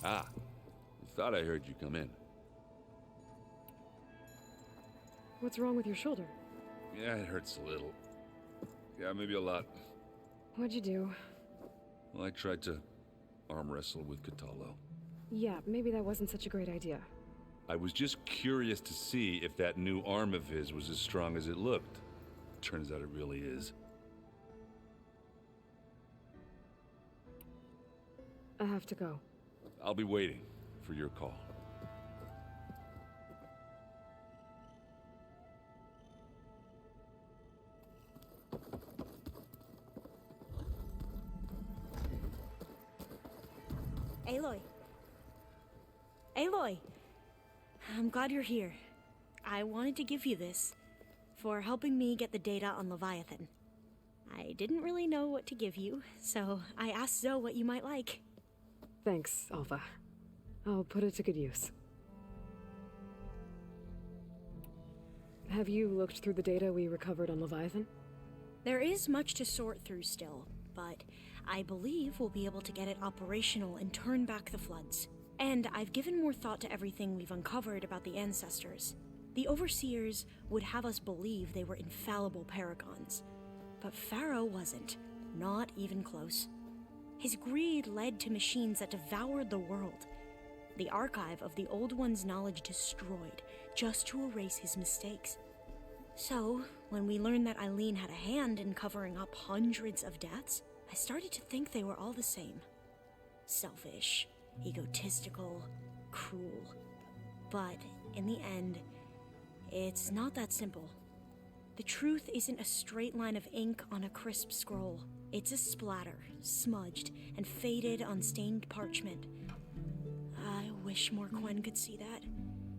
Ah, I thought I heard you come in. What's wrong with your shoulder? Yeah, it hurts a little. Yeah, maybe a lot. What'd you do? Well, I tried to arm wrestle with Kotallo. Yeah, maybe that wasn't such a great idea. I was just curious to see if that new arm of his was as strong as it looked. Turns out it really is. I have to go. I'll be waiting for your call. Aloy. Aloy! I'm glad you're here. I wanted to give you this for helping me get the data on Leviathan. I didn't really know what to give you, so I asked Zoe what you might like. Thanks, Alpha. I'll put it to good use. Have you looked through the data we recovered on Leviathan? There is much to sort through still, but I believe we'll be able to get it operational and turn back the floods. And I've given more thought to everything we've uncovered about the ancestors. The Overseers would have us believe they were infallible paragons. But Pharaoh wasn't. Not even close. His greed led to machines that devoured the world. The archive of the Old One's knowledge destroyed, just to erase his mistakes. So, when we learned that Eileen had a hand in covering up hundreds of deaths, I started to think they were all the same. Selfish, egotistical, cruel. But in the end, it's not that simple. The truth isn't a straight line of ink on a crisp scroll. It's a splatter, smudged and faded on stained parchment. I wish more Quen could see that,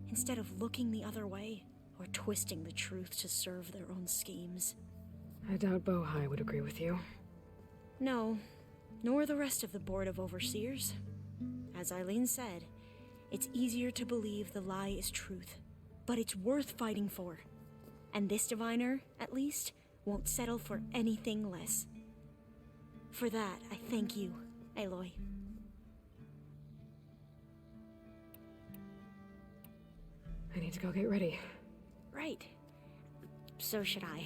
instead of looking the other way, or twisting the truth to serve their own schemes. I doubt Bohai would agree with you. No, nor the rest of the Board of Overseers. As Eileen said, it's easier to believe the lie is truth, but it's worth fighting for. And this diviner, at least, won't settle for anything less. For that, I thank you, Aloy. I need to go get ready. Right. So should I.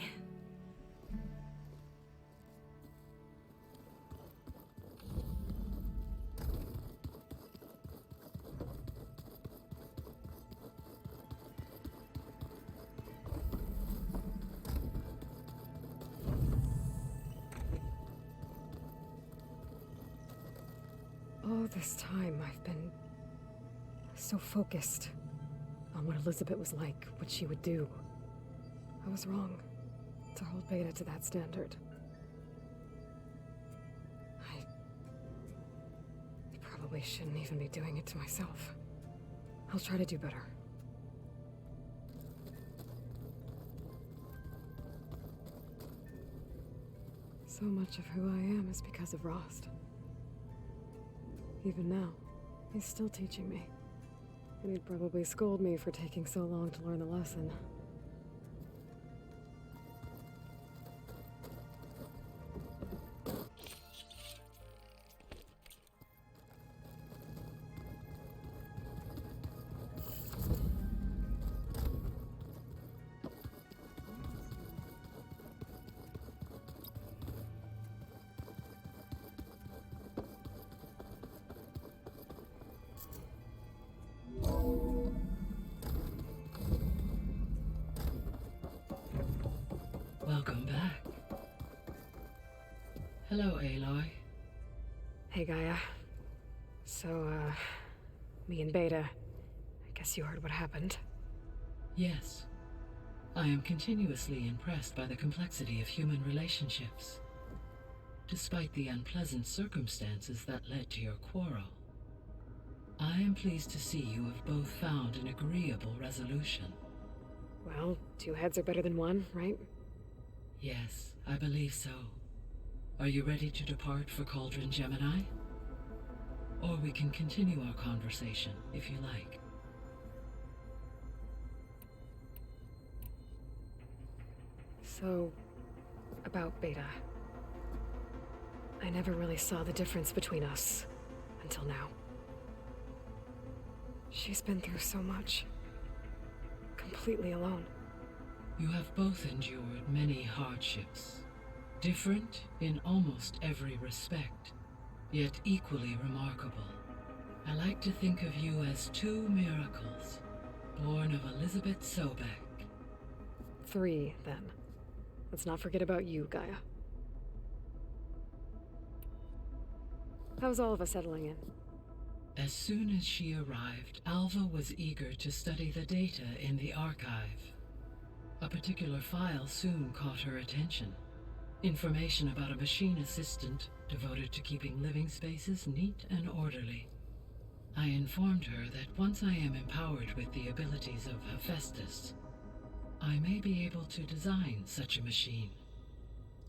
All this time, I've been so focused on what Elizabeth was like, what she would do. I was wrong to hold Beta to that standard. I probably shouldn't even be doing it to myself. I'll try to do better. So much of who I am is because of Rost. Even now, he's still teaching me. And he'd probably scold me for taking so long to learn the lesson. Welcome back. Hello, Aloy. Hey, Gaia. So, me and Beta, I guess you heard what happened. Yes. I am continuously impressed by the complexity of human relationships. Despite the unpleasant circumstances that led to your quarrel, I am pleased to see you have both found an agreeable resolution. Well, two heads are better than one, right? Yes, I believe so. Are you ready to depart for Cauldron Gemini? Or we can continue our conversation, if you like. So, about Beta. I never really saw the difference between us, until now. She's been through so much. Completely alone. You have both endured many hardships, different in almost every respect, yet equally remarkable. I like to think of you as two miracles, born of Elizabeth Sobek. 3, then. Let's not forget about you, Gaia. How's all of us settling in? As soon as she arrived, Alva was eager to study the data in the archive. A particular file soon caught her attention. Information about a machine assistant devoted to keeping living spaces neat and orderly. I informed her that once I am empowered with the abilities of Hephaestus, I may be able to design such a machine.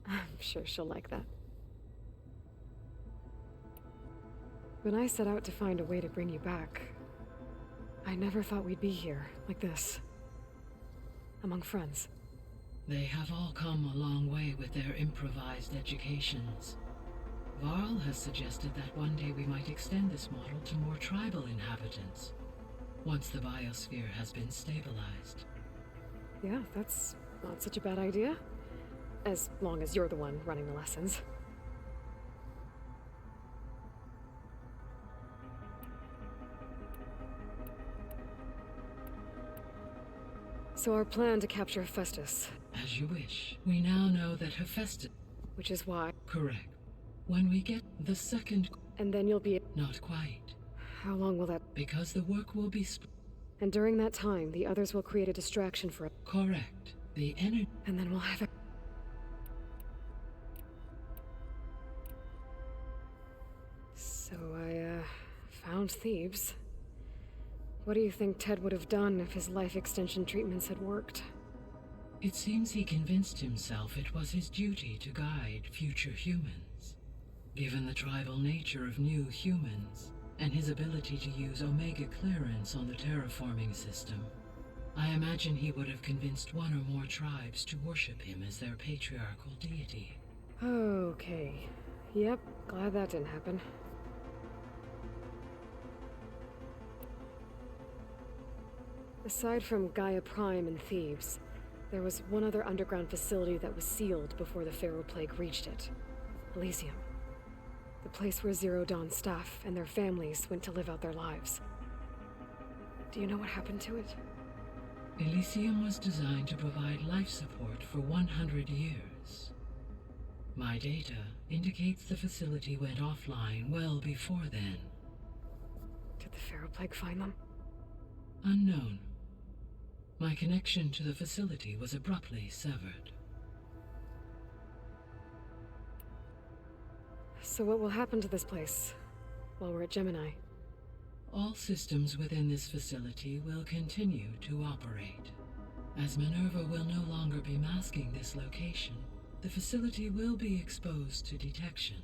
I'm sure she'll like that. When I set out to find a way to bring you back, I never thought we'd be here, like this. Among friends. They have all come a long way with their improvised educations. Varl has suggested that one day we might extend this model to more tribal inhabitants, once the biosphere has been stabilized. Yeah, that's not such a bad idea. As long as you're the one running the lessons. So our plan to capture Hephaestus, As you wish. We now know that Hephaestus... which is why... Correct. When we get the second... And then you'll be... Not quite. How long will that... Because the work will be And during that time, the others will create a distraction for... Correct. The energy... And then we'll have it... So I, found Thebes. What do you think Ted would have done if his life extension treatments had worked? It seems he convinced himself it was his duty to guide future humans. Given the tribal nature of new humans, and his ability to use Omega clearance on the terraforming system, I imagine he would have convinced one or more tribes to worship him as their patriarchal deity. Okay. Yep, glad that didn't happen. Aside from Gaia Prime and Thebes, there was one other underground facility that was sealed before the Pharaoh Plague reached it. Elysium. The place where Zero Dawn staff and their families went to live out their lives. Do you know what happened to it? Elysium was designed to provide life support for 100 years. My data indicates the facility went offline well before then. Did the Pharaoh Plague find them? Unknown. My connection to the facility was abruptly severed. So what will happen to this place while we're at Gemini? All systems within this facility will continue to operate. As Minerva will no longer be masking this location, the facility will be exposed to detection.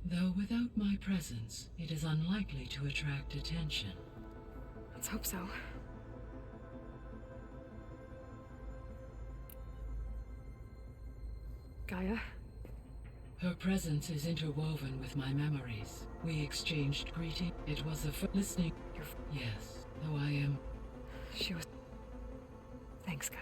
Though without my presence, it is unlikely to attract attention. Let's hope so. Gaia? Her presence is interwoven with my memories. We exchanged greeting. It was listening. Yes, though I am... She was... Thanks, Gaia.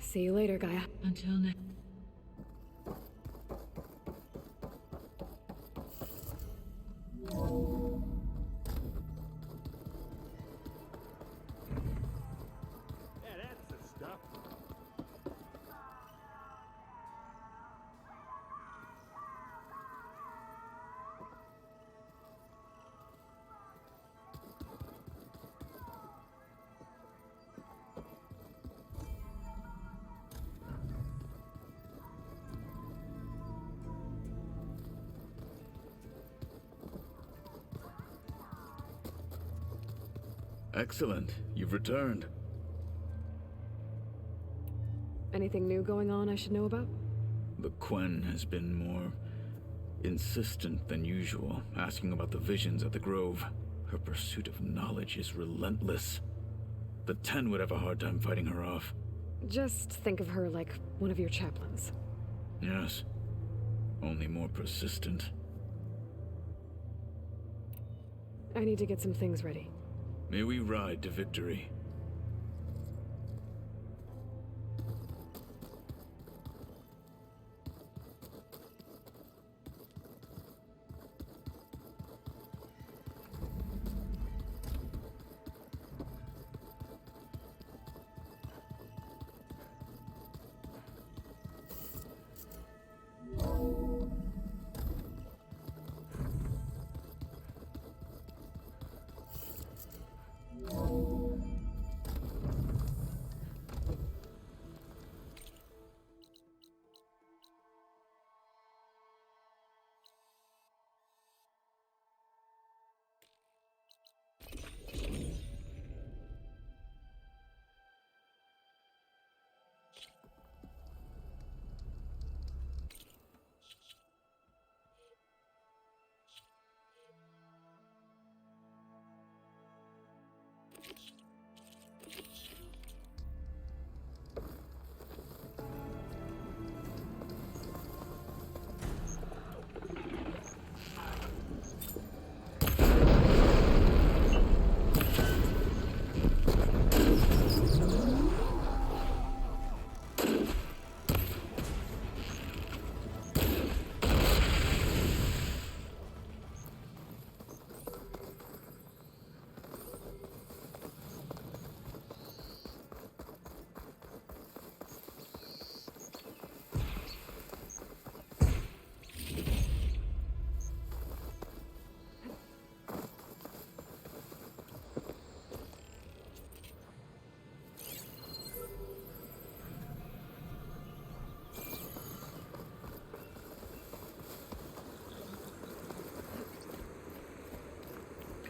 See you later, Gaia. Until next... Yeah, that's the stuff. Excellent. You've returned. Anything new going on I should know about? The Quen has been more Insistent than usual, asking about the visions at the Grove. Her pursuit of knowledge is relentless. The Ten would have a hard time fighting her off. Just think of her like one of your chaplains. Yes. Only more persistent. I need to get some things ready. May we ride to victory.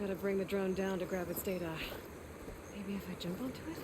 Gotta bring the drone down to grab its data. Maybe if I jump onto it?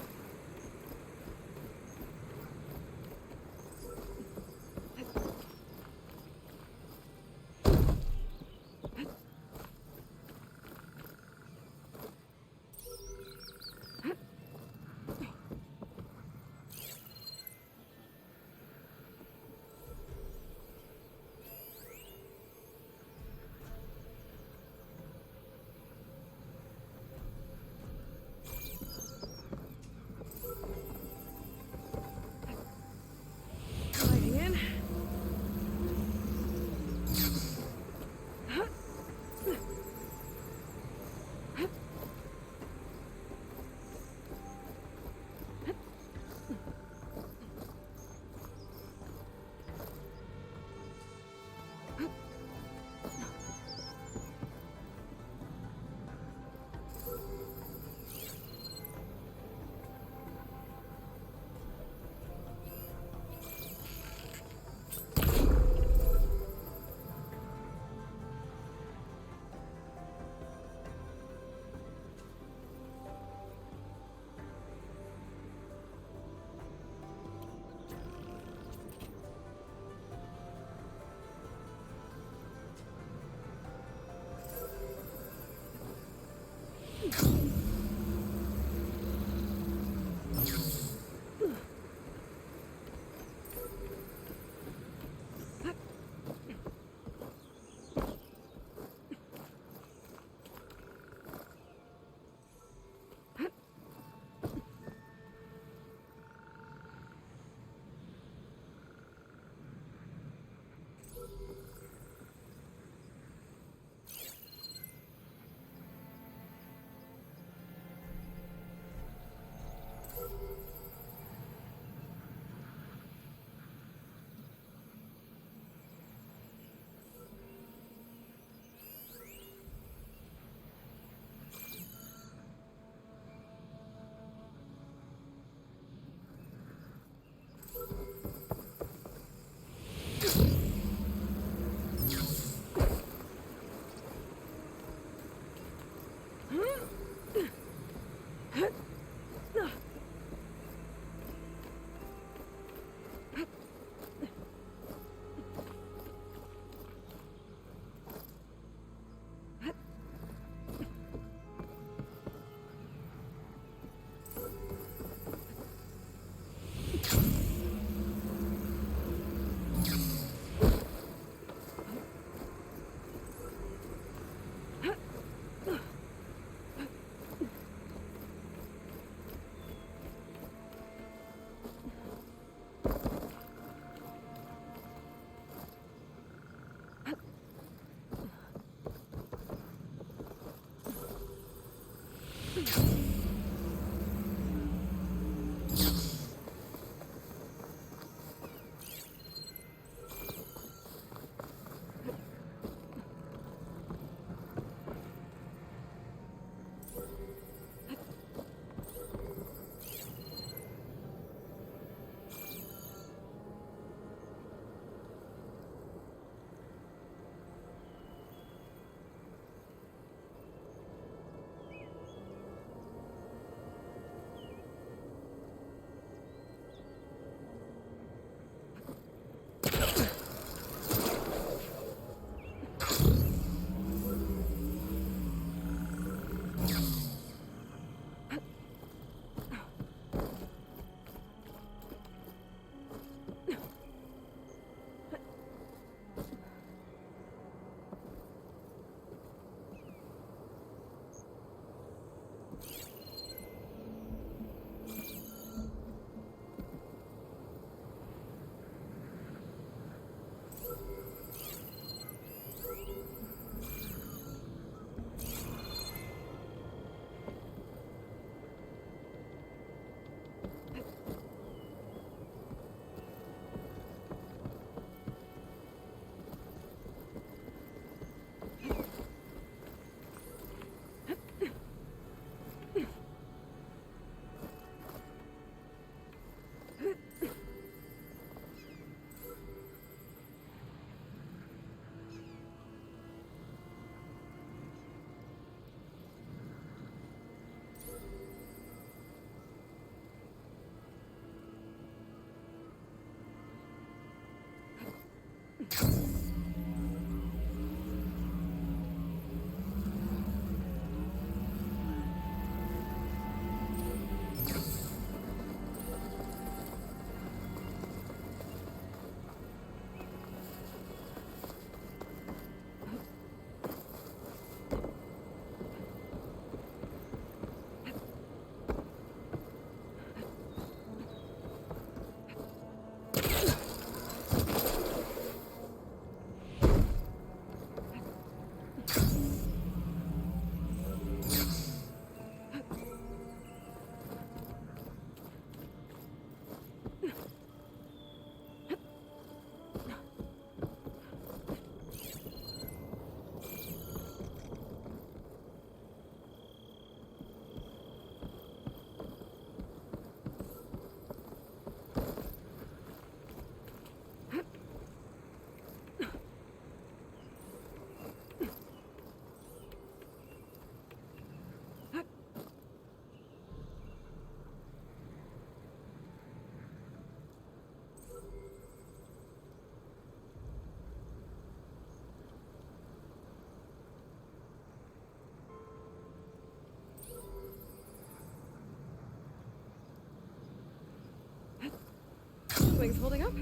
Wings holding up?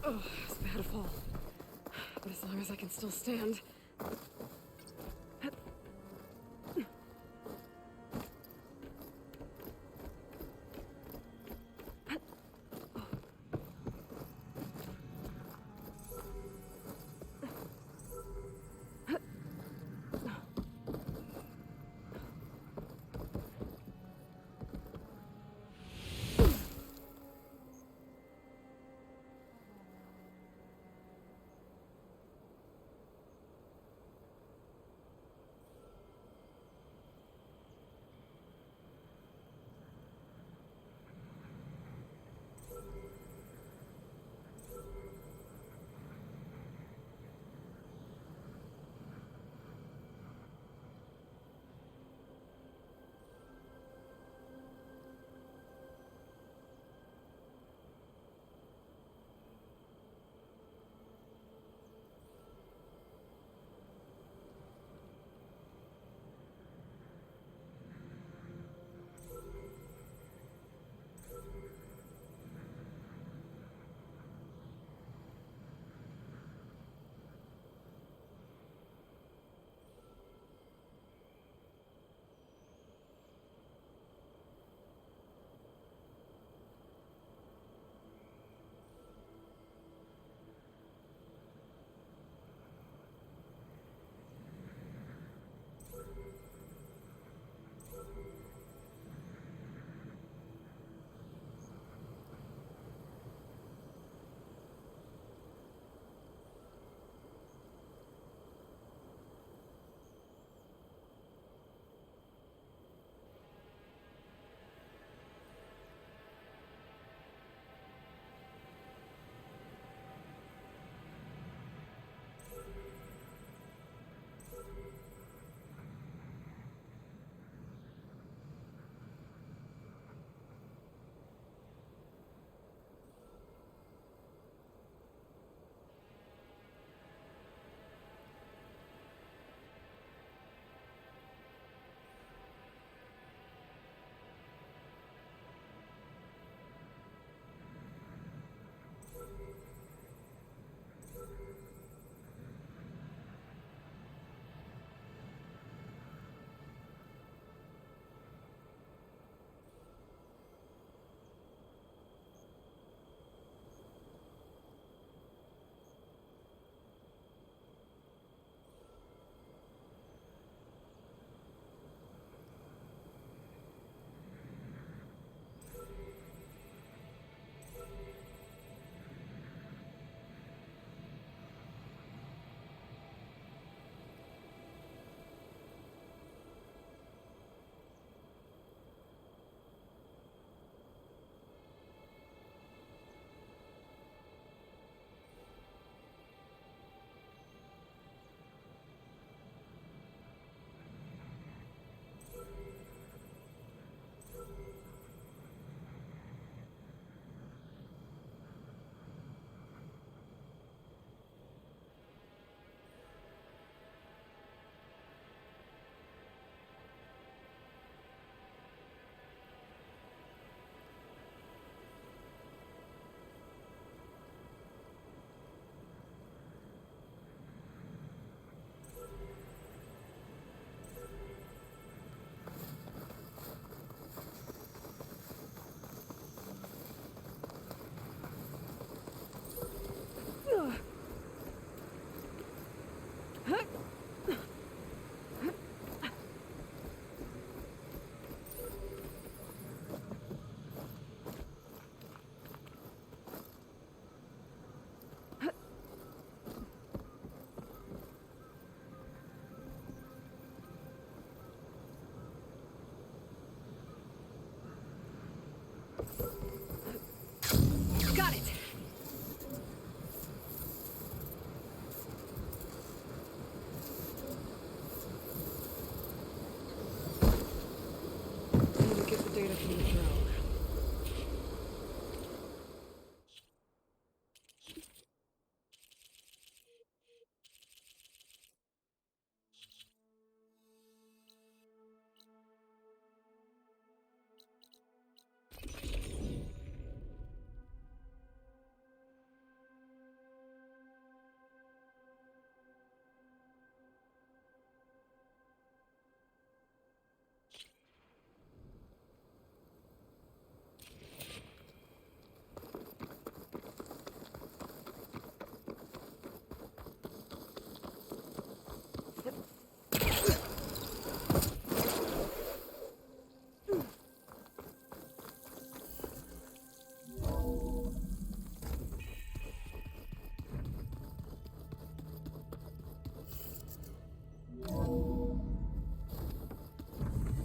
Oh, it's bad to fall. But as long as I can still stand. Got it! Need to get the data from the drone.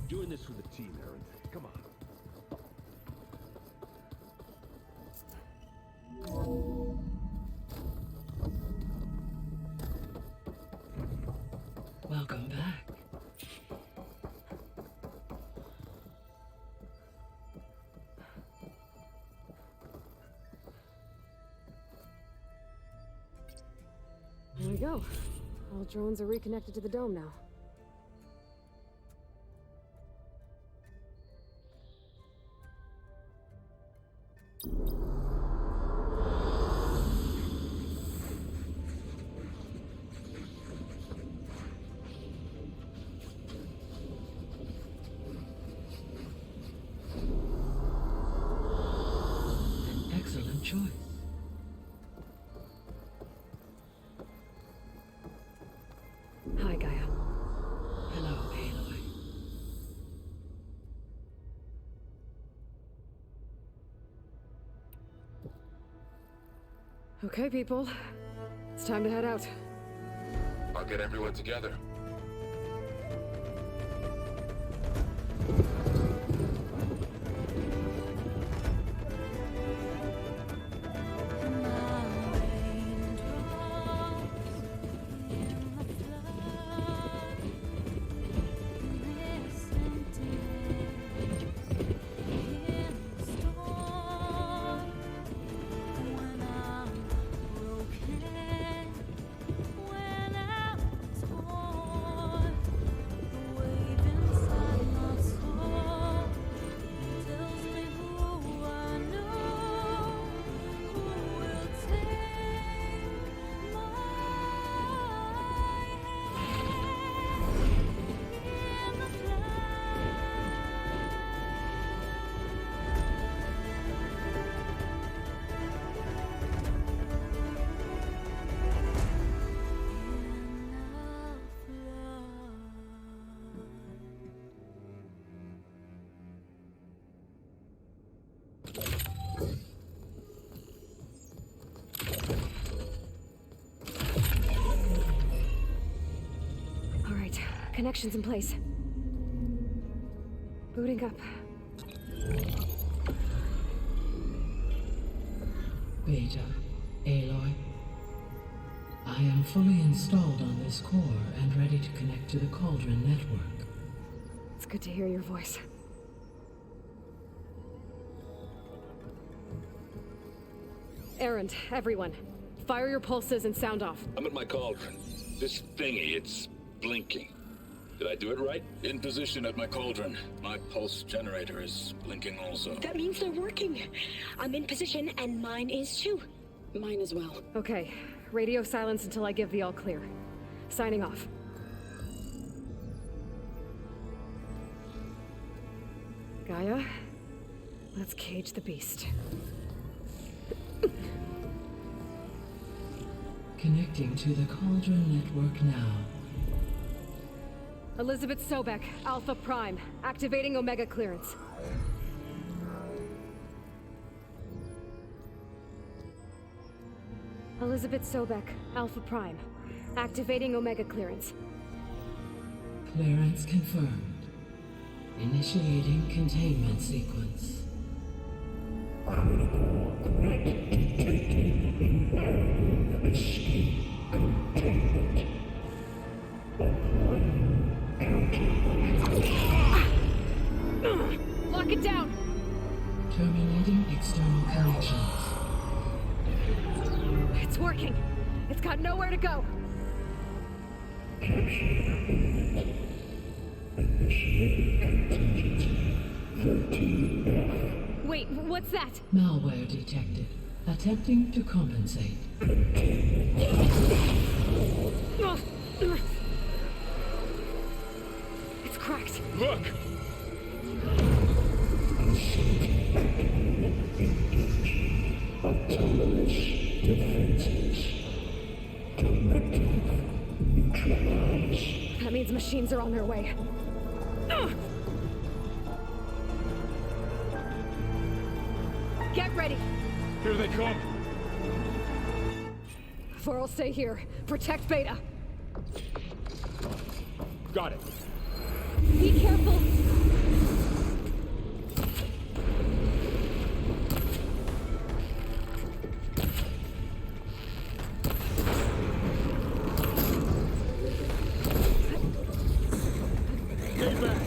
Doing this for the team, Aaron. Come on. Welcome back. There we go. All drones are reconnected to the dome now. Excellent choice. Hi, Gaia. Hello, Aloy. Okay, people. It's time to head out. I'll get everyone together. When I was born Connections in place. Booting up. Beta, Aloy. I am fully installed on this core and ready to connect to the Cauldron network. It's good to hear your voice. Erend, everyone. Fire your pulses and sound off. I'm at my cauldron. This thingy, it's blinking. Did I do it right? In position at my cauldron. My pulse generator is blinking also. That means they're working. I'm in position, and mine is too. Mine as well. Okay. Radio silence until I give the all clear. Signing off. Gaia, let's cage the beast. Connecting to the Cauldron network now. Elizabeth Sobek, Alpha Prime, activating Omega clearance. Elizabeth Sobek, Alpha Prime, activating Omega clearance. Clearance confirmed. Initiating containment sequence. Lock it down! Terminating external connections. It's working. It's got nowhere to go. Wait, what's that? Malware detected. Attempting to compensate. It's cracked. Look! That means machines are on their way. Get ready! Here they come! Vor'll stay here. Protect Beta. Got it. Be careful! Stay back.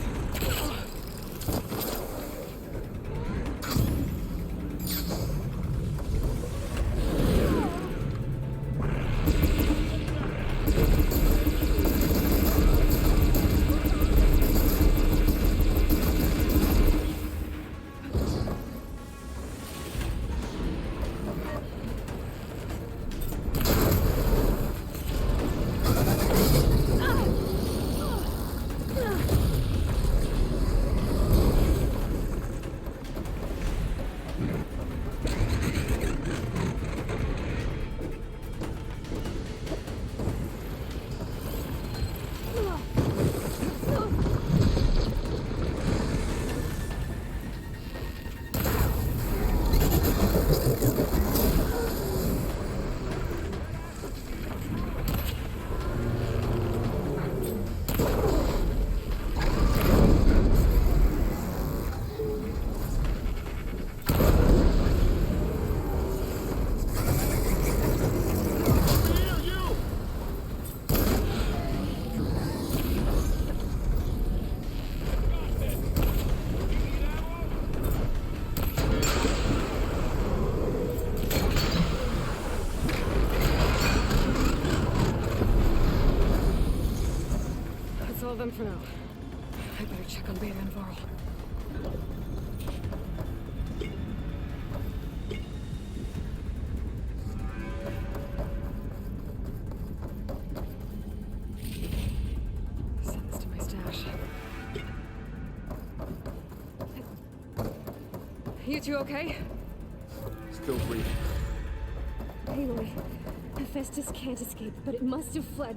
That's all of them for now. I better check on Beta and Varl. Send this to my stash. You two okay? Still breathing. Aloy, Hephaestus can't escape, but it must have fled.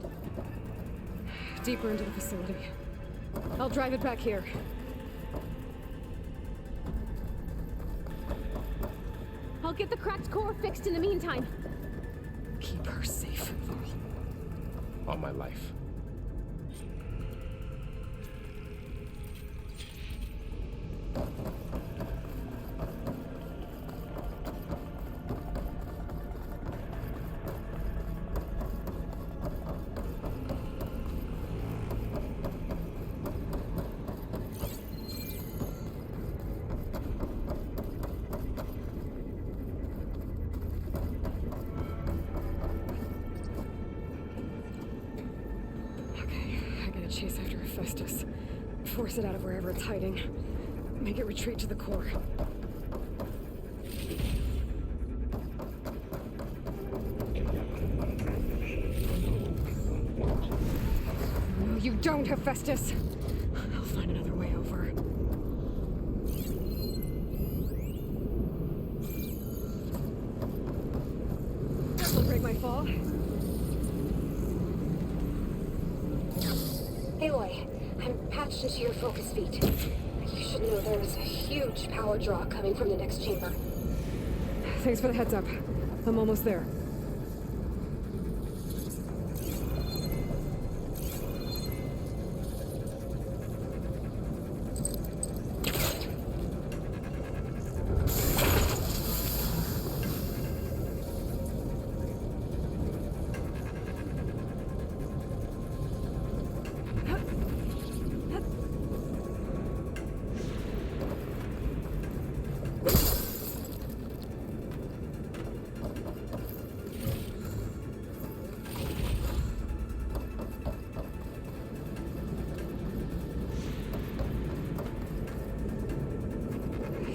Deeper into the facility. I'll drive it back here. I'll get the cracked core fixed in the meantime. Keep her safe, Varl. On my life. gonna chase after Hephaestus. Force it out of wherever it's hiding. Make it retreat to the core. No, you don't, Hephaestus! I'll find another way over. That'll break my fall. Aloy, I'm patched into your focus feed. You should know there is a huge power draw coming from the next chamber. Thanks for the heads up. I'm almost there.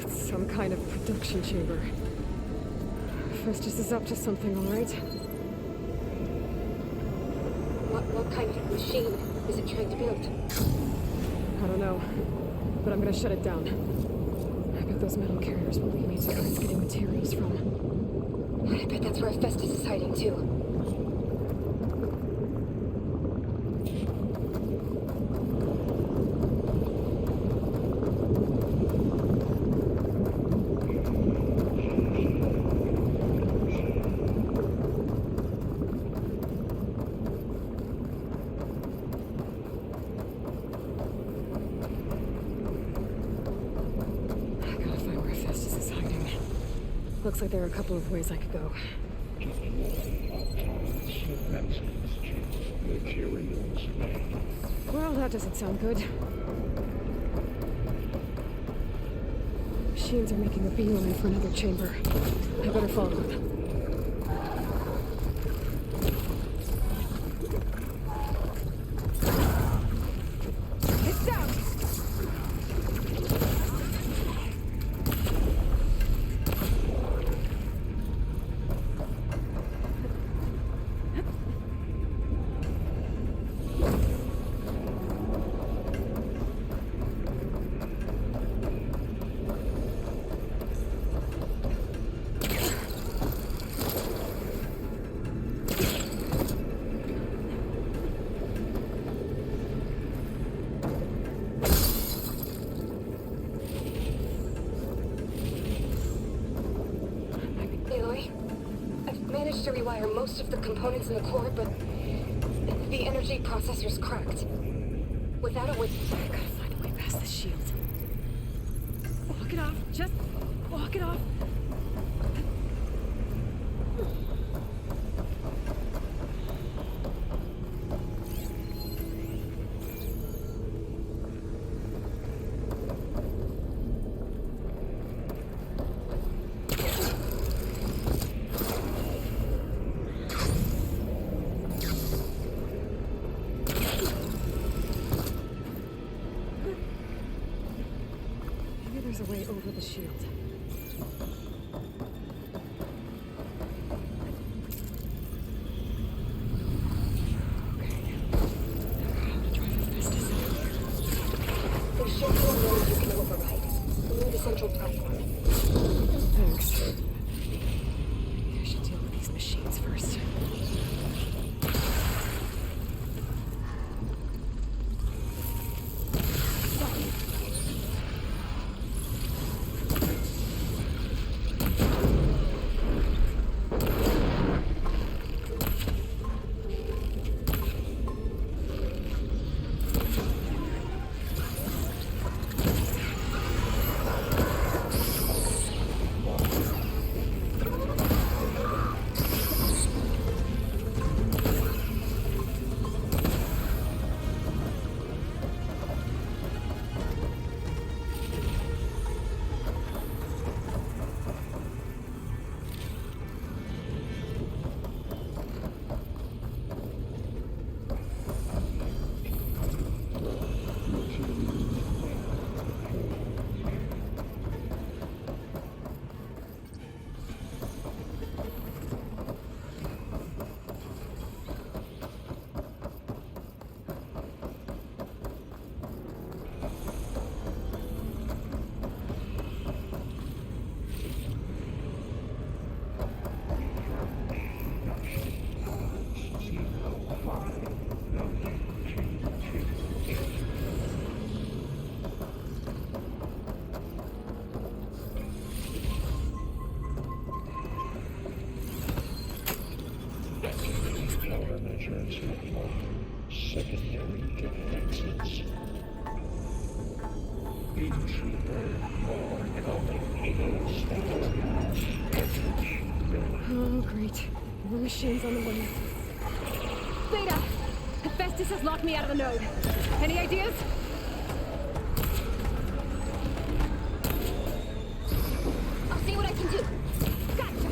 Some kind of production chamber. Hephaestus is up to something, all right? What kind of machine is it trying to build? I don't know, but I'm gonna shut it down. I bet those metal carriers will lead me to where it's getting materials from. I bet that's where Hephaestus is hiding, too. Looks like there are a couple of ways I could go. Well, that doesn't sound good. Machines are making a beeline for another chamber. I better follow them. It's down! To rewire most of the components in the core, but the energy processor's cracked. Without a way... I gotta find a way past the shield. Walk it off. Just walk it off. There's a way over the shield. Okay. How to drive Hephaestus out of here. There's shield one you can override. Near the central platform. Thanks. Maybe I should deal with these machines first. Oh, great. More machines on the way. Beta! Hephaestus has locked me out of the node. Any ideas? I'll see what I can do. Gotcha!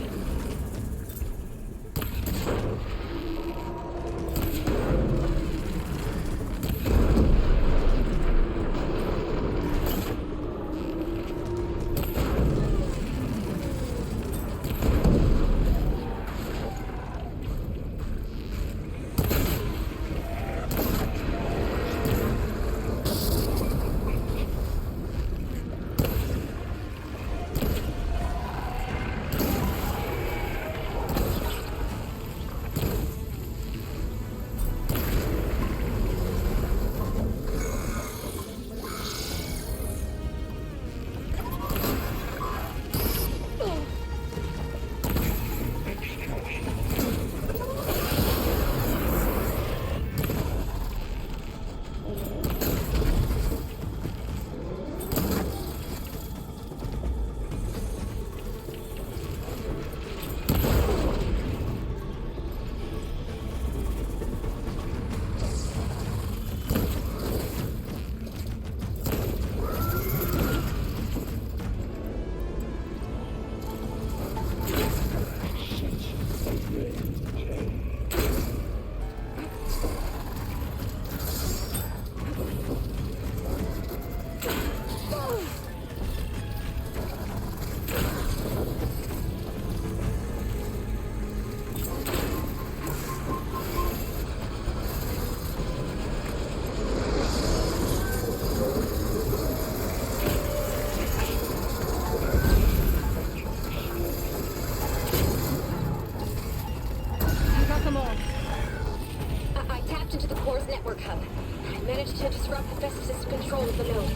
I tapped into the core's network hub. I managed to disrupt Hephaestus' control of the node.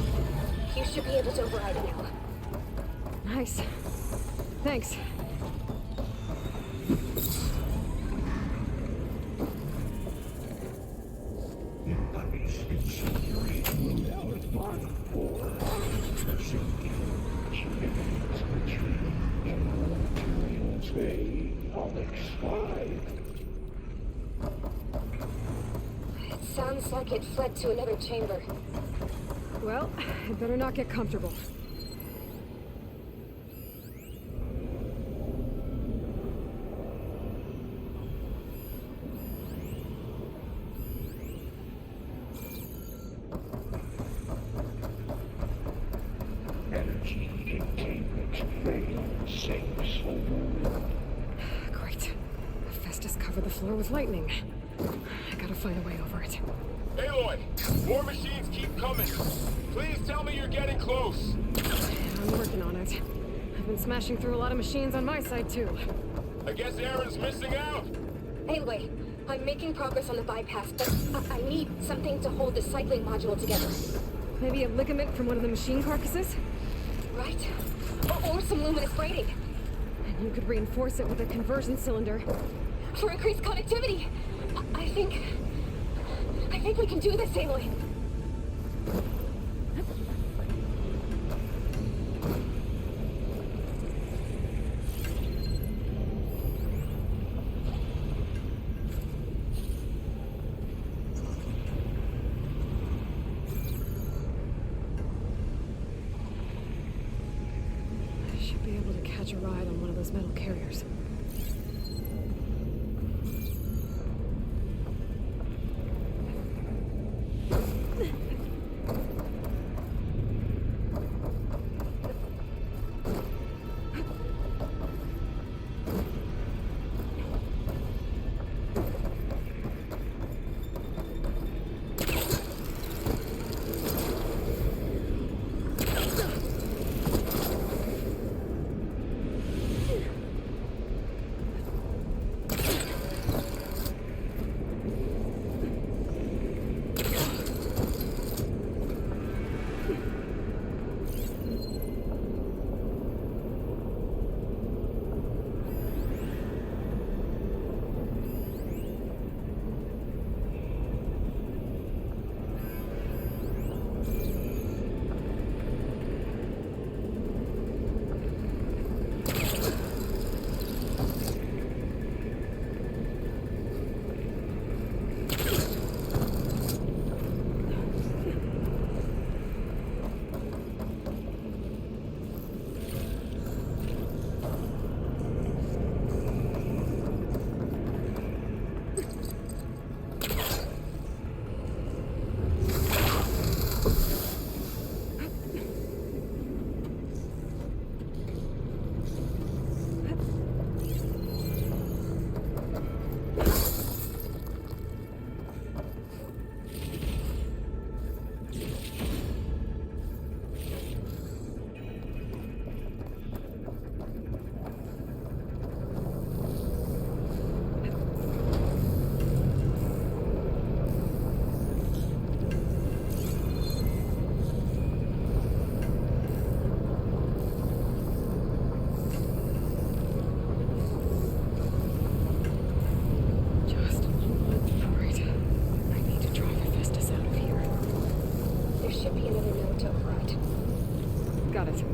You should be able to override it now. Nice. Thanks. It sounds like it fled to another chamber. Well, I better not get comfortable. Great. Hephaestus covered the floor with lightning. I gotta find a way over it. Aloy, more machines keep coming. Please tell me you're getting close. I'm working on it. I've been smashing through a lot of machines on my side, too. I guess Aaron's missing out. Anyway, I'm making progress on the bypass, but I need something to hold the cycling module together. Maybe a ligament from one of the machine carcasses? Right? Or some luminous braiding. And you could reinforce it with a conversion cylinder. For increased connectivity. I think we can do this, Aloy. I should be able to catch a ride on one of those metal carriers. should be another node to override. Got it.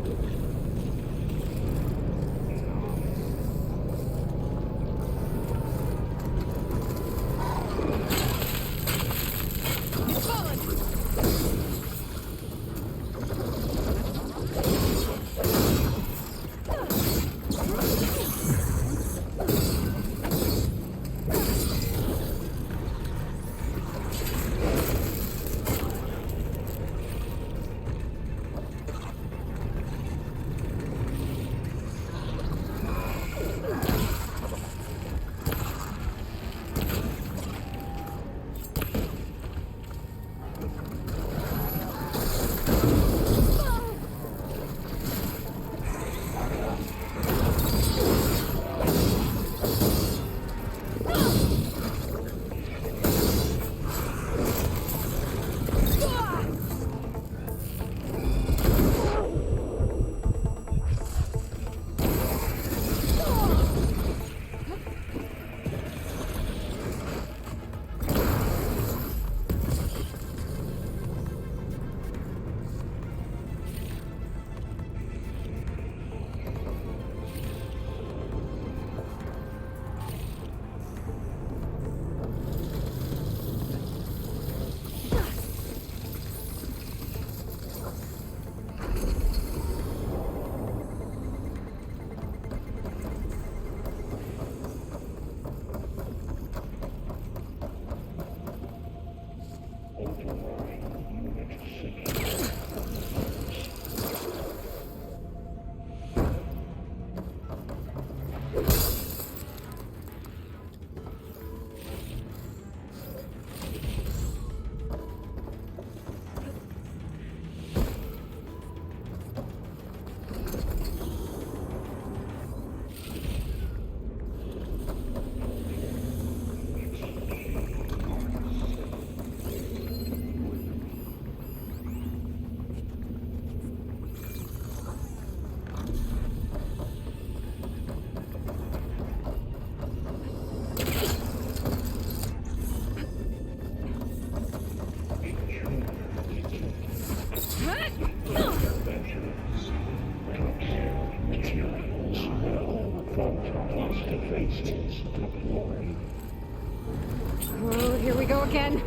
Oh, here we go again.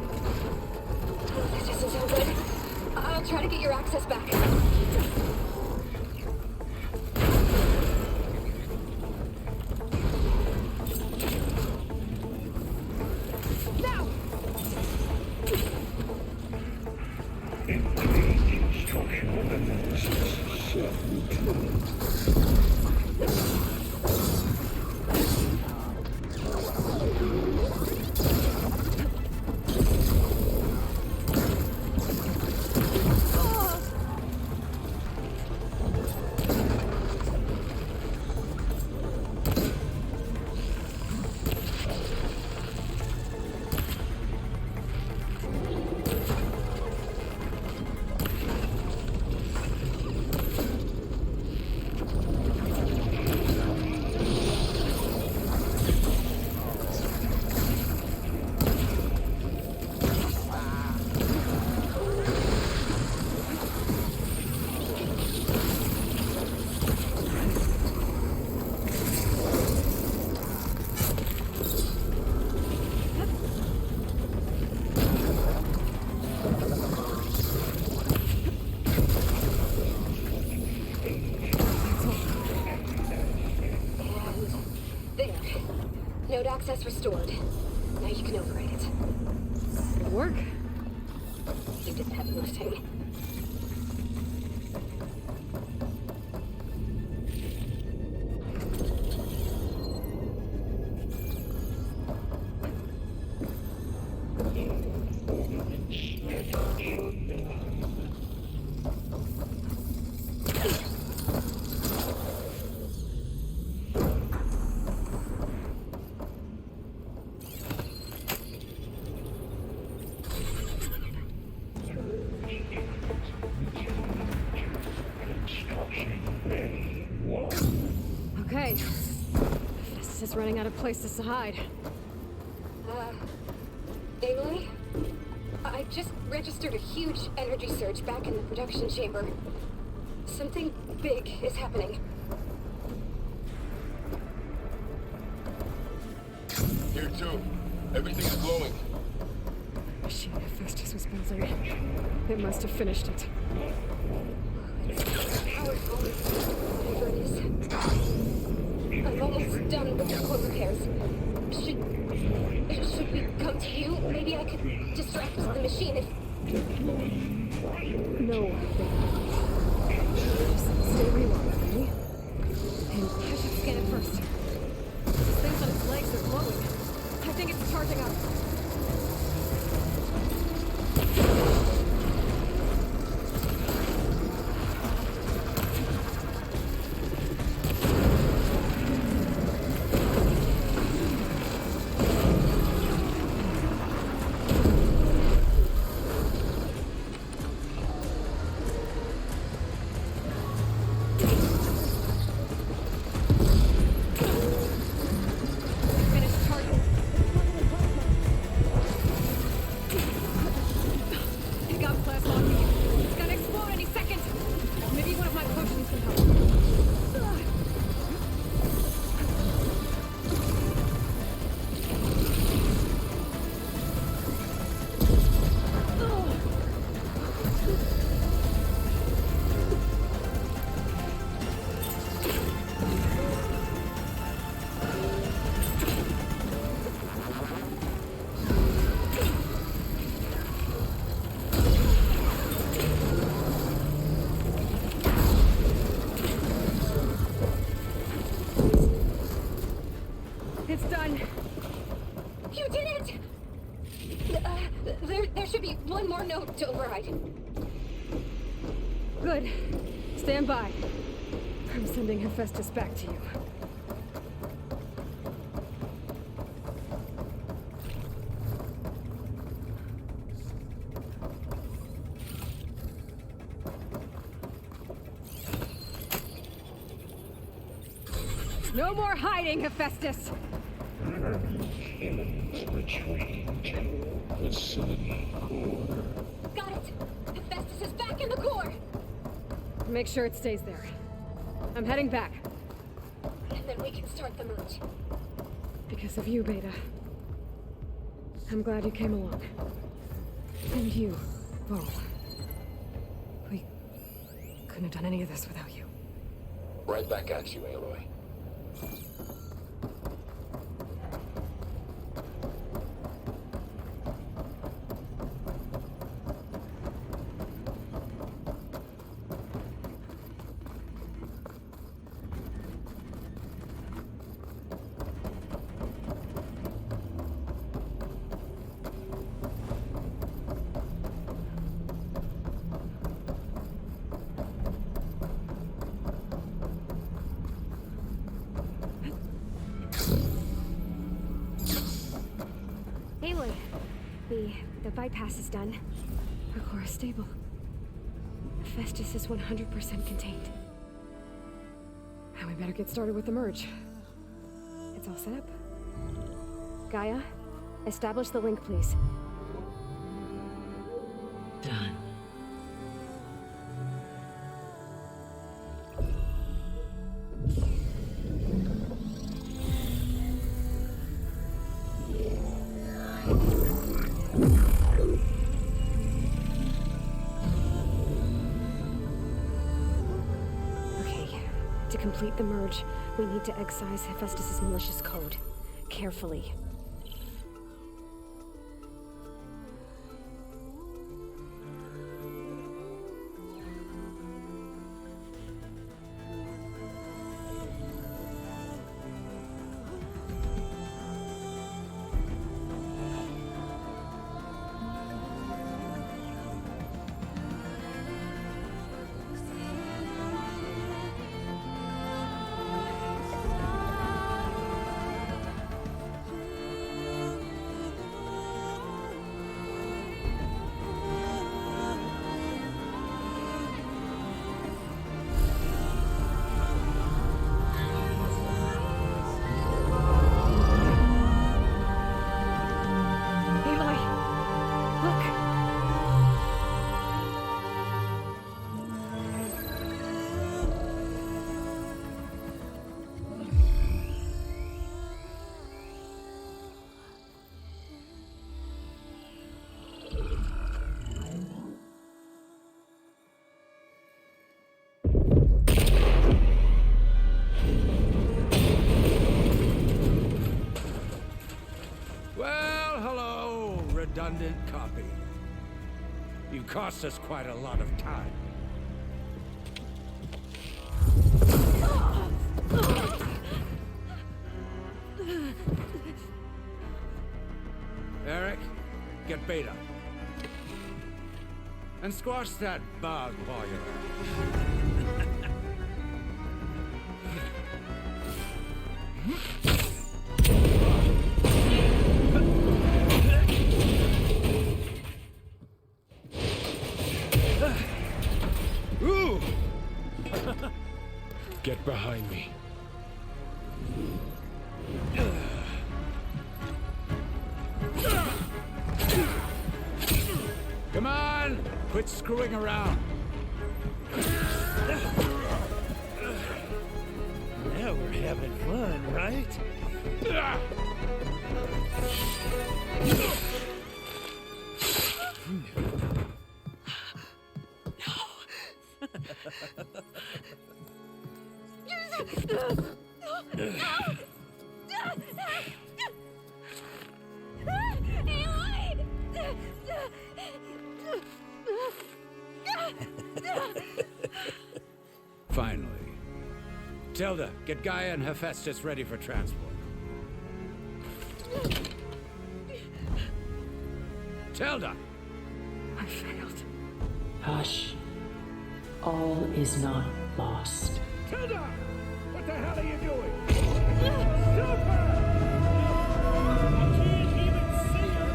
This doesn't sound good. I'll try to get your access back. Now! Node access restored. Now you can override it. Good work. You did the heavy lifting. Okay. This is running out of places to hide. Emily? I just registered a huge energy surge back in the production chamber. Something big is happening. Here too. Everything's glowing. The machine Hephaestus was building. It must have finished it. Powerful. Whatever it is. I'm almost done with the core repairs. Should we come to you? Maybe I could distract the machine if... No. Just stay where you are, okay? And I should scan it first. These things on its legs are glowing. I think it's charging up. It's done. You did it! There should be one more node to override. Good. Stand by. I'm sending Hephaestus back to you. No more hiding, Hephaestus! Got it! Hephaestus is back in the core! Make sure it stays there. I'm heading back. And then we can start the merge. Because of you, Beta. I'm glad you came along. And you, Vol. We couldn't have done any of this without you. Right back at you, Aloy. Aloy, the bypass is done. Our core is stable. Hephaestus is 100% contained. And we better get started with the merge. It's all set up. Gaia, establish the link, please. Done. To complete the merge, we need to excise Hephaestus' malicious code. Carefully. can cost us quite a lot of time. Eric, get Beta. And squash that bug while you're at it. Ooh! Get behind me. Come on! Quit screwing around. Now we're having fun, right? Finally. Tilda, get Gaia and Hephaestus ready for transport. Tilda! I failed. Hush. All is not lost. Tilda! What the hell are you doing? Super! I can't even see her!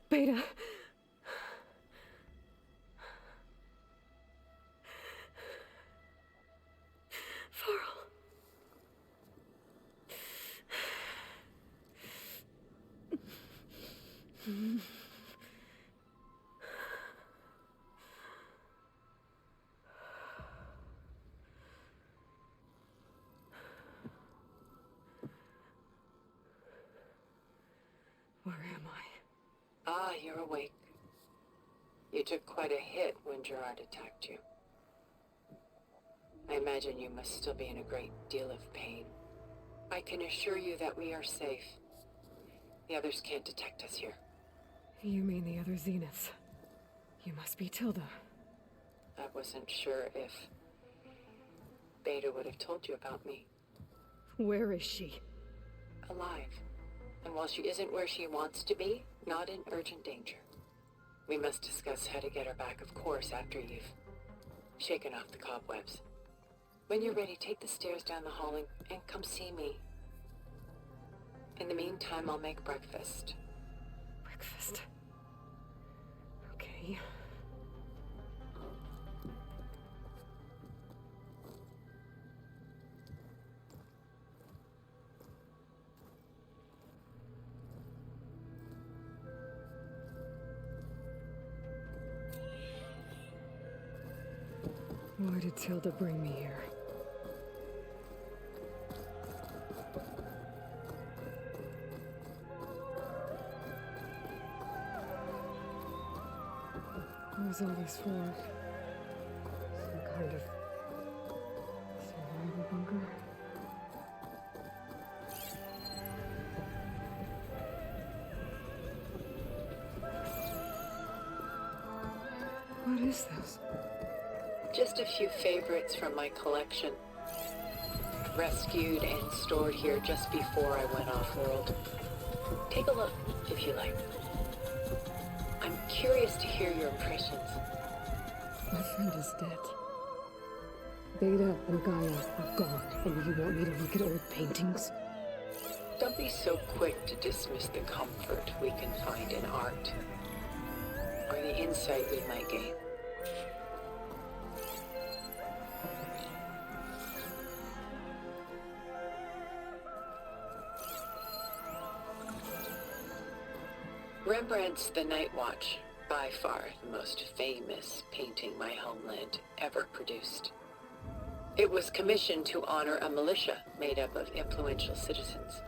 Beta. Varl. Where am I? Ah, you're awake. You took quite a hit when Gerard attacked you. I imagine you must still be in a great deal of pain. I can assure you that we are safe. The others can't detect us here. You mean the other Zeniths? You must be Tilda. I wasn't sure if Beta would have told you about me. Where is she? Alive. And while she isn't where she wants to be, not in urgent danger. We must discuss how to get her back, of course, after you've shaken off the cobwebs. When you're ready, take the stairs down the hall and come see me. In the meantime, I'll make breakfast. Breakfast. Okay. Why did Tilda bring me here? What was all this for? Some kind of survival bunker? What is this? Just a few favorites from my collection. Rescued and stored here just before I went off-world. Take a look, if you like. I'm curious to hear your impressions. My friend is dead. Beta and Gaia are gone, and you want me to look at old paintings? Don't be so quick to dismiss the comfort we can find in art, or the insight we might gain. Rembrandt's The Night Watch, by far the most famous painting my homeland ever produced. It was commissioned to honor a militia made up of influential citizens.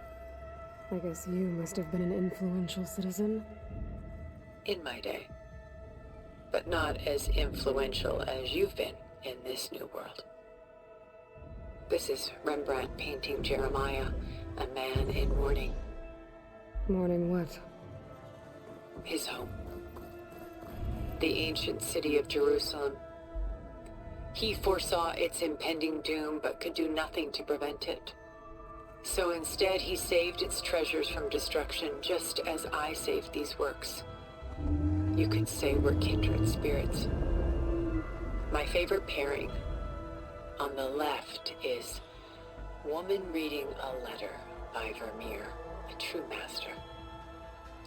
I guess you must have been an influential citizen. In my day. But not as influential as you've been in this new world. This is Rembrandt painting Jeremiah, a man in mourning. Mourning what? His home. The ancient city of Jerusalem. He foresaw its impending doom, but could do nothing to prevent it. So instead, he saved its treasures from destruction, just as I saved these works. You could say we're kindred spirits. My favorite pairing, on the left, is Woman Reading a Letter by Vermeer, a true master.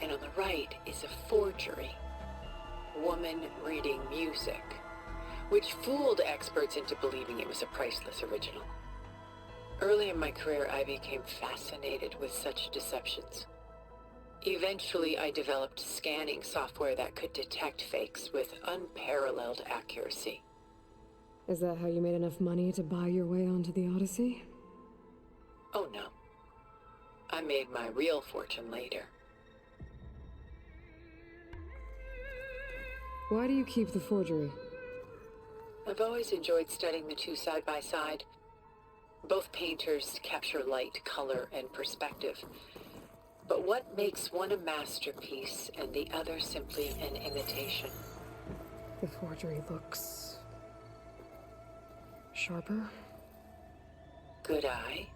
And on the right is a forgery, Woman Reading Music, which fooled experts into believing it was a priceless original. Early in my career, I became fascinated with such deceptions. Eventually, I developed scanning software that could detect fakes with unparalleled accuracy. Is that how you made enough money to buy your way onto the Odyssey? Oh no. I made my real fortune later. Why do you keep the forgery? I've always enjoyed studying the two side by side. Both painters capture light, color, and perspective. But what makes one a masterpiece and the other simply an imitation? The forgery looks sharper. Good eye.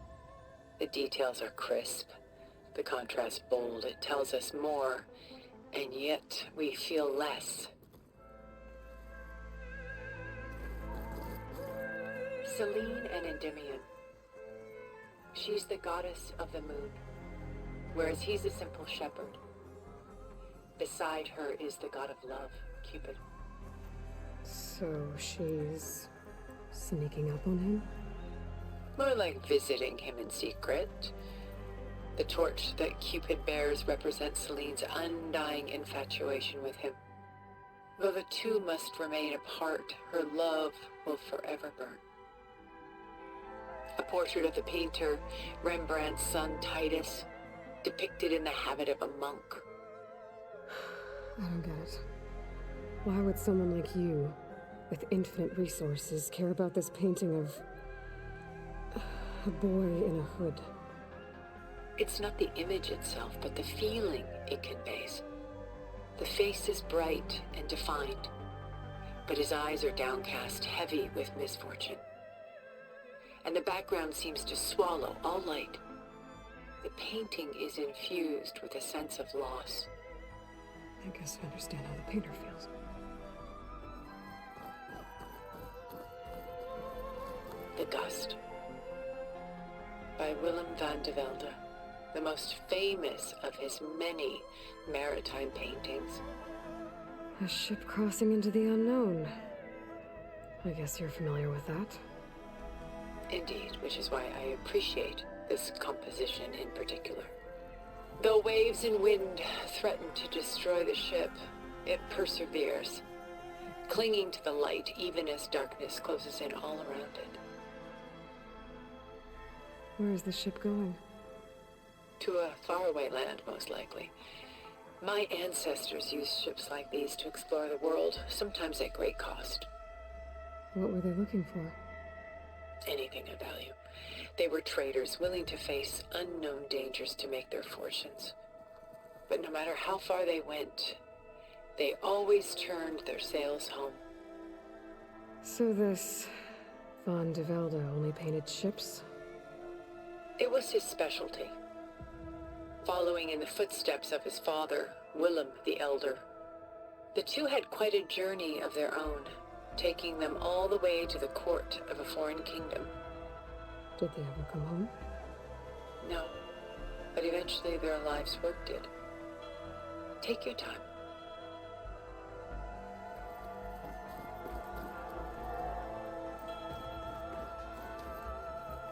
The details are crisp. The contrast bold. It tells us more, and yet we feel less. Selene and Endymion. She's the goddess of the moon, whereas he's a simple shepherd. Beside her is the god of love, Cupid. So she's sneaking up on him? More like visiting him in secret. The torch that Cupid bears represents Selene's undying infatuation with him. Though the two must remain apart, her love will forever burn. A portrait of the painter, Rembrandt's son Titus, depicted in the habit of a monk. I don't get it. Why would someone like you, with infinite resources, care about this painting of a boy in a hood? It's not the image itself, but the feeling it conveys. The face is bright and defined, but his eyes are downcast, heavy with misfortune. And the background seems to swallow all light. The painting is infused with a sense of loss. I guess I understand how the painter feels. The Gust by Willem van de Velde, the most famous of his many maritime paintings. A ship crossing into the unknown. I guess you're familiar with that. Indeed, which is why I appreciate this composition in particular. Though waves and wind threaten to destroy the ship, it perseveres, clinging to the light even as darkness closes in all around it. Where is the ship going? To a faraway land, most likely. My ancestors used ships like these to explore the world, sometimes at great cost. What were they looking for? Anything of value. They were traders willing to face unknown dangers to make their fortunes. But no matter how far they went, they always turned their sails home. So this Van de Velde only painted ships? It was his specialty. Following in the footsteps of his father, Willem the Elder. The two had quite a journey of their own, taking them all the way to the court of a foreign kingdom. Did they ever come home? No, but eventually their lives' work did. Take your time.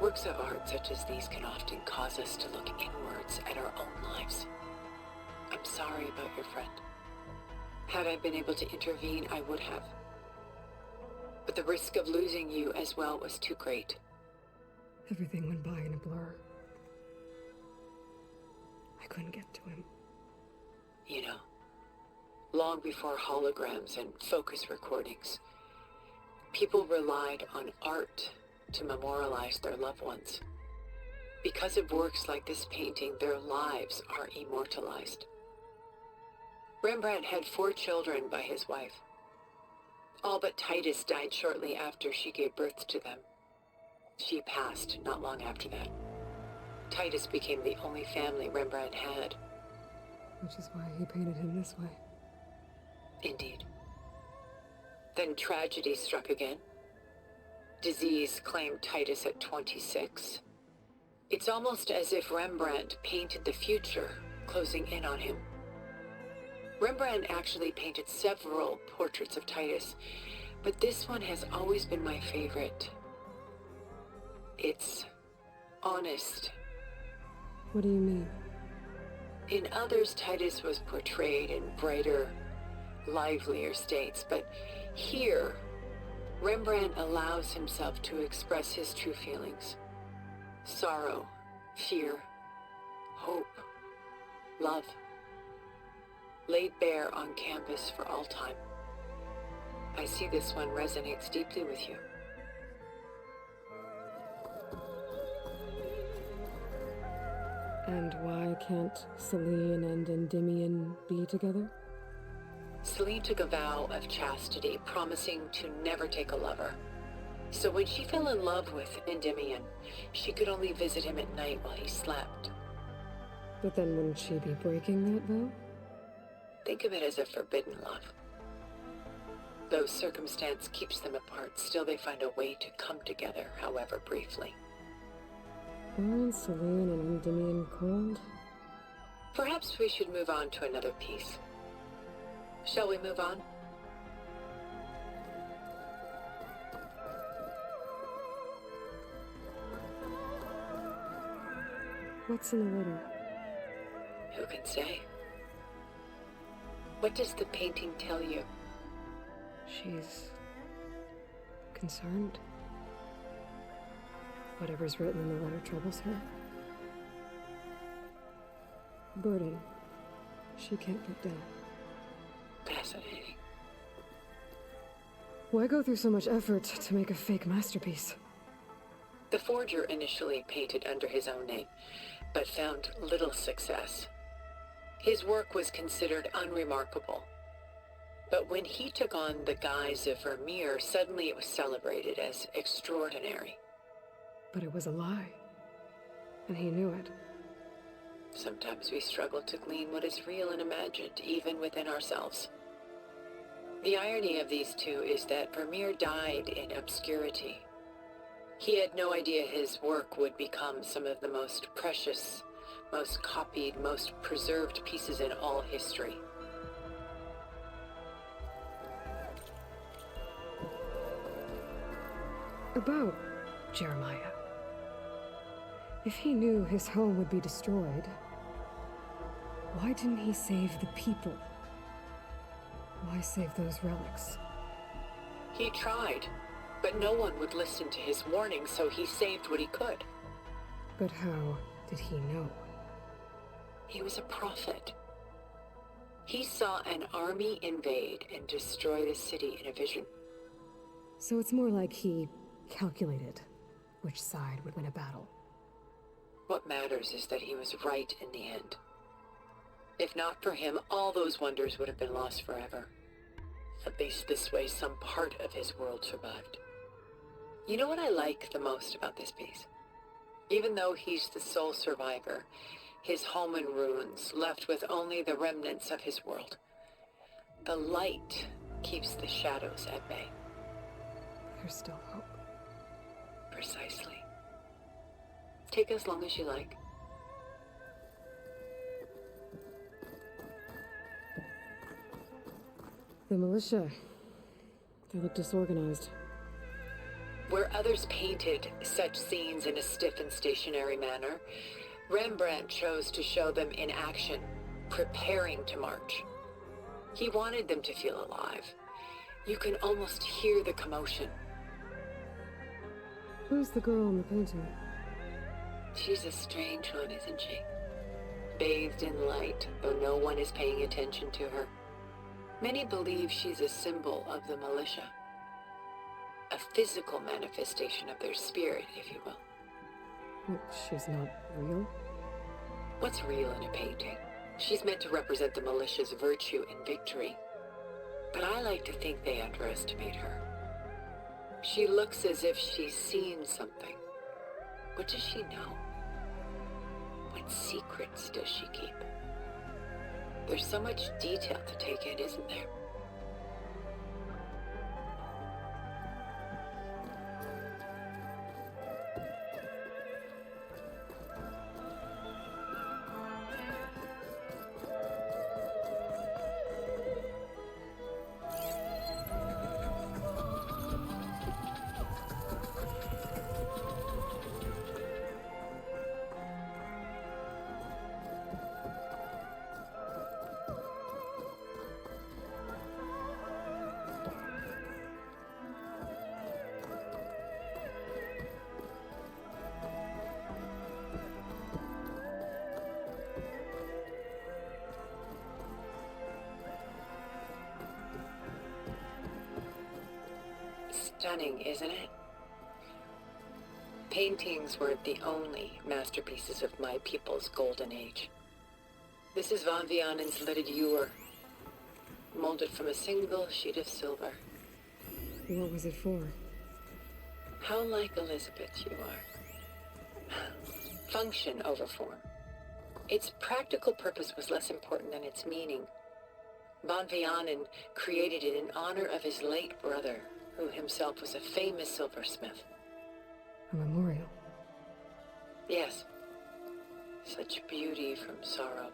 Works of art such as these can often cause us to look inwards at our own lives. I'm sorry about your friend. Had I been able to intervene, I would have. But the risk of losing you as well was too great. Everything went by in a blur. couldn't get to him. You know, long before holograms and focus recordings, people relied on art to memorialize their loved ones. Because of works like this painting, their lives are immortalized. Rembrandt had 4 children by his wife. All but Titus died shortly after she gave birth to them. She passed not long after that. Titus became the only family Rembrandt had. Which is why he painted him this way. Indeed. Then tragedy struck again. Disease claimed Titus at 26. It's almost as if Rembrandt painted the future, closing in on him. Rembrandt actually painted several portraits of Titus, but this one has always been my favorite. It's honest. What do you mean? In others, Titus was portrayed in brighter, livelier states, but here, Rembrandt allows himself to express his true feelings. Sorrow, fear, hope, love, laid bare on canvas for all time. I see this one resonates deeply with you. And why can't Celine and Endymion be together? Celine took a vow of chastity, promising to never take a lover. So when she fell in love with Endymion, she could only visit him at night while he slept. But then wouldn't she be breaking that vow? Think of it as a forbidden love. Though circumstance keeps them apart, still they find a way to come together, however briefly. Aren't Celine and Endymion cold? Perhaps we should move on to another piece. Shall we move on? What's in the letter? Who can say? What does the painting tell you? She's concerned. Whatever's written in the letter troubles her. Burden she can't put down. Fascinating. Why go through so much effort to make a fake masterpiece? The forger initially painted under his own name, but found little success. His work was considered unremarkable. But when he took on the guise of Vermeer, suddenly it was celebrated as extraordinary. But it was a lie. And he knew it. Sometimes we struggle to glean what is real and imagined, even within ourselves. The irony of these two is that Vermeer died in obscurity. He had no idea his work would become some of the most precious, most copied, most preserved pieces in all history. About Jeremiah. If he knew his home would be destroyed, why didn't he save the people? Why save those relics? He tried, but no one would listen to his warning, so he saved what he could. But how did he know? He was a prophet. He saw an army invade and destroy the city in a vision. So it's more like he calculated which side would win a battle. What matters is that he was right in the end. If not for him, all those wonders would have been lost forever. At least this way, some part of his world survived. You know what I like the most about this piece? Even though he's the sole survivor, his home in ruins, left with only the remnants of his world. The light keeps the shadows at bay. There's still hope. Precisely. Take as long as you like. The militia. They look disorganized. Where others painted such scenes in a stiff and stationary manner, Rembrandt chose to show them in action, preparing to march. He wanted them to feel alive. You can almost hear the commotion. Who's the girl in the painting? She's a strange one, isn't she? bathed in light, though no one is paying attention to her. Many believe she's a symbol of the militia. A physical manifestation of their spirit, if you will. She's not real? What's real in a painting? She's meant to represent the militia's virtue and victory. But I like to think they underestimate her. She looks as if she's seen something. What does she know? What secrets does she keep? There's so much detail to take in, isn't there? Stunning, isn't it? Paintings weren't the only masterpieces of my people's golden age. This is Von Vianen's Lidded Ewer, molded from a single sheet of silver. What was it for? How like Elizabeth you are. Function over form. Its practical purpose was less important than its meaning. Von Vianen created it in honor of his late brother, who himself was a famous silversmith. A memorial? Yes. Such beauty from sorrow.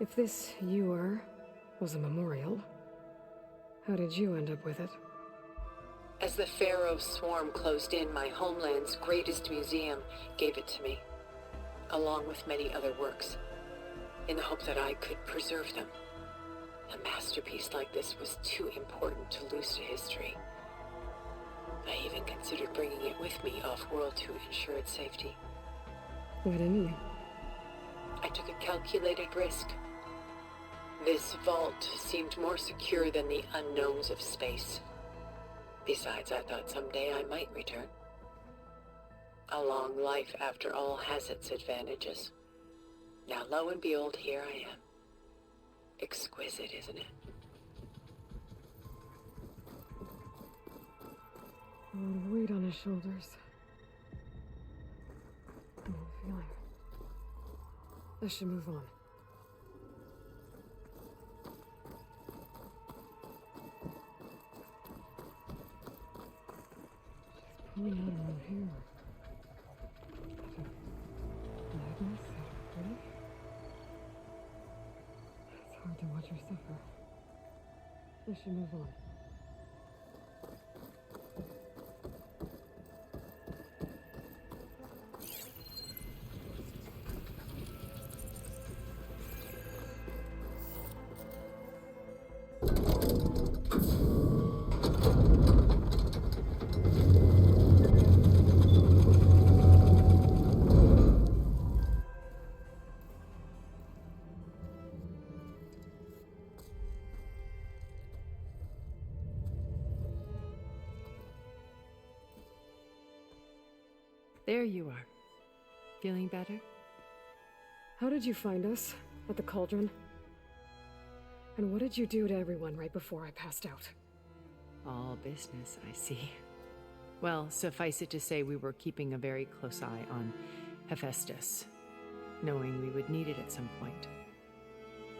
If this ewer was a memorial, how did you end up with it? As the Pharaoh swarm closed in, my homeland's greatest museum gave it to me, along with many other works, in the hope that I could preserve them. A masterpiece like this was too important to lose to history. I even considered bringing it with me off-world to ensure its safety. Why didn't you? I took a calculated risk. This vault seemed more secure than the unknowns of space. Besides, I thought someday I might return. A long life, after all, has its advantages. Now, lo and behold, here I am. Exquisite, isn't it? A lot of weight on his shoulders. I have a feeling. I should move on. She's pulling out her own hair. Madness at her pretty. It's hard to watch her suffer. I should move on. There you are. Feeling better? How did you find us? At the cauldron? And what did you do to everyone right before I passed out? All business, I see. Well, suffice it to say we were keeping a very close eye on Hephaestus, knowing we would need it at some point.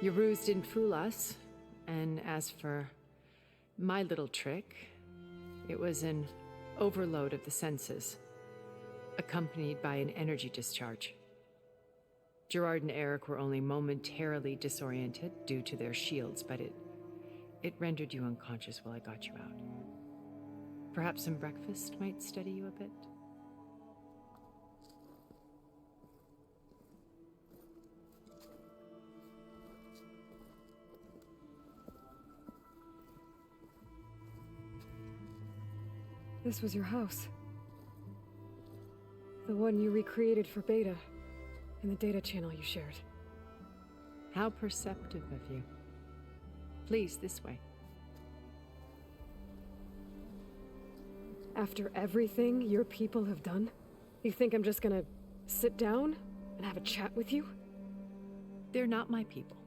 Your ruse didn't fool us, and as for my little trick, it was an overload of the senses, accompanied by an energy discharge. Gerard and Eric were only momentarily disoriented due to their shields, but it rendered you unconscious while I got you out. Perhaps some breakfast might steady you a bit? This was your house. The one you recreated for Beta. in the data channel you shared. How perceptive of you. Please, this way. After everything your people have done, you think I'm just gonna sit down and have a chat with you? They're not my people.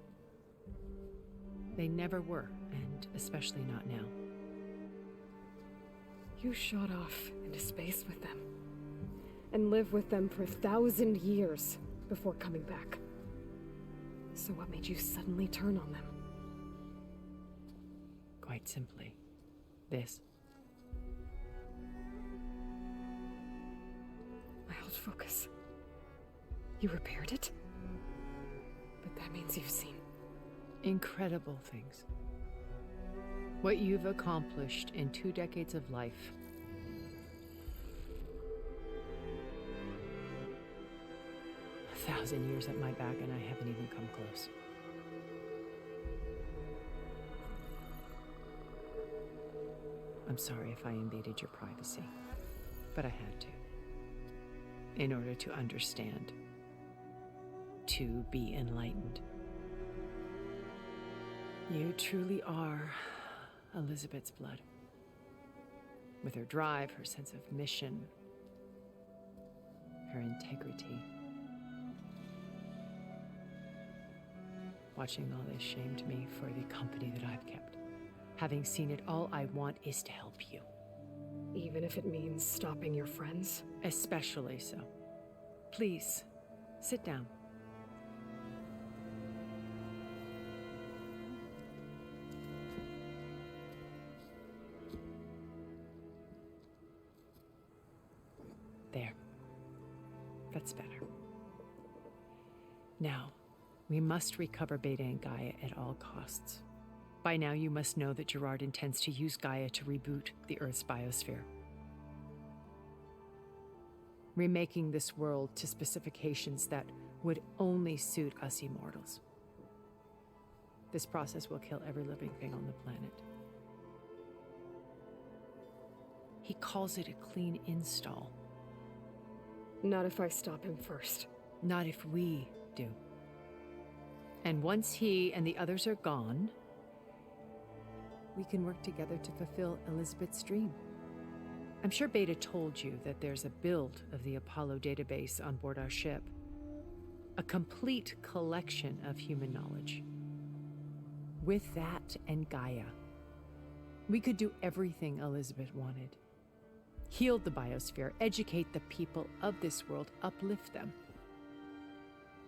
They never were, and especially not now. You shot off into space with them, and lived with them for 1,000 years before coming back. So what made you suddenly turn on them? Quite simply, this. My old focus. You repaired it? But that means you've seen incredible things. What you've accomplished in 2 decades of life. A 1,000 years at my back, and I haven't even come close. I'm sorry if I invaded your privacy, but I had to. In order to understand. To be enlightened. You truly are Elizabeth's blood. With her drive, her sense of mission, her integrity. Watching all this shamed me for the company that I've kept. Having seen it, all I want is to help you. Even if it means stopping your friends? Especially so. Please, sit down. There. That's better. Now, we must recover Beta and Gaia at all costs. By now, you must know that Gerard intends to use Gaia to reboot the Earth's biosphere. Remaking this world to specifications that would only suit us immortals. This process will kill every living thing on the planet. He calls it a clean install. Not if I stop him first. Not if we do. And once he and the others are gone, we can work together to fulfill Elizabeth's dream. I'm sure Beta told you that there's a build of the Apollo database on board our ship. A complete collection of human knowledge. With that and Gaia, we could do everything Elizabeth wanted. Heal the biosphere, educate the people of this world, uplift them.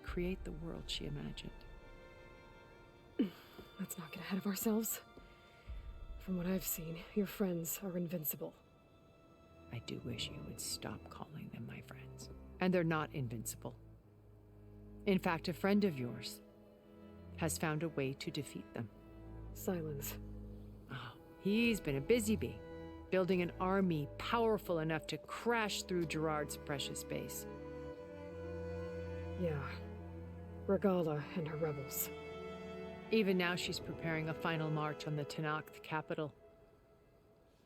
Create the world she imagined. Let's not get ahead of ourselves. From what I've seen, your friends are invincible. I do wish you would stop calling them my friends. And they're not invincible. In fact, a friend of yours has found a way to defeat them. Silence. Oh, he's been a busy bee, building an army powerful enough to crash through Gerard's precious base. Yeah. Regala and her rebels. Even now, she's preparing a final march on the Tenakth capital.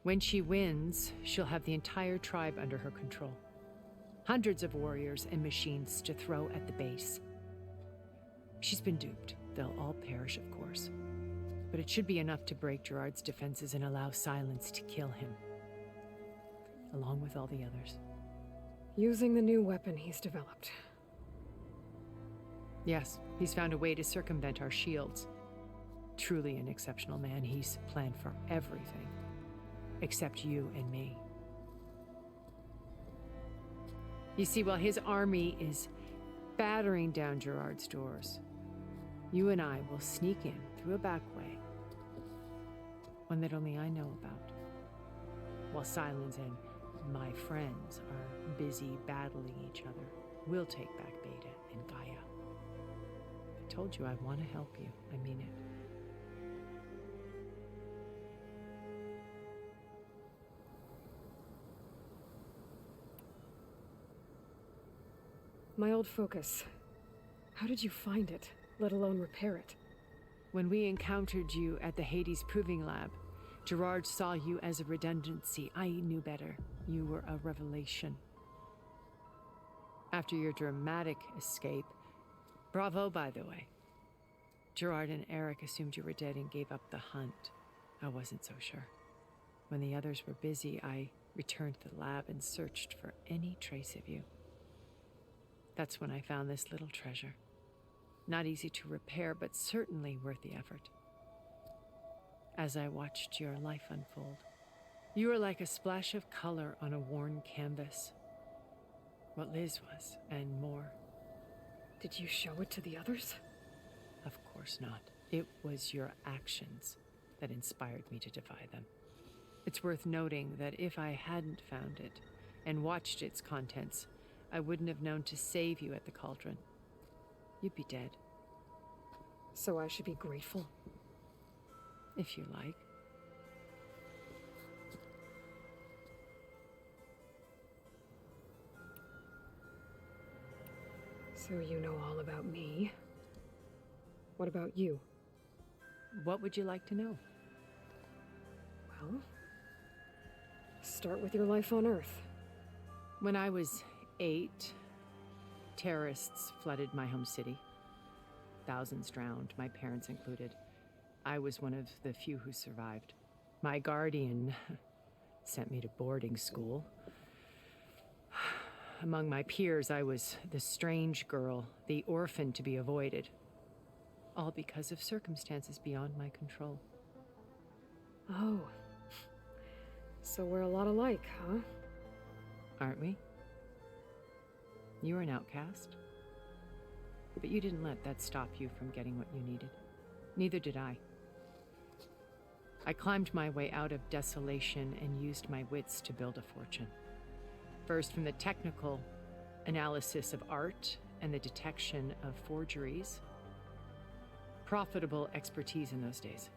When she wins, she'll have the entire tribe under her control. Hundreds of warriors and machines to throw at the base. She's been duped. They'll all perish, of course. But it should be enough to break Gerard's defenses and allow Silence to kill him. Along with all the others. Using the new weapon he's developed. Yes, he's found a way to circumvent our shields. Truly an exceptional man. He's planned for everything. Except you and me. You see, while his army is battering down Gerard's doors, you and I will sneak in through a back way. One that only I know about. While Silence and my friends are busy battling each other, we'll take back Beta and Gaia. I told you I want to help you. I mean it. My old focus. How did you find it, let alone repair it? When we encountered you at the Hades Proving Lab, Gerard saw you as a redundancy. I knew better. You were a revelation. After your dramatic escape, bravo, by the way. Gerard and Eric assumed you were dead and gave up the hunt. I wasn't so sure. When the others were busy, I returned to the lab and searched for any trace of you. That's when I found this little treasure. Not easy to repair, but certainly worth the effort. As I watched your life unfold, you were like a splash of color on a worn canvas. What Liz was, and more. Did you show it to the others? Of course not. It was your actions that inspired me to defy them. It's worth noting that if I hadn't found it and watched its contents, I wouldn't have known to save you at the cauldron. You'd be dead. So I should be grateful? If you like. So you know all about me. What about you? What would you like to know? Well, start with your life on Earth. When I was 8, terrorists flooded my home city. Thousands drowned, my parents included. I was one of the few who survived. My guardian sent me to boarding school. Among my peers, I was the strange girl, the orphan to be avoided. All because of circumstances beyond my control. Oh. So we're a lot alike, huh? Aren't we? You were an outcast. But you didn't let that stop you from getting what you needed. Neither did I. I climbed my way out of desolation and used my wits to build a fortune. First, from the technical analysis of art and the detection of forgeries. Profitable expertise in those days.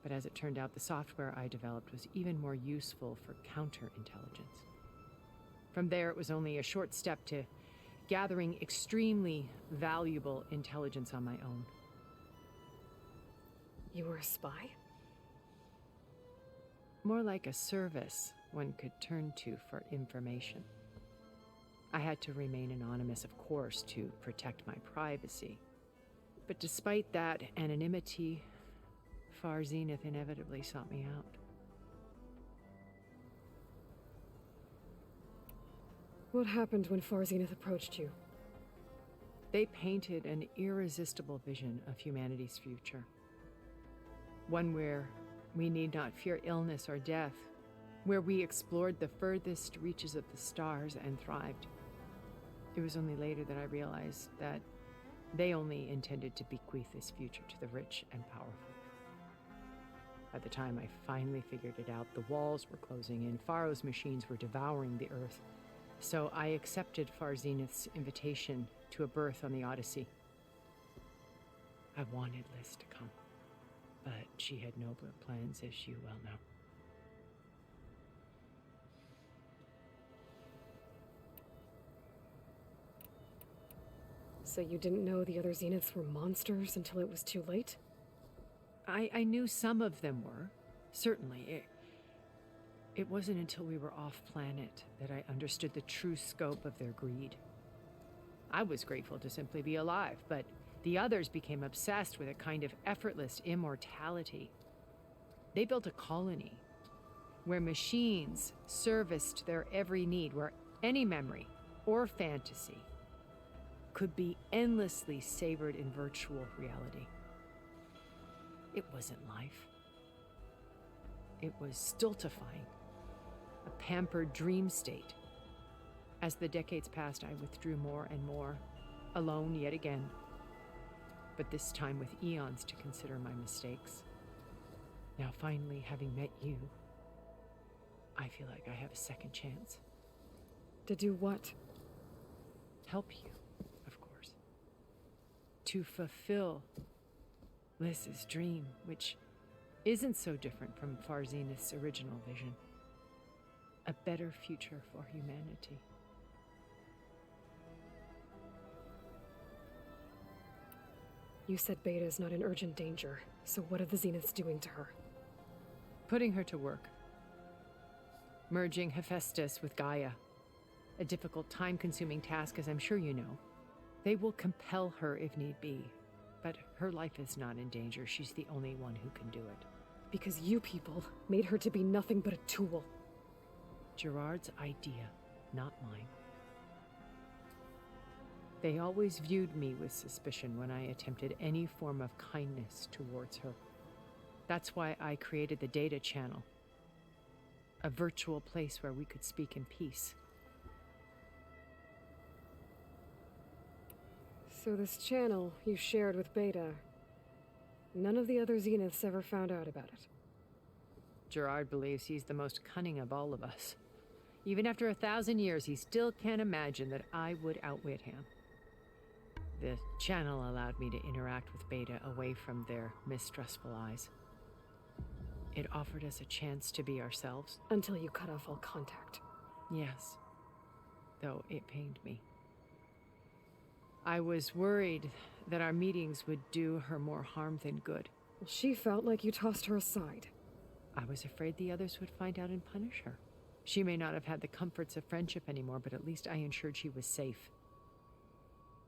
But as it turned out, the software I developed was even more useful for counterintelligence. From there, it was only a short step to gathering extremely valuable intelligence on my own. You were a spy? More like a service one could turn to for information. I had to remain anonymous, of course, to protect my privacy. But despite that anonymity, Far Zenith inevitably sought me out. What happened when Far Zenith approached you? They painted an irresistible vision of humanity's future. One where we need not fear illness or death, where we explored the furthest reaches of the stars and thrived. It was only later that I realized that they only intended to bequeath this future to the rich and powerful. By the time I finally figured it out, the walls were closing in, Pharaoh's machines were devouring the Earth. So I accepted Far Zenith's invitation to a birth on the Odyssey. I wanted Liz to come, but she had nobler plans, as you well know. So you didn't know the other Zeniths were monsters until it was too late? I knew some of them were, certainly. It wasn't until we were off-planet that I understood the true scope of their greed. I was grateful to simply be alive, but the others became obsessed with a kind of effortless immortality. They built a colony where machines serviced their every need, where any memory or fantasy could be endlessly savored in virtual reality. It wasn't life. It was stultifying, a pampered dream state. As the decades passed, I withdrew more and more, alone yet again, but this time with eons to consider my mistakes. Now finally, having met you, I feel like I have a second chance. To do what? Help you, of course. To fulfill Liz's dream, which isn't so different from Far Zenith's original vision. A better future for humanity. You said Beta is not in urgent danger, so what are the Zeniths doing to her? Putting her to work. Merging Hephaestus with Gaia. a difficult, time-consuming task, as I'm sure you know. They will compel her if need be, but her life is not in danger. She's the only one who can do it. Because you people made her to be nothing but a tool. Gerard's idea, not mine. They always viewed me with suspicion when I attempted any form of kindness towards her. That's why I created the data channel, a virtual place where we could speak in peace. So this channel you shared with Beta, none of the other Zeniths ever found out about it. Gerard believes he's the most cunning of all of us. Even after 1,000 years, he still can't imagine that I would outwit him. The channel allowed me to interact with Beta away from their mistrustful eyes. It offered us a chance to be ourselves. Until you cut off all contact. Yes, though it pained me. I was worried that our meetings would do her more harm than good. Well, she felt like you tossed her aside. I was afraid the others would find out and punish her. She may not have had the comforts of friendship anymore, but at least I ensured she was safe.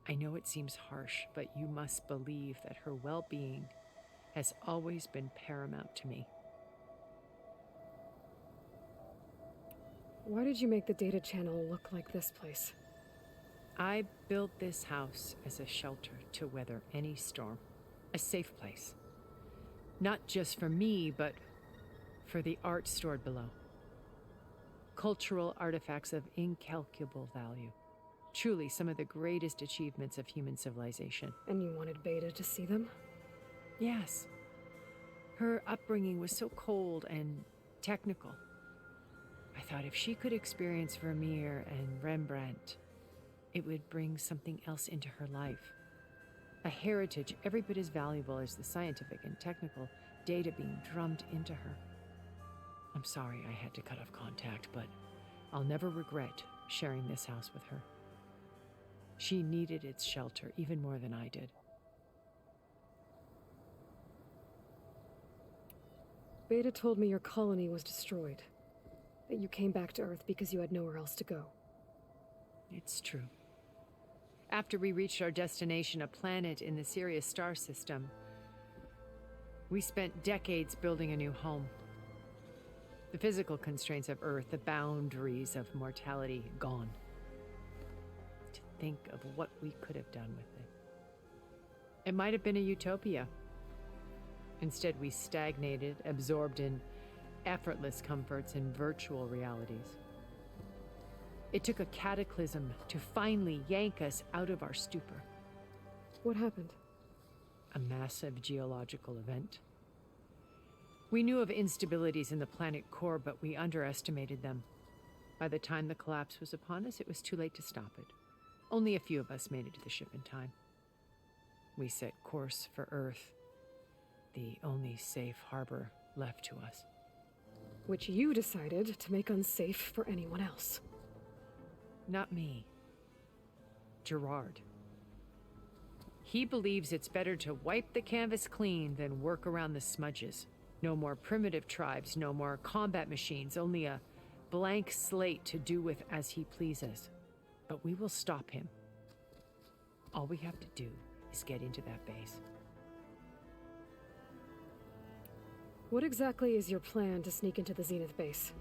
I know it seems harsh, but you must believe that her well-being has always been paramount to me. Why did you make the data channel look like this place? I built this house as a shelter to weather any storm. A safe place. Not just for me, but for the art stored below. Cultural artifacts of incalculable value. Truly some of the greatest achievements of human civilization. And you wanted Beta to see them? Yes. Her upbringing was so cold and technical. I thought if she could experience Vermeer and Rembrandt, it would bring something else into her life. A heritage every bit as valuable as the scientific and technical data being drummed into her. I'm sorry I had to cut off contact, but I'll never regret sharing this house with her. She needed its shelter even more than I did. Beta told me your colony was destroyed. That you came back to Earth because you had nowhere else to go. It's true. After we reached our destination, a planet in the Sirius star system, we spent decades building a new home. The physical constraints of Earth, the boundaries of mortality, gone. To think of what we could have done with it. It might have been a utopia. Instead, we stagnated, absorbed in effortless comforts and virtual realities. It took a cataclysm to finally yank us out of our stupor. What happened? A massive geological event. We knew of instabilities in the planet core, but we underestimated them. By the time the collapse was upon us, it was too late to stop it. Only a few of us made it to the ship in time. We set course for Earth, the only safe harbor left to us. Which you decided to make unsafe for anyone else. Not me. Gerard. He believes it's better to wipe the canvas clean than work around the smudges. No more primitive tribes, no more combat machines, only a blank slate to do with as he pleases. But we will stop him. All we have to do is get into that base. What exactly is your plan to sneak into the Zenith base?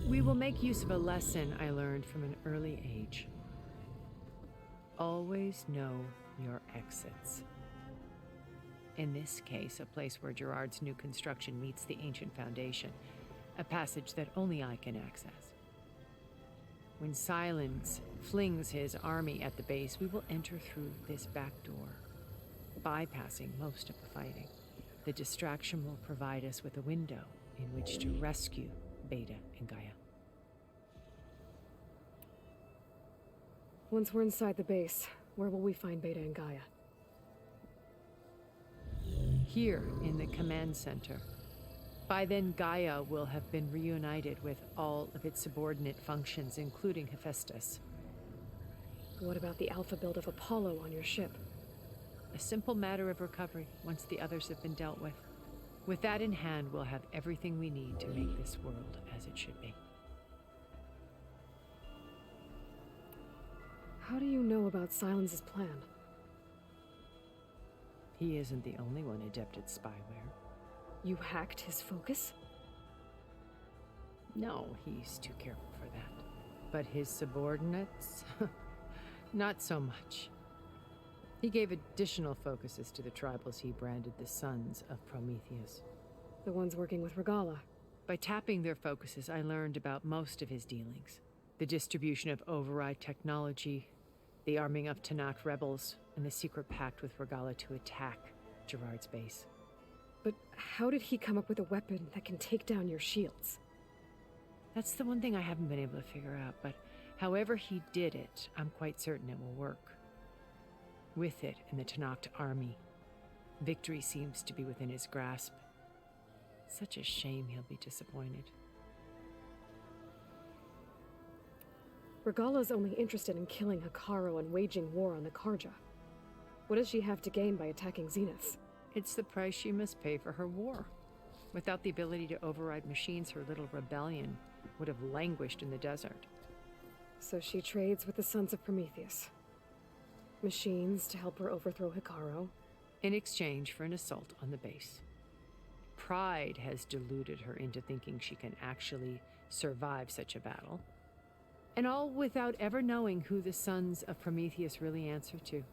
We will make use of a lesson I learned from an early age. Always know your exits. In this case, a place where Gerard's new construction meets the ancient foundation, a passage that only I can access. When Silence flings his army at the base, we will enter through this back door, bypassing most of the fighting. The distraction will provide us with a window in which to rescue Beta and Gaia. Once we're inside the base, where will we find Beta and Gaia? Here in the command center. By then, Gaia will have been reunited with all of its subordinate functions, including Hephaestus. What about the alpha build of Apollo on your ship? A simple matter of recovery once the others have been dealt with. With that in hand, we'll have everything we need to make this world as it should be. How do you know about Silence's plan? He isn't the only one adept at spyware. You hacked his focus? No, he's too careful for that. But his subordinates? Not so much. He gave additional focuses to the tribals he branded the Sons of Prometheus. The ones working with Regala. By tapping their focuses, I learned about most of his dealings. The distribution of override technology, the arming of Tanakh rebels, and the secret pact with Regala to attack Gerard's base. But how did he come up with a weapon that can take down your shields? That's the one thing I haven't been able to figure out, but however he did it, I'm quite certain it will work. With it and the Tanakh army, victory seems to be within his grasp. Such a shame he'll be disappointed. Regala's only interested in killing Hekarro and waging war on the Karja. What does she have to gain by attacking Zenith? It's the price she must pay for her war. Without the ability to override machines, her little rebellion would have languished in the desert. So she trades with the Sons of Prometheus. Machines to help her overthrow Hekarro. In exchange for an assault on the base. Pride has deluded her into thinking she can actually survive such a battle. And all without ever knowing who the Sons of Prometheus really answer to.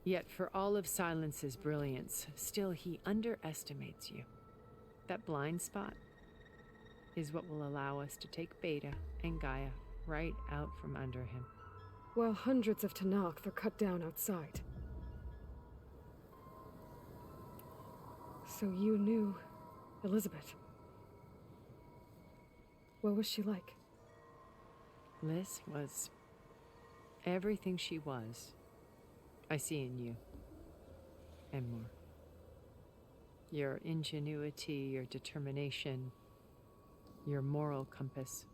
Yet for all of Silence's brilliance, still he underestimates you. That blind spot is what will allow us to take Beta and Gaia right out from under him. While hundreds of Tanakh are cut down outside. So you knew Elizabeth. What was she like? Liz was everything she was. I see in you. And more. Your ingenuity, your determination, your moral compass.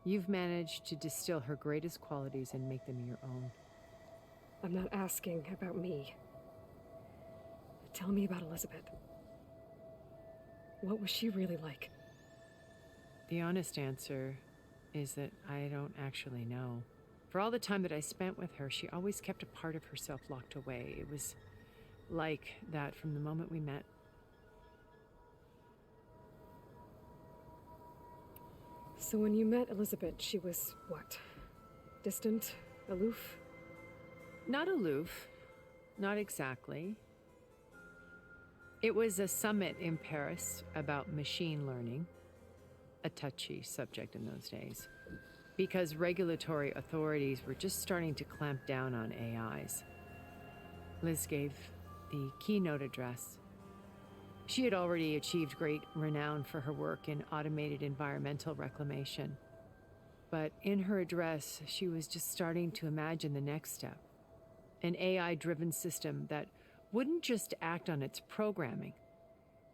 You've managed to distill her greatest qualities and make them your own. I'm not asking about me. Tell me about Elizabeth. What was she really like? The honest answer is that I don't actually know. For all the time that I spent with her, she always kept a part of herself locked away. It was like that from the moment we met. So when you met Elizabeth, she was what? Distant? Aloof? Not aloof. Not exactly. It was a summit in Paris about machine learning. A touchy subject in those days. Because regulatory authorities were just starting to clamp down on AIs. Liz gave the keynote address. She had already achieved great renown for her work in automated environmental reclamation. But in her address, she was just starting to imagine the next step. An AI-driven system that wouldn't just act on its programming,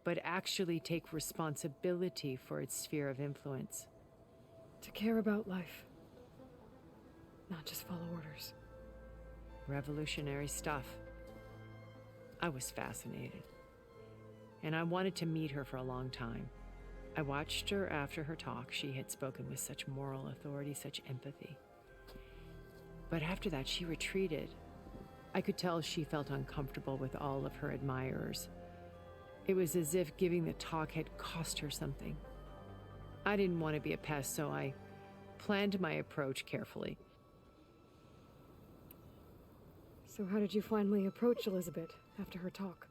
but actually take responsibility for its sphere of influence. To care about life. Not just follow orders. Revolutionary stuff. I was fascinated. And I wanted to meet her for a long time. I watched her after her talk. She had spoken with such moral authority, such empathy. But after that, she retreated. I could tell she felt uncomfortable with all of her admirers. It was as if giving the talk had cost her something. I didn't want to be a pest, so I planned my approach carefully. So how did you finally approach Elizabeth after her talk?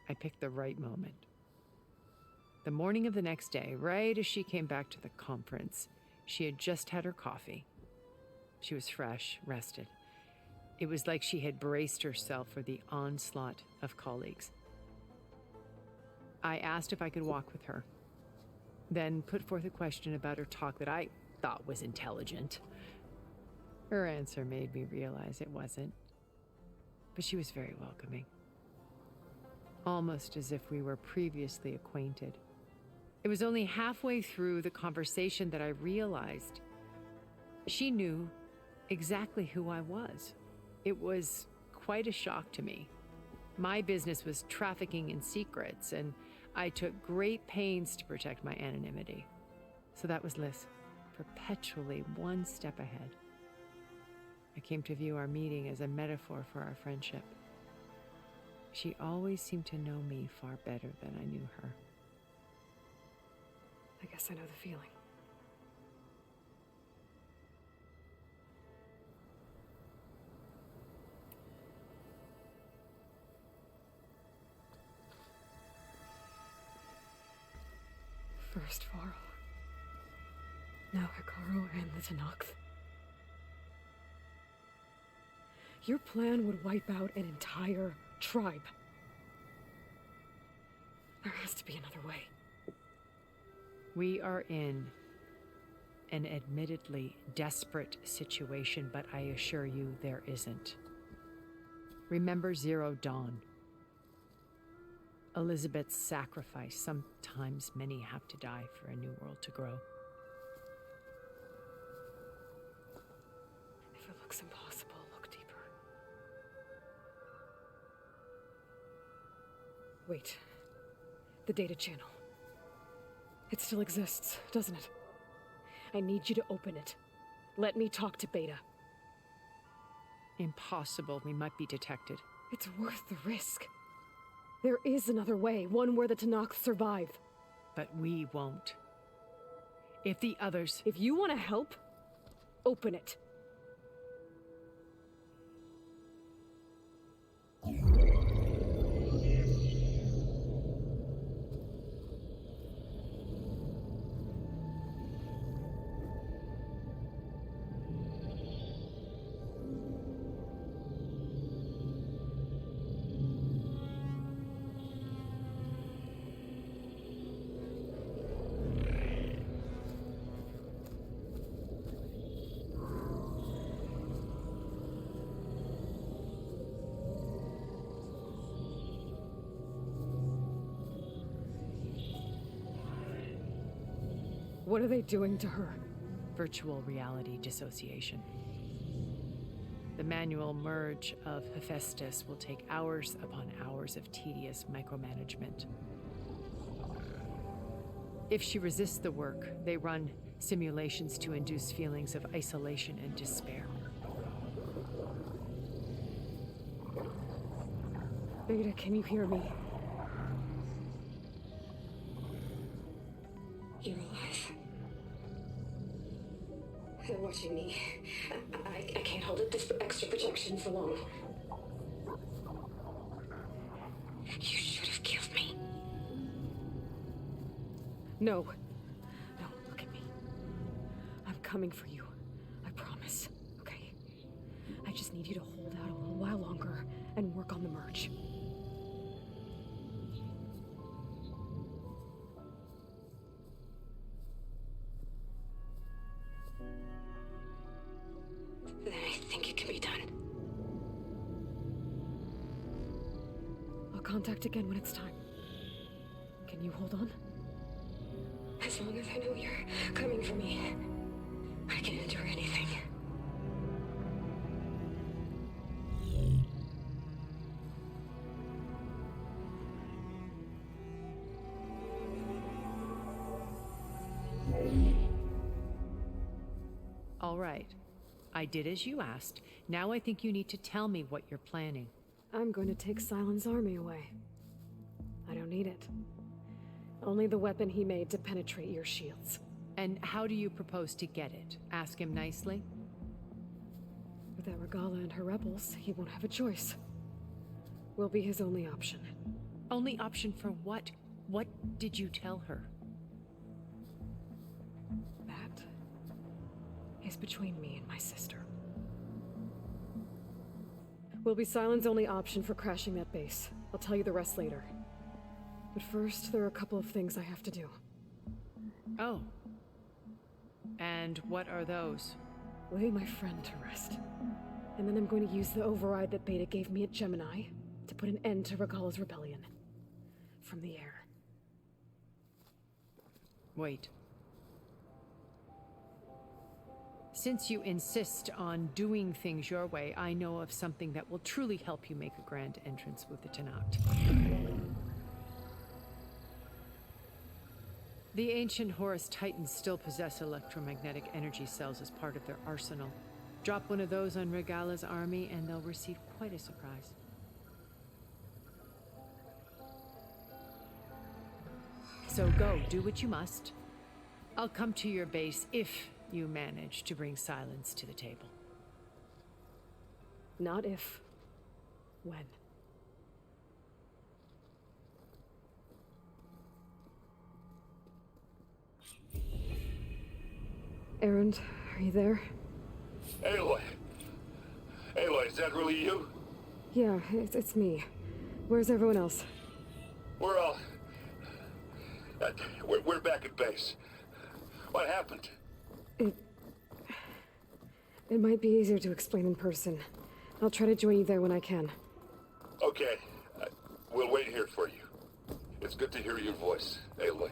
I picked the right moment. The morning of the next day, right as she came back to the conference, she had just had her coffee. She was fresh, rested. It was like she had braced herself for the onslaught of colleagues. I asked if I could walk with her, then put forth a question about her talk that I thought was intelligent. Her answer made me realize it wasn't, but she was very welcoming. Almost as if we were previously acquainted. It was only halfway through the conversation that I realized she knew exactly who I was. It was quite a shock to me. My business was trafficking in secrets, and I took great pains to protect my anonymity. So that was Liz. perpetually one step ahead. I came to view our meeting as a metaphor for our friendship. She always seemed to know me far better than I knew her. I guess I know the feeling. First Varl. Now Hekarro and the Tenakth. Your plan would wipe out an entire tribe. There has to be another way. We are in an admittedly desperate situation, but I assure you there isn't. Remember Zero Dawn. Elizabeth's sacrifice. Sometimes many have to die for a new world to grow. If it looks impossible, look deeper. Wait. The data channel. It still exists, doesn't it? I need you to open it. Let me talk to Beta. Impossible. We might be detected. It's worth the risk. There is another way, one where the Tenakth survive. But we won't. If the others... If you want to help, open it. What are they doing to her? Virtual reality dissociation. The manual merge of Hephaestus will take hours upon hours of tedious micromanagement. If she resists the work, they run simulations to induce feelings of isolation and despair. Beta, can you hear me? You're alive. They're watching me. I can't hold up this extra protection for long. You should have killed me. No. No, look at me. I'm coming for you. I promise, okay? I just need you to hold out a little while longer and work on the merge. Then I think it can be done. I'll contact again when it's time. Can you hold on? As long as I know you're coming for me, I can endure anything. All right. I did as you asked. Now I think you need to tell me what you're planning. I'm going to take Sylens' army away. I don't need it. Only the weapon he made to penetrate your shields. And how do you propose to get it? Ask him nicely? Without Regala and her rebels, he won't have a choice. We'll be his only option. Only option for what? What did you tell her? That is between me and my sister. Will be Sylens' only option for crashing that base. I'll tell you the rest later. But first, there are a couple of things I have to do. Oh. And what are those? Lay my friend to rest. And then I'm going to use the override that Beta gave me at Gemini to put an end to Regala's rebellion. From the air. Wait. Since you insist on doing things your way, I know of something that will truly help you make a grand entrance with the Tenakth. The ancient Horus Titans still possess electromagnetic energy cells as part of their arsenal. Drop one of those on Regala's army and they'll receive quite a surprise. So go, do what you must. I'll come to your base if you manage to bring silence to the table. Not if. When. Erend, are you there? Aloy! Aloy, is that really you? Yeah, it's me. Where's everyone else? We're all... we're back at base. What happened? It might be easier to explain in person. I'll try to join you there when I can. Okay. We'll wait here for you. It's good to hear your voice, Aloy.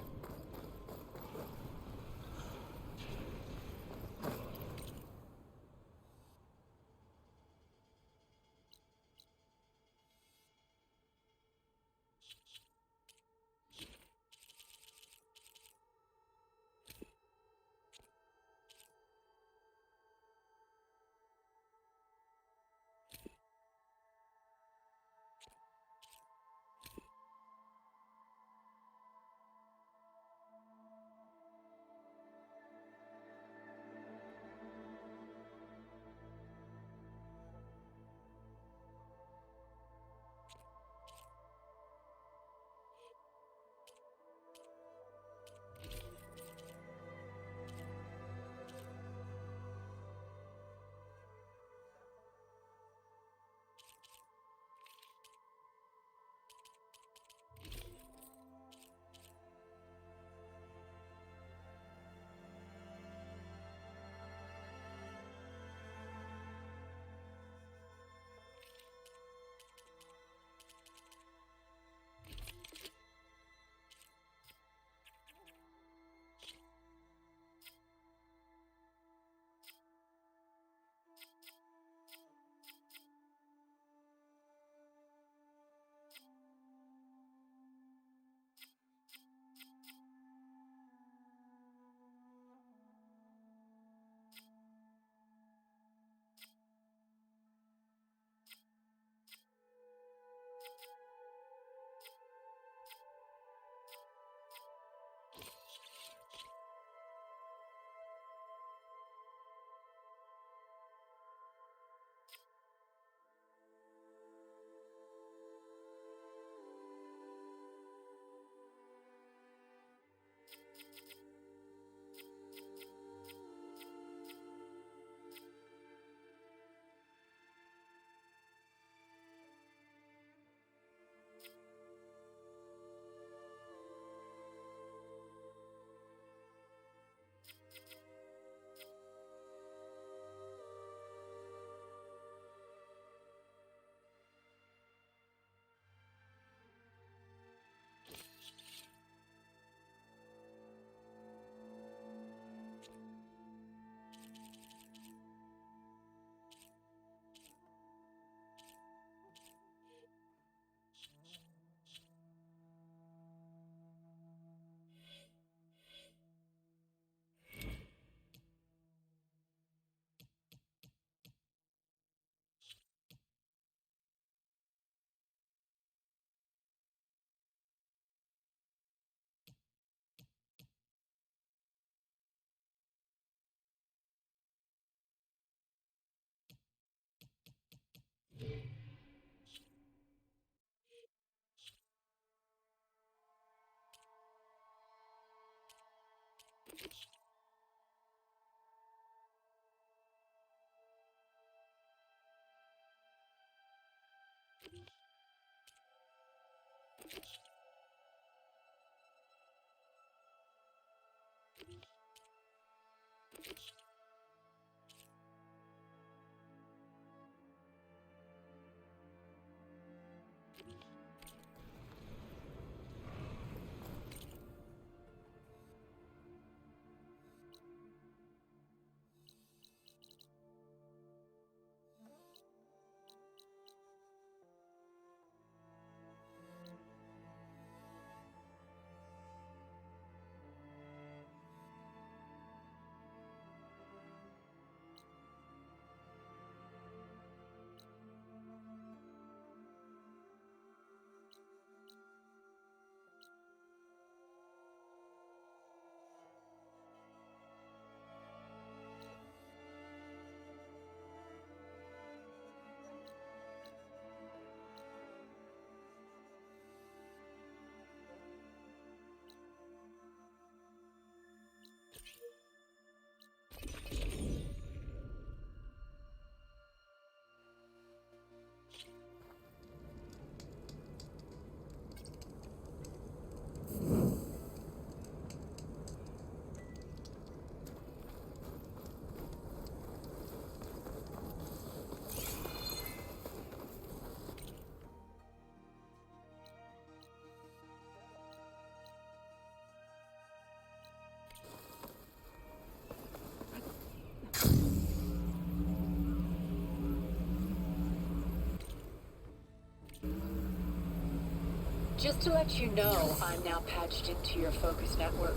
Just to let you know, I'm now patched into your focus network.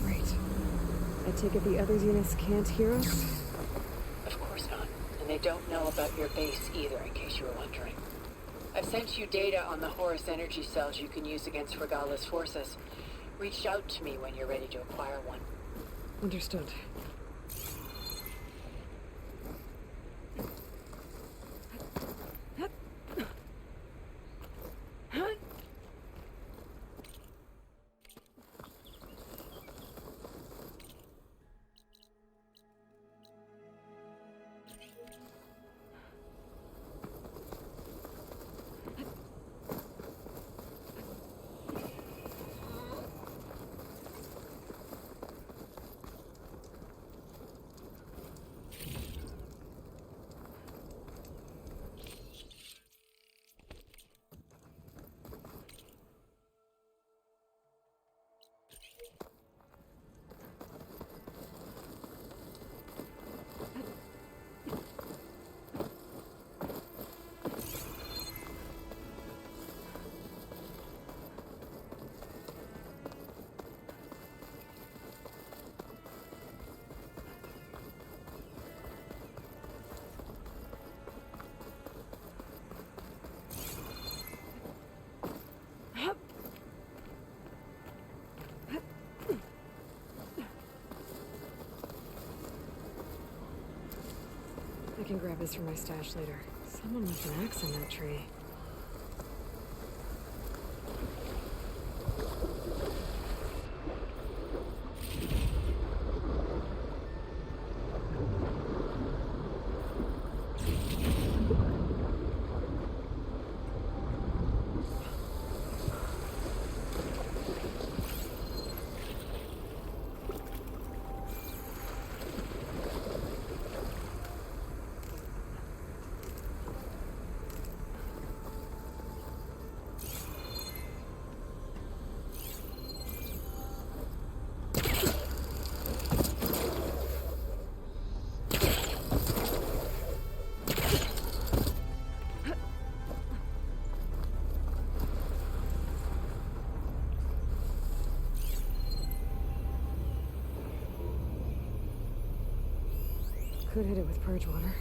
Great. I take it the other Zeniths can't hear us? Of course not. And they don't know about your base either, in case you were wondering. I've sent you data on the Horus energy cells you can use against Regala's forces. Reach out to me when you're ready to acquire one. Understood. I can grab this from my stash later. Someone left an axe in that tree. Could hit it with purge water.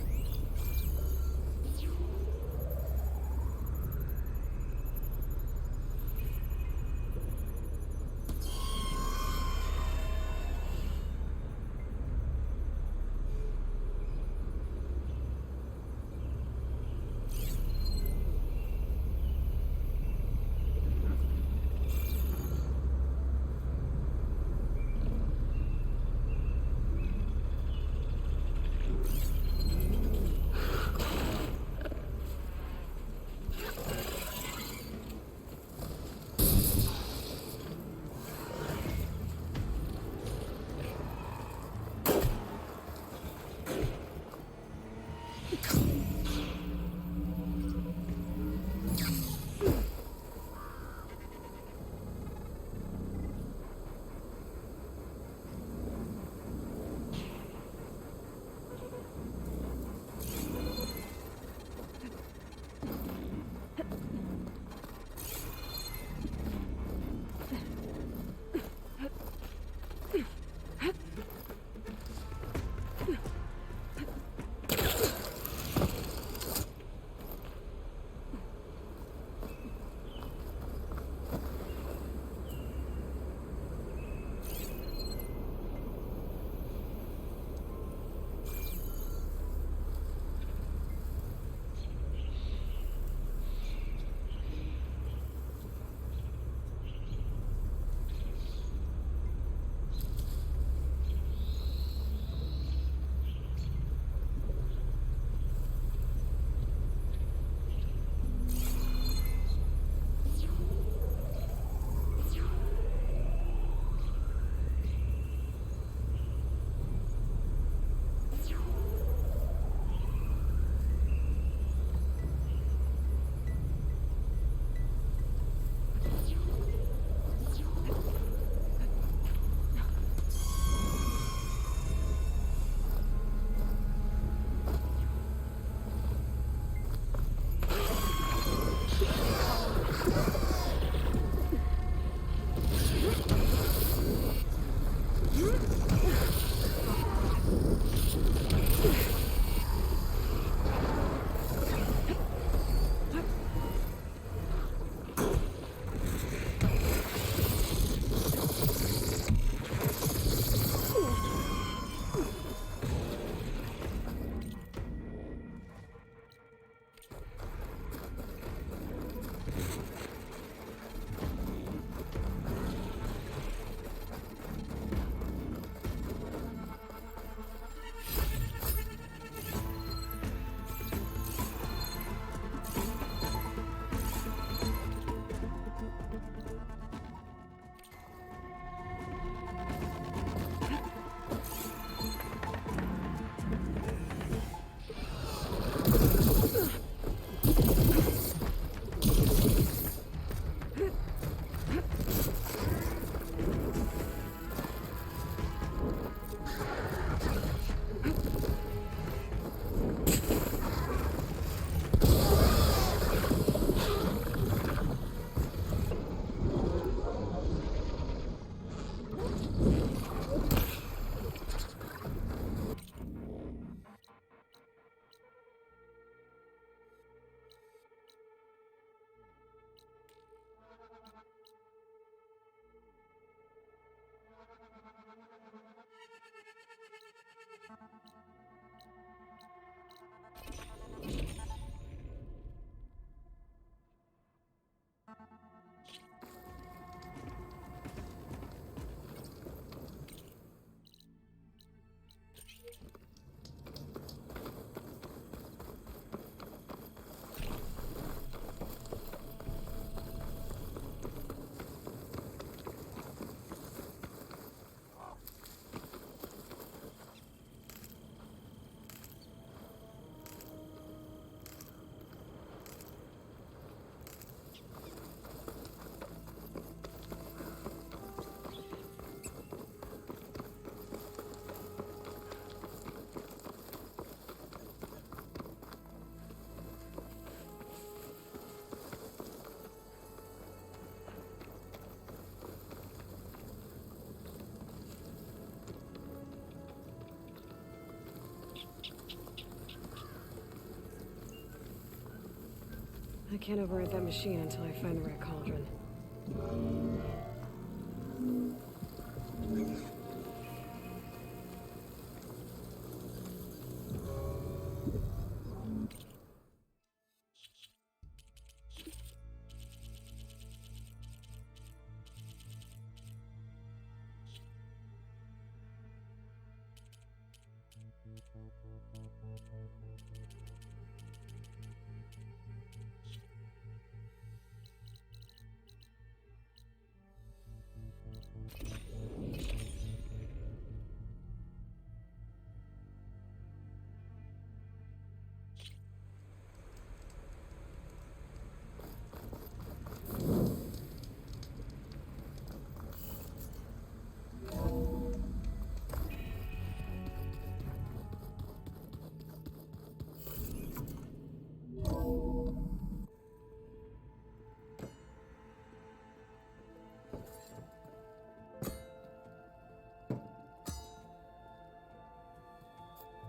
can't override that machine until I find the right cauldron.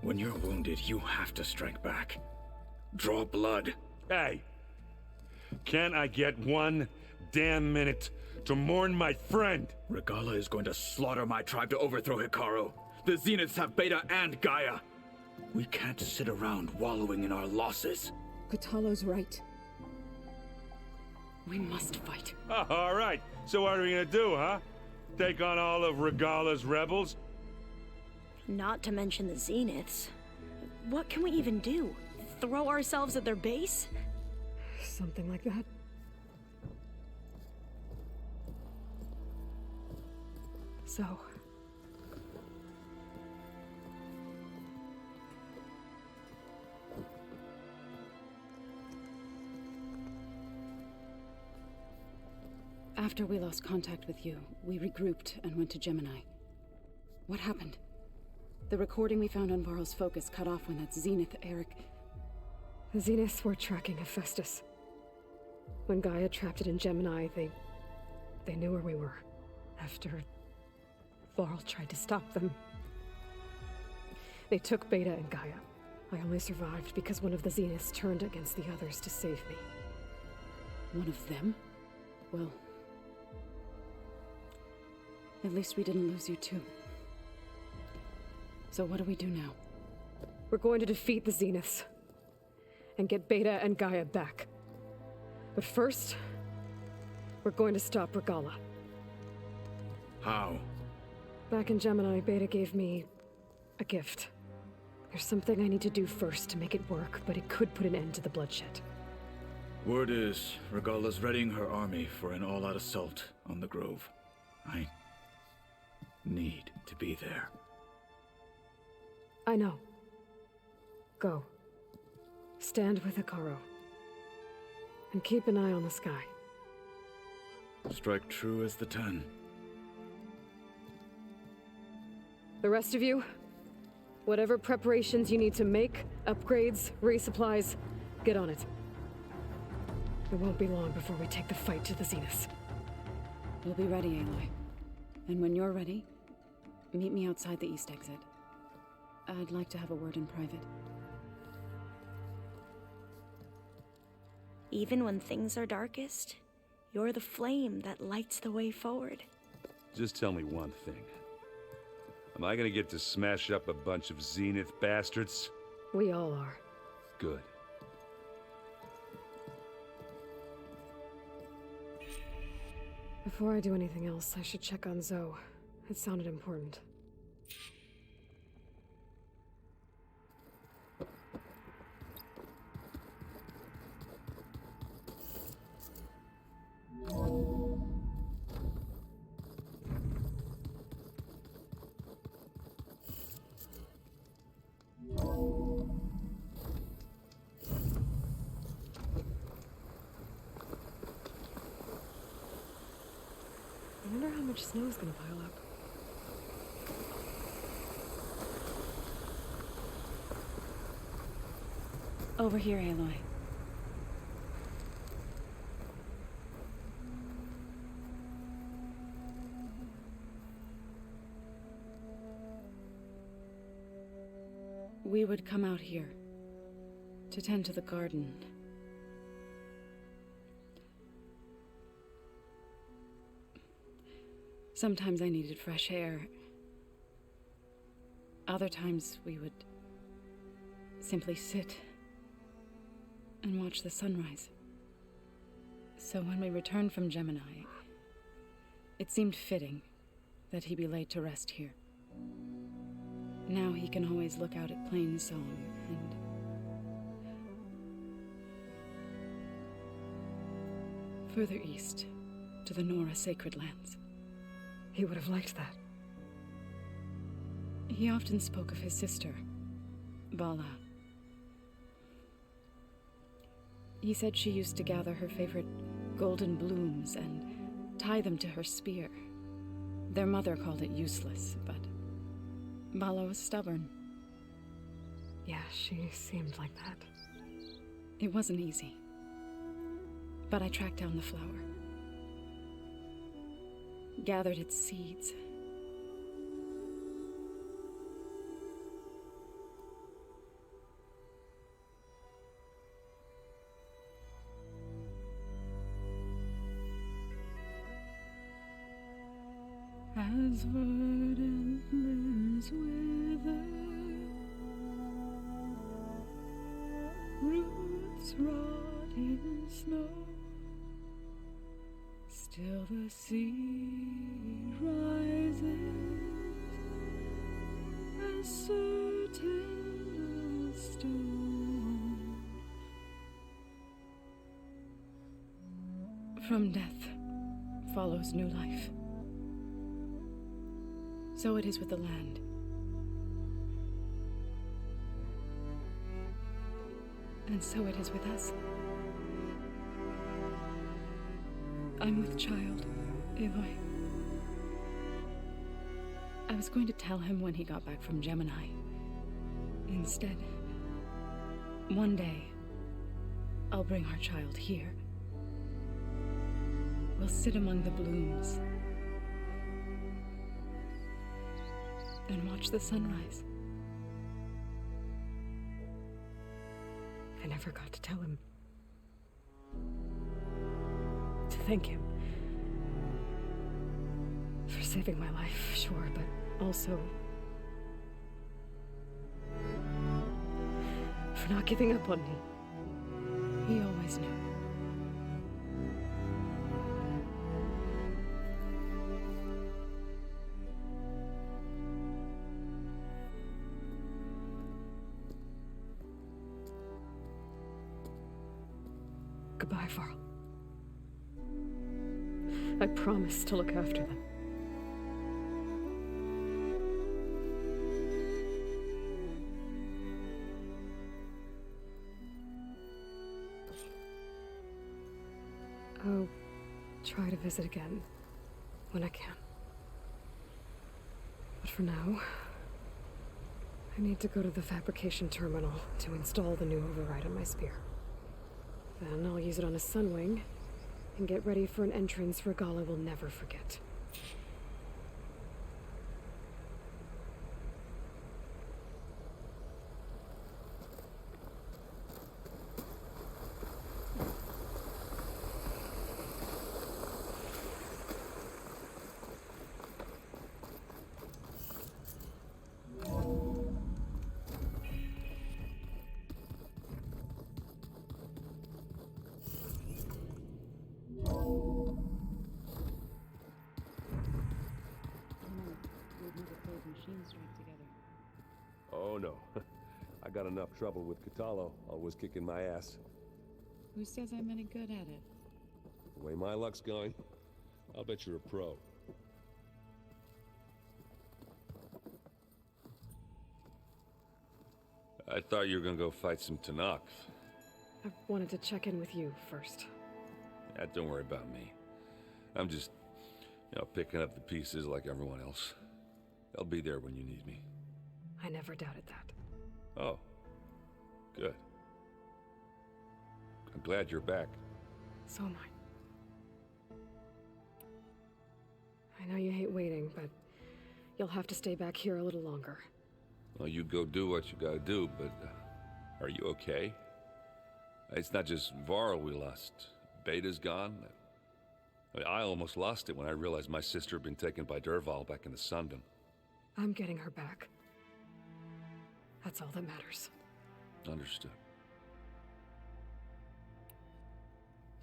When you're wounded, you have to strike back. Draw blood. Hey! Can't I get one damn minute to mourn my friend? Regalla is going to slaughter my tribe to overthrow Hikaru. The Zeniths have Beta and Gaia. We can't sit around wallowing in our losses. Kotallo's right. We must fight. Oh, all right. So what are we gonna do, huh? Take on all of Regalla's rebels? Not to mention the Zeniths. What can we even do? Throw ourselves at their base? Something like that. So... After we lost contact with you, we regrouped and went to Gemini. What happened? The recording we found on Varl's focus cut off when that Zenith, Eric... The Zeniths were tracking Hephaestus. When Gaia trapped it in Gemini, they knew where we were. After Varl tried to stop them. They took Beta and Gaia. I only survived because one of the Zeniths turned against the others to save me. One of them? Well... at least we didn't lose you too. So what do we do now? We're going to defeat the Zeniths. And get Beta and Gaia back. But first... we're going to stop Regalla. How? Back in Gemini, Beta gave me... a gift. There's something I need to do first to make it work, but it could put an end to the bloodshed. Word is, Regalla's readying her army for an all-out assault on the Grove. I need to be there. I know. Go. Stand with Hikaru. And keep an eye on the sky. Strike true as the 10. The rest of you, whatever preparations you need to make, upgrades, resupplies, get on it. It won't be long before we take the fight to the Zeniths. We'll be ready, Aloy. And when you're ready, meet me outside the east exit. I'd like to have a word in private. Even when things are darkest, you're the flame that lights the way forward. Just tell me one thing. Am I gonna get to smash up a bunch of Zenith bastards? We all are. Good. Before I do anything else, I should check on Zoe. It sounded important. I wonder how much snow is gonna pile up. Over here, Aloy. We would come out here to tend to the garden. Sometimes I needed fresh air. Other times we would simply sit and watch the sunrise. So when we returned from Gemini, it seemed fitting that he be laid to rest here. Now he can always look out at Plainsong and... further east, to the Nora Sacred Lands. He would have liked that. He often spoke of his sister, Bala. He said she used to gather her favorite golden blooms and tie them to her spear. Their mother called it useless, but Bala was stubborn. Yeah, she seemed like that. It wasn't easy. But I tracked down the flower. Gathered its seeds. As verdant limbs wither, roots rot in snow, still the seed rises, as certain as stone. From death follows new life. So it is with the land. And so it is with us. I'm with child, Aloy. I was going to tell him when he got back from Gemini. Instead, one day, I'll bring our child here. We'll sit among the blooms and watch the sunrise. I never got to tell him. To thank him. For saving my life, sure, but also... for not giving up on me. He always knew. Goodbye, Varl. I promise to look after them. I'll try to visit again when I can. But for now, I need to go to the fabrication terminal to install the new override on my spear. Then I'll use it on a Sunwing, and get ready for an entrance Regalla will never forget. Oh no. I got enough trouble with Kotallo, always kicking my ass. Who says I'm any good at it? The way my luck's going, I'll bet you're a pro. I thought you were gonna go fight some Tenakth. I wanted to check in with you first. Yeah, don't worry about me. I'm just, picking up the pieces like everyone else. I'll be there when you need me. I never doubted that. Oh. Good. I'm glad you're back. So am I. I know you hate waiting, but you'll have to stay back here a little longer. Well, you go do what you gotta do, but are you okay? It's not just Varl we lost. Beta's gone. I almost lost it when I realized my sister had been taken by Dervahl back in the Sundom. I'm getting her back. That's all that matters. Understood.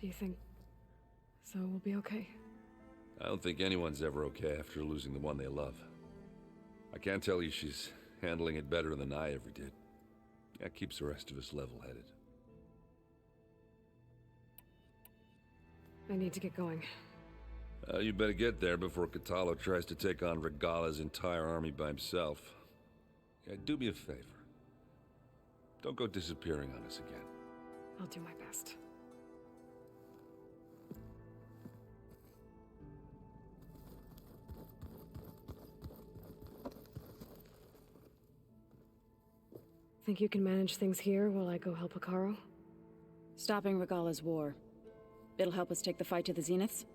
Do you think Zoe will be okay? I don't think anyone's ever okay after losing the one they love. I can't tell you she's handling it better than I ever did. That keeps the rest of us level-headed. I need to get going. You better get there before Kotallo tries to take on Regalla's entire army by himself. Yeah, do me a favor. Don't go disappearing on us again. I'll do my best. Think you can manage things here while I go help Hekarro? Stopping Regalla's war. It'll help us take the fight to the Zeniths?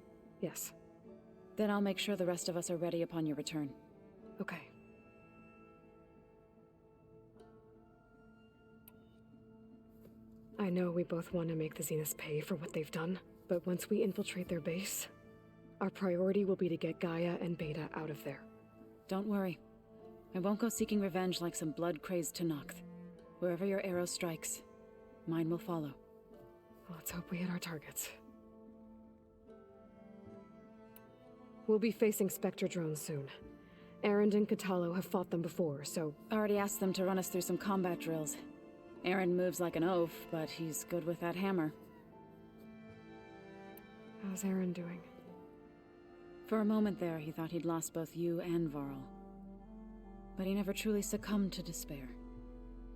Yes. Then I'll make sure the rest of us are ready upon your return. Okay. I know we both want to make the Zeniths pay for what they've done, but once we infiltrate their base, our priority will be to get Gaia and Beta out of there. Don't worry. I won't go seeking revenge like some blood-crazed Tenakth. Wherever your arrow strikes, mine will follow. Let's hope we hit our targets. We'll be facing Spectre drones soon. Erend and Kotallo have fought them before, so... Already asked them to run us through some combat drills. Erend moves like an oaf, but he's good with that hammer. How's Erend doing? For a moment there, he thought he'd lost both you and Varl. But he never truly succumbed to despair.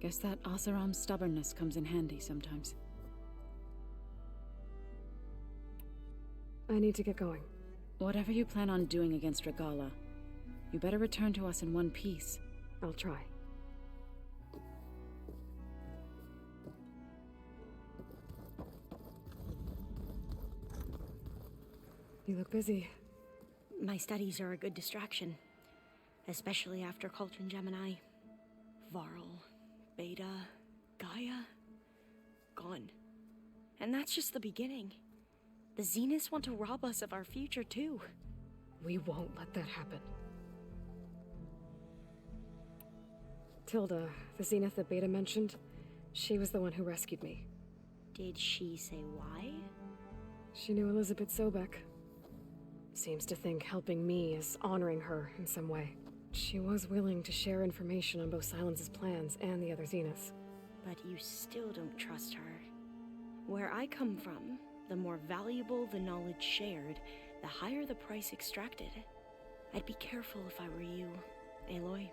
Guess that Oseram's stubbornness comes in handy sometimes. I need to get going. Whatever you plan on doing against Regalla, you better return to us in one piece. I'll try. You look busy. My studies are a good distraction. Especially after Cauldron Gemini. Varl, Beta, Gaia, gone. And that's just the beginning. The Zeniths want to rob us of our future, too. We won't let that happen. Tilda, the Zenith that Beta mentioned, she was the one who rescued me. Did she say why? She knew Elizabeth Sobek. Seems to think helping me is honoring her in some way. She was willing to share information on both Silence's plans and the other Zeniths. But you still don't trust her. Where I come from, the more valuable the knowledge shared, the higher the price extracted. I'd be careful if I were you, Aloy.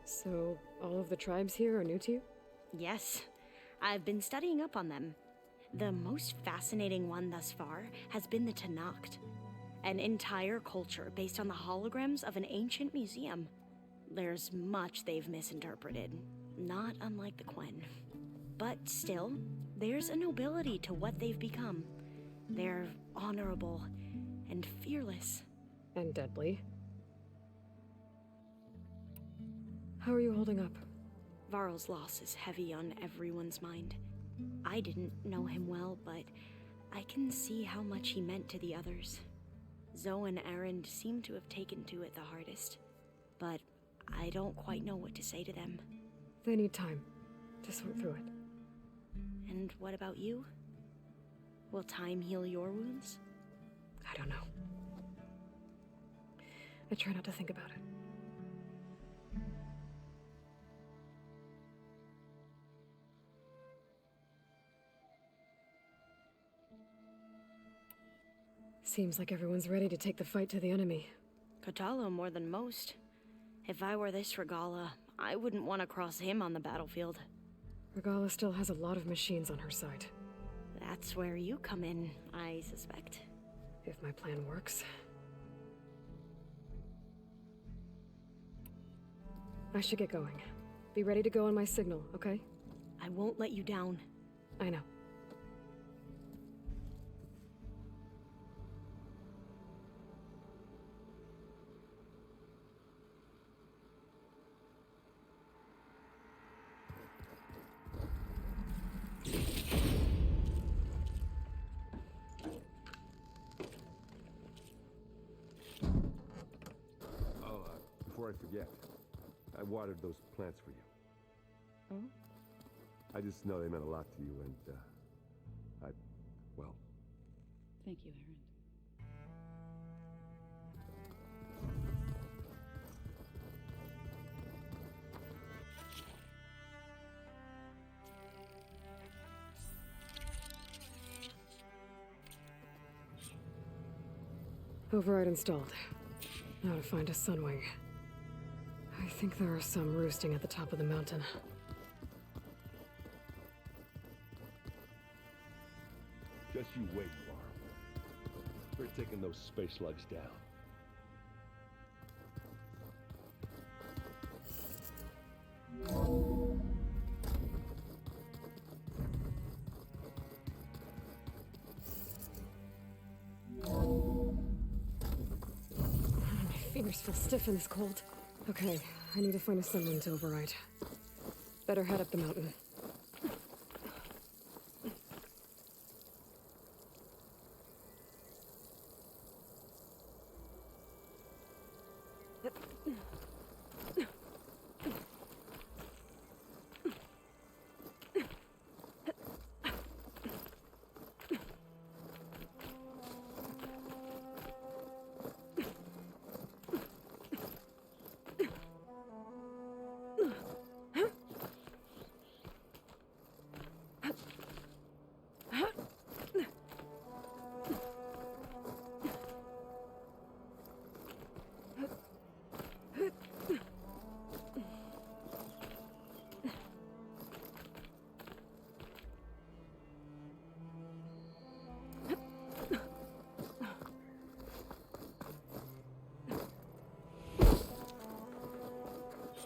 So, all of the tribes here are new to you? Yes, I've been studying up on them. The most fascinating one thus far has been the Tenakth. An entire culture based on the holograms of an ancient museum. There's much they've misinterpreted, not unlike the Quen. But still, there's a nobility to what they've become. They're honorable and fearless. And deadly. How are you holding up? Varl's loss is heavy on everyone's mind. I didn't know him well, but I can see how much he meant to the others. Zoe and Erend seem to have taken to it the hardest, but I don't quite know what to say to them. They need time to sort through it. And what about you? Will time heal your wounds? I don't know. I try not to think about it. Seems like everyone's ready to take the fight to the enemy. Kotallo more than most. If I were this Regalla, I wouldn't want to cross him on the battlefield. Regalla still has a lot of machines on her side. That's where you come in, I suspect. If my plan works. I should get going. Be ready to go on my signal, okay? I won't let you down. I know. before I forget, I watered those plants for you. Oh? I just know they meant a lot to you, and, well... Thank you, Aaron. Override installed. Now to find a Sunwing. I think there are some roosting at the top of the mountain. Just you wait, Varl. We're taking those space slugs down. My fingers feel stiff in this cold. Okay, I need to find a Sunwing to override. Better head up the mountain.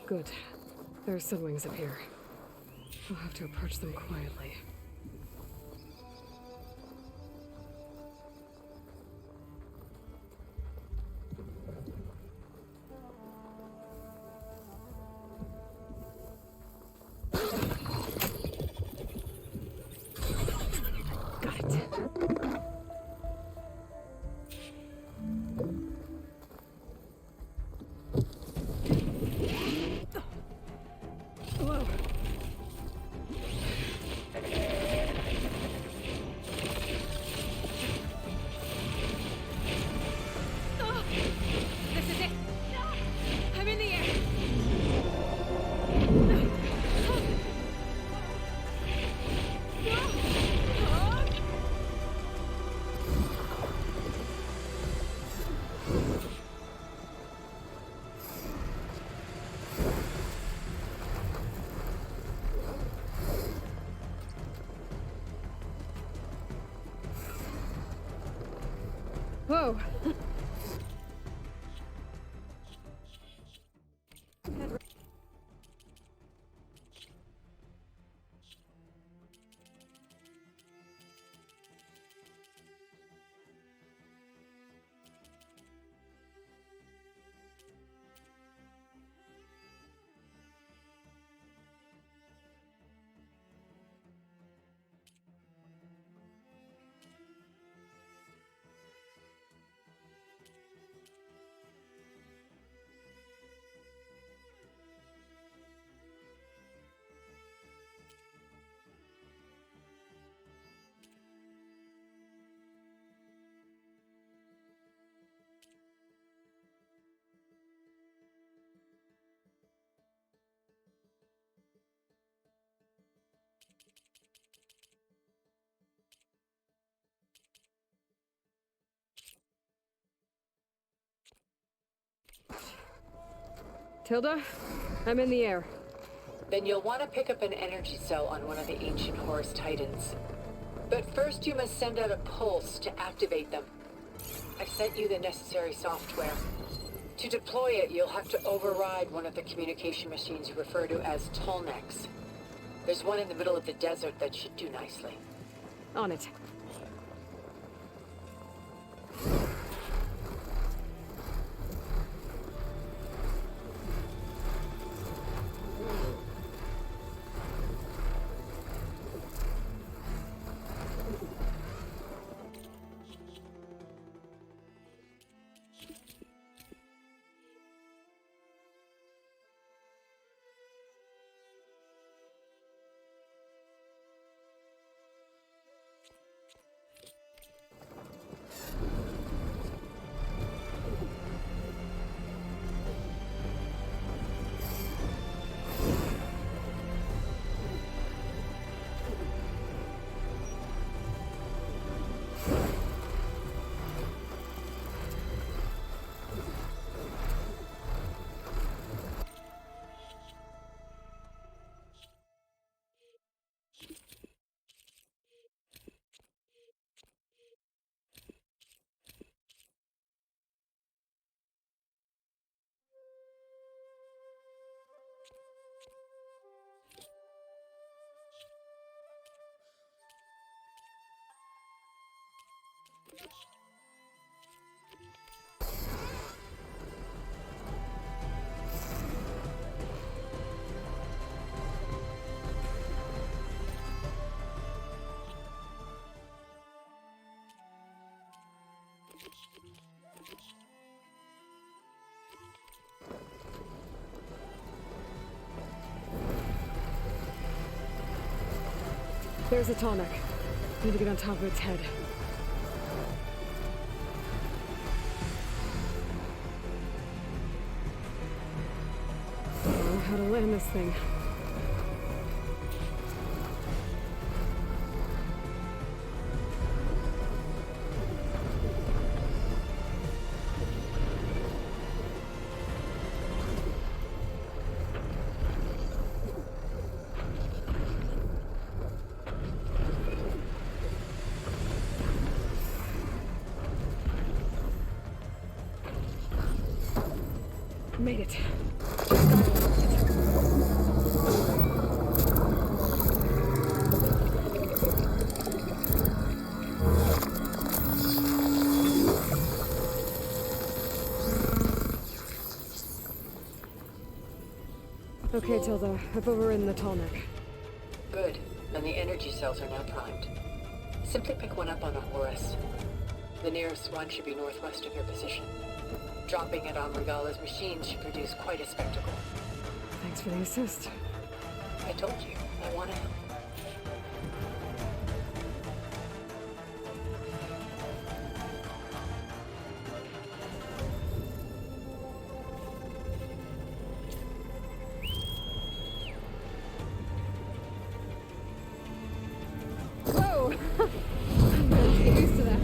Good. There are Sunwings up here. I'll have to approach them quietly. Got it. Whoa. Oh, this is it. I'm in the air. Whoa. Tilda, I'm in the air. Then you'll want to pick up an energy cell on one of the ancient Horus Titans. But first you must send out a pulse to activate them. I've sent you the necessary software. To deploy it, you'll have to override one of the communication machines you refer to as Tolnecs. There's one in the middle of the desert that should do nicely. On it. There's a tonic. Need to get on top of its head. I don't know how to land this thing. Made it. Okay, Tilda. I've overridden the Tallneck. Good. And the energy cells are now primed. Simply pick one up on a Horus. The nearest one should be northwest of your position. Dropping it on Regala's machine should produce quite a spectacle. Thanks for the assist. I told you, I want to help. Whoa! I'm gonna get used to that.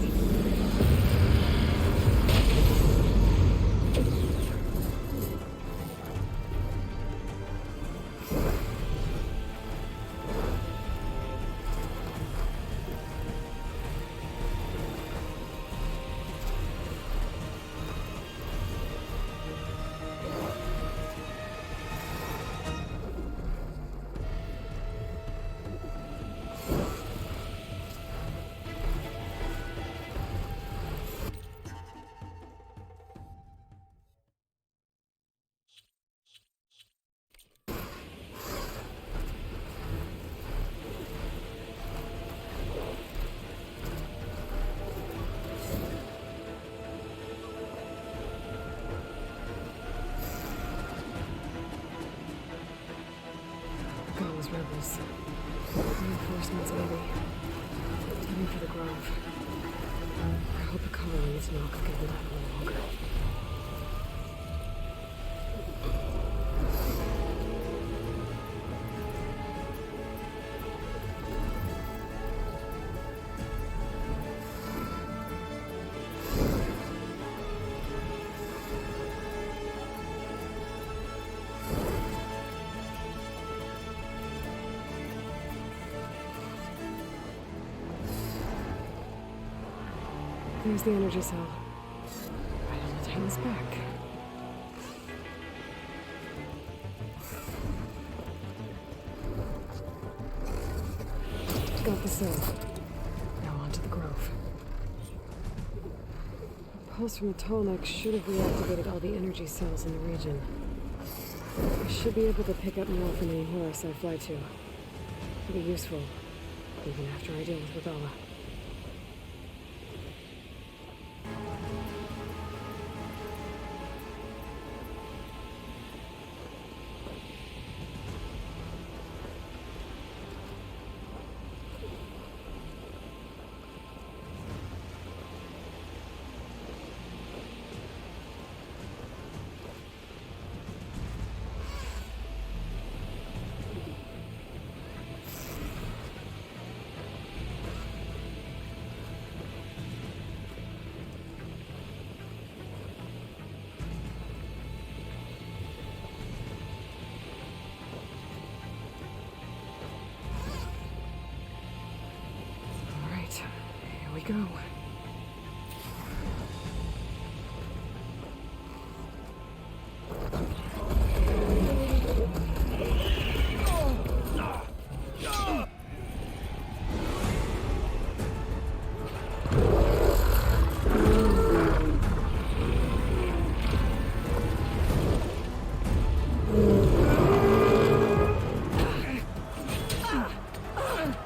Those rebels. Reinforcements, maybe. Heading for the Grove. I hope the colonies knock can hold out a little longer. There's the energy cell. Right on the Titan's back. Got the cell. Now on to the Grove. A pulse from the Tallneck should have reactivated all the energy cells in the region. I should be able to pick up more from any Horus I fly to. It'll be useful, even after I deal with Regala. Here we go.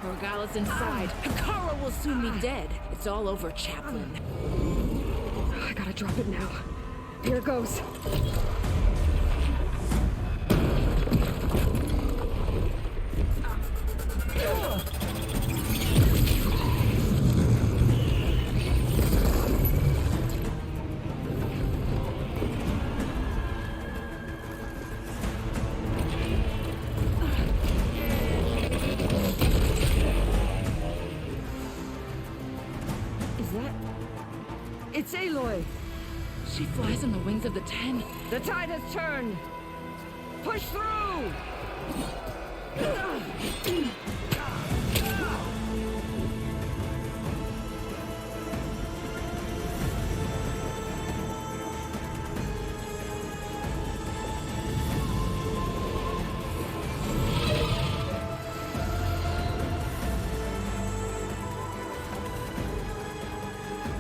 Regala's inside. Hekara will soon be dead. It's all over, Chaplain. I gotta drop it now. Here goes. that? It's Aloy. She flies on the wings of the Ten. The tide has turned. Push through!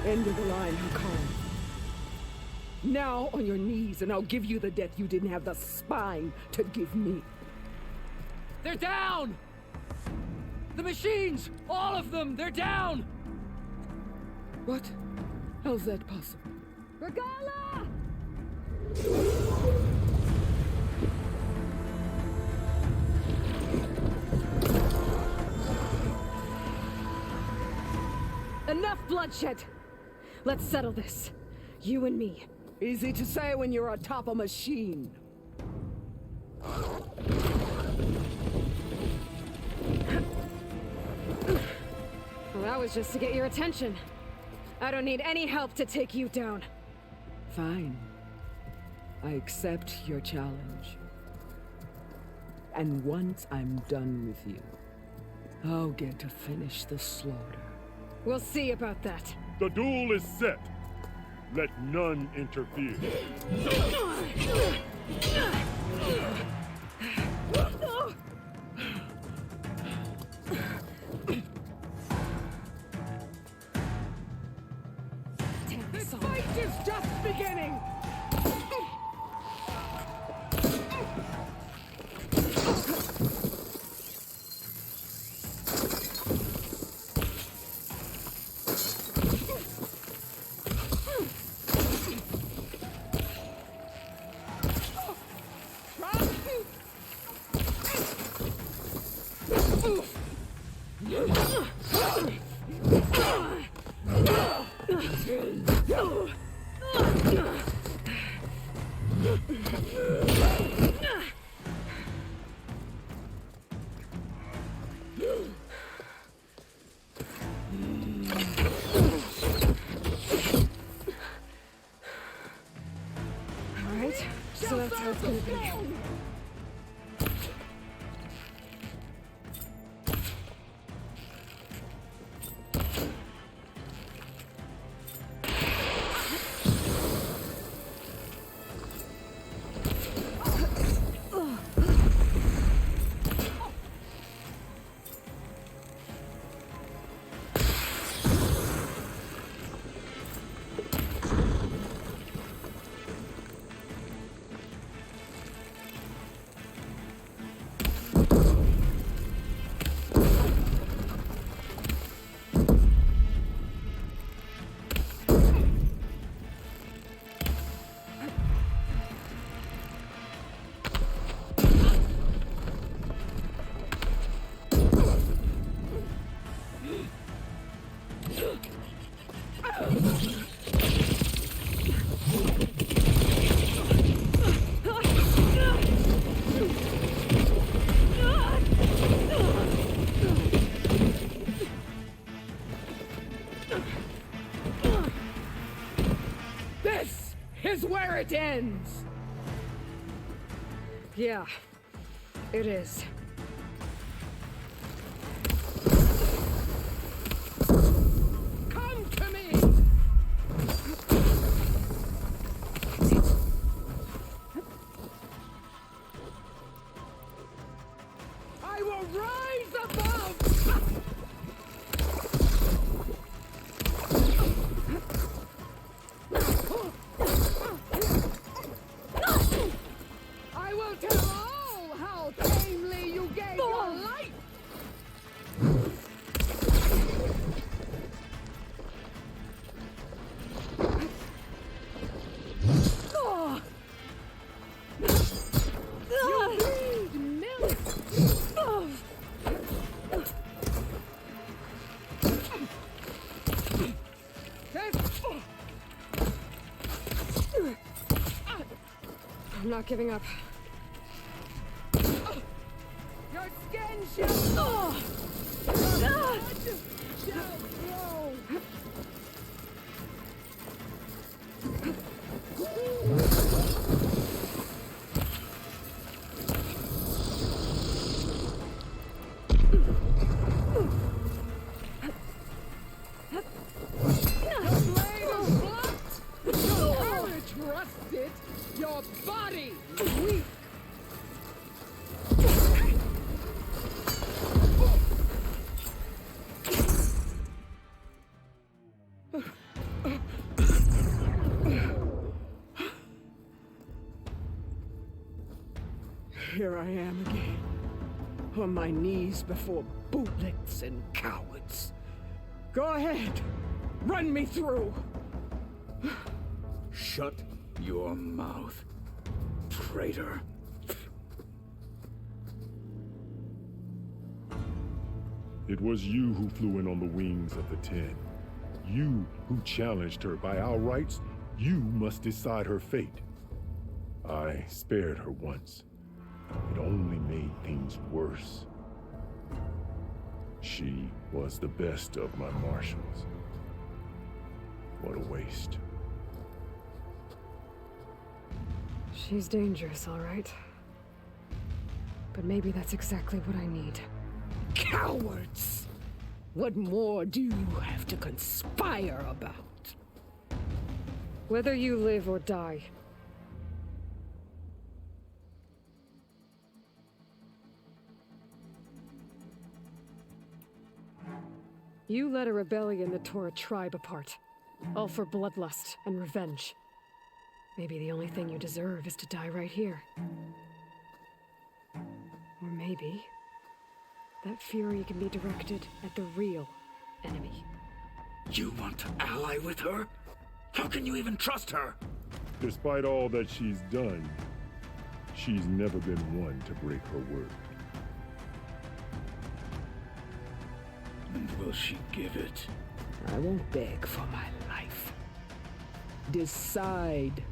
End of the line, Hakaru. Now on your knees, and I'll give you the death you didn't have the spine to give me. They're down! The machines! All of them! They're down! What? How's that possible? Regala! Enough bloodshed! Let's settle this. You and me. Easy to say when you're atop a machine. Well, that was just to get your attention. I don't need any help to take you down. Fine. I accept your challenge. And once I'm done with you, I'll get to finish the slaughter. We'll see about that. The duel is set. Let none interfere. This fight is just beginning! Alright, so that's how it's gonna be. This is where it ends! Yeah, it is. Come to me! I will rise above! I will tell all how tamely you gave your life! You bleed milk! I'm not giving up. Your skin shall... Your blood shall flow! your body, weak! Here I am again, on my knees before bootlicks and cowards. Go ahead, run me through. Shut your mouth, traitor. It was you who flew in on the wings of the Ten. You who challenged her by our rights. You must decide her fate. I spared her once. It only made things worse. She was the best of my marshals. What a waste. She's dangerous, all right. But maybe that's exactly what I need. Cowards! What more do you have to conspire about? Whether you live or die. You led a rebellion that tore a tribe apart. All for bloodlust and revenge. Maybe the only thing you deserve is to die right here. Or maybe that fury can be directed at the real enemy. You want to ally with her? How can you even trust her? Despite all that she's done, she's never been one to break her word. And will she give it? I won't beg for my life. Decide.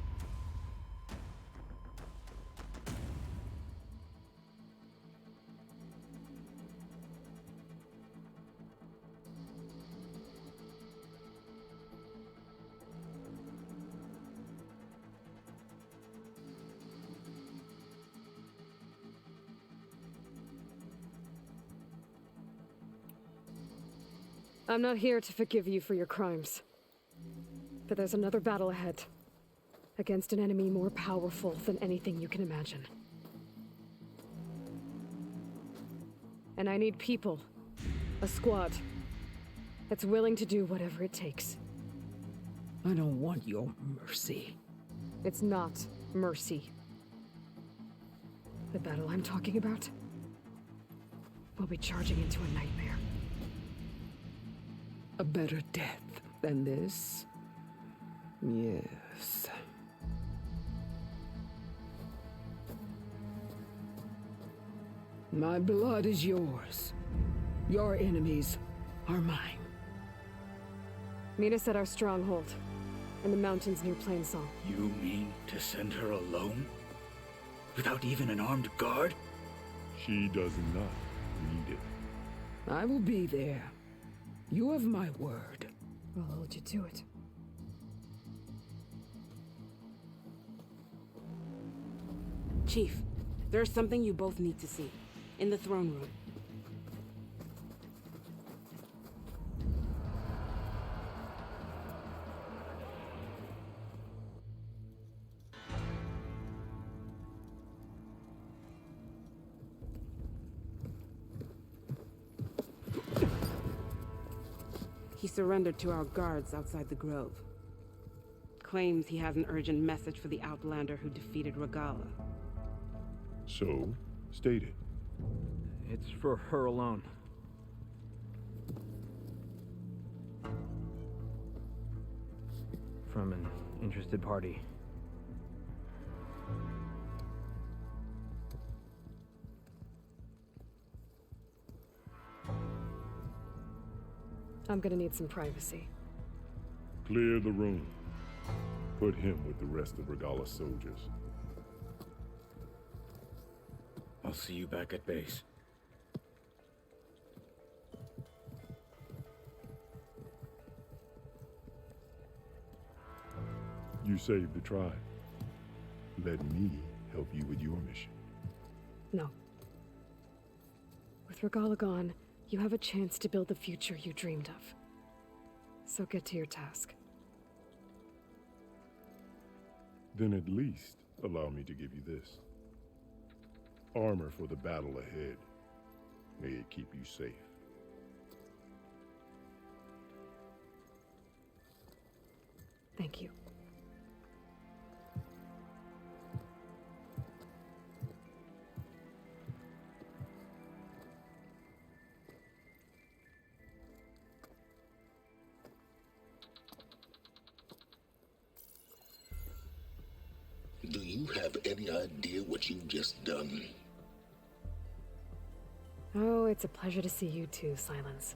I'm not here to forgive you for your crimes. But there's another battle ahead. Against an enemy more powerful than anything you can imagine. And I need people. A squad. That's willing to do whatever it takes. I don't want your mercy. It's not mercy. The battle I'm talking about will be charging into a nightmare. A better death than this? Yes. My blood is yours. Your enemies are mine. Meet us at our stronghold, in the mountains near Plainsong. You mean to send her alone? Without even an armed guard? She does not need it. I will be there. You have my word. I'll hold you to it. Chief, there's something you both need to see. In the throne room. He surrendered to our guards outside the grove. Claims he has an urgent message for the Outlander who defeated Regalla. So, state it. It's for her alone. From an interested party. I'm gonna need some privacy. Clear the room. Put him with the rest of Regalla's soldiers. I'll see you back at base. You saved the tribe. Let me help you with your mission. No. With Regalla gone, you have a chance to build the future you dreamed of. So get to your task. Then at least Allow me to give you this. Armor for the battle ahead. May it keep you safe. Thank you. Do you have any idea what you've just done? Oh, it's a pleasure to see you too, Silence.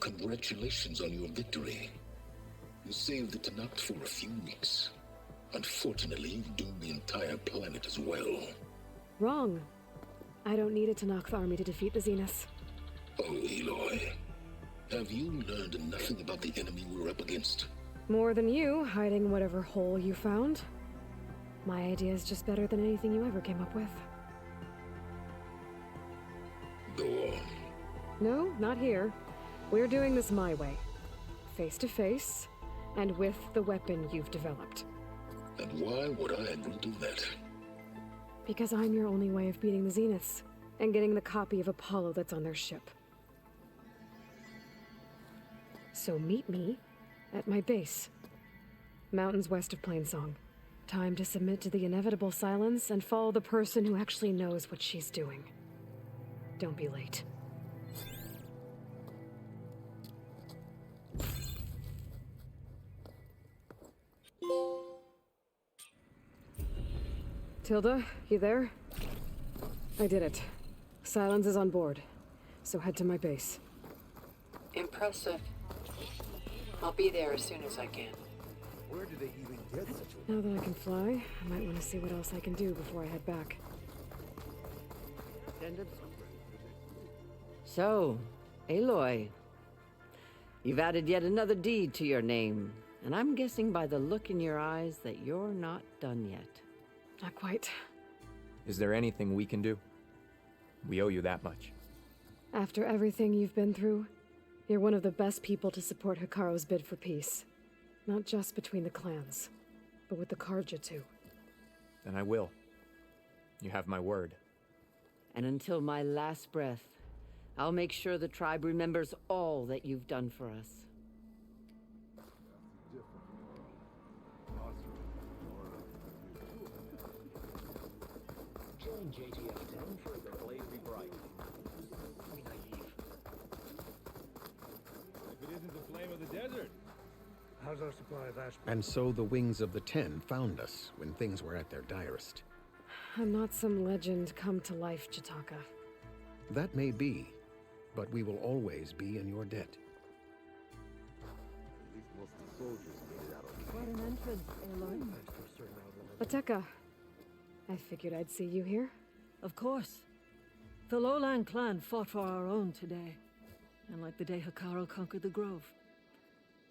Congratulations on your victory. You saved the Tenakth for a few weeks. Unfortunately, you've doomed the entire planet as well. Wrong. I don't need a Tenakth army to defeat the Zeniths. Oh, Aloy. Have you learned nothing about the enemy we're up against? More than you, hiding whatever hole you found. My idea is just better than anything you ever came up with. Go on. No, not here. We're doing this my way. Face to face, and with the weapon you've developed. And why would I agree to that? Because I'm your only way of beating the Zeniths, and getting the copy of Apollo that's on their ship. So meet me at my base. Mountains west of Plainsong. Time to submit to the inevitable silence and follow the person who actually knows what she's doing. Don't be late. Tilda, you there? I did it. Silence is on board, so head to my base. Impressive. I'll be there as soon as I can. Where do they even get such a... Now that I can fly, I might want to see what else I can do before I head back. So, Aloy, you've added yet another deed to your name, and I'm guessing by the look in your eyes that you're not done yet. Not quite. Is there anything we can do? We owe you that much. After everything you've been through, you're one of the best people to support Hikaru's bid for peace. Not just between the clans, but with the Carja too. Then I will. You have my word. And until my last breath, I'll make sure the tribe remembers all that you've done for us. Join JTF-10 for the blaze be bright. Be naive. If it isn't the flame of the desert. How's our supply of ash? And so the Wings of the Ten found us when things were at their direst. I'm not some legend come to life, Jataka. That may be, but we will always be in your debt. At least most of the soldiers made it out okay. What an entrance, Aloy. Ateka. I figured I'd see you here. Of course. The Lowland clan fought for our own today. And like the day Hikaru conquered the Grove,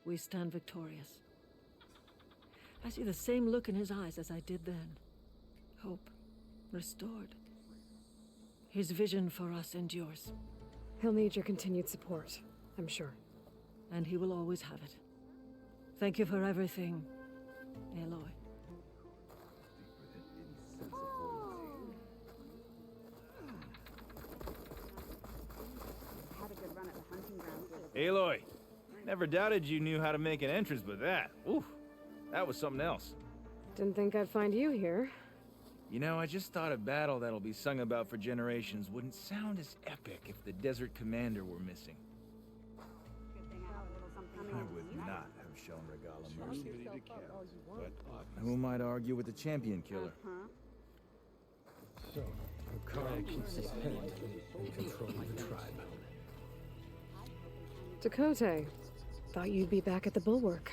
we stand victorious. I see the same look in his eyes as I did then. Hope restored. His vision for us endures. He'll need your continued support, I'm sure. And he will always have it. Thank you for everything, Aloy. Aloy, never doubted you knew how to make an entrance, but that, oof, that was something else. Didn't think I'd find you here. You know, I just thought a battle that'll be sung about for generations wouldn't sound as epic if the Desert Commander were missing. I would not have shown Regala mercy. But who might argue with the champion killer? So, Hikaru keeps his head in control of the tribe. Tekotteh, thought you'd be back at the Bulwark.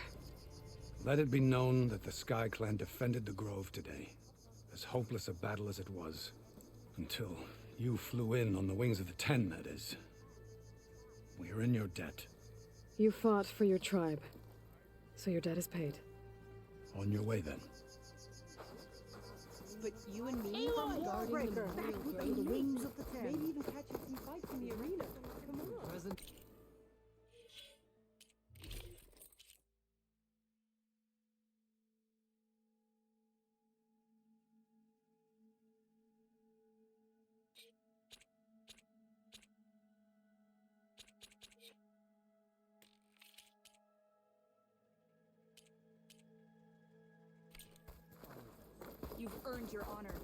Let it be known that the Sky Clan defended the Grove today. As hopeless a battle as it was. Until you flew in on the Wings of the Ten, that is. We are in your debt. You fought for your tribe, so your debt is paid. On your way, then. But you and me from guarding the Wings of the Ten. Maybe even catch a few fights in the arena. Come on. Present. earned your honor.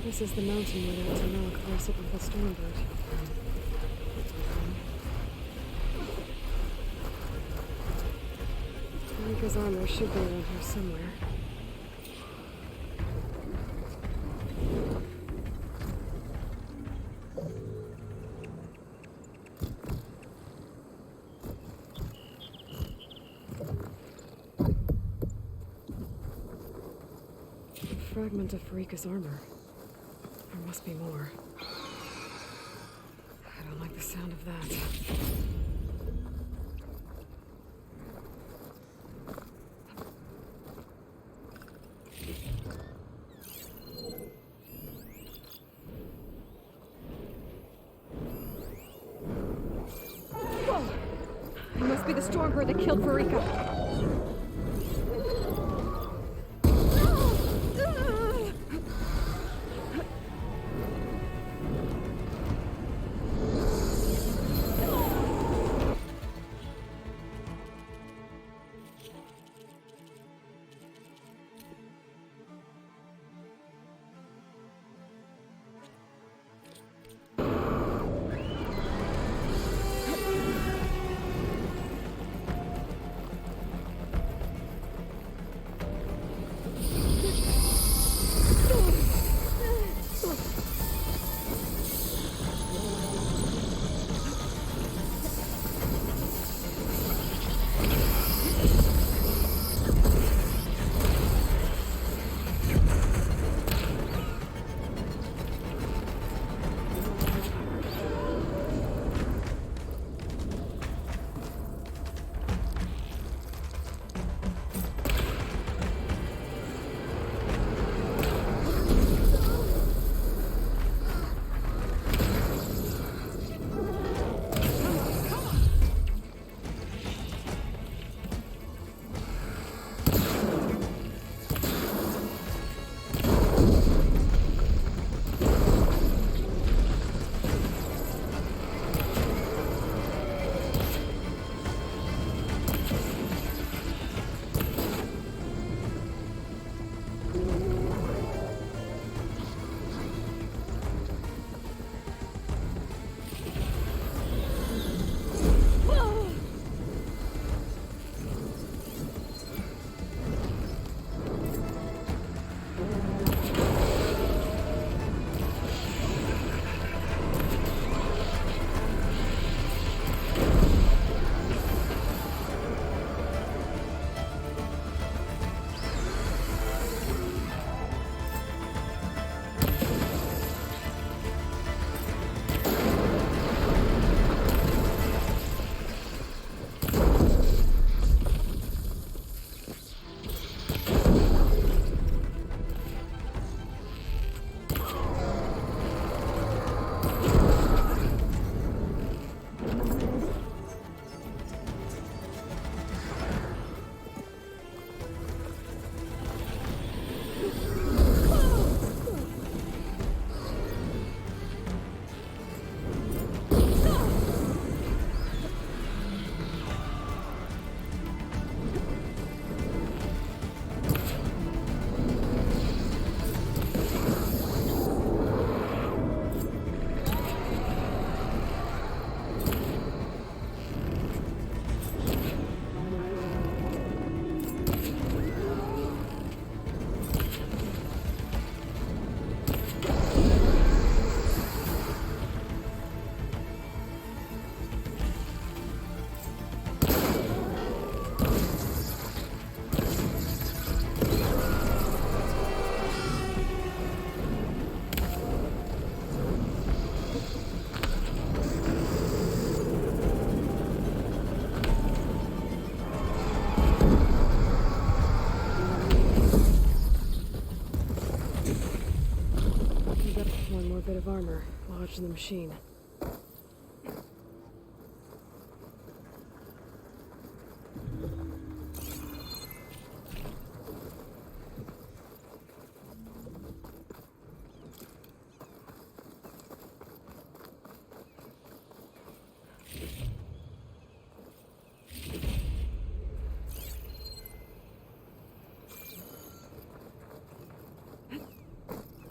This is the mountain where that Tanakh first hit with the Stormbird. Rika's armor should be around here somewhere. A fragment of Rika's armor. There must be more. I don't like the sound of that. Whoa! It must be the Stormbird that killed Verika. more bit of armor lodged in the machine.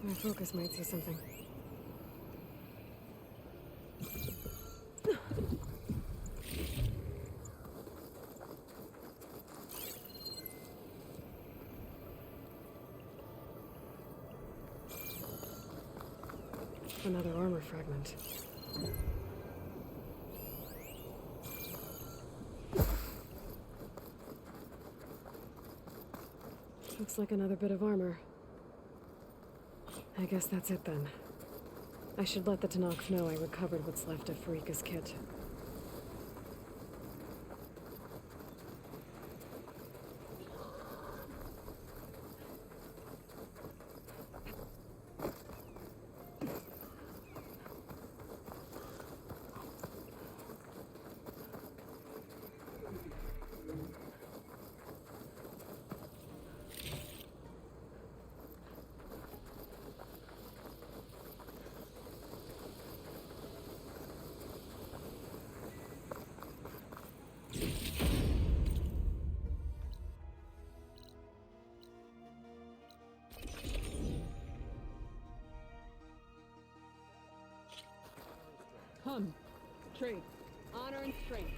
My focus might see something. Another armor fragment. Looks like another bit of armor. I guess that's it then. I should let the Tenakth know I recovered what's left of Farika's kit. Come. Trade. Honor and strength.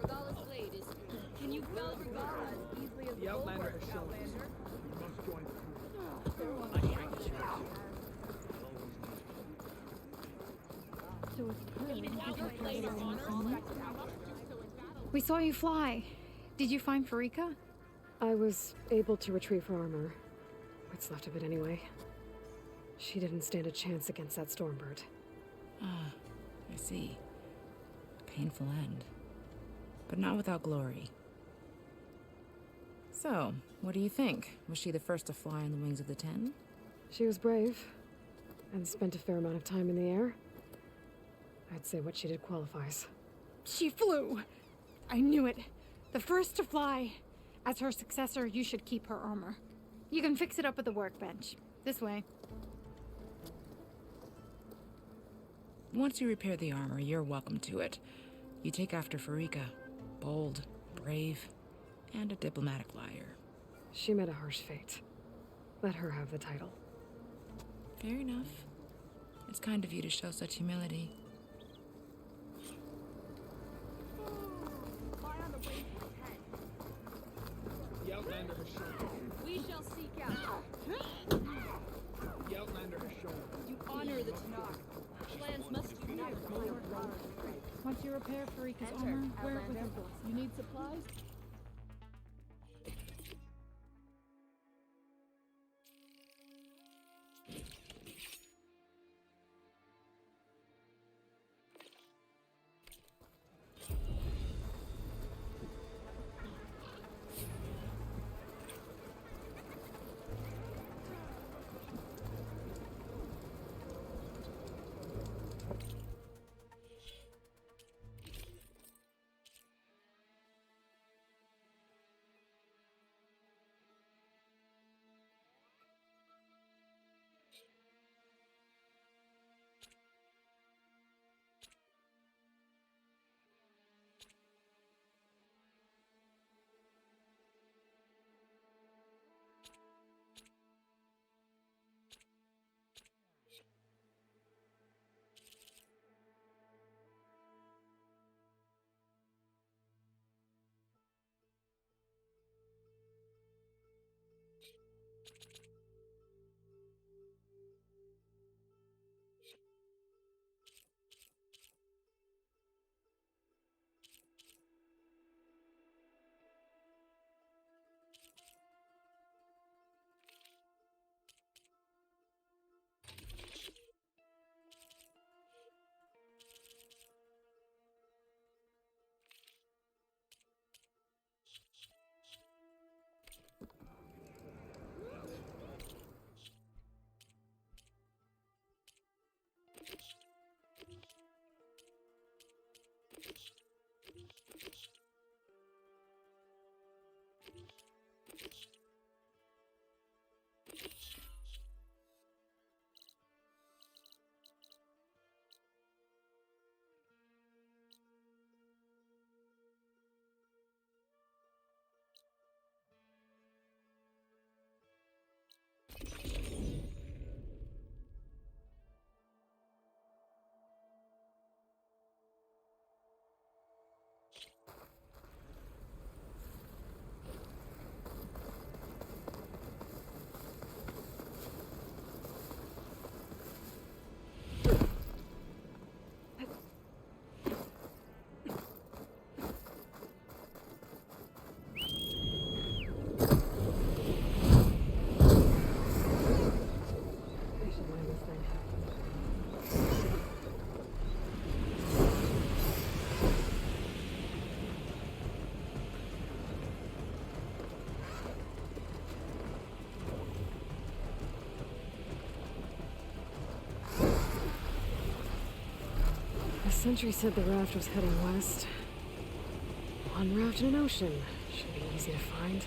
Regala's blade is... Can you fell Regala as easily as The Outlander has shown us. You must join We saw you fly. Did you find Farika? I was able to retrieve her armor. What's left of it anyway. She didn't stand a chance against that Stormbird. Ah, I see. Painful end. But not without glory. So, what do you think? Was she the first to fly on the wings of the Ten? She was brave, and spent a fair amount of time in the air. I'd say what she did qualifies. She flew! I knew it. The first to fly. As her successor, you should keep her armor. You can fix it up at the workbench. This way. Once you repair the armor, you're welcome to it. You take after Farika. Bold, brave, and a diplomatic liar. She met a harsh fate. Let her have the title. Fair enough. It's kind of you to show such humility. The Outlander has shown. We shall seek out. The Outlander has shown. You honor the Tenakth. Clans must unite. Once you repair Farika's armor, wear it with your voice. You need supplies? Sentry said the raft was heading west. One raft in an ocean. Should be easy to find.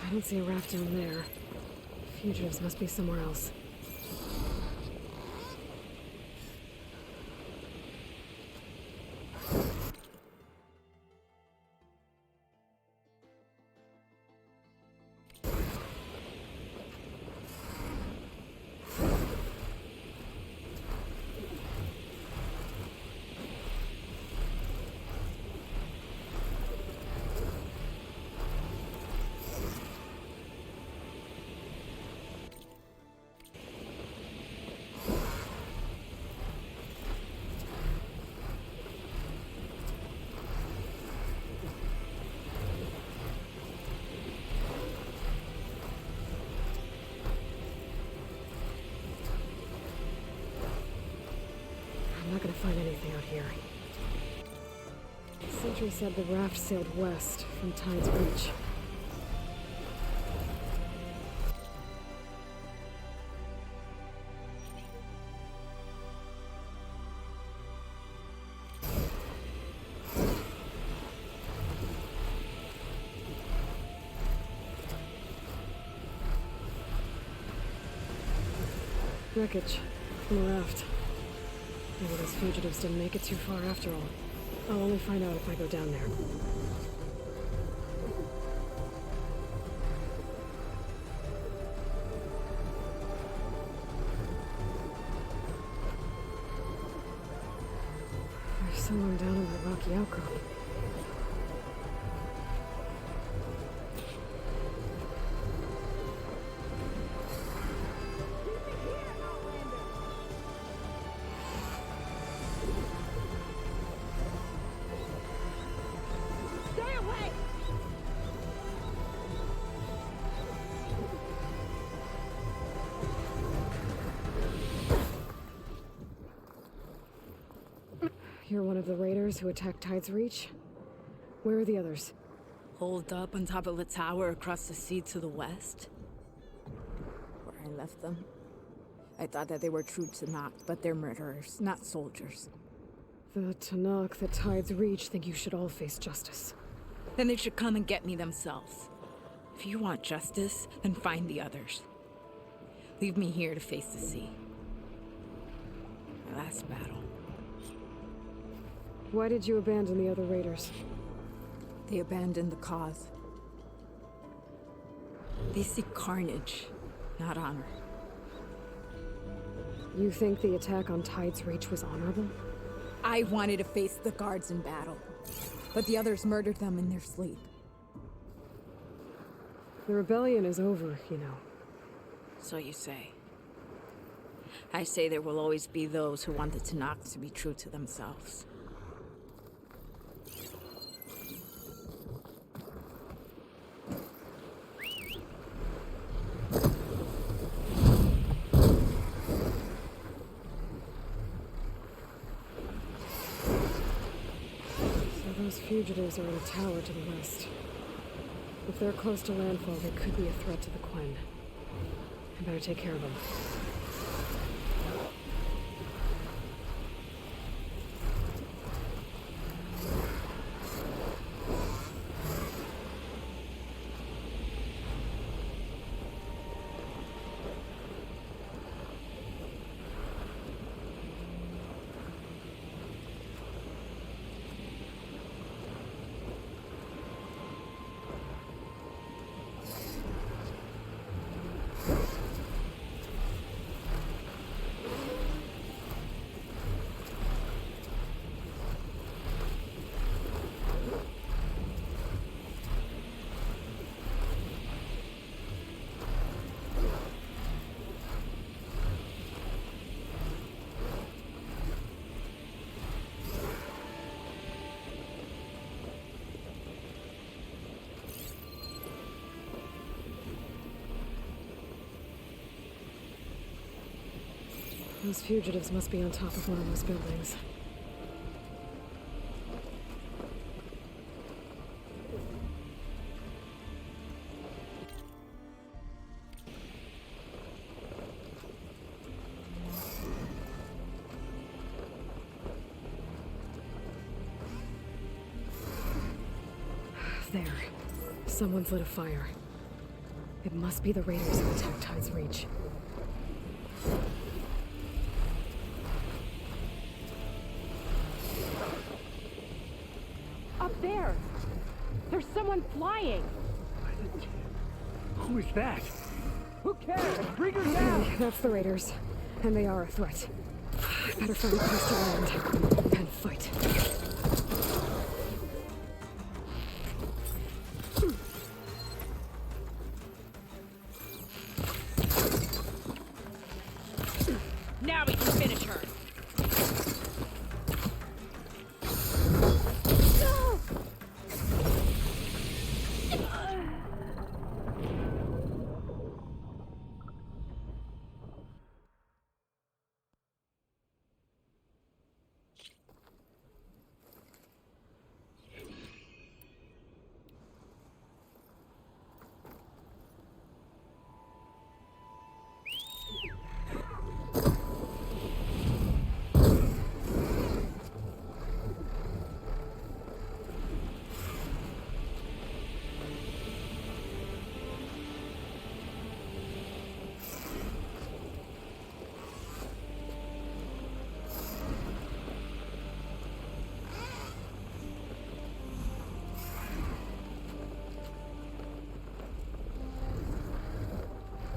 I don't see a raft down there. Fugitives must be somewhere else. I'm not gonna find anything out here. Sentry said the raft sailed west from Tide's Reach. Wreckage from a raft. Maybe those fugitives didn't make it too far after all. I'll only find out if I go down there. There's someone down in that rocky outcrop. You're one of the raiders who attacked Tide's Reach? Where are the others? Holed up on top of a tower across the sea to the west. Where I left them. I thought that they were true Tanakh, but they're murderers, not soldiers. The Tanakh that Tide's Reach think you should all face justice. Then they should come and get me themselves. If you want justice, then find the others. Leave me here to face the sea. My last battle. Why did you abandon the other raiders? They abandoned the cause. They seek carnage, not honor. You think the attack on Tide's Reach was honorable? I wanted to face the guards in battle, but the others murdered them in their sleep. The rebellion is over, you know. So you say. I say there will always be those who want the Tanakh to be true to themselves. Those fugitives are in a tower to the west. If they're close to landfall, they could be a threat to the Quen. I better take care of them. Those fugitives must be on top of one of those buildings. There. Someone's lit a fire. It must be the raiders who attacked Tide's Reach. Up there! There's someone flying! Who is that? Who cares? Bring her down! That's the raiders. And they are a threat. Better find a place to land. And fight. Now we can finish her!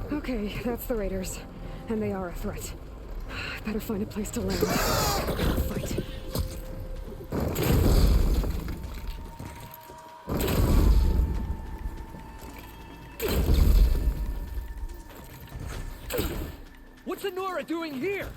Okay, that's the raiders. And they are a threat. Better find a place to land. Fight. What's Anora doing here?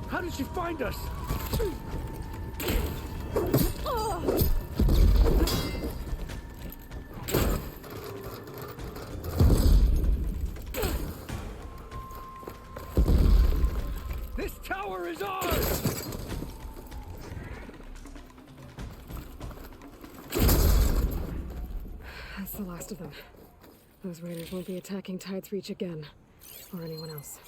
How did she find us? This tower is ours! That's the last of them. Those raiders won't be attacking Tide's Reach again. Or anyone else.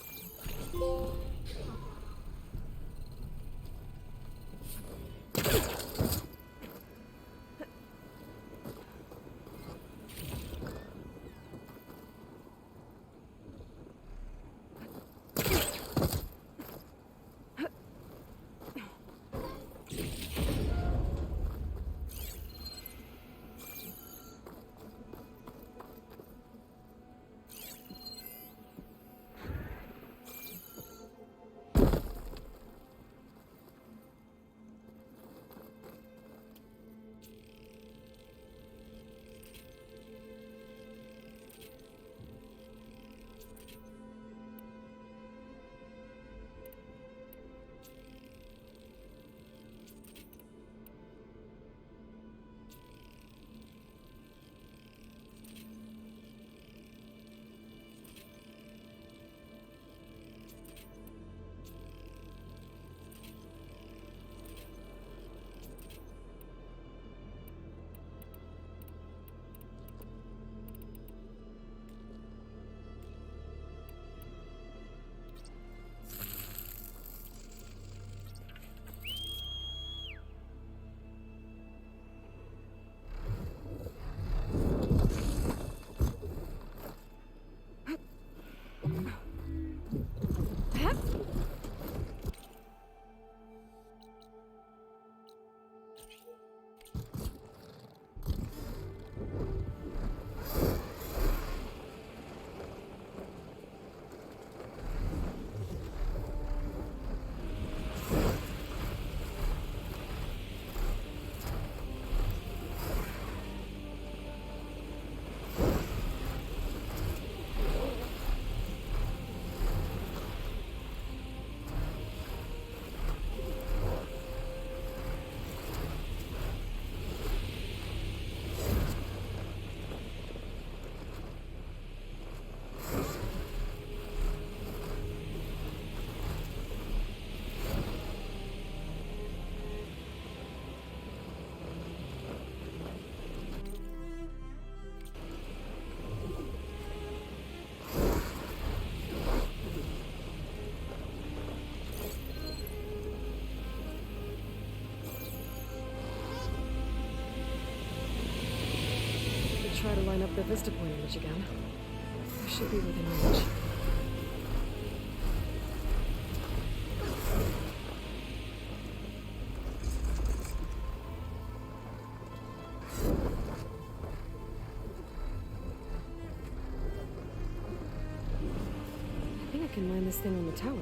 the Vista Point image again. I should be within range. I think I can land this thing on the tower.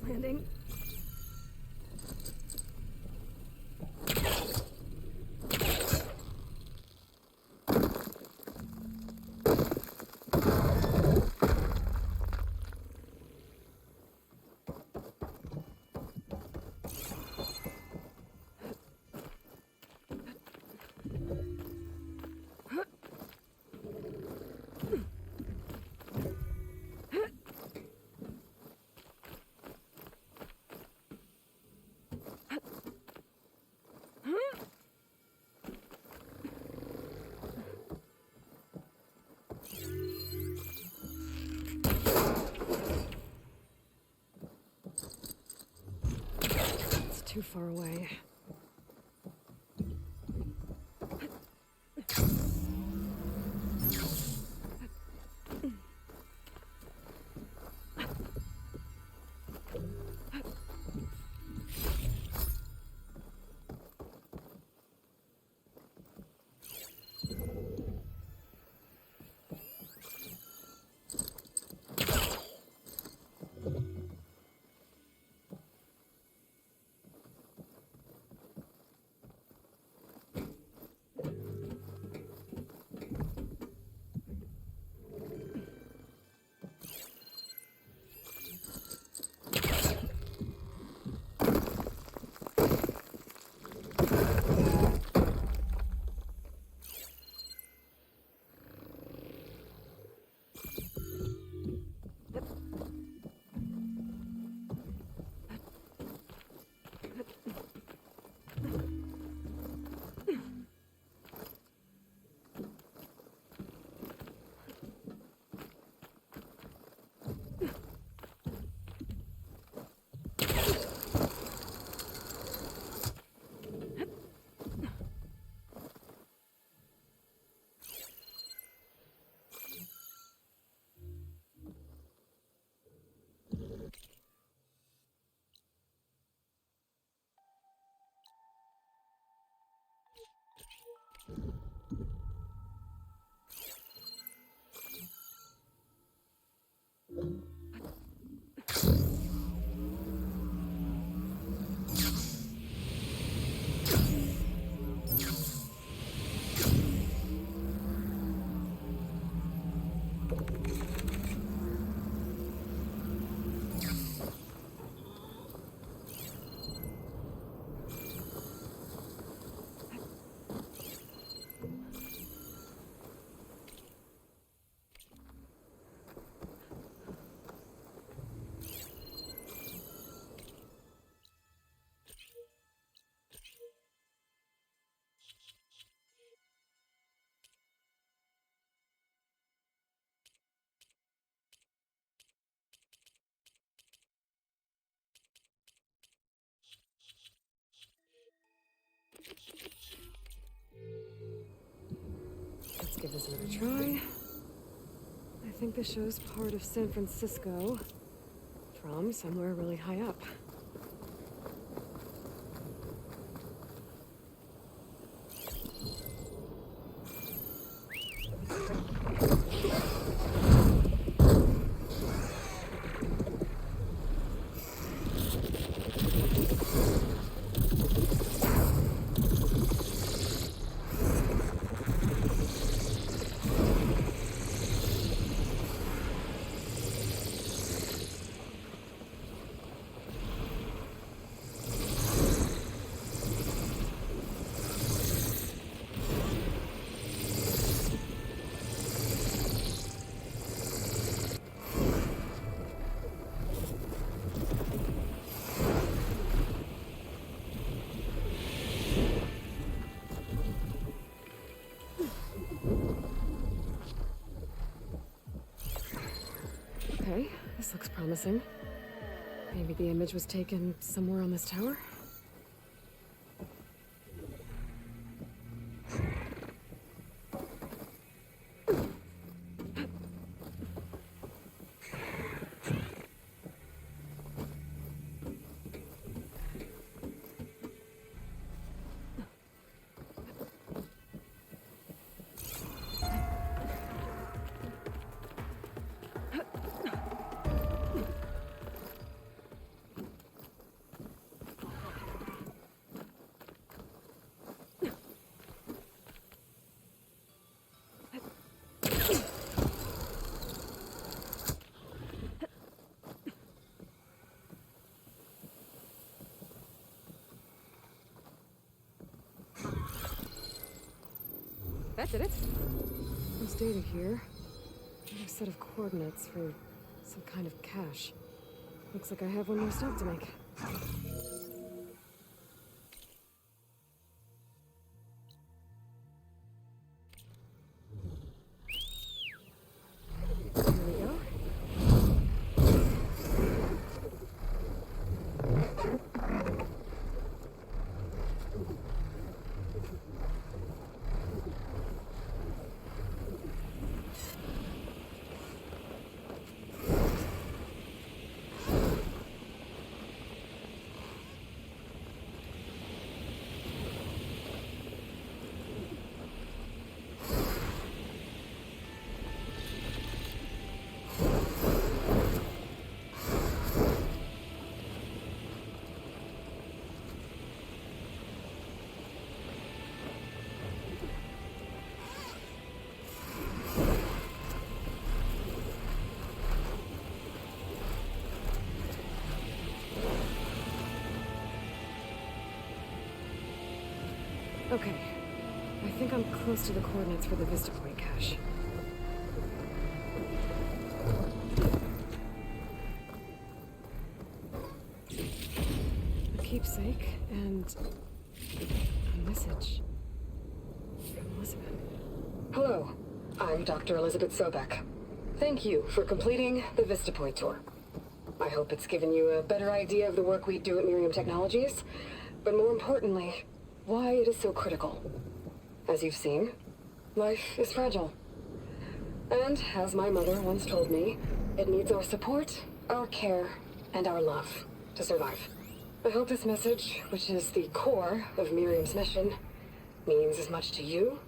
Landing. Too far away. Let's give this another try. I think this shows part of San Francisco from somewhere really high up. This looks promising. Maybe the image was taken somewhere on this tower? That did it. There's data here. Another set of coordinates for some kind of cache. Looks like I have one more stop to make. Here we go. Okay. I think I'm close to the coordinates for the Vista Point cache. A keepsake and a message from Elizabeth. Hello, I'm Dr. Elizabeth Sobek. Thank you for completing the Vista Point tour. I hope it's given you a better idea of the work we do at Miriam Technologies, but more importantly, why it is so critical. As you've seen, life is fragile. And, as my mother once told me, it needs our support, our care, and our love to survive. I hope this message, which is the core of Miriam's mission, means as much to you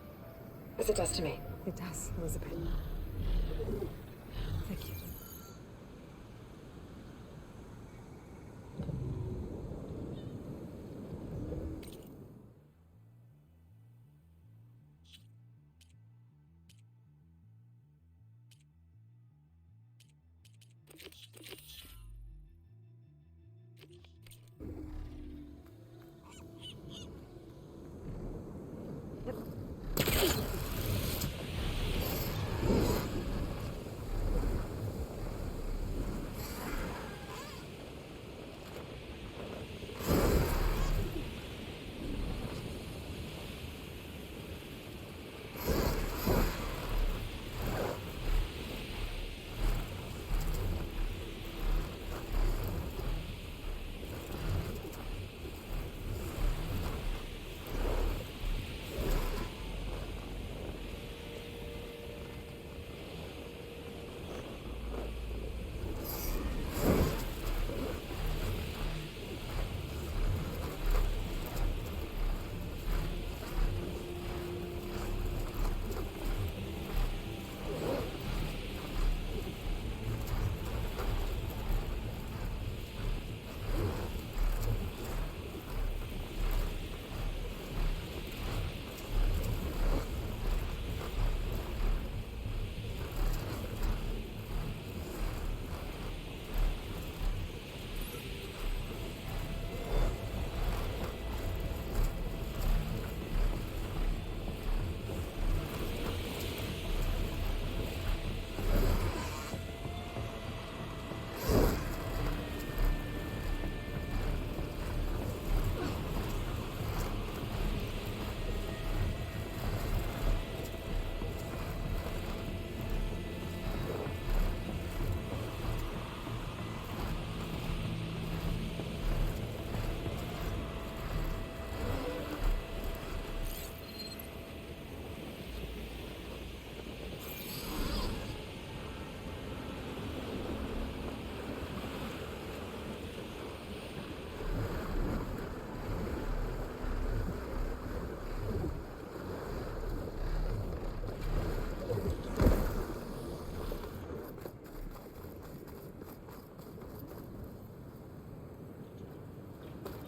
as it does to me. It does, Elizabeth. Thank you.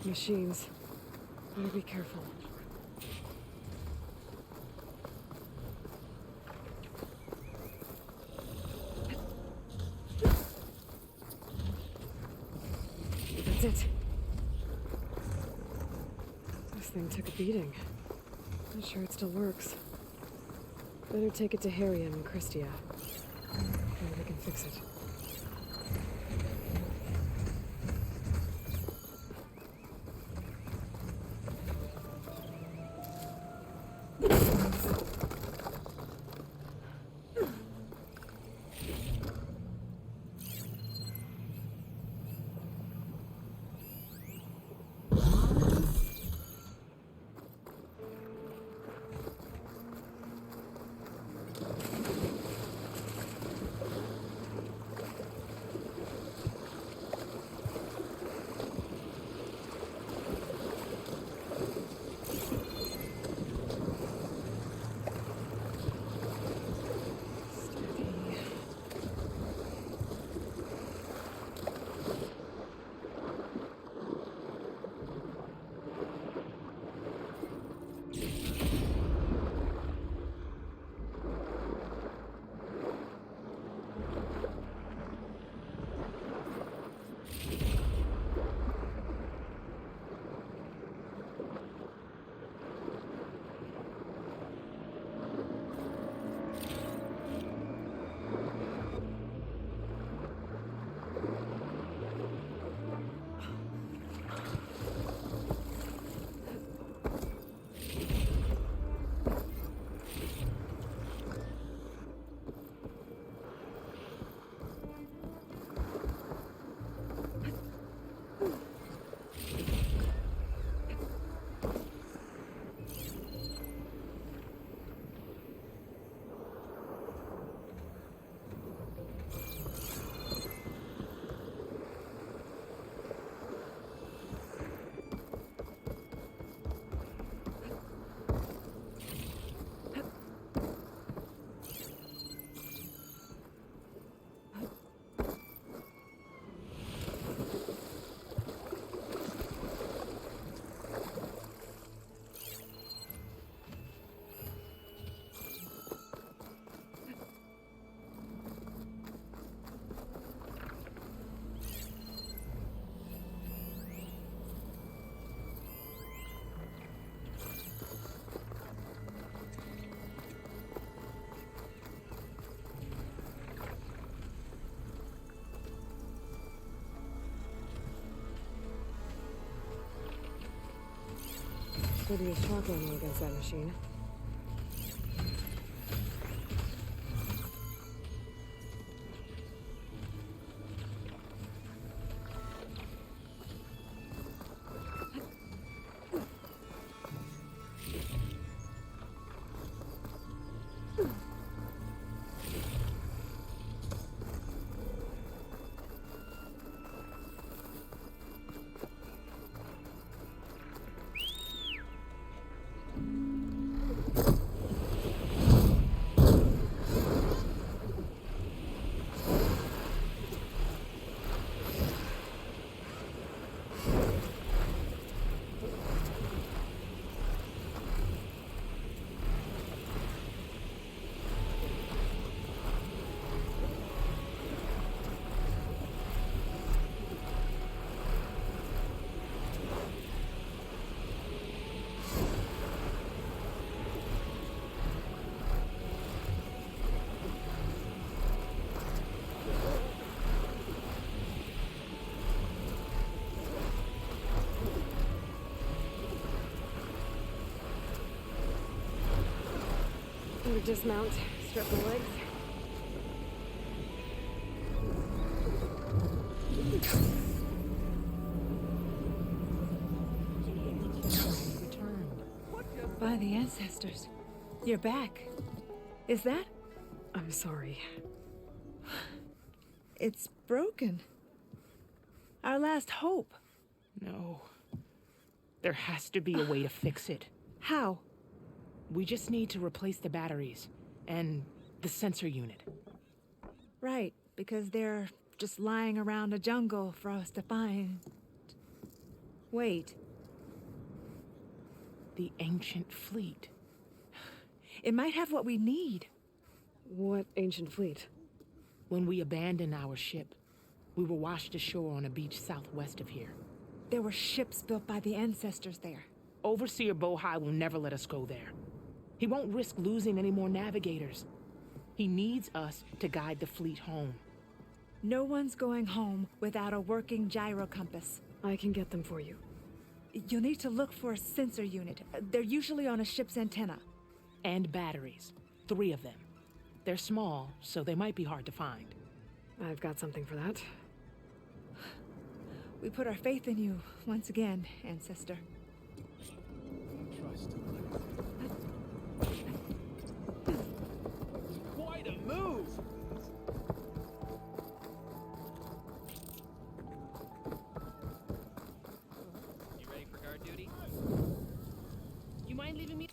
machines. Better be careful. That's it. This thing took a beating. Not sure it still works. Better take it to Harriet and Christia. Maybe we can fix it. Could be a shock ammo against that machine. Better dismount, strip the legs. By the ancestors. You're back. Is that? I'm sorry. It's broken. Our last hope. No. There has to be a way to fix it. How? We just need to replace the batteries and the sensor unit. Right, because they're just lying around a jungle for us to find. Wait. The ancient fleet. It might have what we need. What ancient fleet? When we abandoned our ship, we were washed ashore on a beach southwest of here. There were ships built by the ancestors there. Overseer Bohai will never let us go there. He won't risk losing any more navigators. He needs us to guide the fleet home. No one's going home without a working gyro compass. I can get them for you. You'll need to look for a sensor unit. They're usually on a ship's antenna. And batteries. 3 of them. They're small, so they might be hard to find. I've got something for that. We put our faith in you once again, Ancestor. Quite a move! You ready for guard duty? You mind leaving me?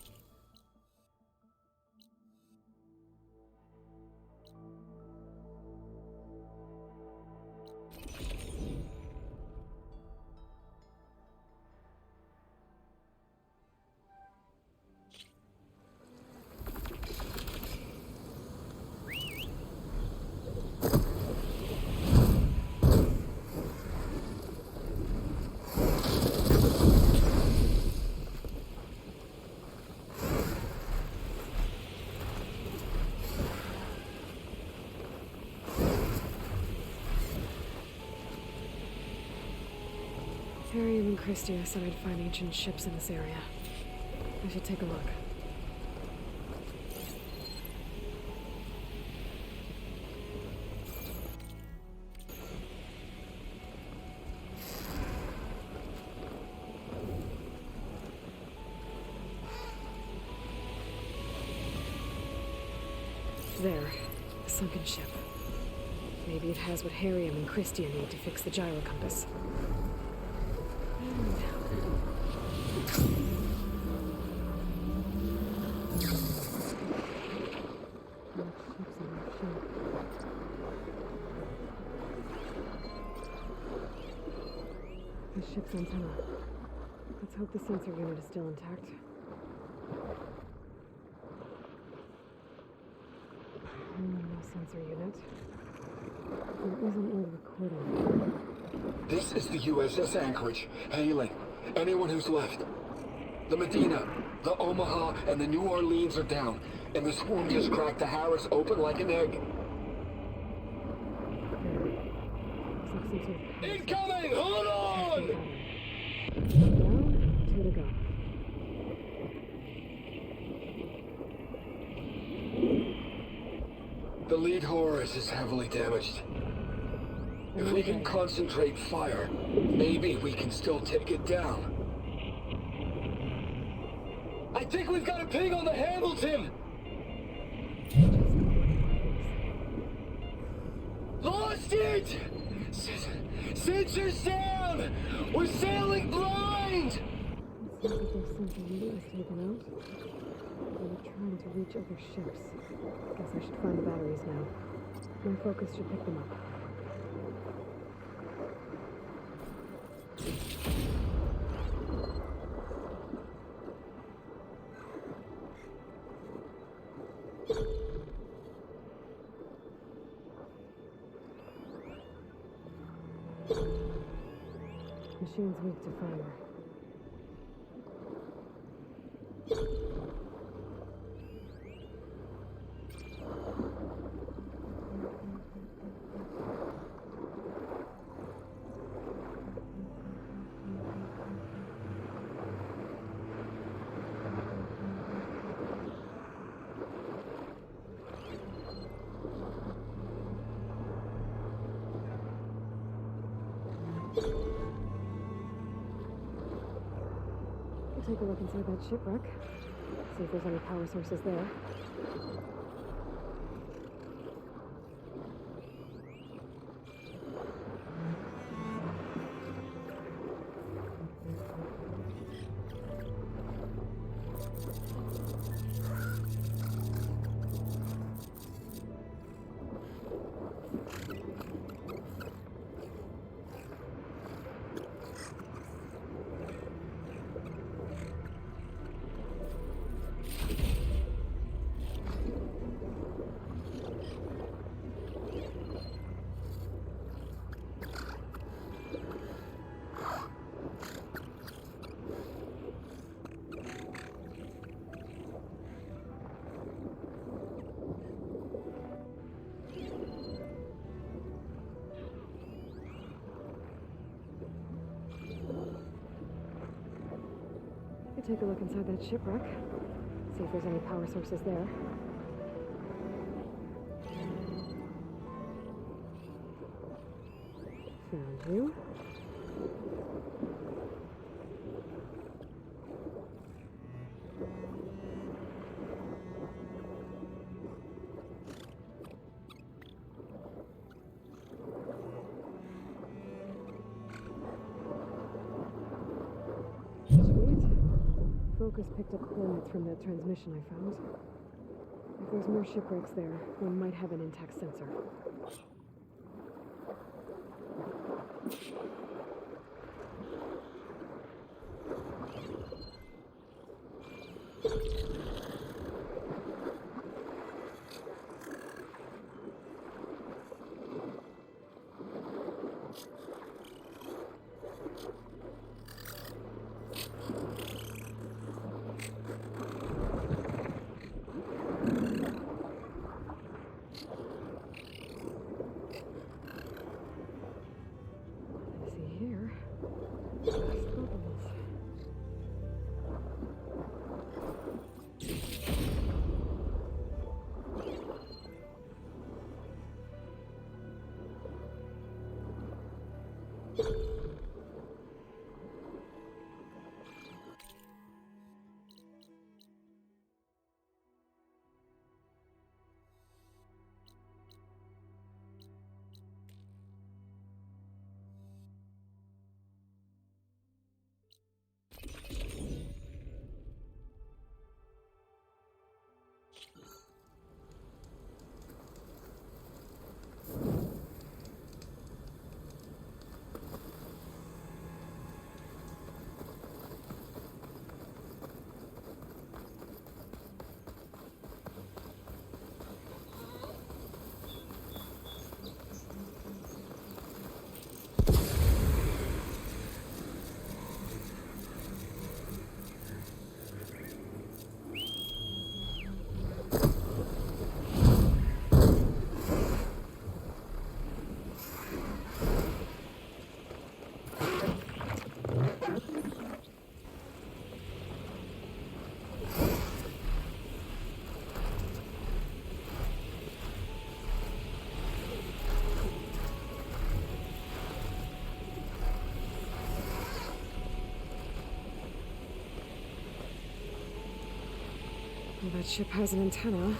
Harriam and Christia said I'd find ancient ships in this area. I should take a look. There, a sunken ship. Maybe it has what Harriam and Christia need to fix the gyro compass. The ship's antenna. Let's hope the sensor unit is still intact. No sensor unit. There is an old recording. This is the USS Anchorage. Hailing anyone who's left. The Medina, the Omaha, and the New Orleans are down, and the swarm just cracked the Harris open like an egg. Incoming! Hold on! Now, 2 to go. The lead Horus is heavily damaged. If we can concentrate fire, maybe we can still take it down. I think we've got a ping on the Hamilton! Lost it! Sensors down! We're sailing blind! It seems that their sensor unit was taken out. They were trying to reach other ships. Guess I should find the batteries now. My focus should pick them up. Machine's weak to fire. Take a look inside that shipwreck. See if there's any power sources there. take a look inside that shipwreck. See if there's any power sources there. Found you. Focus picked up coordinates from that transmission I found. If there's more shipwrecks there, one might have an intact sensor. Well, that ship has an antenna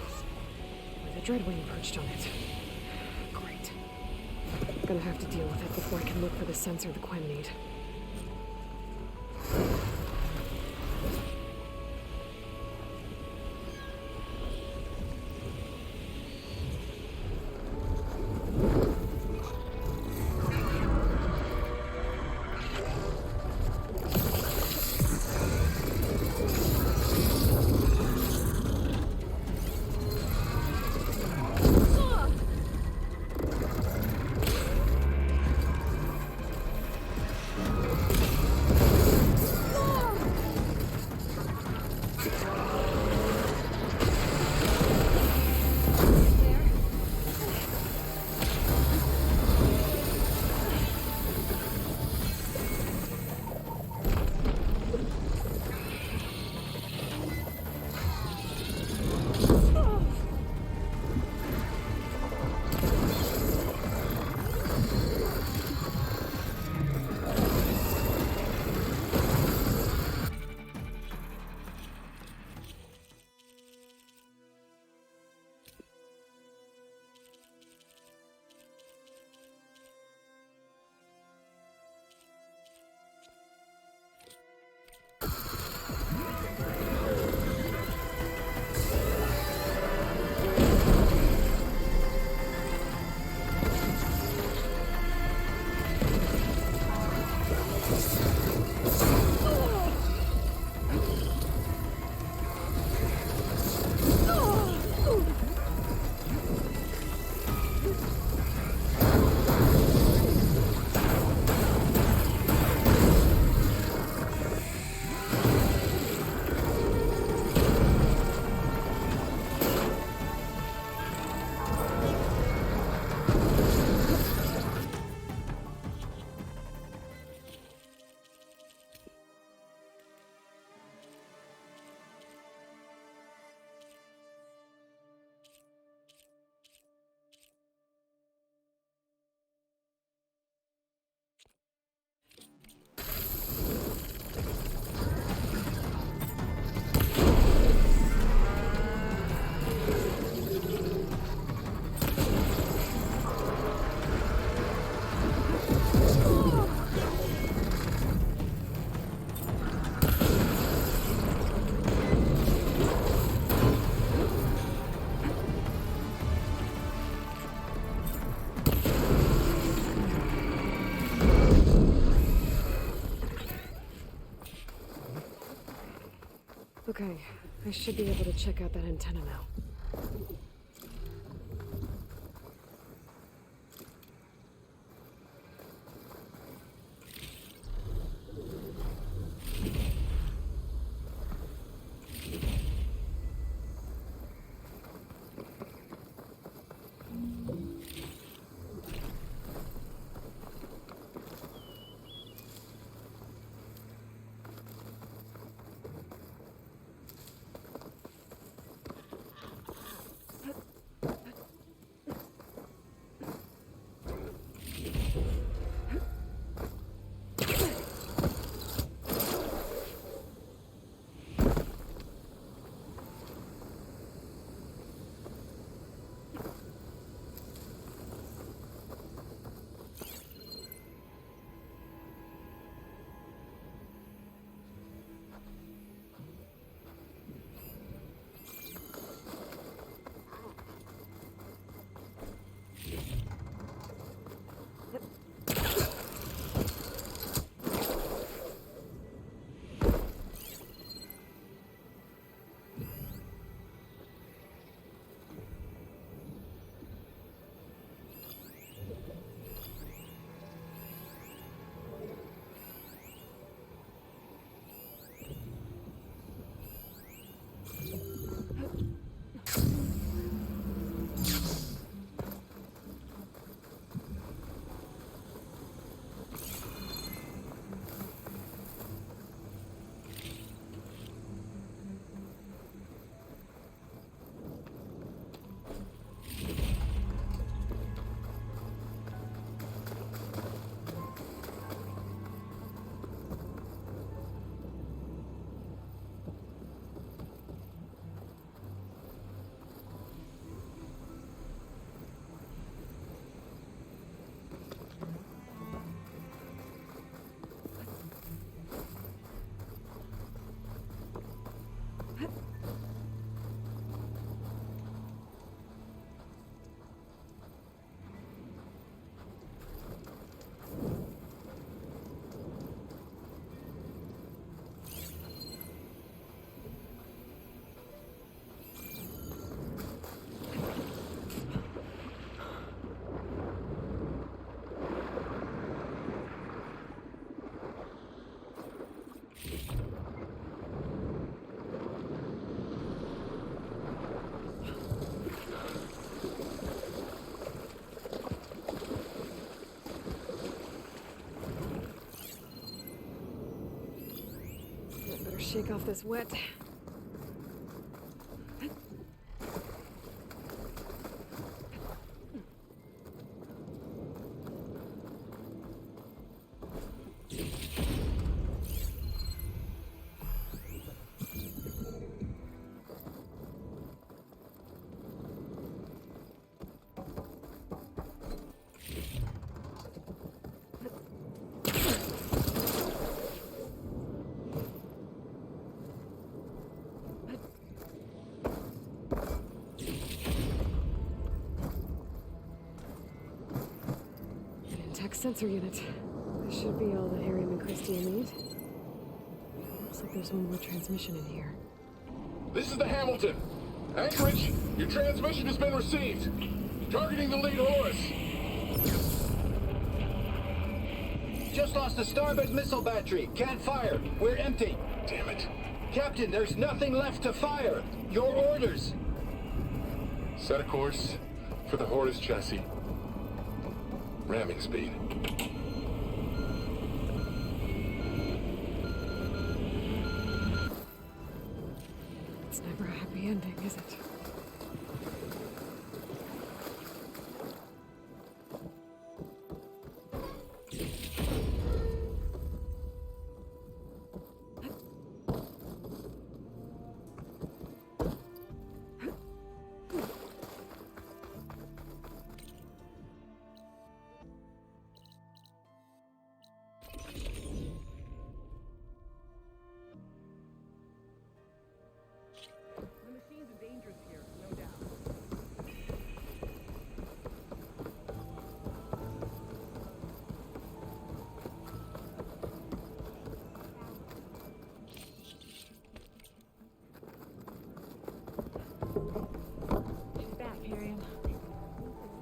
with a dreadwing perched on it. Great. Gonna have to deal with it before I can look for the sensor the Quen need. Okay, I should be able to check out that antenna now. Better shake off this wet. Sensor unit. This should be all that Harry McChristie need. Looks like there's one more transmission in here. This is the Hamilton. Anchorage, your transmission has been received. Targeting the lead Horus. Just lost the starboard missile battery. Can't fire. We're empty. Damn it. Captain, there's nothing left to fire. Your orders. Set a course for the Horus chassis. Ramming speed. It's never a happy ending, is it?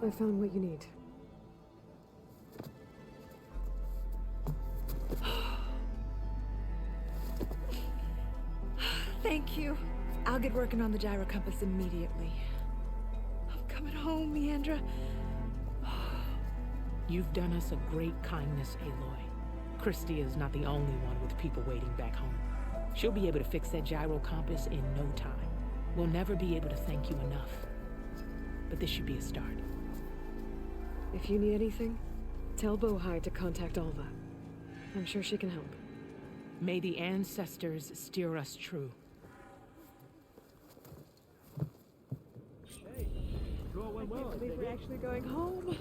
I found what you need. Thank you. I'll get working on the gyro compass immediately. I'm coming home, Leandra. You've done us a great kindness, Aloy. Christy is not the only one with people waiting back home. She'll be able to fix that gyro compass in no time. We'll never be able to thank you enough. But this should be a start. If you need anything, tell Bohai to contact Alva. I'm sure she can help. May the ancestors steer us true. I can't believe we're actually going home.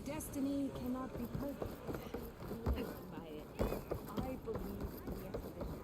Destiny cannot be perfect. I believe in the expedition.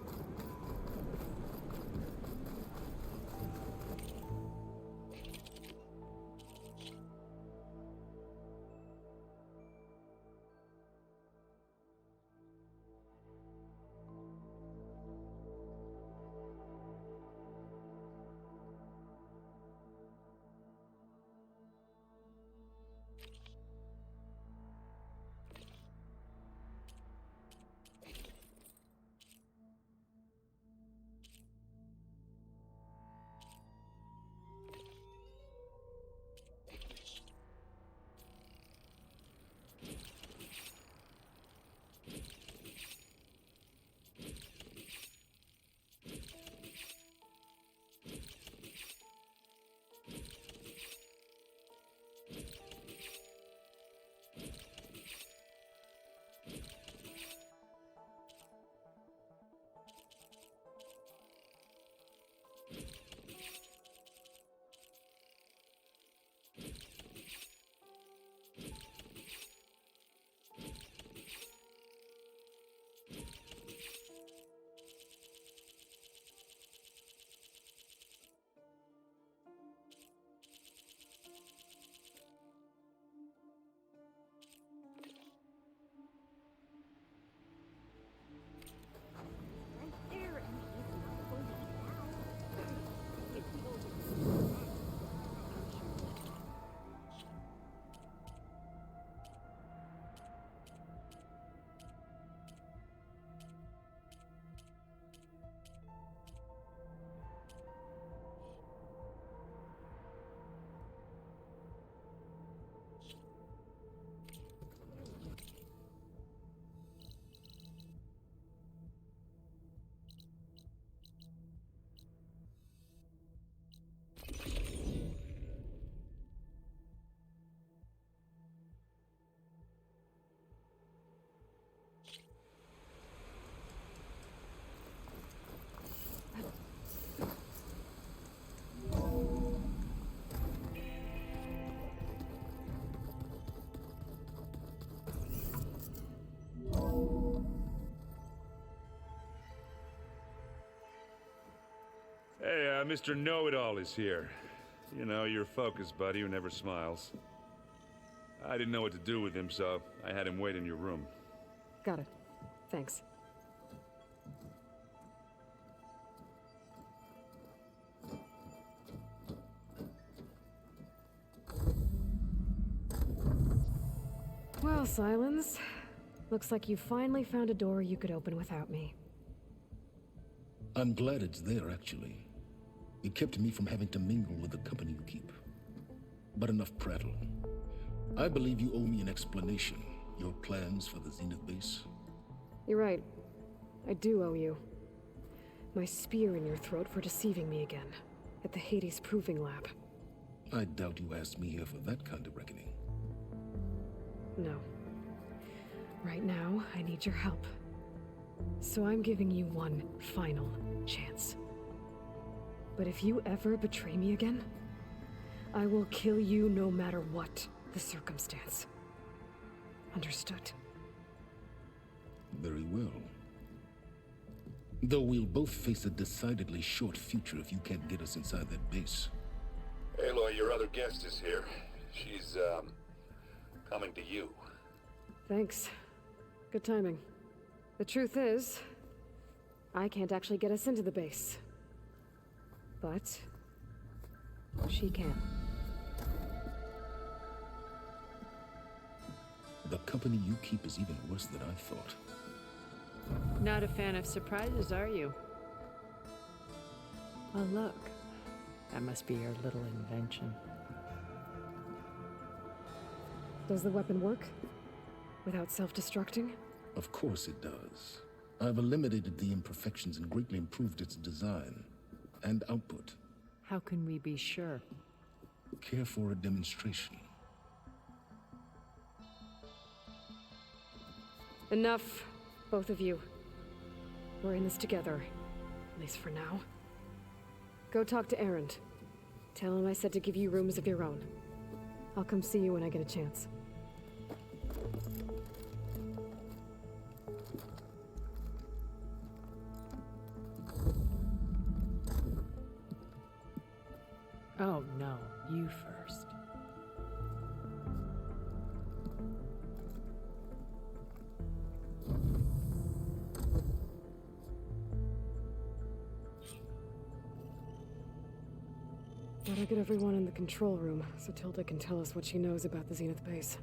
Hey, Mr. Know-It-All is here. You know, your focus buddy who never smiles. I didn't know what to do with him, so I had him wait in your room. Got it. Thanks. Well, Silence. Looks like you finally found a door you could open without me. I'm glad it's there, actually. It kept me from having to mingle with the company you keep. But enough prattle. I believe you owe me an explanation. Your plans for the Zenith base? You're right. I do owe you. My spear in your throat for deceiving me again. At the Hades Proving Lab. I doubt you asked me here for that kind of reckoning. No. Right now, I need your help. So I'm giving you one final chance. But if you ever betray me again, I will kill you no matter what the circumstance. Understood? Very well. Though we'll both face a decidedly short future if you can't get us inside that base. Aloy, your other guest is here. She's, coming to you. Thanks. Good timing. The truth is, I can't actually get us into the base. But she can. The company you keep is even worse than I thought. Not a fan of surprises, are you? Oh, look. That must be your little invention. Does the weapon work? Without self-destructing? Of course it does. I've eliminated the imperfections and greatly improved its design and output. How can we be sure? Care for a demonstration? Enough, both of you. We're in this together, at least for now. Go talk to Erend. Tell him I said to give you rooms of your own. I'll come see you when I get a chance. Oh, no. You first. Better get everyone in the control room so Tilda can tell us what she knows about the Zenith base.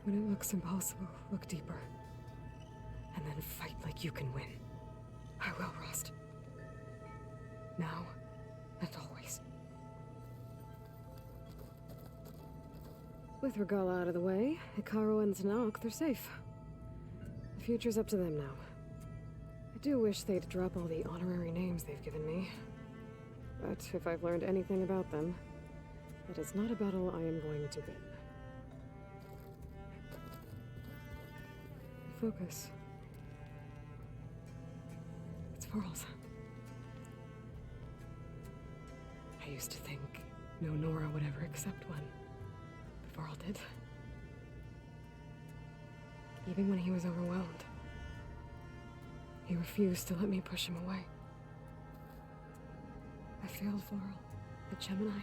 When it looks impossible, look deeper. And then fight like you can win. I will, Rost. Now and always. With Regalla out of the way, Hekarro and Tenakth, they're safe. The future's up to them now. I do wish they'd drop all the honorary names they've given me. But if I've learned anything about them, it is not a battle I am going to win. Focus. It's Varl's. I used to think no Nora would ever accept one, but Varl did. Even when he was overwhelmed. He refused to let me push him away. I failed Varl, the Gemini.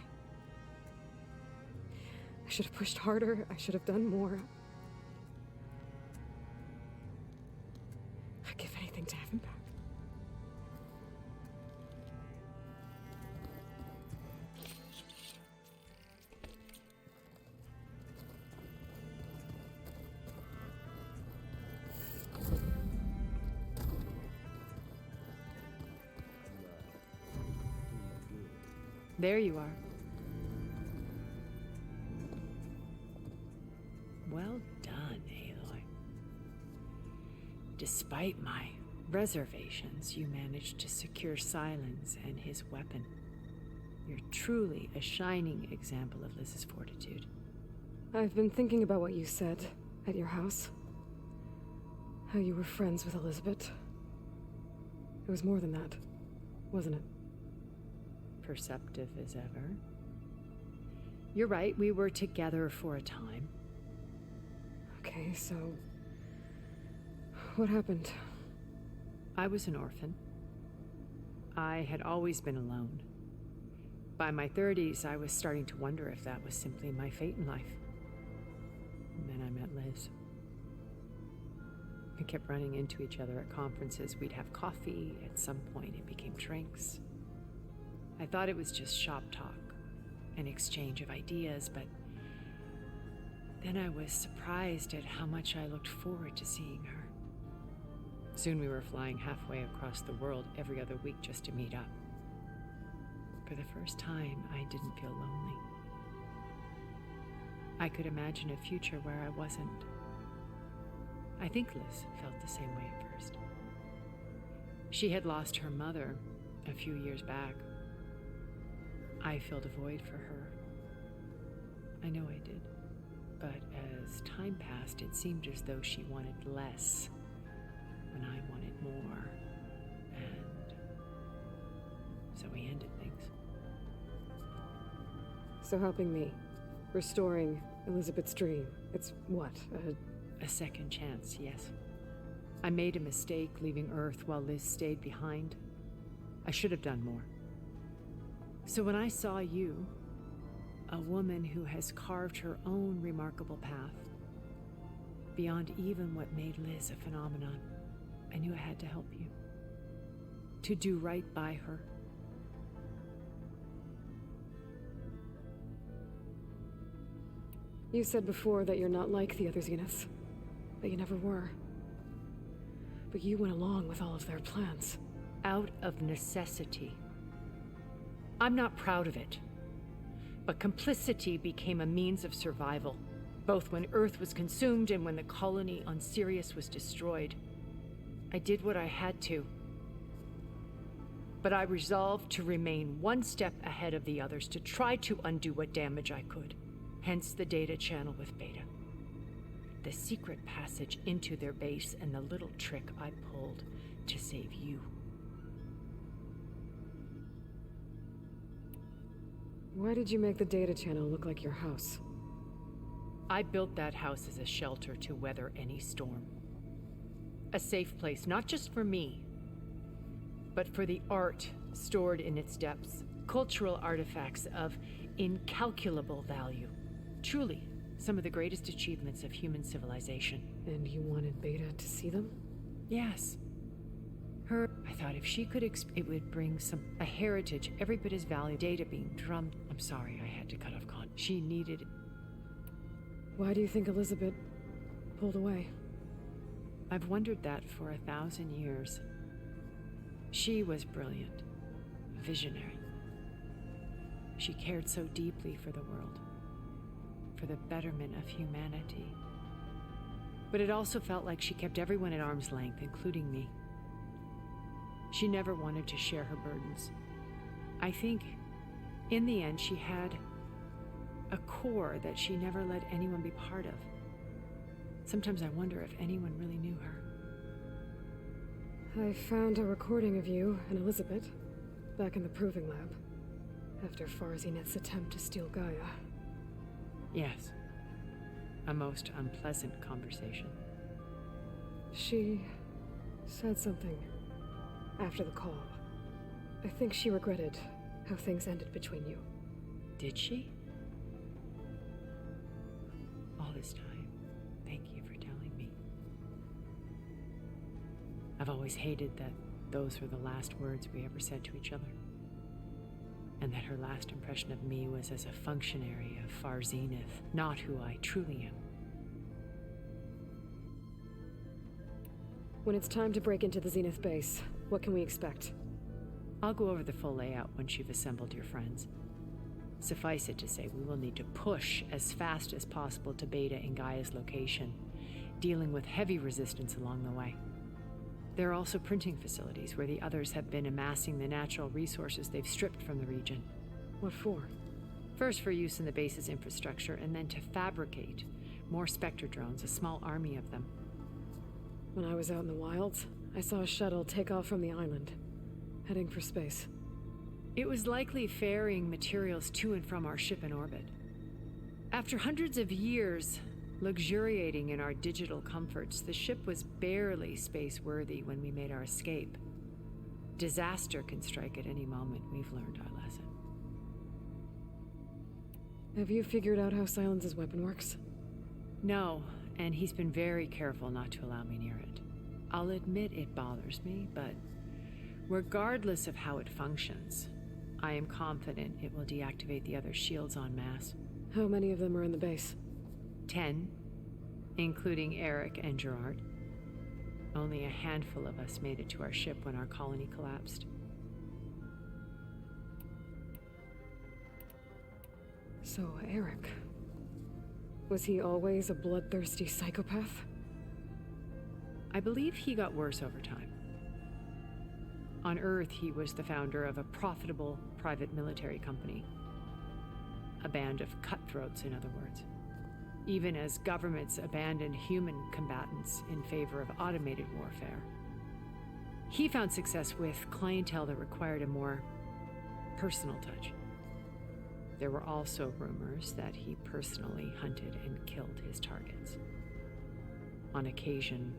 I should have pushed harder. I should have done more. I'd give anything to have him back. There you are. Well done, Aloy. Despite my reservations, you managed to secure Silence and his weapon. You're truly a shining example of Liz's fortitude. I've been thinking about what you said at your house. How you were friends with Elizabeth. It was more than that, wasn't it? Perceptive as ever. You're right, we were together for a time. Okay, so... what happened? I was an orphan. I had always been alone. By my 30s, I was starting to wonder if that was simply my fate in life. And then I met Liz. We kept running into each other at conferences. We'd have coffee. At some point, it became drinks. I thought it was just shop talk, an exchange of ideas, but then I was surprised at how much I looked forward to seeing her. Soon we were flying halfway across the world every other week just to meet up. For the first time, I didn't feel lonely. I could imagine a future where I wasn't. I think Liz felt the same way at first. She had lost her mother a few years back. I filled a void for her. I know I did. But as time passed, it seemed as though she wanted less when I wanted more. And so we ended things. So helping me, restoring Elizabeth's dream, it's what, a second chance, yes. I made a mistake leaving Earth while Liz stayed behind. I should have done more. So when I saw you, a woman who has carved her own remarkable path, beyond even what made Liz a phenomenon, I knew I had to help you. To do right by her. You said before that you're not like the other Zeniths. That you never were. But you went along with all of their plans. Out of necessity. I'm not proud of it. But complicity became a means of survival, both when Earth was consumed and when the colony on Sirius was destroyed. I did what I had to. But I resolved to remain one step ahead of the others, to try to undo what damage I could. Hence the data channel with Beta. The secret passage into their base and the little trick I pulled to save you. Why did you make the data channel look like your house? I built that house as a shelter to weather any storm. A safe place, not just for me, but for the art stored in its depths, cultural artifacts of incalculable value. Truly, some of the greatest achievements of human civilization. And you wanted Beta to see them? Yes. I thought if she could it would bring a heritage every bit as valuable. Data being drummed. I'm sorry, I had to cut off con. She needed. Why do you think Elizabeth pulled away? I've wondered that for 1,000 years. She was brilliant, visionary. She cared so deeply for the world, for the betterment of humanity. But it also felt like she kept everyone at arm's length, including me. She never wanted to share her burdens. I think, in the end, she had a core that she never let anyone be part of. Sometimes I wonder if anyone really knew her. I found a recording of you and Elizabeth back in the Proving Lab, after Far Zenith's attempt to steal Gaia. Yes. A most unpleasant conversation. She said something after the call. I think she regretted how things ended between you. Did she? All this time, thank you for telling me. I've always hated that those were the last words we ever said to each other. And that her last impression of me was as a functionary of Far Zenith, not who I truly am. When it's time to break into the Zenith base, what can we expect? I'll go over the full layout once you've assembled your friends. Suffice it to say, we will need to push as fast as possible to Beta and Gaia's location, dealing with heavy resistance along the way. There are also printing facilities where the others have been amassing the natural resources they've stripped from the region. What for? First for use in the base's infrastructure, and then to fabricate more Spectre drones, a small army of them. When I was out in the wilds, I saw a shuttle take off from the island, heading for space. It was likely ferrying materials to and from our ship in orbit. After hundreds of years luxuriating in our digital comforts, the ship was barely space-worthy when we made our escape. Disaster can strike at any moment. We've learned our lesson. Have you figured out how Silence's weapon works? No, and he's been very careful not to allow me near it. I'll admit it bothers me, but regardless of how it functions, I am confident it will deactivate the other shields en masse. How many of them are in the base? 10, including Eric and Gerard. Only a handful of us made it to our ship when our colony collapsed. So, Eric... was he always a bloodthirsty psychopath? I believe he got worse over time. On Earth, he was the founder of a profitable private military company. A band of cutthroats, in other words. Even as governments abandoned human combatants in favor of automated warfare. He found success with clientele that required a more personal touch. There were also rumors that he personally hunted and killed his targets. On occasion,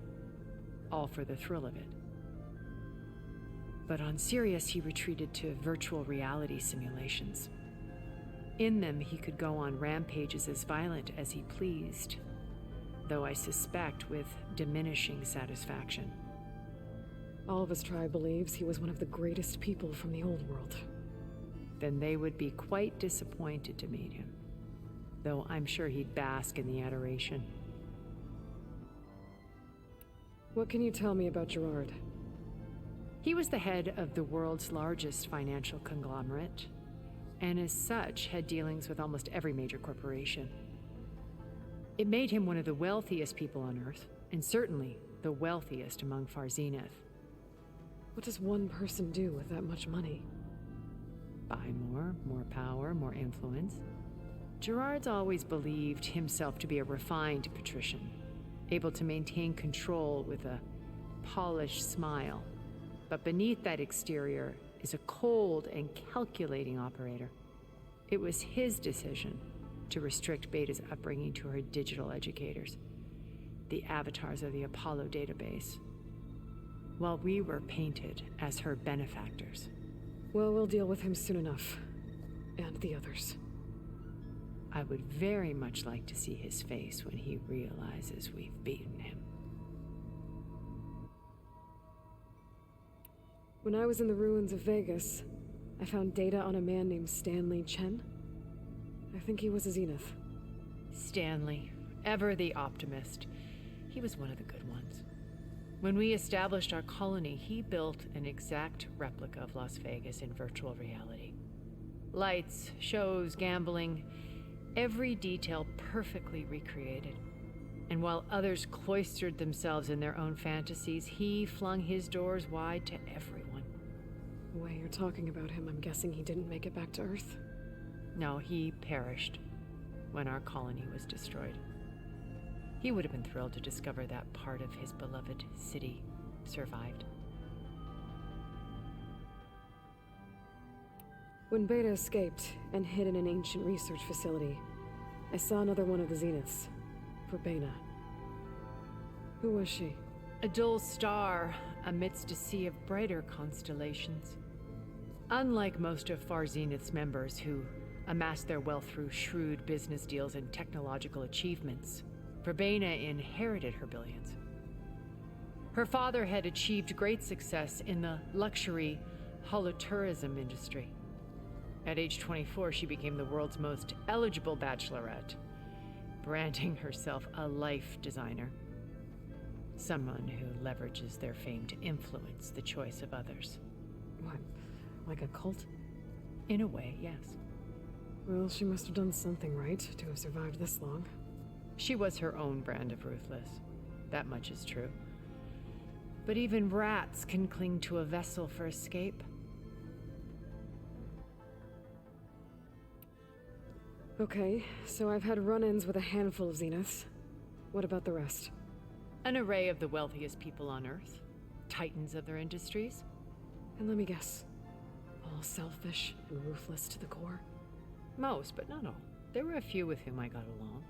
all for the thrill of it. But on Sirius, he retreated to virtual reality simulations. In them, he could go on rampages as violent as he pleased, though I suspect with diminishing satisfaction. All of his tribe believes he was one of the greatest people from the old world. Then they would be quite disappointed to meet him, though I'm sure he'd bask in the adoration. What can you tell me about Gerard? He was the head of the world's largest financial conglomerate, and as such had dealings with almost every major corporation. It made him one of the wealthiest people on Earth, and certainly the wealthiest among Far Zenith. What does one person do with that much money? Buy more power, more influence. Gerard's always believed himself to be a refined patrician, able to maintain control with a polished smile. But beneath that exterior is a cold and calculating operator. It was his decision to restrict Beta's upbringing to her digital educators, the avatars of the Apollo database, while we were painted as her benefactors. Well, we'll deal with him soon enough. And the others. I would very much like to see his face when he realizes we've beaten him. When I was in the ruins of Vegas, I found data on a man named Stanley Chen. I think he was a Zenith. Stanley, ever the optimist. He was one of the good ones. When we established our colony, he built an exact replica of Las Vegas in virtual reality. Lights, shows, gambling, every detail perfectly recreated. And while others cloistered themselves in their own fantasies, he flung his doors wide to everyone. The way you're talking about him, I'm guessing he didn't make it back to Earth? No, he perished when our colony was destroyed. He would have been thrilled to discover that part of his beloved city survived. When Beta escaped and hid in an ancient research facility, I saw another one of the Zeniths, Verbena. Who was she? A dull star amidst a sea of brighter constellations. Unlike most of Far Zenith's members who amassed their wealth through shrewd business deals and technological achievements, Verbena inherited her billions. Her father had achieved great success in the luxury holotourism industry. At age 24, she became the world's most eligible bachelorette, branding herself a life designer. Someone who leverages their fame to influence the choice of others. What, like a cult? In a way, yes. Well, she must have done something right to have survived this long. She was her own brand of ruthless. That much is true. But even rats can cling to a vessel for escape. Okay, so I've had run-ins with a handful of Zeniths. What about the rest? An array of the wealthiest people on Earth. Titans of their industries. And let me guess. All selfish and ruthless to the core? Most, but not all. There were a few with whom I got along.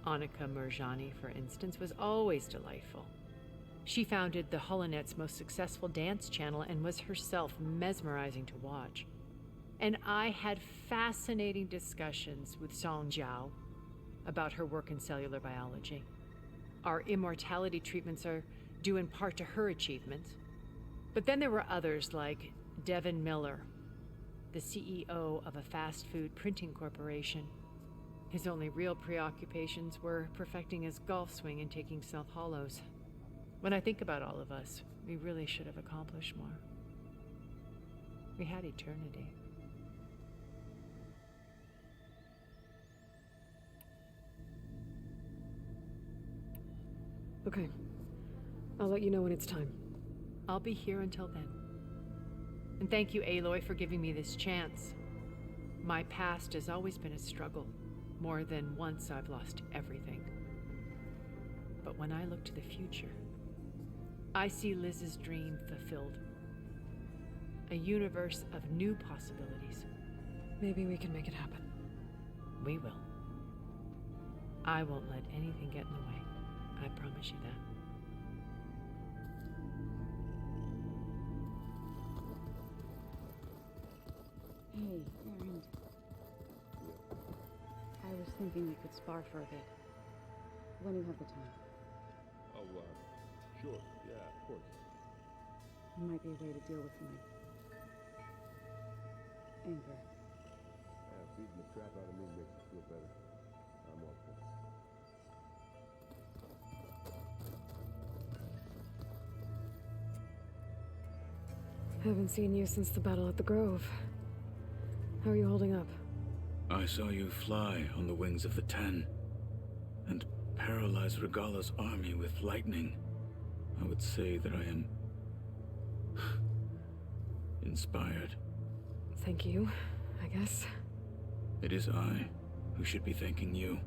Annika Murjani, for instance, was always delightful. She founded the Holonet's most successful dance channel and was herself mesmerizing to watch. And I had fascinating discussions with Song Jiao about her work in cellular biology. Our immortality treatments are due in part to her achievements. But then there were others like Devin Miller, the CEO of a fast food printing corporation. His only real preoccupations were perfecting his golf swing and taking South Hollows. When I think about all of us, we really should have accomplished more. We had eternity. Okay. I'll let you know when it's time. I'll be here until then. And thank you, Aloy, for giving me this chance. My past has always been a struggle. More than once I've lost everything. But when I look to the future, I see Liz's dream fulfilled. A universe of new possibilities. Maybe we can make it happen. We will. I won't let anything get in the way. I promise you that. Hey, Erend. I was thinking we could spar for a bit. When you have the time. Oh, sure. Yeah, of course. It might be a way to deal with my anger. Yeah, feeding the crap out of me makes you feel better. I'm all for it. Haven't seen you since the battle at the Grove. How are you holding up? I saw you fly on the wings of the Ten, and paralyze Regalla's army with lightning. I would say that I am inspired. Thank you, I guess. It is I who should be thanking you.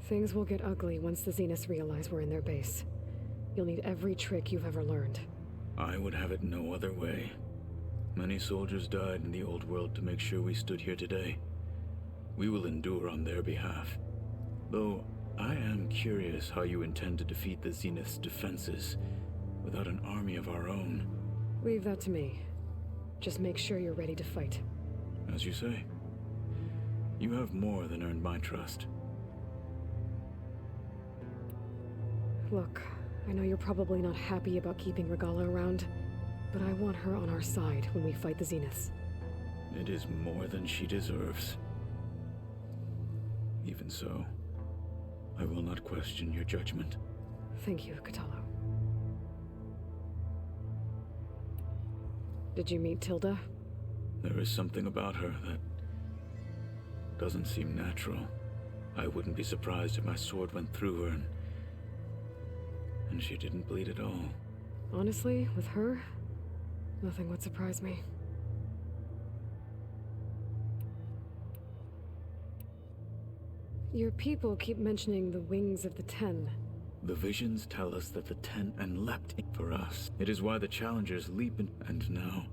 Things will get ugly once the Zeniths realize we're in their base. You'll need every trick you've ever learned. I would have it no other way. Many soldiers died in the old world to make sure we stood here today. We will endure on their behalf. Though, I am curious how you intend to defeat the Zenith's defenses without an army of our own. Leave that to me. Just make sure you're ready to fight. As you say. You have more than earned my trust. Look, I know you're probably not happy about keeping Regalla around, but I want her on our side when we fight the Zeniths. It is more than she deserves. Even so, I will not question your judgment. Thank you, Kotallo. Did you meet Tilda? There is something about her that doesn't seem natural. I wouldn't be surprised if my sword went through her and she didn't bleed at all. Honestly, with her, nothing would surprise me. Your people keep mentioning the wings of the Ten. The visions tell us that the Ten leapt for us. It is why the challengers leap in, and now,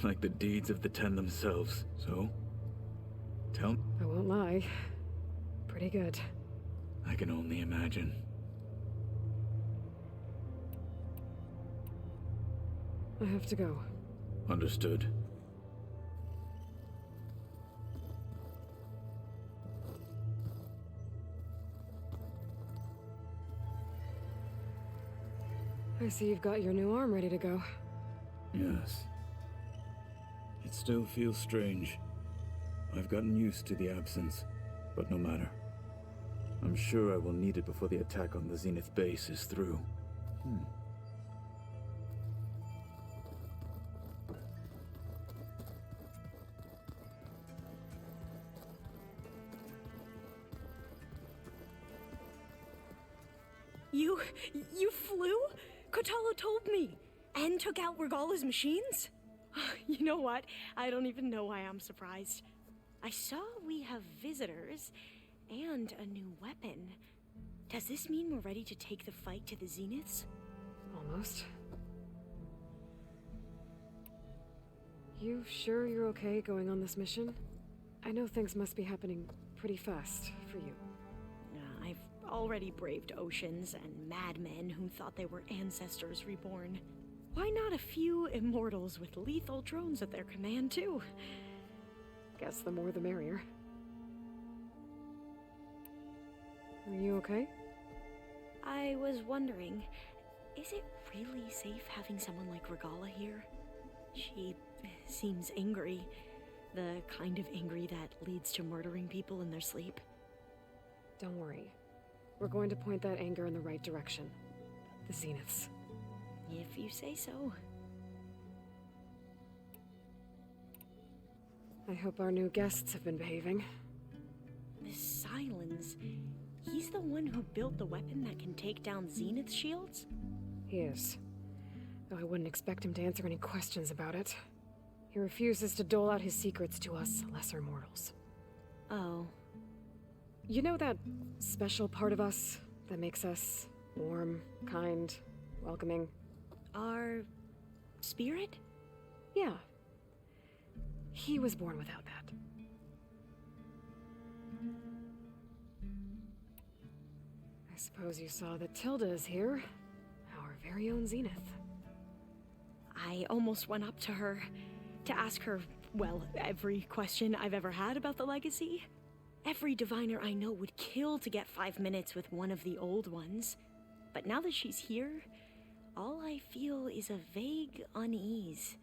like the deeds of the Ten themselves. So, tell me. I won't lie. Pretty good. I can only imagine. I have to go. Understood. I see you've got your new arm ready to go. Yes. It still feels strange. I've gotten used to the absence, but no matter. I'm sure I will need it before the attack on the Zenith base is through. You flew? Kotallo told me. And took out Regalla's machines? You know what? I don't even know why I'm surprised. I saw we have visitors and a new weapon. Does this mean we're ready to take the fight to the Zeniths? Almost. You sure you're okay going on this mission? I know things must be happening pretty fast for you. I've already braved oceans and madmen who thought they were ancestors reborn. Why not a few immortals with lethal drones at their command, too? Guess the more the merrier. Are you okay? I was wondering, is it really safe having someone like Regalla here? She seems angry. The kind of angry that leads to murdering people in their sleep. Don't worry. We're going to point that anger in the right direction. The Zeniths. If you say so. I hope our new guests have been behaving. This Sylens, he's the one who built the weapon that can take down Zenith shields? He is. Though I wouldn't expect him to answer any questions about it. He refuses to dole out his secrets to us lesser mortals. Oh. You know that special part of us that makes us warm, kind, welcoming. Our spirit? Yeah. He was born without that. I suppose you saw that Tilda is here. Our very own Zenith. I almost went up to her to ask her, well, every question I've ever had about the legacy. Every diviner I know would kill to get 5 minutes with one of the old ones. But now that she's here, all I feel is a vague unease.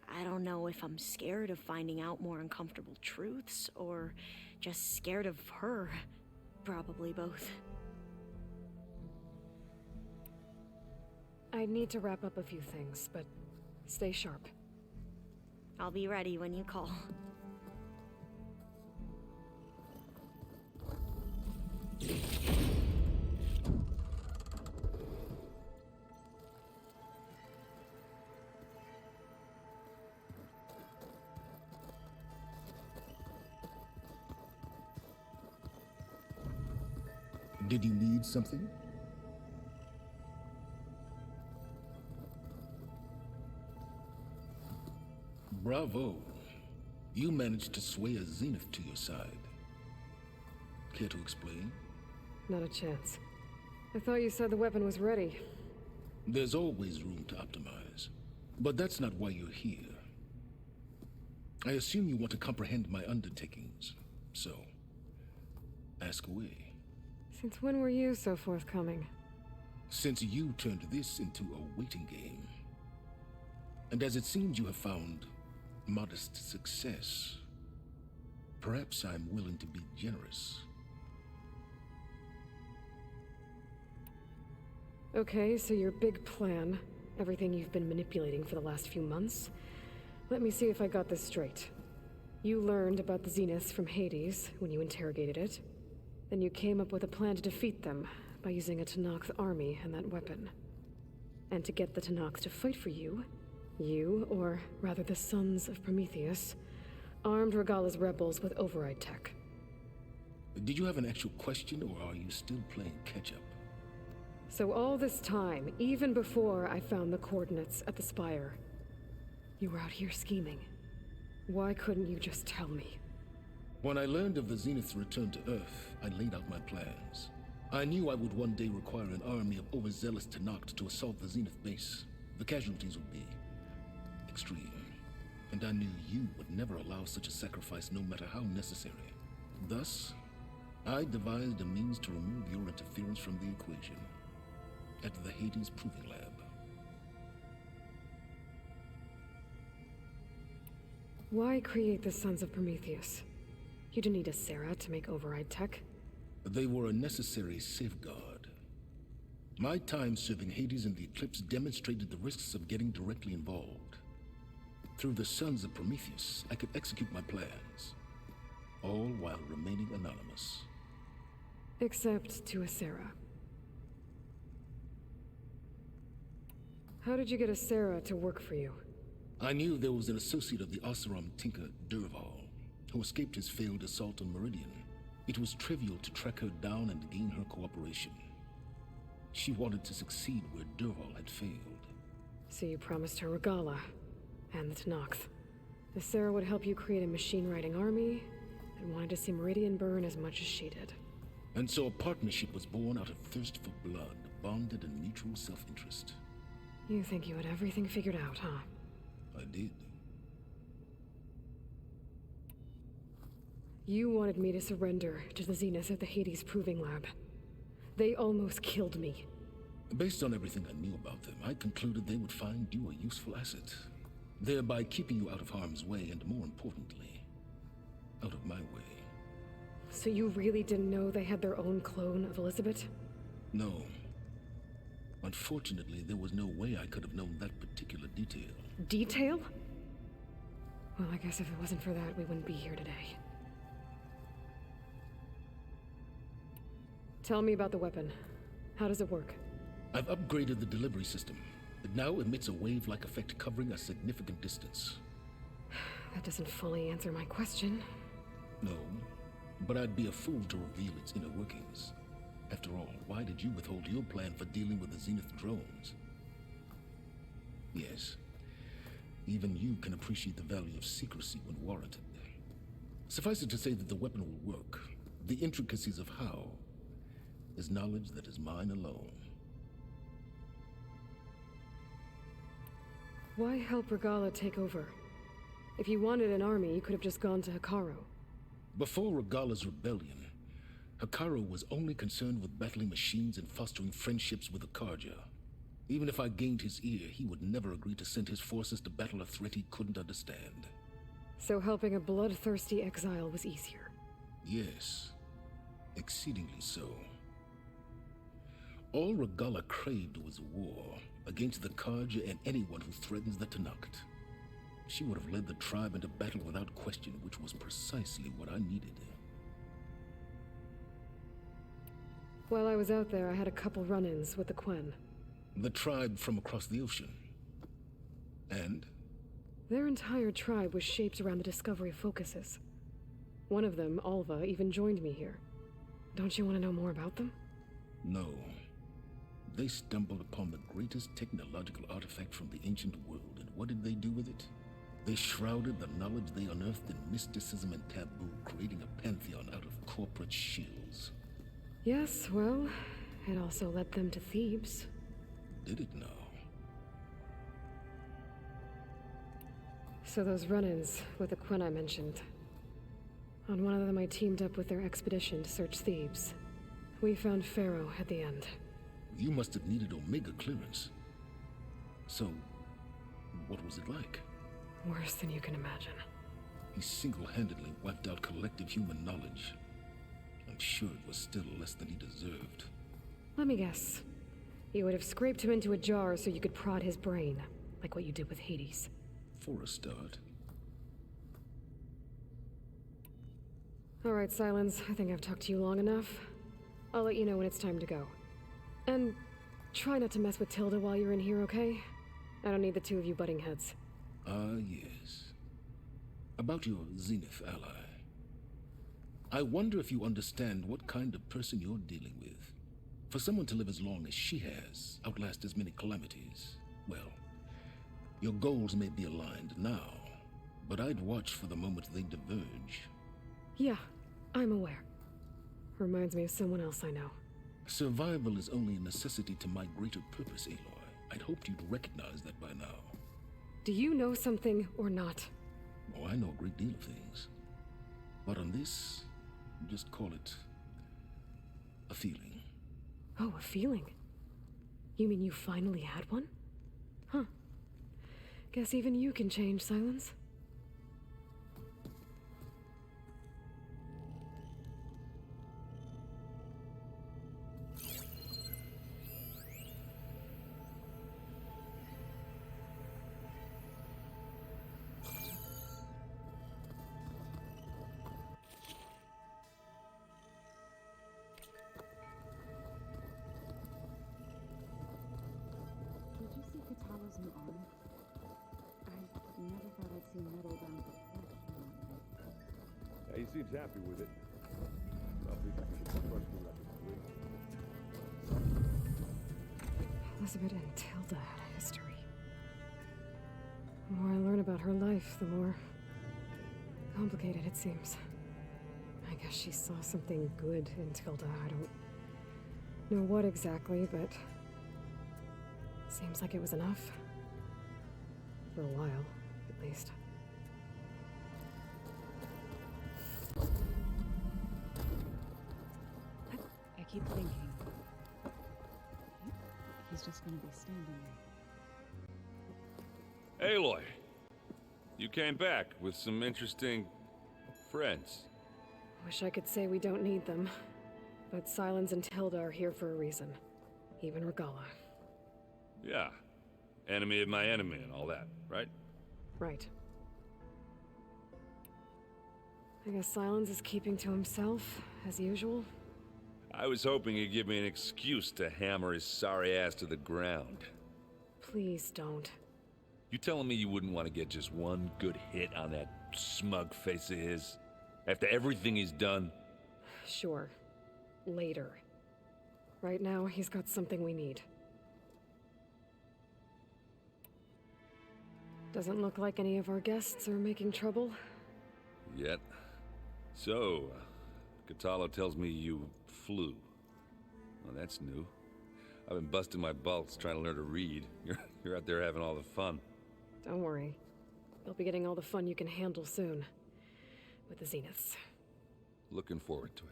I don't know if I'm scared of finding out more uncomfortable truths, or just scared of her. Probably both. I need to wrap up a few things, but stay sharp. I'll be ready when you call. Did you need something? Bravo. You managed to sway a Zenith to your side. Care to explain? Not a chance. I thought you said the weapon was ready. There's always room to optimize. But that's not why you're here. I assume you want to comprehend my undertakings. So, ask away. Since when were you so forthcoming? Since you turned this into a waiting game. And as it seems you have found modest success, perhaps I'm willing to be generous. Okay, so your big plan, everything you've been manipulating for the last few months. Let me see if I got this straight. You learned about the Zeniths from Hades when you interrogated it. Then you came up with a plan to defeat them by using a Tenakth army and that weapon. And to get the Tenakth to fight for you, or rather the Sons of Prometheus, armed Regalla's rebels with override tech. Did you have an actual question, or are you still playing catch-up? So all this time, even before I found the coordinates at the Spire, you were out here scheming. Why couldn't you just tell me? When I learned of the Zenith's return to Earth, I laid out my plans. I knew I would one day require an army of overzealous Tenakth to assault the Zenith base. The casualties would be extreme. And I knew you would never allow such a sacrifice, no matter how necessary. Thus, I devised a means to remove your interference from the equation. At the Hades Proving Lab. Why create the Sons of Prometheus? You didn't need a Sarah to make override tech. They were a necessary safeguard. My time serving Hades in the Eclipse demonstrated the risks of getting directly involved. Through the Sons of Prometheus, I could execute my plans, all while remaining anonymous. Except to Asera. How did you get Asera to work for you? I knew there was an associate of the Oseram tinker, Dervahl, who escaped his failed assault on Meridian. It was trivial to track her down and gain her cooperation. She wanted to succeed where Dervahl had failed. So you promised her Regalla, and the Tenakth. Asera would help you create a machine-riding army, and wanted to see Meridian burn as much as she did. And so a partnership was born out of thirst for blood, bonded in mutual self-interest. You think you had everything figured out, huh? I did. You wanted me to surrender to the Zeniths at the Hades Proving Lab. They almost killed me. Based on everything I knew about them, I concluded they would find you a useful asset, thereby keeping you out of harm's way and, more importantly, out of my way. So you really didn't know they had their own clone of Elizabeth? No. Unfortunately, there was no way I could have known that particular detail. Detail? Well, I guess if it wasn't for that, we wouldn't be here today. Tell me about the weapon. How does it work? I've upgraded the delivery system. It now emits a wave-like effect covering a significant distance. That doesn't fully answer my question. No, but I'd be a fool to reveal its inner workings. After all, why did you withhold your plan for dealing with the Zenith drones? Yes. Even you can appreciate the value of secrecy when warranted. Suffice it to say that the weapon will work. The intricacies of how is knowledge that is mine alone. Why help Regalla take over? If you wanted an army, you could have just gone to Hekarro. Before Regalla's rebellion, Hekarro was only concerned with battling machines and fostering friendships with the Carja. Even if I gained his ear, he would never agree to send his forces to battle a threat he couldn't understand. So helping a bloodthirsty exile was easier? Yes, exceedingly so. All Regalla craved was war against the Carja and anyone who threatens the Tenakth. She would have led the tribe into battle without question, which was precisely what I needed. While I was out there, I had a couple run-ins with the Quen. The tribe from across the ocean. And? Their entire tribe was shaped around the discovery of focuses. One of them, Alva, even joined me here. Don't you want to know more about them? No. They stumbled upon the greatest technological artifact from the ancient world, and what did they do with it? They shrouded the knowledge they unearthed in mysticism and taboo, creating a pantheon out of corporate shills. Yes, well, it also led them to Thebes. Did it now? So those run-ins with the Quen I mentioned. On one of them I teamed up with their expedition to search Thebes. We found Pharaoh at the end. You must have needed Omega clearance. So, what was it like? Worse than you can imagine. He single-handedly wiped out collective human knowledge. I'm sure it was still less than he deserved. Let me guess. You would have scraped him into a jar so you could prod his brain, like what you did with Hades. For a start. Alright, Silence. I think I've talked to you long enough. I'll let you know when it's time to go. And try not to mess with Tilda while you're in here, okay? I don't need the two of you butting heads. Ah, yes. About your Zenith ally. I wonder if you understand what kind of person you're dealing with. For someone to live as long as she has, outlast as many calamities, well, your goals may be aligned now, but I'd watch for the moment they diverge. Yeah, I'm aware. Reminds me of someone else I know. Survival is only a necessity to my greater purpose, Aloy. I'd hoped you'd recognize that by now. Do you know something or not? Oh, I know a great deal of things. But on this, just call it a feeling. Oh, a feeling? You mean you finally had one? Huh. Guess even you can change, Silence. Yeah, he seems happy with it. Well, we can crush the record. Elizabeth and Tilda had a history. The more I learn about her life, the more complicated it seems. I guess she saw something good in Tilda. I don't know what exactly, but seems like it was enough. For a while, at least. I keep thinking. He's just gonna be standing there. Aloy, you came back with some interesting friends. Wish I could say we don't need them, but Silence and Tilda are here for a reason. Even Regalla. Yeah. Enemy of my enemy and all that, right? Right. I guess Silence is keeping to himself, as usual. I was hoping he'd give me an excuse to hammer his sorry ass to the ground. Please don't. You telling me you wouldn't want to get just one good hit on that smug face of his? After everything he's done? Sure. Later. Right now, he's got something we need. Doesn't look like any of our guests are making trouble. Yet. So, Kotallo tells me you flew. Well, that's new. I've been busting my balls trying to learn to read. You're out there having all the fun. Don't worry. You'll be getting all the fun you can handle soon. With the Zeniths. Looking forward to it.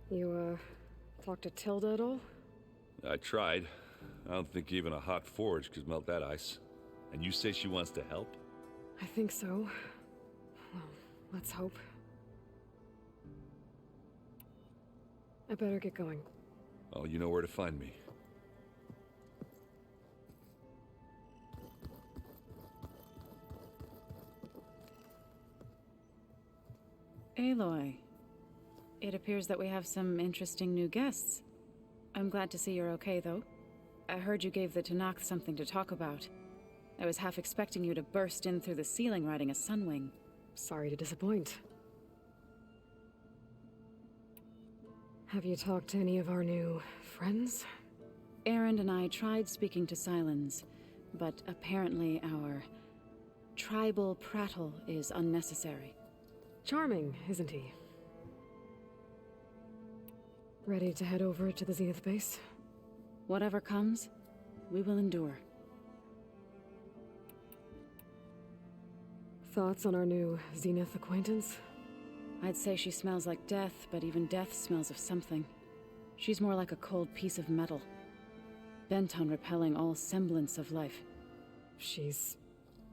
You, talked to Tilda at all? I tried. I don't think even a hot forge could melt that ice. And you say she wants to help? I think so. Well, let's hope. I better get going. Oh, you know where to find me. Aloy, it appears that we have some interesting new guests. I'm glad to see you're okay, though. I heard you gave the Tenakth something to talk about. I was half expecting you to burst in through the ceiling riding a Sunwing. Sorry to disappoint. Have you talked to any of our new friends? Erend and I tried speaking to Sylens, but apparently our tribal prattle is unnecessary. Charming, isn't he? Ready to head over to the Zenith base? Whatever comes, we will endure. Thoughts on our new Zenith acquaintance? I'd say she smells like death, but even death smells of something. She's more like a cold piece of metal, bent on repelling all semblance of life. She's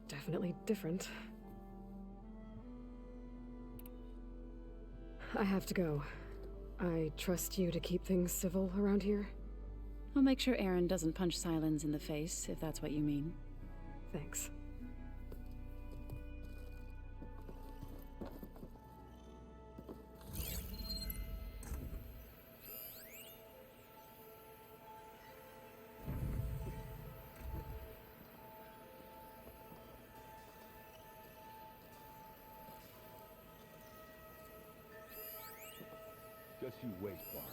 definitely different. I have to go. I trust you to keep things civil around here? I'll make sure Erend doesn't punch Sylens in the face, if that's what you mean. Thanks. Just you wait, Bard.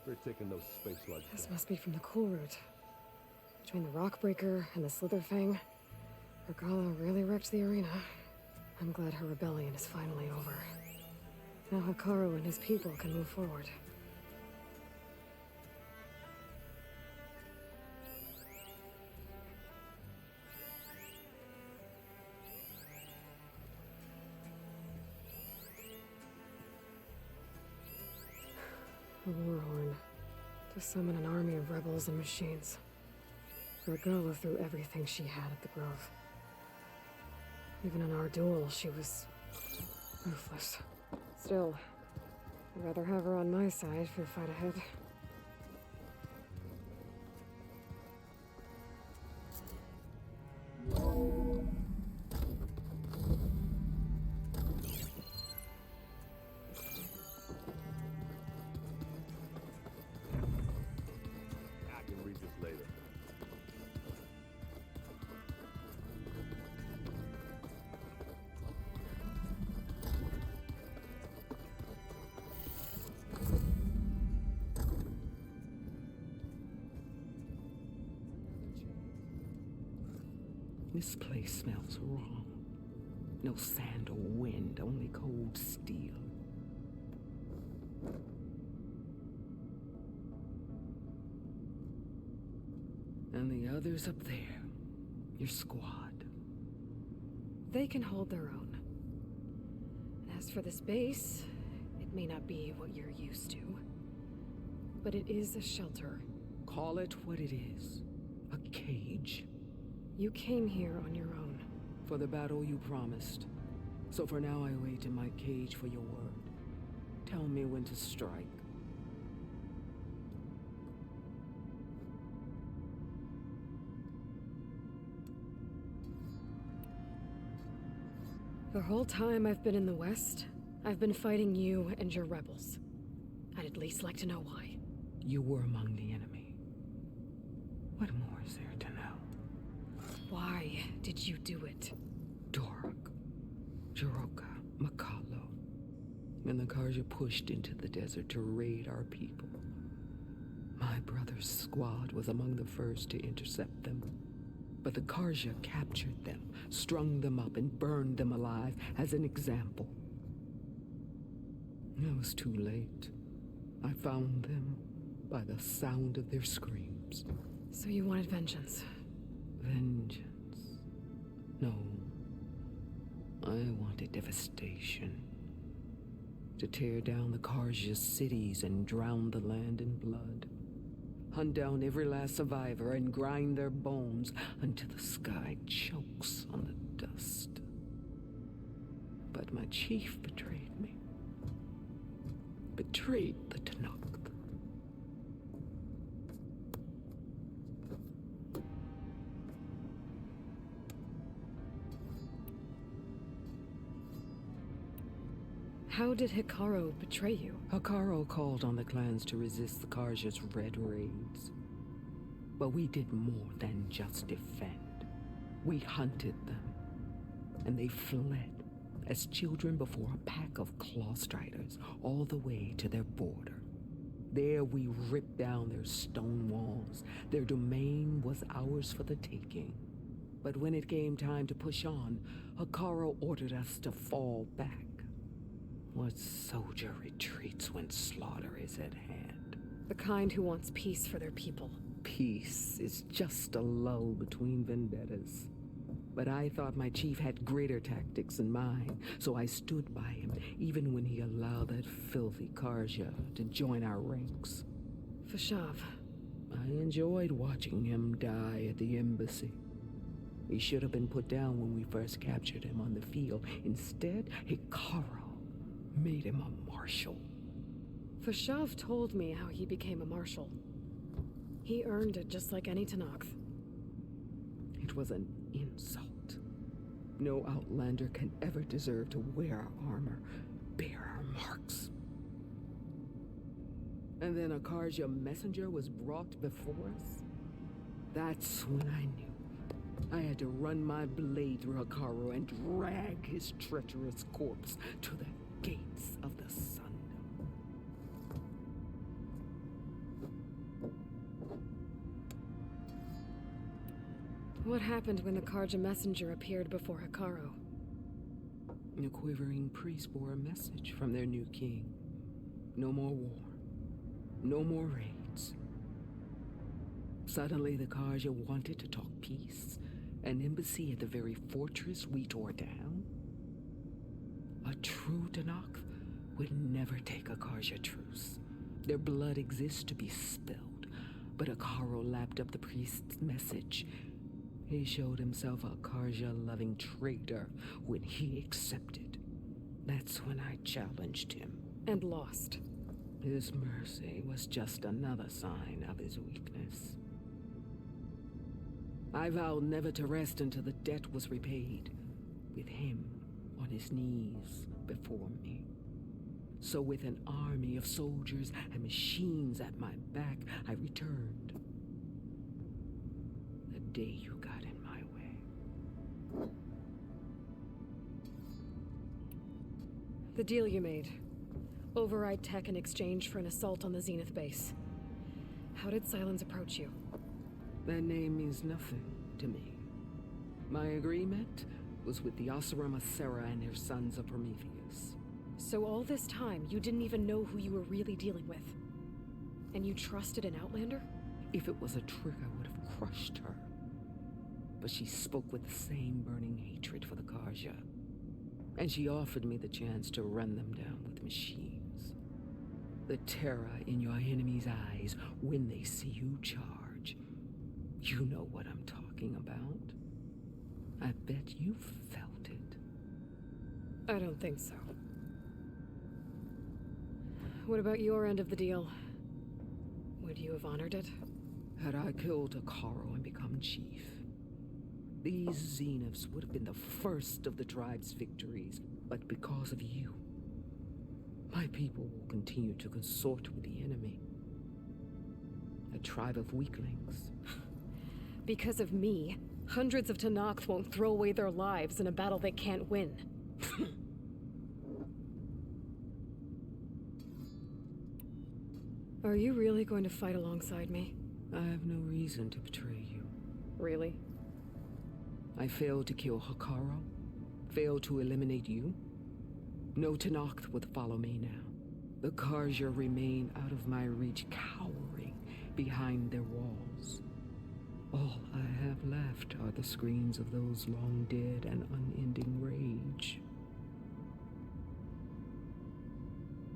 We're taking those space lugs This down. must be from the cool route. Between the Rockbreaker and the Slitherfang, Regalla really wrecked the arena. I'm glad her rebellion is finally over. Now Hekarro and his people can move forward. A warhorn. To summon an army of rebels and machines. Regalla threw everything she had at the Grove. Even in our duel, she was ruthless. Still, I'd rather have her on my side for the fight ahead. I can read this later. This place smells wrong. No sand or wind, only cold steel. And the others up there, your squad. They can hold their own. And as for this base, it may not be what you're used to. But it is a shelter. Call it what it is. A cage. You came here on your own. For the battle you promised. So for now I wait in my cage for your word. Tell me when to strike. The whole time I've been in the West, I've been fighting you and your rebels. I'd at least like to know why. You were among the enemy. What more is there to know? Why did you do it? Dork, Jiroka, Makalo, and the Karja pushed into the desert to raid our people. My brother's squad was among the first to intercept them. But the Karja captured them, strung them up, and burned them alive as an example. It was too late. I found them by the sound of their screams. So you wanted vengeance? Vengeance? No. I wanted devastation. To tear down the Karja's cities and drown the land in blood. Hunt down every last survivor and grind their bones until the sky chokes on the dust. But my chief betrayed me. Betrayed the Tenakth. How did Hikaru betray you? Hikaru called on the clans to resist the Karja's red raids. But we did more than just defend. We hunted them, and they fled as children before a pack of claw striders all the way to their border. There we ripped down their stone walls. Their domain was ours for the taking. But when it came time to push on, Hikaru ordered us to fall back. What soldier retreats when slaughter is at hand? The kind who wants peace for their people. Peace is just a lull between vendettas. But I thought my chief had greater tactics than mine, so I stood by him, even when he allowed that filthy Karja to join our ranks. Fashav. I enjoyed watching him die at the embassy. He should have been put down when we first captured him on the field. Instead, Hikaru made him a marshal. Fashav told me how he became a marshal. He earned it just like any Tenakth. It was an insult. No Outlander can ever deserve to wear our armor, bear our marks. And then a Karja messenger was brought before us. That's when I knew. I had to run my blade through Hikaru and drag his treacherous corpse to the gates of the sun. What happened when the Karja messenger appeared before Hikaru? The quivering priest bore a message from their new king. No more war. No more raids. Suddenly the Karja wanted to talk peace. An embassy at the very fortress we tore down. A true Tenakth would never take a Karja truce. Their blood exists to be spilled. But Hikaru lapped up the priest's message. He showed himself a Karja-loving traitor when he accepted. That's when I challenged him. And lost. His mercy was just another sign of his weakness. I vowed never to rest until the debt was repaid, with him on his knees before me. So with an army of soldiers and machines at my back, I returned. The day you got in my way. The deal you made. Override tech in exchange for an assault on the Zenith base. How did Sylens approach you? That name means nothing to me. My agreement was with the Oseram Asera and their sons of Prometheus. So all this time, you didn't even know who you were really dealing with? And you trusted an Outlander? If it was a trick, I would have crushed her. But she spoke with the same burning hatred for the Karja. And she offered me the chance to run them down with machines. The terror in your enemy's eyes when they see you charge. You know what I'm talking about. I bet you felt it. I don't think so. What about your end of the deal? Would you have honored it? Had I killed Hikaru and become chief, these Zeniths would have been the first of the tribe's victories. But because of you, my people will continue to consort with the enemy. A tribe of weaklings. Because of me, hundreds of Tenakth won't throw away their lives in a battle they can't win. Are you really going to fight alongside me? I have no reason to betray you. Really? I failed to kill Hekarro? Failed to eliminate you? No Tenakth would follow me now. The Karja remain out of my reach, cowering behind their walls. All I have left are the screams of those long dead and unending rage.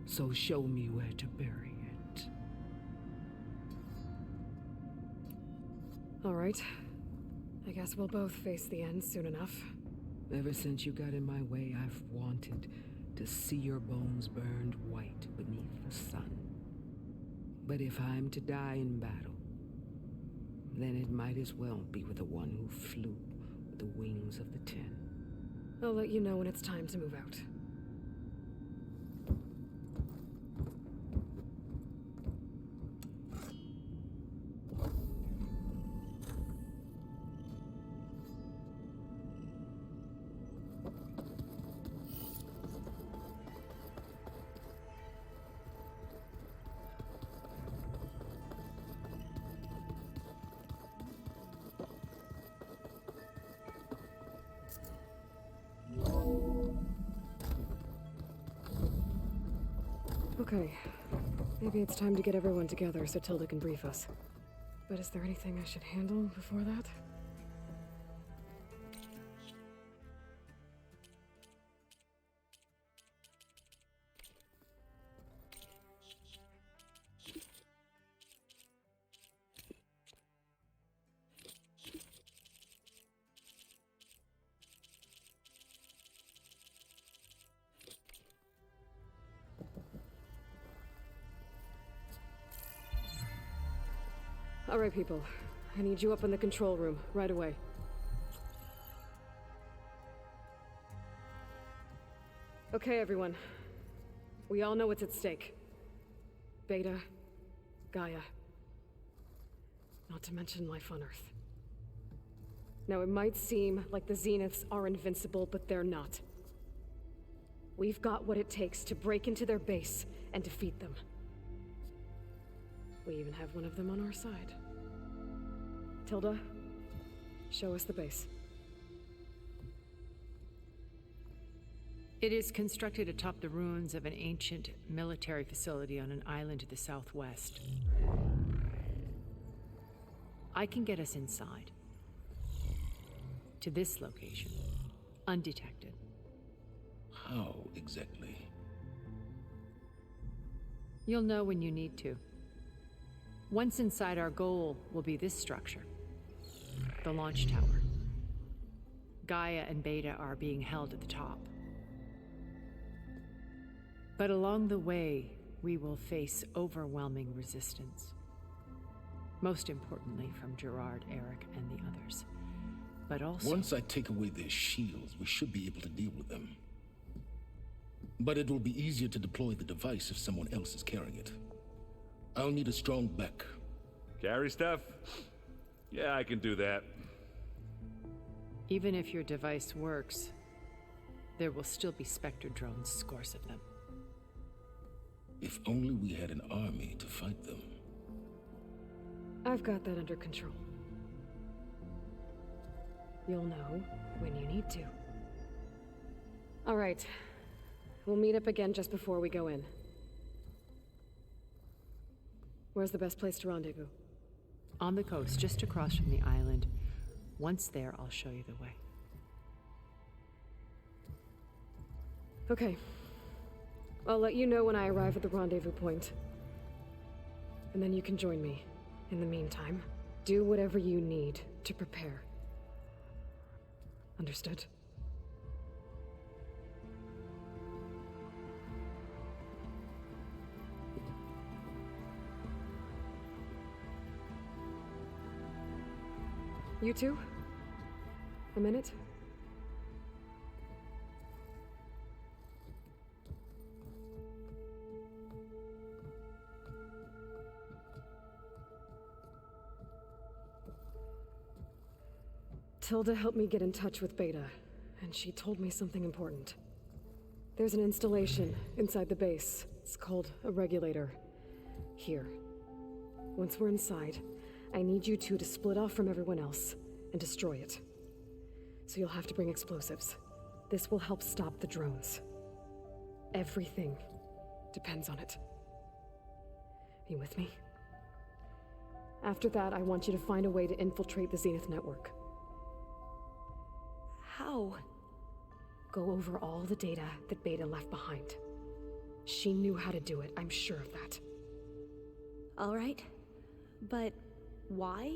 So show me where to bury it. All right. I guess we'll both face the end soon enough. Ever since you got in my way, I've wanted to see your bones burned white beneath the sun. But if I'm to die in battle, then it might as well be with the one who flew with the wings of the Ten. I'll let you know when it's time to move out. Okay. Maybe it's time to get everyone together so Tilda can brief us. But is there anything I should handle before that? All right, people. I need you up in the control room, right away. Okay, everyone. We all know what's at stake. Beta, Gaia. Not to mention life on Earth. Now, it might seem like the Zeniths are invincible, but they're not. We've got what it takes to break into their base and defeat them. We even have one of them on our side. Tilda, show us the base. It is constructed atop the ruins of an ancient military facility on an island to the southwest. I can get us inside. To this location, undetected. How exactly? You'll know when you need to. Once inside, our goal will be this structure. The launch tower. Gaia and Beta are being held at the top. But along the way, we will face overwhelming resistance. Most importantly from Gerard, Eric, and the others. But also... Once I take away their shields, we should be able to deal with them. But it will be easier to deploy the device if someone else is carrying it. I'll need a strong back. Carry stuff? Yeah, I can do that. Even if your device works, there will still be Spectre drones, scores of them. If only we had an army to fight them. I've got that under control. You'll know when you need to. All right. We'll meet up again just before we go in. Where's the best place to rendezvous? On the coast, just across from the island. Once there, I'll show you the way. Okay. I'll let you know when I arrive at the rendezvous point. And then you can join me. In the meantime, do whatever you need to prepare. Understood? You two? A minute? Tilda helped me get in touch with Beta, and she told me something important. There's an installation inside the base. It's called a regulator. here. Once we're inside, I need you two to split off from everyone else and destroy it. So you'll have to bring explosives. This will help stop the drones. Everything depends on it. Are you with me? After that, I want you to find a way to infiltrate the Zenith network. How? Go over all the data that Beta left behind. She knew how to do it, I'm sure of that. All right. But why?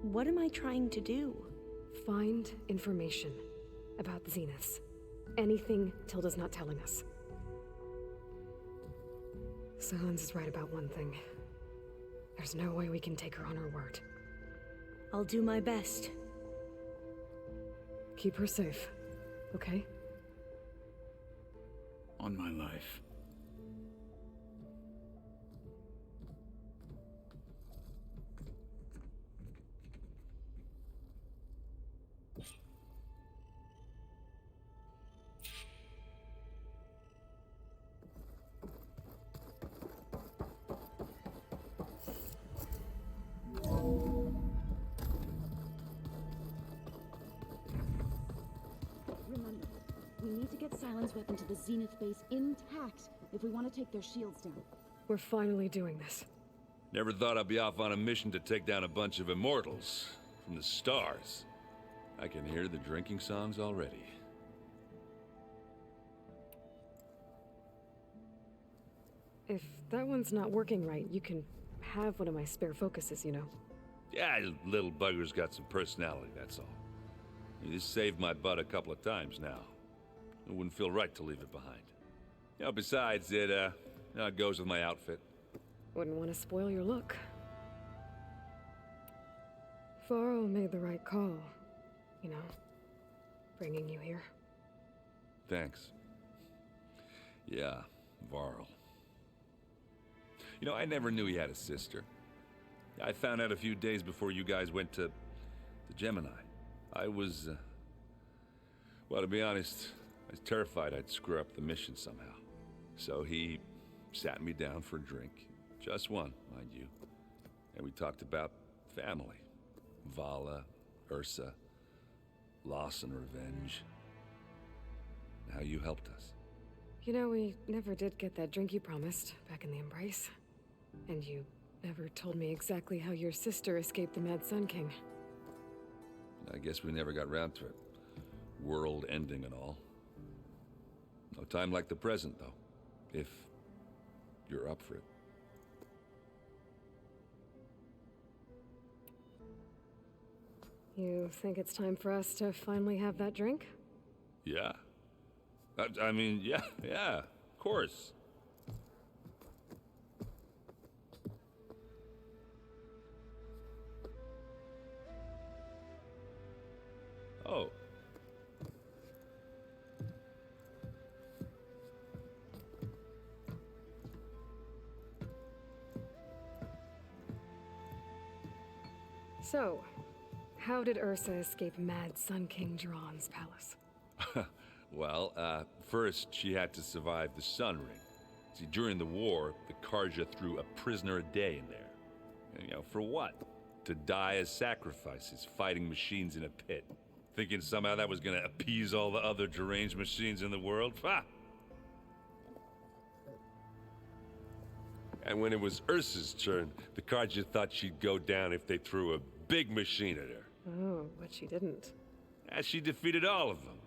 What am I trying to do? Find information about the Zeniths. Anything Tilda's not telling us. Silence is right about one thing. There's no way we can take her on her word. I'll do my best. Keep her safe, okay? On my life. Remember, we need to get Silence Weapon to the Zenith base intact if we want to take their shields down. We're finally doing this. Never thought I'd be off on a mission to take down a bunch of immortals from the stars. I can hear the drinking songs already. If that one's not working right, you can have one of my spare focuses, you know. Yeah, little bugger's got some personality, that's all. He's saved my butt a couple of times now. It wouldn't feel right to leave it behind. You know, besides, it goes with my outfit. Wouldn't want to spoil your look. Varl made the right call, you know, bringing you here. Thanks. Yeah, Varl. You know, I never knew he had a sister. I found out a few days before you guys went to Gemini. I was, well, to be honest, I was terrified I'd screw up the mission somehow. So he sat me down for a drink. Just one, mind you. And we talked about family. Vala, Ursa, loss and revenge. How you helped us. You know, we never did get that drink you promised back in the Embrace. And you never told me exactly how your sister escaped the Mad Sun King. I guess we never got round to it. World ending and all. No time like the present, though. If you're up for it. You think it's time for us to finally have that drink? Yeah. I mean, yeah, of course. Oh. So, how did Ursa escape Mad Sun King Jiran's palace? Well, first she had to survive the Sun Ring. See, during the war, the Karja threw a prisoner a day in there. And, you know, for what? To die as sacrifices, fighting machines in a pit. Thinking somehow that was gonna appease all the other deranged machines in the world? Ha! And when it was Ursa's turn, the Karja thought she'd go down if they threw a big machine at her. Oh, but she didn't. And she defeated all of them.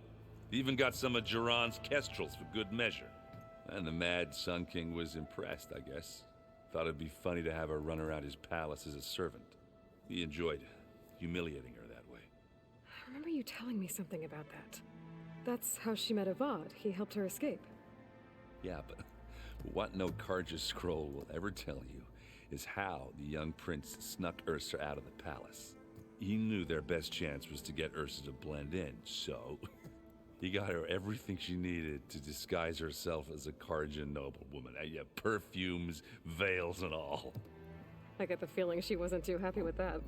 Even got some of Jiran's kestrels for good measure. And the Mad Sun King was impressed, I guess. Thought it'd be funny to have her run around his palace as a servant. He enjoyed humiliating her that way. I remember you telling me something about that. That's how she met Avad. He helped her escape. Yeah, but what no Karja scroll will ever tell you is how the young prince snuck Ursa out of the palace. He knew their best chance was to get Ursa to blend in, so he got her everything she needed to disguise herself as a Karja noblewoman. Yeah, perfumes, veils, and all. I get the feeling she wasn't too happy with that.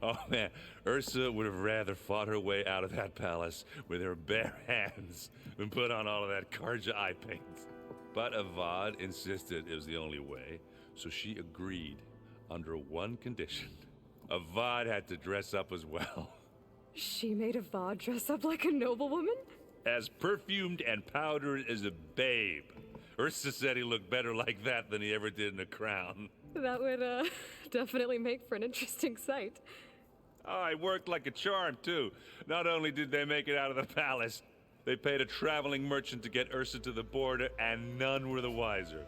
Oh man, Ursa would have rather fought her way out of that palace with her bare hands than put on all of that Karja eye paint. But Avad insisted it was the only way, so she agreed under one condition. Avad had to dress up as well. She made Avad dress up like a noblewoman? As perfumed and powdered as a babe. Ursa said he looked better like that than he ever did in a crown. That would, definitely make for an interesting sight. Oh, it worked like a charm, too. Not only did they make it out of the palace, they paid a traveling merchant to get Ursa to the border, and none were the wiser.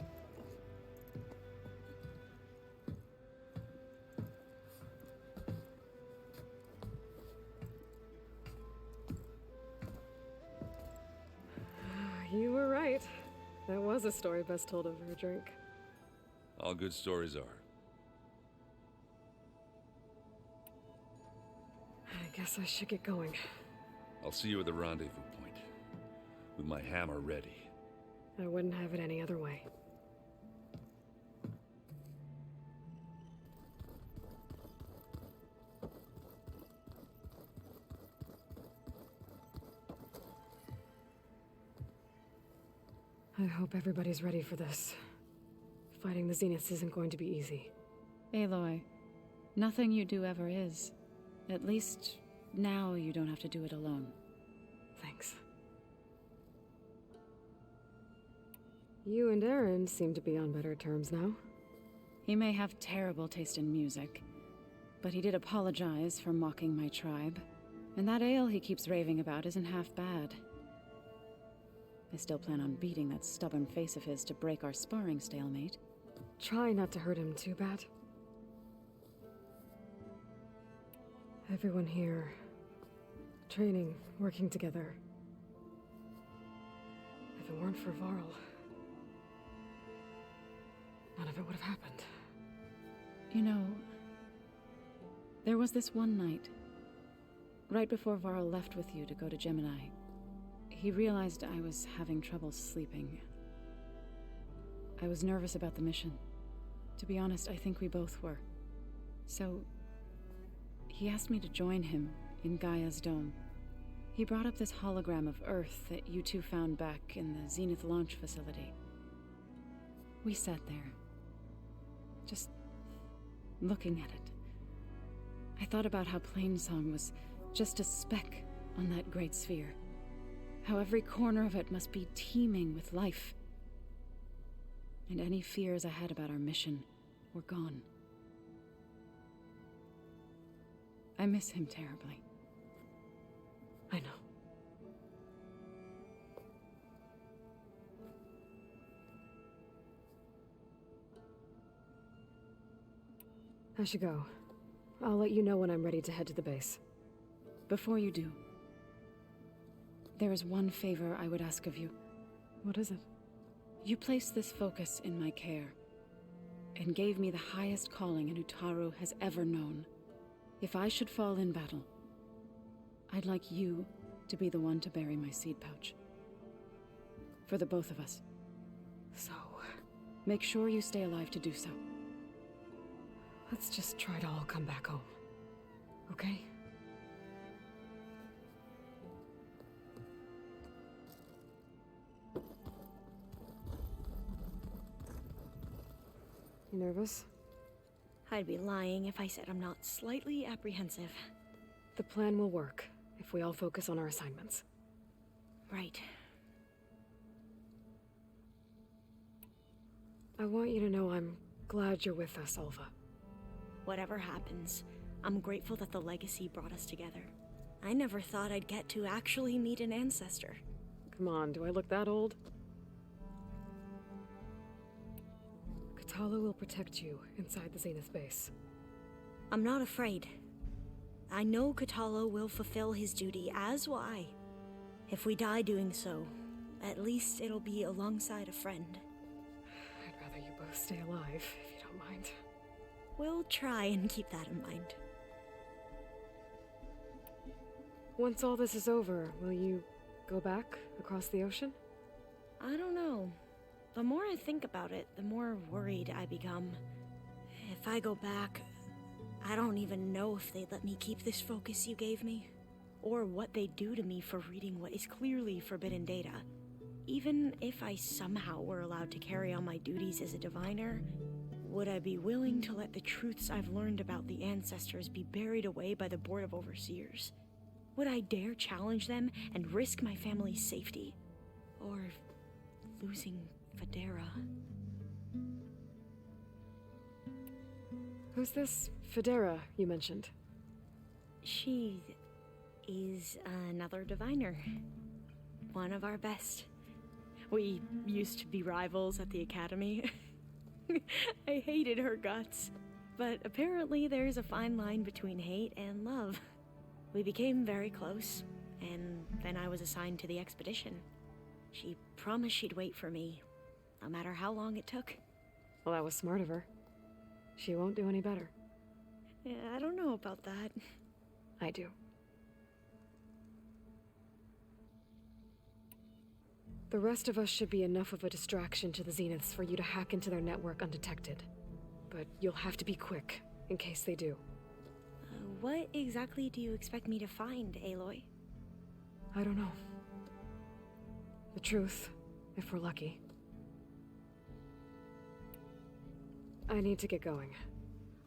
You were right. That was a story best told over a drink. All good stories are. I guess I should get going. I'll see you at the rendezvous point, with my hammer ready. I wouldn't have it any other way. I hope everybody's ready for this. Fighting the Zeniths isn't going to be easy. Aloy, nothing you do ever is. At least, now you don't have to do it alone. Thanks. You and Aaron seem to be on better terms now. He may have terrible taste in music, but he did apologize for mocking my tribe. And that ale he keeps raving about isn't half bad. I still plan on beating that stubborn face of his to break our sparring stalemate. Try not to hurt him too bad. Everyone here, training, working together. If it weren't for Varl, none of it would have happened. You know, there was this one night, right before Varl left with you to go to Gemini. He realized I was having trouble sleeping. I was nervous about the mission. To be honest, I think we both were. So, he asked me to join him in Gaia's dome. He brought up this hologram of Earth that you two found back in the Zenith launch facility. We sat there, just looking at it. I thought about how Plainsong was just a speck on that great sphere. How every corner of it must be teeming with life. And any fears I had about our mission were gone. I miss him terribly. I know. I should go. I'll let you know when I'm ready to head to the base. Before you do, there is one favor I would ask of you. What is it? You placed this focus in my care, and gave me the highest calling an Utaru has ever known. If I should fall in battle, I'd like you to be the one to bury my seed pouch. For the both of us. So, make sure you stay alive to do so. Let's just try to all come back home. Okay? You nervous? I'd be lying if I said I'm not slightly apprehensive. The plan will work if we all focus on our assignments. Right. I want you to know I'm glad you're with us, Alva. Whatever happens, I'm grateful that the legacy brought us together. I never thought I'd get to actually meet an ancestor. Come on, do I look that old? Kotallo will protect you inside the Zenith base. I'm not afraid. I know Kotallo will fulfill his duty, as will I. If we die doing so, at least it'll be alongside a friend. I'd rather you both stay alive, if you don't mind. We'll try and keep that in mind. Once all this is over, will you go back across the ocean? I don't know. The more I think about it, the more worried I become. If I go back, I don't even know if they'd let me keep this focus you gave me, or what they'd do to me for reading what is clearly forbidden data. even if I somehow were allowed to carry on my duties as a diviner, would I be willing to let the truths I've learned about the ancestors be buried away by the Board of Overseers? Would I dare challenge them and risk my family's safety? Or losing Federa? Who's this Federa you mentioned? She is another diviner. One of our best. We used to be rivals at the academy. I hated her guts. But apparently there's a fine line between hate and love. We became very close, and then I was assigned to the expedition. She promised she'd wait for me, no matter how long it took. Well, that was smart of her. She won't do any better. Yeah, I don't know about that. I do. The rest of us should be enough of a distraction to the Zeniths for you to hack into their network undetected. But you'll have to be quick, in case they do. What exactly do you expect me to find, Aloy? I don't know. The truth, if we're lucky. I need to get going.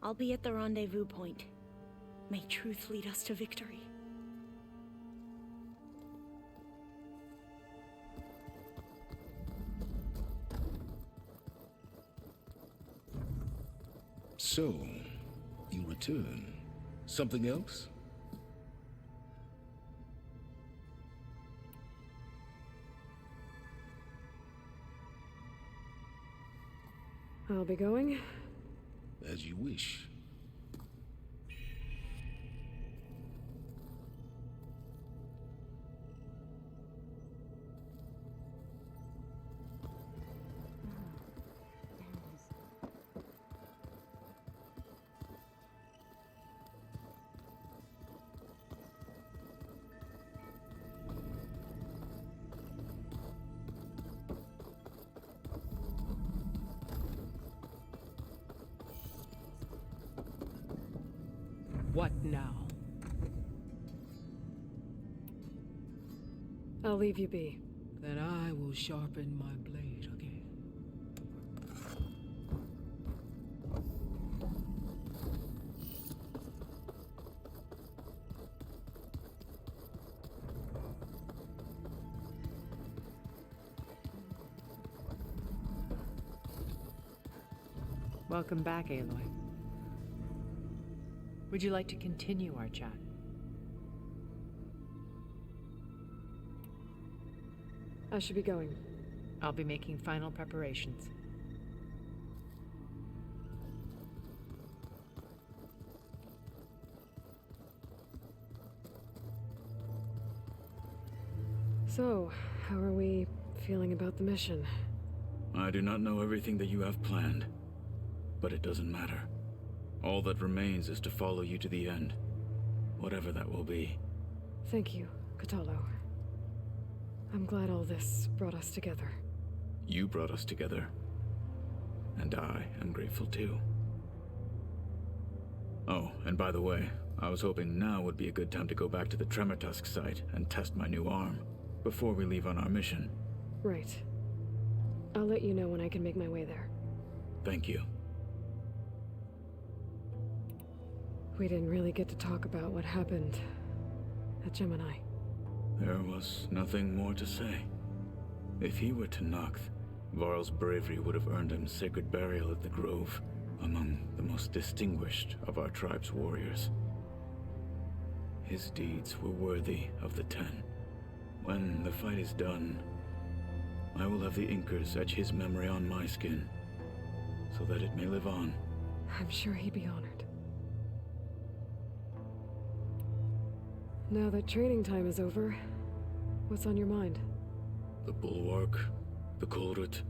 I'll be at the rendezvous point. May truth lead us to victory. So, you return. Something else? I'll be going. As you wish. What now? I'll leave you be. Then I will sharpen my blade again. Welcome back, Aloy. Would you like to continue our chat? I should be going. I'll be making final preparations. So, how are we feeling about the mission? I do not know everything that you have planned, but it doesn't matter. All that remains is to follow you to the end, whatever that will be. Thank you, Kotallo. I'm glad all this brought us together. You brought us together, and I am grateful too. Oh, and by the way, I was hoping now would be a good time to go back to the Tremortusk site and test my new arm, before we leave on our mission. Right. I'll let you know when I can make my way there. Thank you. We didn't really get to talk about what happened at Gemini. There was nothing more to say. If he were Tenakth, Varl's bravery would have earned him sacred burial at the Grove, among the most distinguished of our tribe's warriors. His deeds were worthy of the Ten. When the fight is done, I will have the Inkers etch his memory on my skin, so that it may live on. I'm sure he'd be honored. Now that training time is over, what's on your mind? The Bulwark, the Kulrut,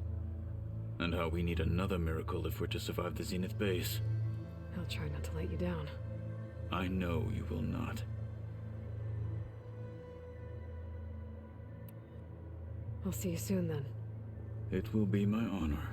and how we need another miracle if we're to survive the Zenith base. I'll try not to let you down. I know you will not. I'll see you soon then. It will be my honor.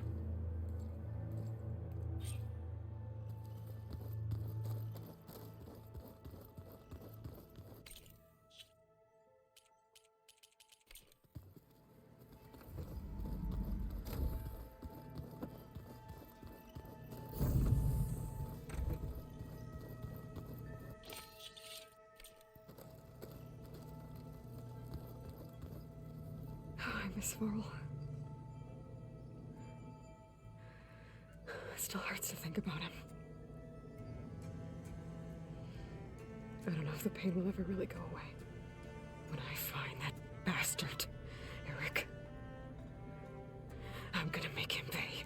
Miss Varl. It still hurts to think about him. I don't know if the pain will ever really go away. When I find that bastard, Eric, I'm gonna make him pay.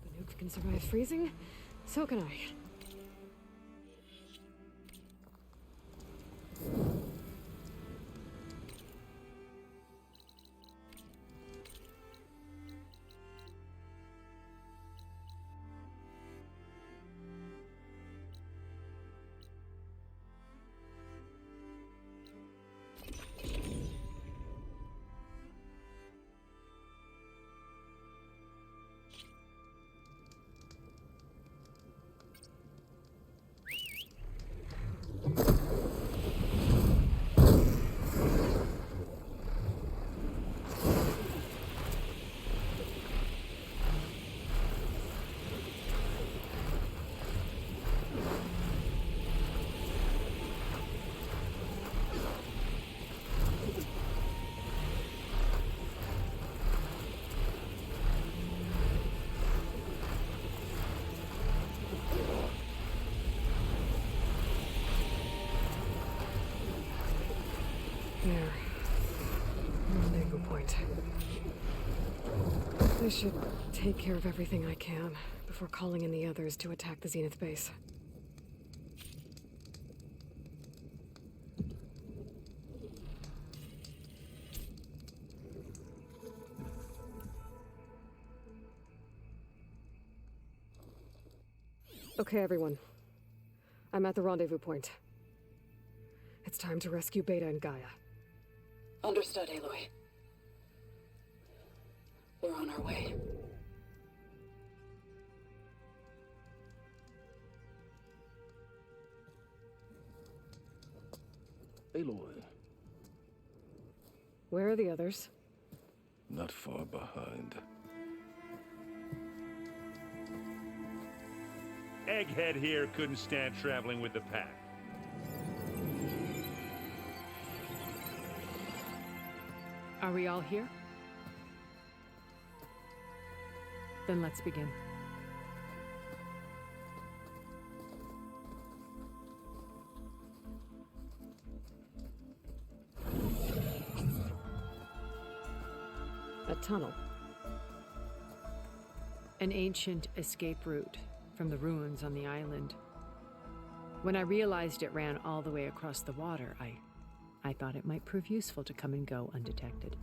The nuke can survive freezing, so can I. There. Rendezvous point. I should take care of everything I can before calling in the others to attack the Zenith base. Okay, everyone. I'm at the rendezvous point. It's time to rescue Beta and Gaia. Understood, Aloy. We're on our way. Aloy, Where are the others? not far behind. Egghead here couldn't stand traveling with the pack. Are we all here? Then let's begin. A tunnel. An ancient escape route from the ruins on the island. When I realized it ran all the way across the water, I thought it might prove useful to come and go undetected.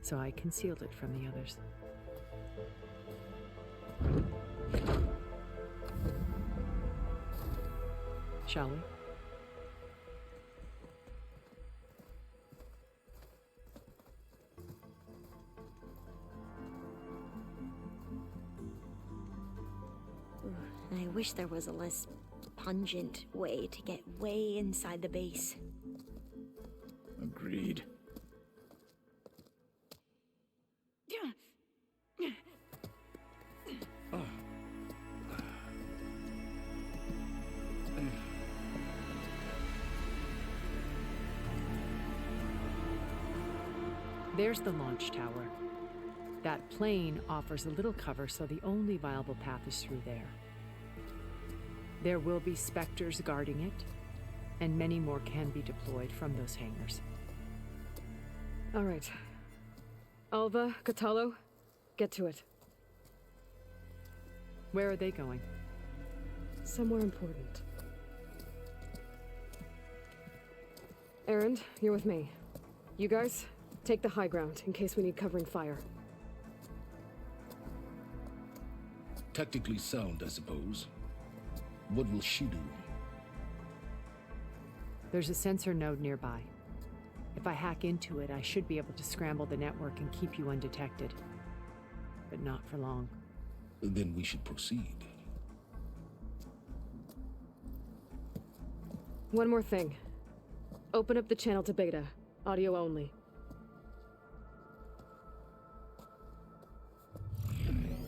So I concealed it from the others. Shall we? I wish there was a less pungent way to get way inside the base. Agreed. There's the launch tower. That plane offers a little cover, so the only viable path is through there. There will be Spectres guarding it, and many more can be deployed from those hangars. All right. Alva, Kotallo, get to it. Where are they going? Somewhere important. Erend, you're with me. You guys, take the high ground in case we need covering fire. Tactically sound, I suppose. What will she do? There's a sensor node nearby. If I hack into it, I should be able to scramble the network and keep you undetected. But not for long. Then we should proceed. One more thing. Open up the channel to Beta. Audio only.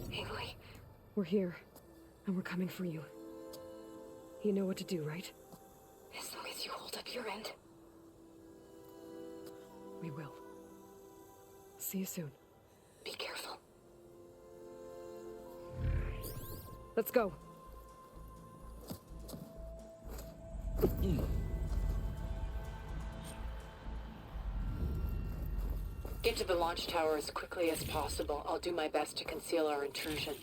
Aloy. We're here, and we're coming for you. You know what to do, right? As long as you hold up your end. We will. See you soon. Be careful. Let's go. Get to the launch tower as quickly as possible. I'll do my best to conceal our intrusion.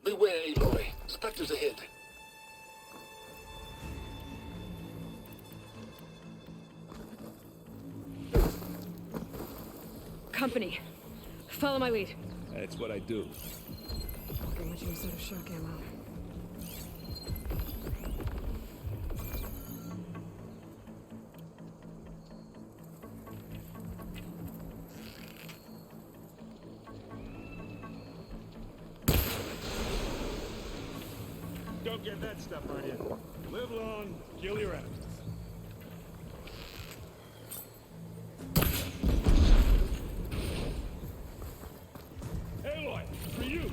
Beware, Aloy. Spectres ahead. Company. Follow my lead. That's what I do. Bring much use out of shock ammo. Don't get that stuff on you. Live long, kill your enemies. Aloy, for you!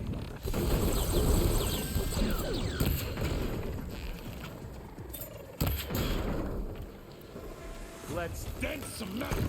Let's dance some metal!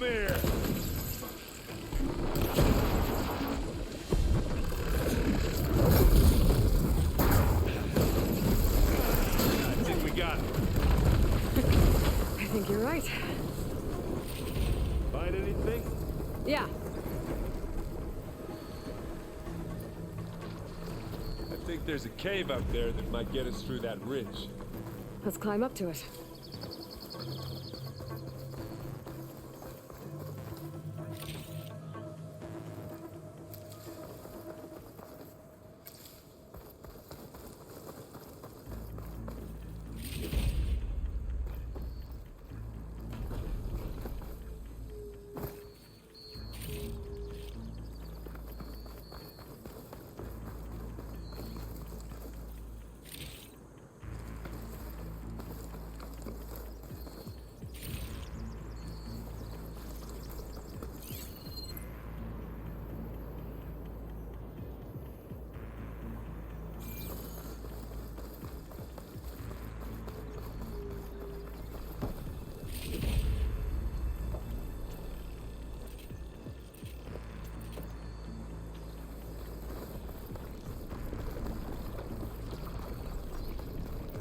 here! I think we got it. I think you're right. Find anything? Yeah. I think there's a cave up there that might get us through that ridge. Let's climb up to it.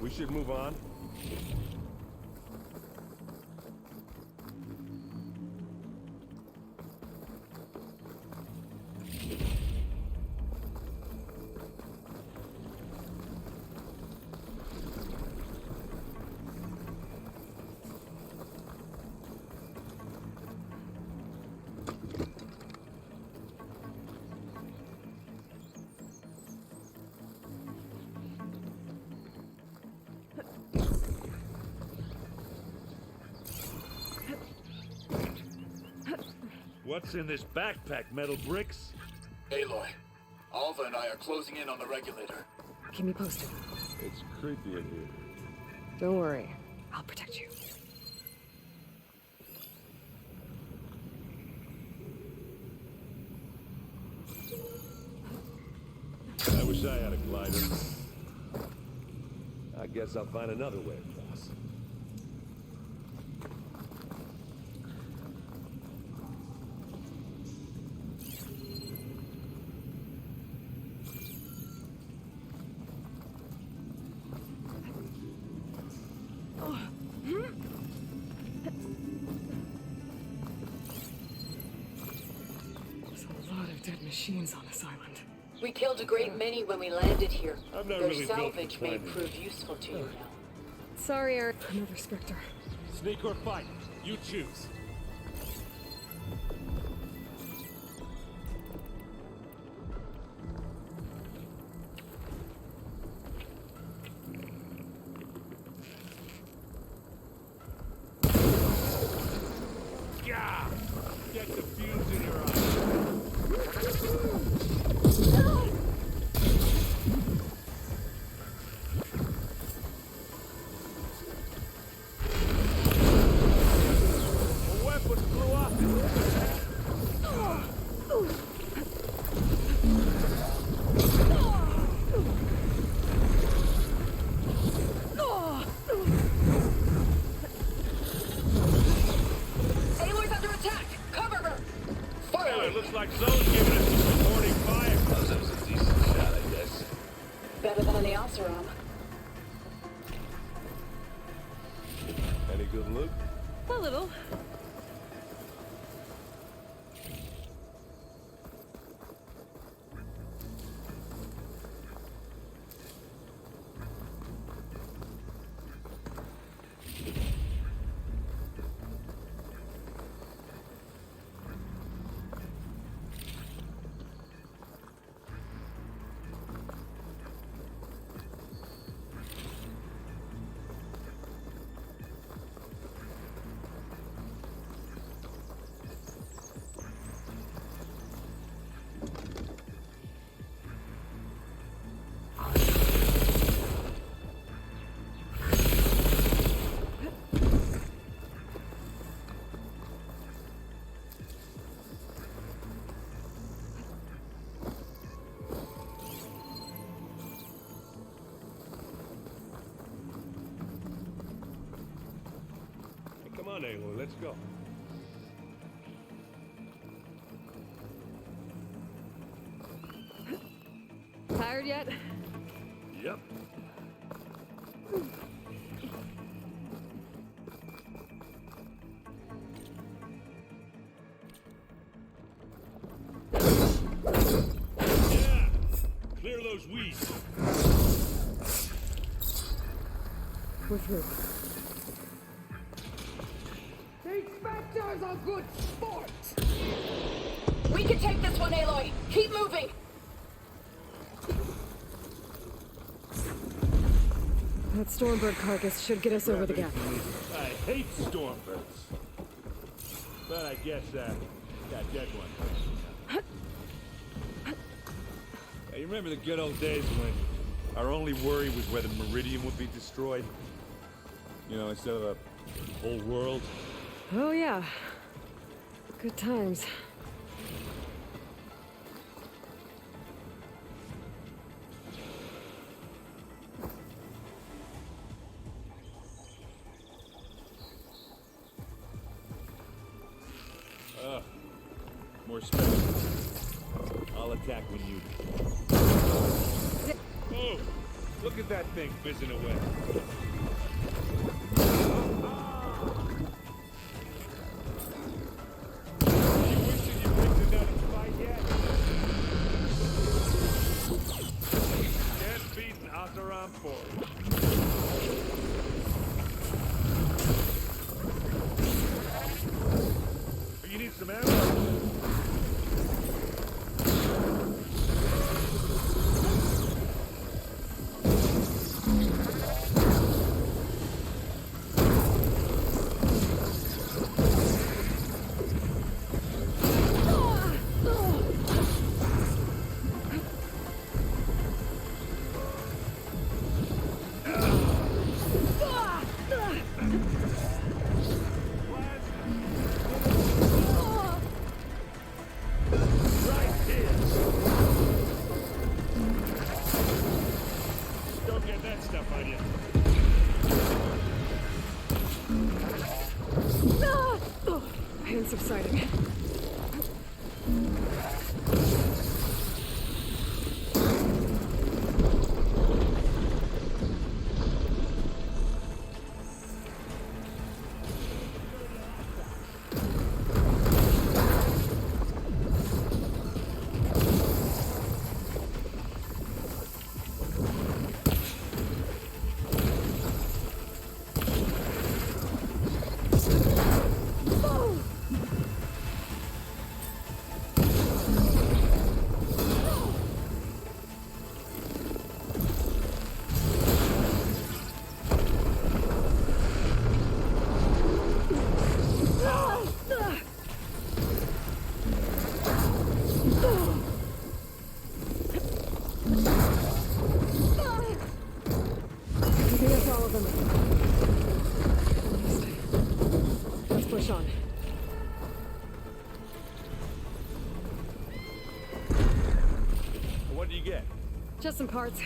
We should move on. What's in this backpack, metal bricks? Aloy, Alva and I are closing in on the regulator. Keep me posted. It's creepy in here. Don't worry. I'll protect you. I wish I had a glider. I guess I'll find another way across. There's a lot of dead machines on this island. We killed a great many when we landed here. I'm not Their really built for salvage may climbing. prove useful to you now. Sorry, Eric. Another Spectre. Sneak or fight, you choose. Gah! Get the fuse in your eye. A weapon blew up. Aloy's under attack! Cover her! Oh, it looks like Zoe's giving us some supporting fire. That was a decent shot, I guess. Better than the Oseram. Any good loot? A little. Hey, come on, Aloy, let's go. Tired yet? Yep. Yeah! Clear those weeds. We're through. These Spectres are good sport! We can take this one, Aloy! Keep moving! That Stormbird carcass should get us over the gap. I hate Stormbirds. But I guess, that dead one. Hey, you remember the good old days when our only worry was whether Meridian would be destroyed? You know, instead of the whole world? Oh, yeah. Good times. More space. I'll attack when you... Oh! Look at that thing fizzing away. You wishing you picked another fight yet? Can't beat an Asaram forge. You need some ammo? Pain subsiding. Push on. What do you get? Just some parts.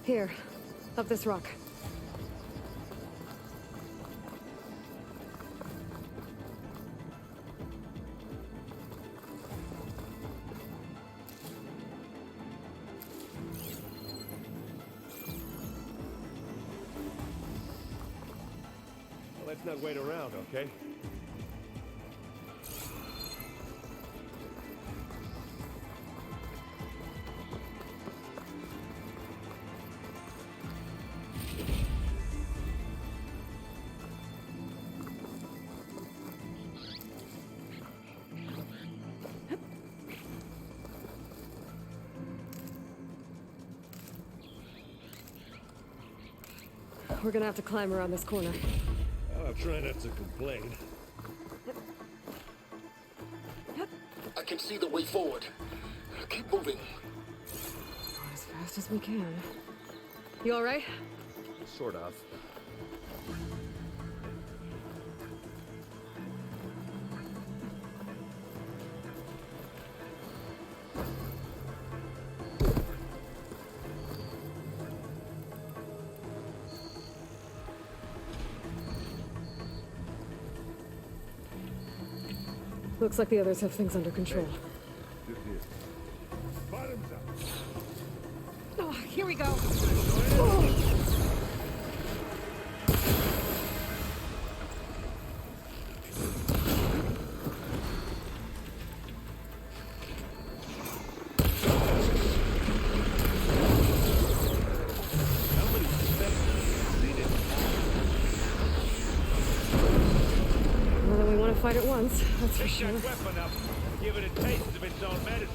Here, up this rock. Well, let's not wait around, okay? we're gonna have to climb around this corner. I'll try not to complain. I can see the way forward. Keep moving. As fast as we can. You alright? Sort of. Looks like the others have things under control. Bottoms up. Oh, here we go. Oh. More than we want to fight at once, that's for sure. Pick that weapon up and give it a taste of its own medicine.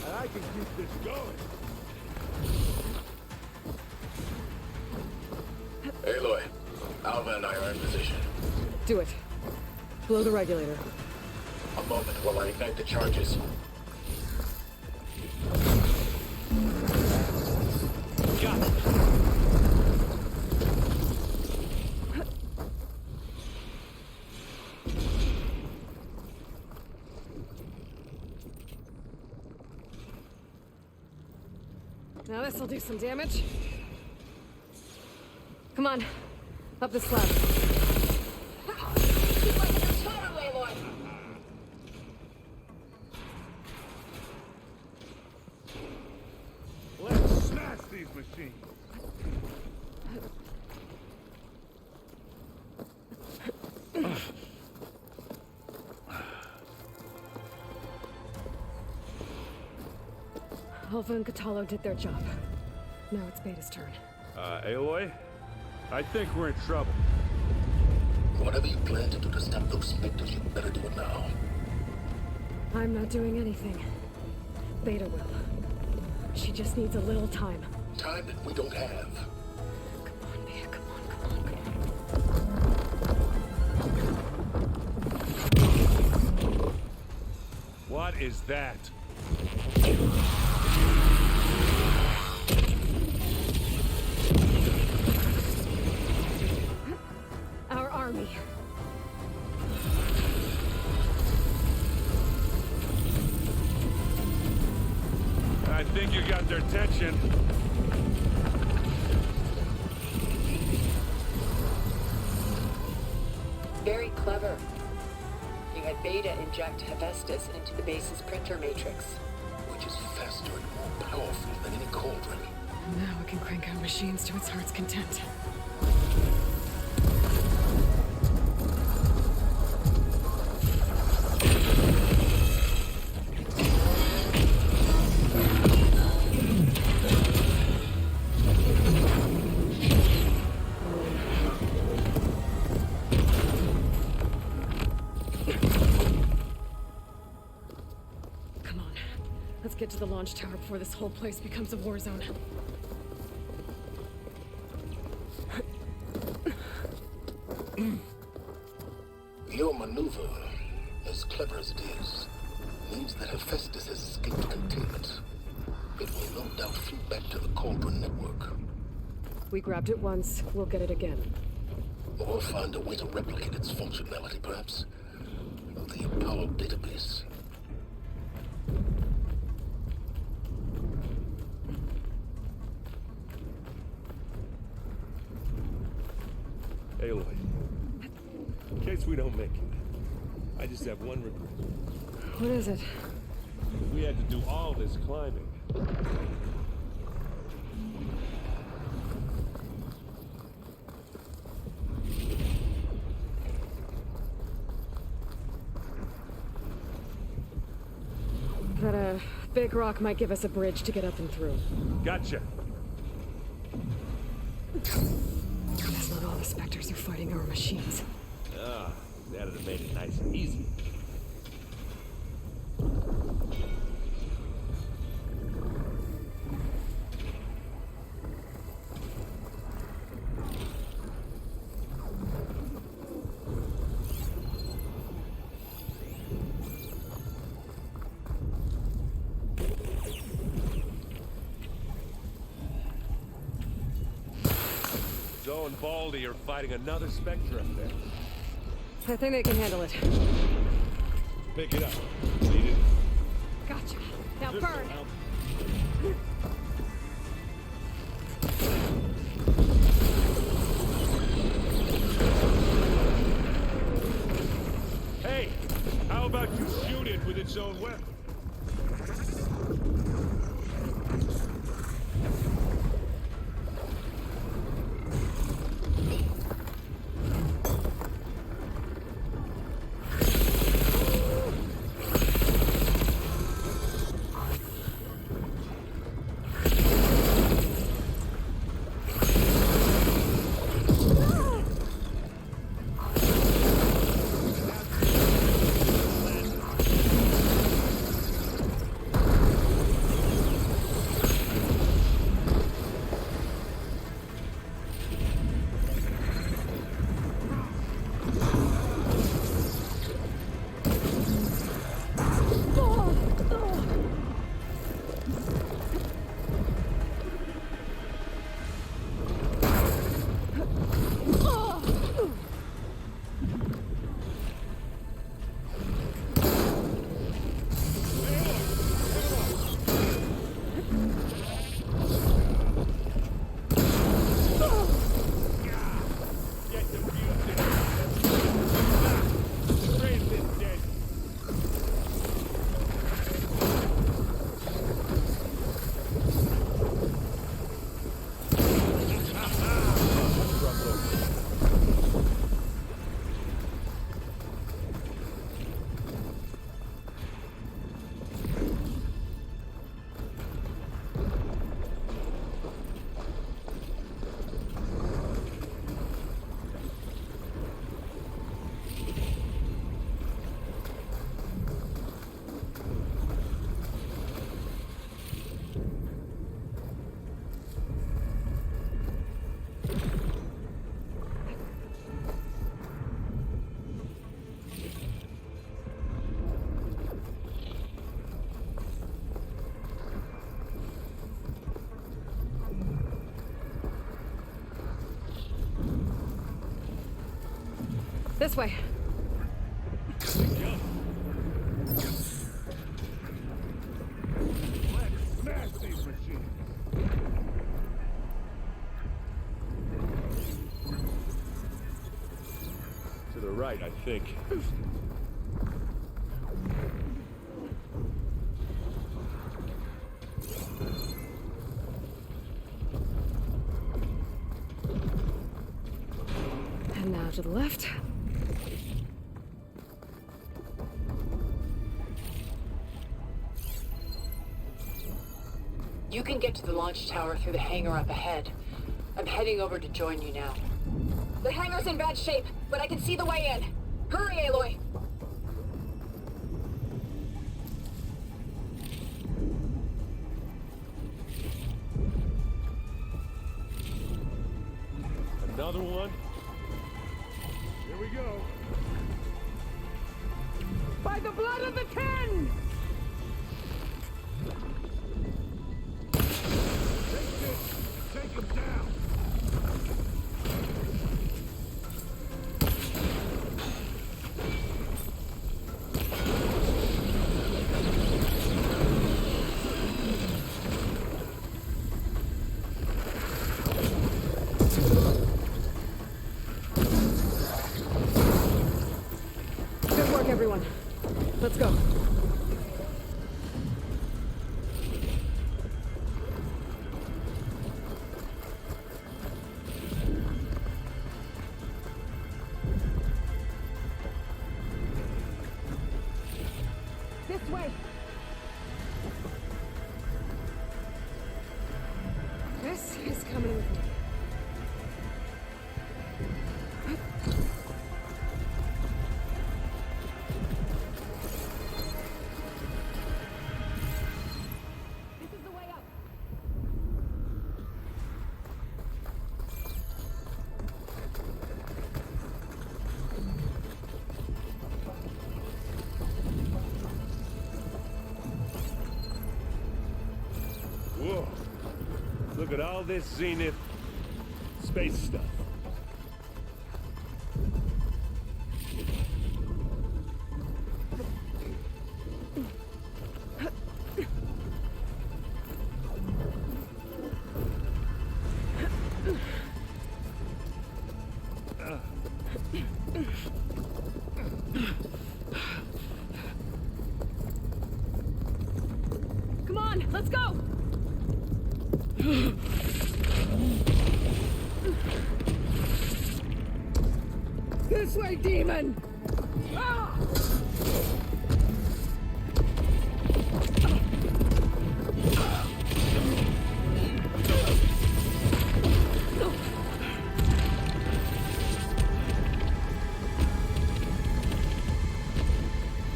And I can keep this going. Aloy, Alva and I are in position. Do it. Blow the regulator. A moment while I ignite the charges. Got it. Now this'll do some damage. Come on, up the slab. Let's smash these machines. Alva and Kotallo did their job. Now it's Beta's turn. Aloy? I think we're in trouble. Whatever you plan to do to stop those specters, you better do it now. I'm not doing anything. Beta will. She just needs a little time. Time that we don't have. Come on, Beta, come on. What is that? Our army. I think you got their attention. Very clever. You had Beta inject Hephaestus into the base's printer matrix. Which is faster and more powerful than any cauldron. Now it can crank out machines to its heart's content. Come on. Let's get to the launch tower before this whole place becomes a war zone. Your maneuver, as clever as it is, means that Hephaestus has escaped containment. It will no doubt flew back to the Cauldron network. We grabbed it once, we'll get it again. Or find a way to replicate its functionality, perhaps. The Apollo database. Aloy, in case we don't make it, I just have one regret. What is it? We had to do all this climbing. That big rock might give us a bridge to get up and through. Gotcha. Guess not all the Spectres are fighting our machines. Ah, that'd have made it nice and easy. Zoe and Baldy are fighting another Spectre up there. I think they can handle it. Pick it up. Need it. Gotcha. Now This'll burn. help. Hey, how about you shoot it with its own weapon? This way. Smash these machines. To the right, I think. And now to the left. You can get to the launch tower through the hangar up ahead. I'm heading over to join you now. The hangar's in bad shape, but I can see the way in. Hurry, Aloy! Another one. Here we go. By the blood of the Ten! Take him down. Good work, everyone. Let's go. This way. This is coming with me. This is the way up. Whoa. Look at all this Zenith Space stuff. Come on, let's go! This way, demon! Ah!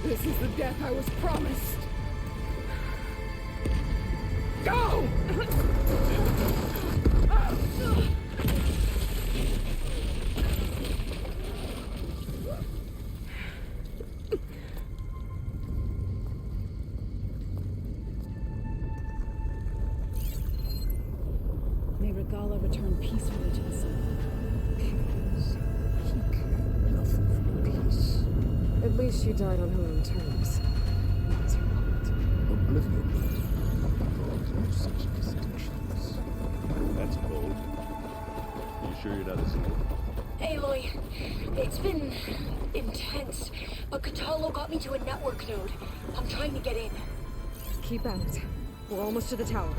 This is the death I was promised. Go! May Regala return peacefully to the sun. At least she died on her own terms. Oblivion. No such distinctions. That's bold. You sure you're not a Zenith? Aloy, it's been intense, but Kotallo got me to a network node. I'm trying to get in. Keep at it. We're almost to the tower.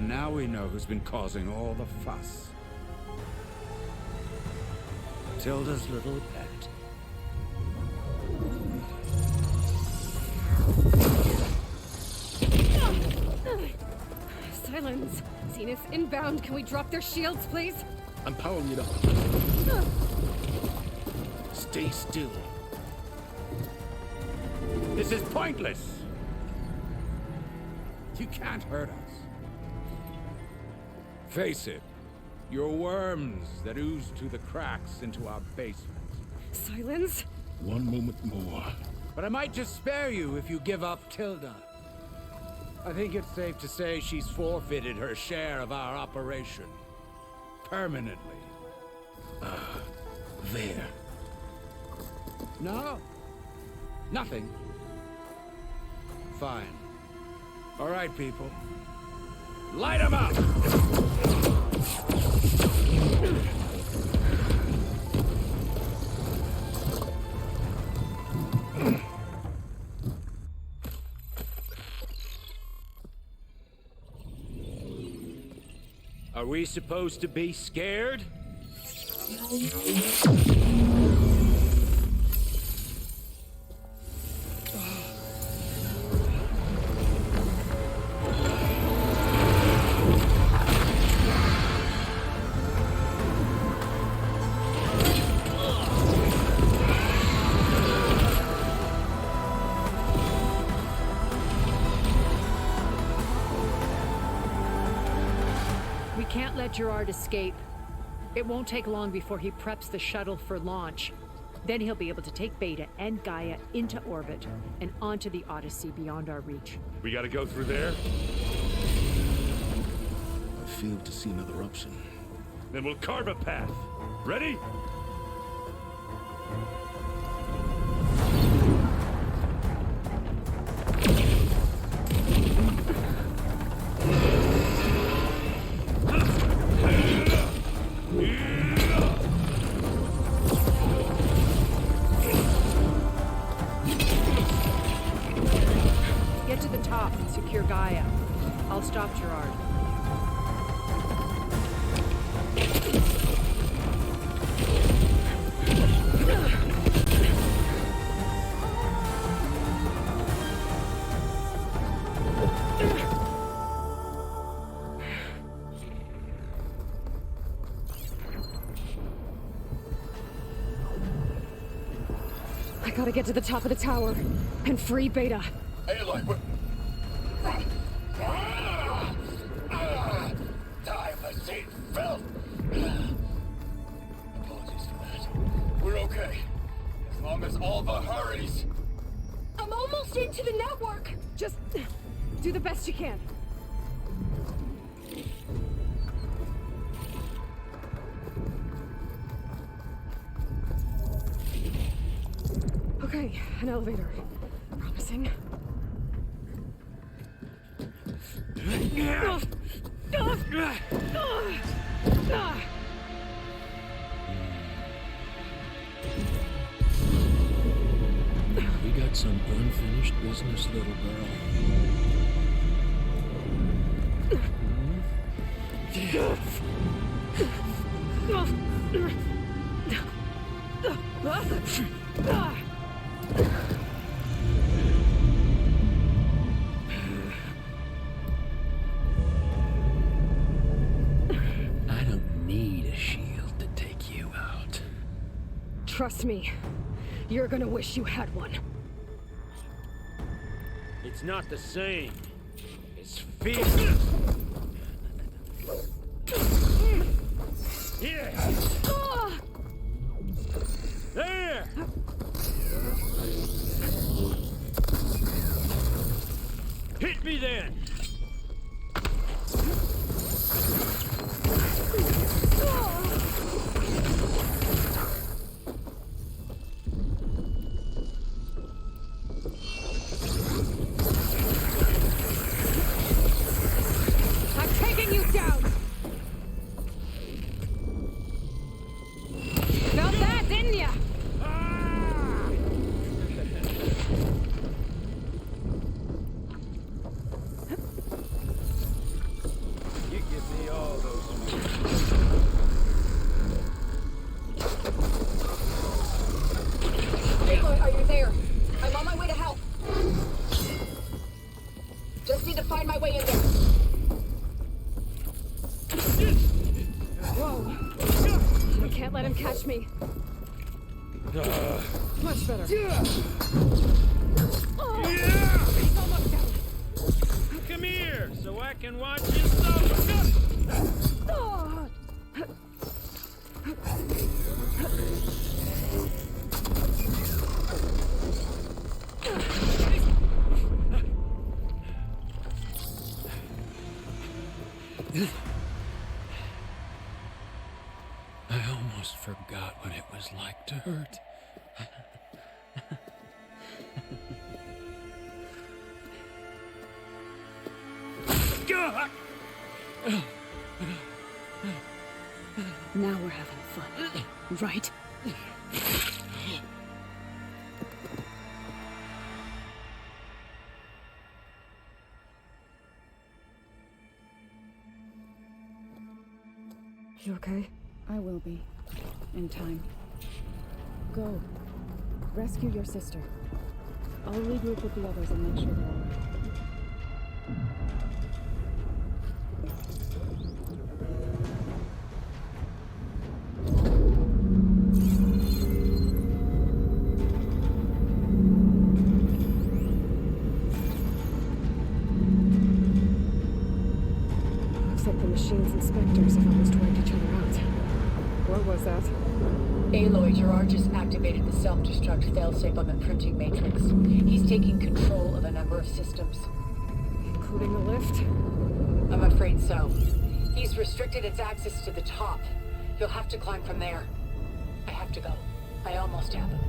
Now we know who's been causing all the fuss. Tilda's little pet. Silence! Zenith inbound. Can we drop their shields, please? I'm powering it up. Stay still. This is pointless! You can't hurt us. Face it, you're worms that ooze through the cracks into our basement. Silence? One moment more. But I might just spare you if you give up Tilda. I think it's safe to say she's forfeited her share of our operation. Permanently. There. No. Nothing. Fine. All right, people. Light 'em up! Are we supposed to be scared? We can't let Gerard escape. It won't take long before he preps the shuttle for launch. Then he'll be able to take Beta and Gaia into orbit and onto the Odyssey beyond our reach. We gotta go through there? I failed to see another option. Then we'll carve a path. Ready? Get to the top and secure Gaia. I'll stop Gerard. I gotta get to the top of the tower and free Beta. Aloy, what? Time machine filth! Apologies for that. We're okay. As long as Alva hurries. I'm almost into the network! Just do the best you can. Okay, an elevator. Promising. We got some unfinished business, little girl. I don't need a shield to take you out. Trust me, you're gonna wish you had one. It's not the same. It's fear. Here! There! Hit me then! I'm taking you down! Felt that, didn't ya? You give me all those. Aloy, are you there? I'm on my way to help. Just need to find my way in there. Whoa! I can't let him catch me. Much better. He's almost down. Come here, so I can watch you suffer. I almost forgot what it was like to hurt. Now we're having fun, right? You okay? I will be. In time. Go. Rescue your sister. I'll regroup with the others and make sure they're all right. Looks like the machine's inspectors have almost wiped each other out. What was that? Aloy, Gerard just activated the self-destruct failsafe on the printing matrix. He's taking control of a number of systems. Including the lift? I'm afraid so. He's restricted its access to the top. You'll have to climb from there. I have to go. I almost have him.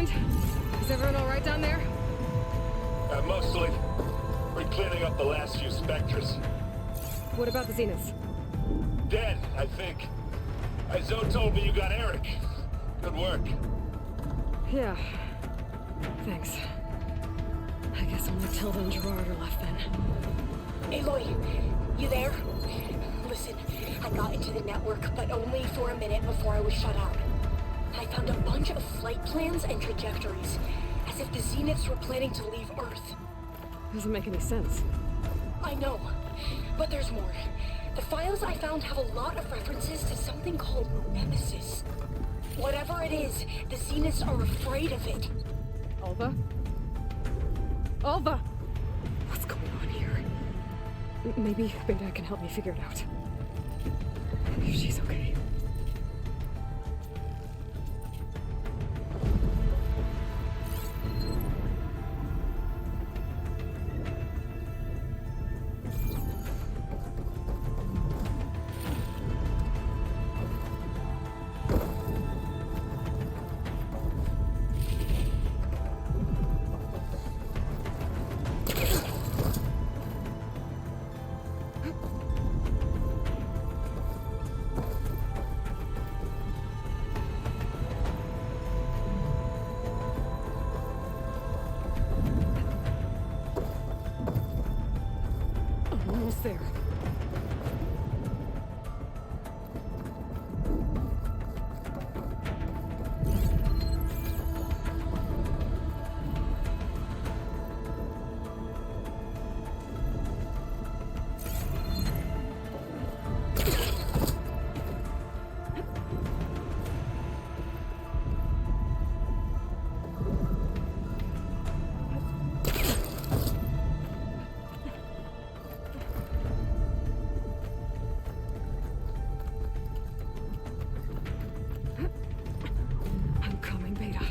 mind? Is everyone all right down there? Mostly. We're cleaning up the last few specters. What about the Zeniths? Dead, I think. Zoe told me you got Eric. Good work. Yeah. Thanks. I guess only Tilda and Gerard are left then. Aloy, you there? Listen, I got into the network, but only for a minute before I was shut out. I found a bunch of flight plans and trajectories, as if the Zeniths were planning to leave Earth. Doesn't make any sense. I know, but there's more. The files I found have a lot of references to something called Nemesis. Whatever it is, the Zeniths are afraid of it. Alva? Alva! What's going on here? Maybe Beta can help me figure it out. If she's okay. Almost there. I'm coming, Beta.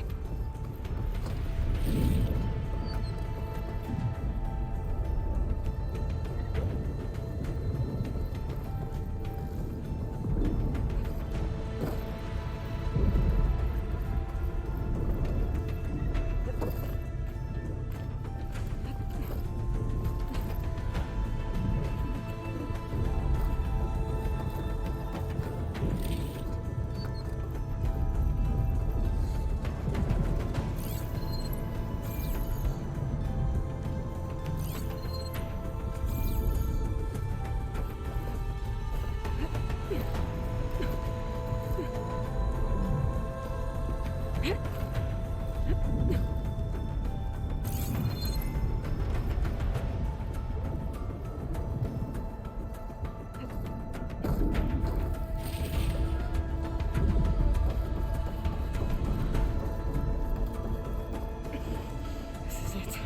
This is it.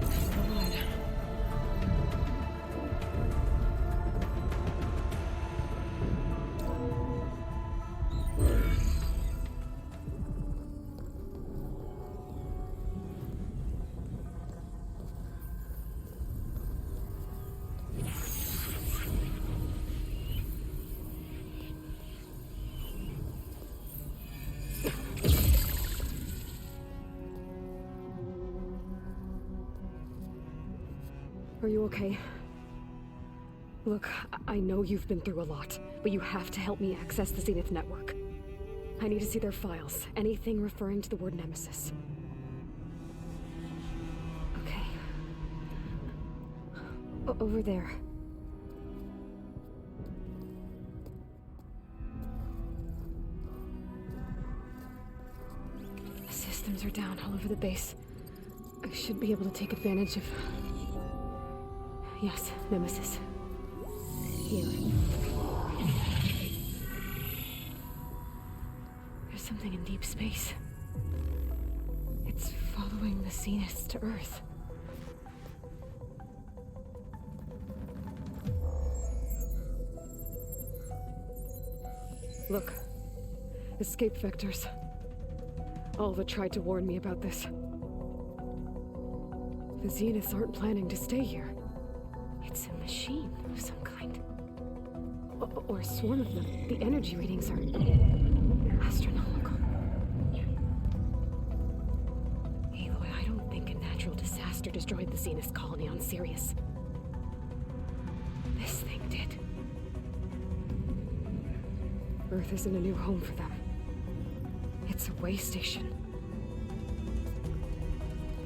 This is the line. Are you okay? Look, I know you've been through a lot, but you have to help me access the Zenith network. I need to see their files, anything referring to the word Nemesis. Okay. Over there. The systems are down all over the base. I should be able to take advantage of... Yes, Nemesis. Here. There's something in deep space. It's following the Zeniths to Earth. Look. Escape vectors. Alva tried to warn me about this. The Zeniths aren't planning to stay here. It's a machine of some kind. Or a swarm of them. The energy readings are astronomical. destroyed the Zenith colony on Sirius. This thing did. Earth isn't a new home for them. It's a way station.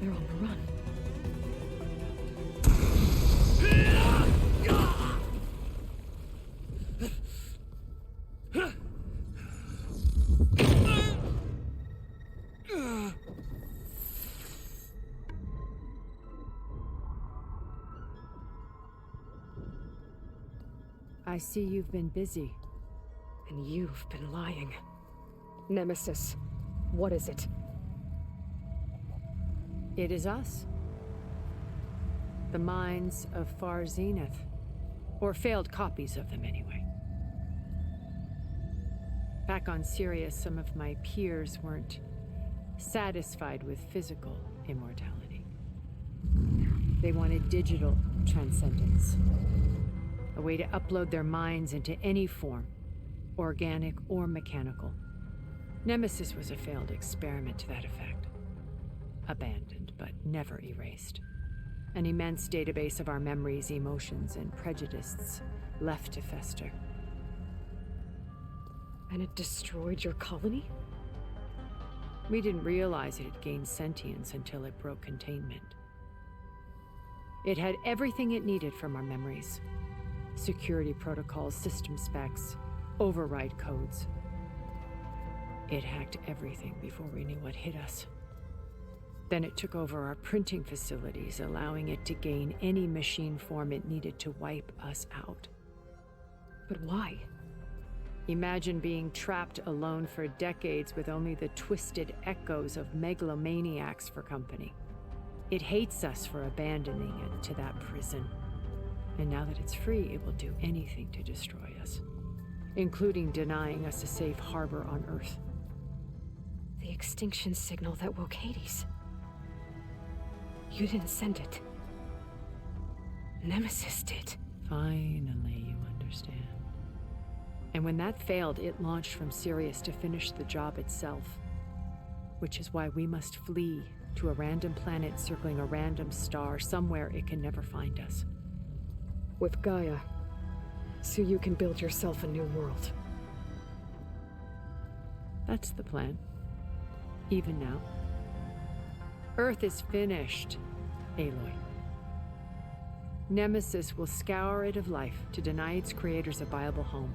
They're on the run. I see you've been busy. And you've been lying. Nemesis, what is it? It is us. The minds of Far Zenith. Or failed copies of them, anyway. Back on Sirius, some of my peers weren't satisfied with physical immortality. They wanted digital transcendence. A way to upload their minds into any form, organic or mechanical. Nemesis was a failed experiment to that effect. Abandoned, but never erased. An immense database of our memories, emotions, and prejudices left to fester. And it destroyed your colony? We didn't realize it had gained sentience until it broke containment. It had everything it needed from our memories. Security protocols, system specs, override codes. It hacked everything before we knew what hit us. Then it took over our printing facilities, allowing it to gain any machine form it needed to wipe us out. But why? Imagine being trapped alone for decades with only the twisted echoes of megalomaniacs for company. It hates us for abandoning it to that prison. And now that it's free, it will do anything to destroy us, including denying us a safe harbor on Earth. The extinction signal that woke Hades. You didn't send it. Nemesis did. Finally, you understand. And when that failed, it launched from Sirius to finish the job itself. Which is why we must flee to a random planet circling a random star, somewhere it can never find us. With Gaia, so you can build yourself a new world. That's the plan. Even now. Earth is finished, Aloy. Nemesis will scour it of life to deny its creators a viable home.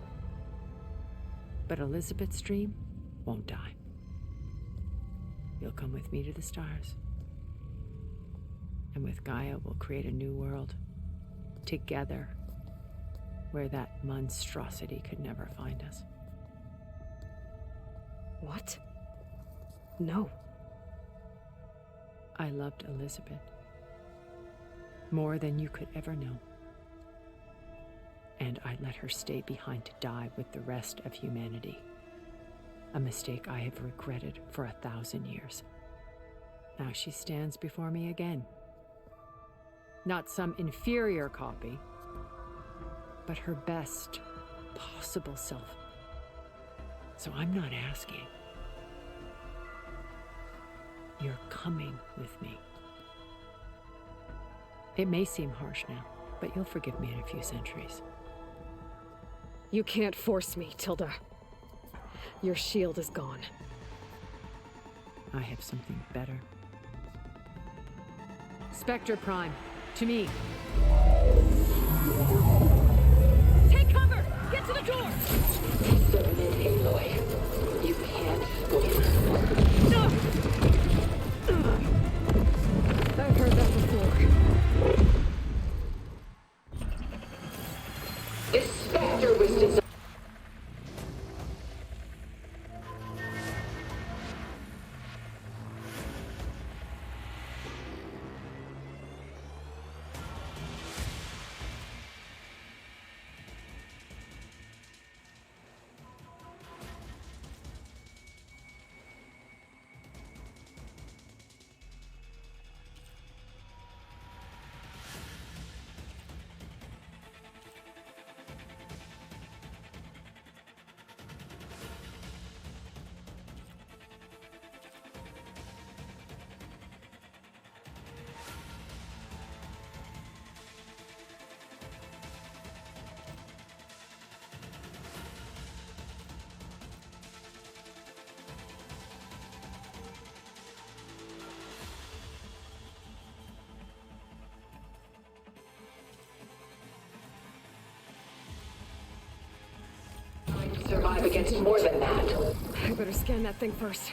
But Elizabeth's dream won't die. You'll come with me to the stars. And with Gaia, we'll create a new world. Together, where that monstrosity could never find us. What? No. I loved Elizabeth. More than you could ever know. And I let her stay behind to die with the rest of humanity. A mistake I have regretted for 1,000 years. Now she stands before me again. Not some inferior copy, but her best possible self. So I'm not asking. You're coming with me. It may seem harsh now, but you'll forgive me in a few centuries. You can't force me, Tilda. Your shield is gone. I have something better. Spectre Prime, to me. Take cover! Get to the door! Submit, Aloy. You can't win. No! I've heard that before. This Spectre was designed. Survive against more than that. I better scan that thing first.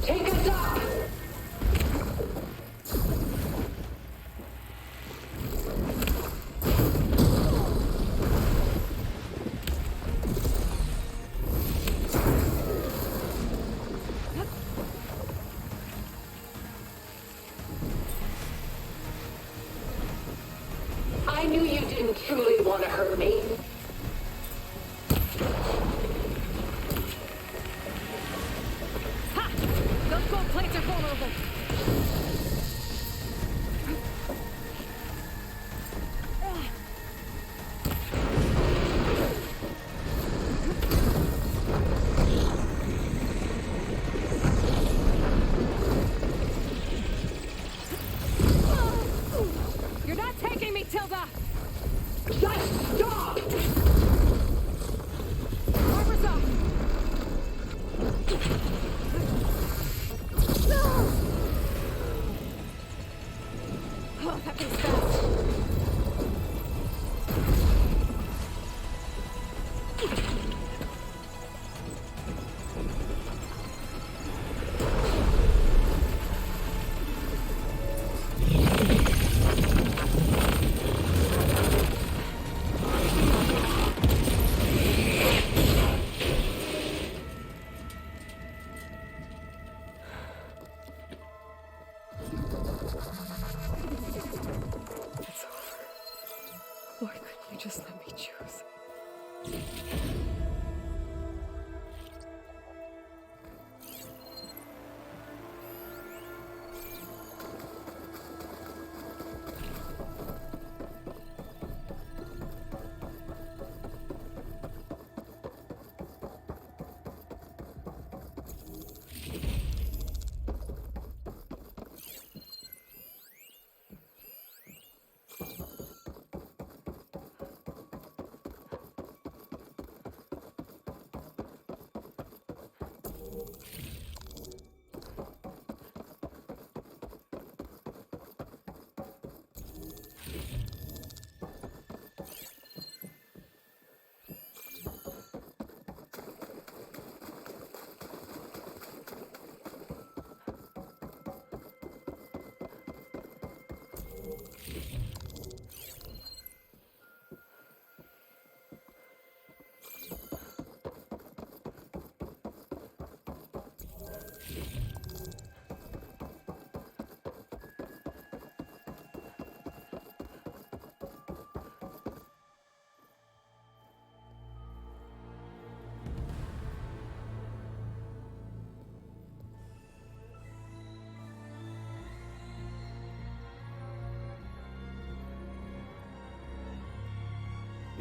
Take us up! I knew you didn't truly want to hurt me. Ha! Those gold plates are vulnerable. You're not taking me, Tilda! Just stop! Armor's up! No! Oh, that thing's fast. Why couldn't you just let me choose?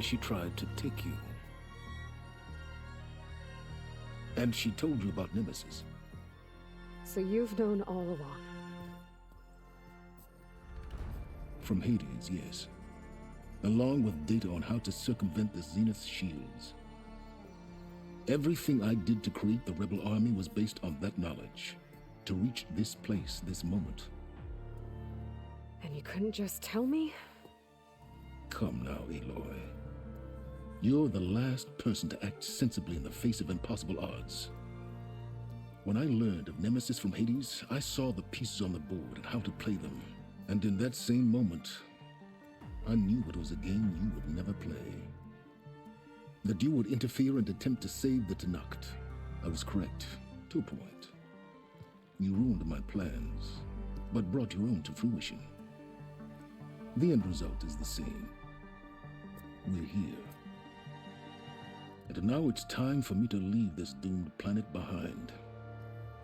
She tried to take you. And she told you about Nemesis. So you've known all along. From Hades, yes. Along with data on how to circumvent the Zenith shields. Everything I did to create the Rebel Army was based on that knowledge. To reach this place, this moment. And you couldn't just tell me? Come now, Aloy. You're the last person to act sensibly in the face of impossible odds. When I learned of Nemesis from Hades, I saw the pieces on the board and how to play them. And in that same moment, I knew it was a game you would never play. That you would interfere and attempt to save the Tenakth. I was correct, to a point. You ruined my plans, but brought your own to fruition. The end result is the same. We're here. And now it's time for me to leave this doomed planet behind.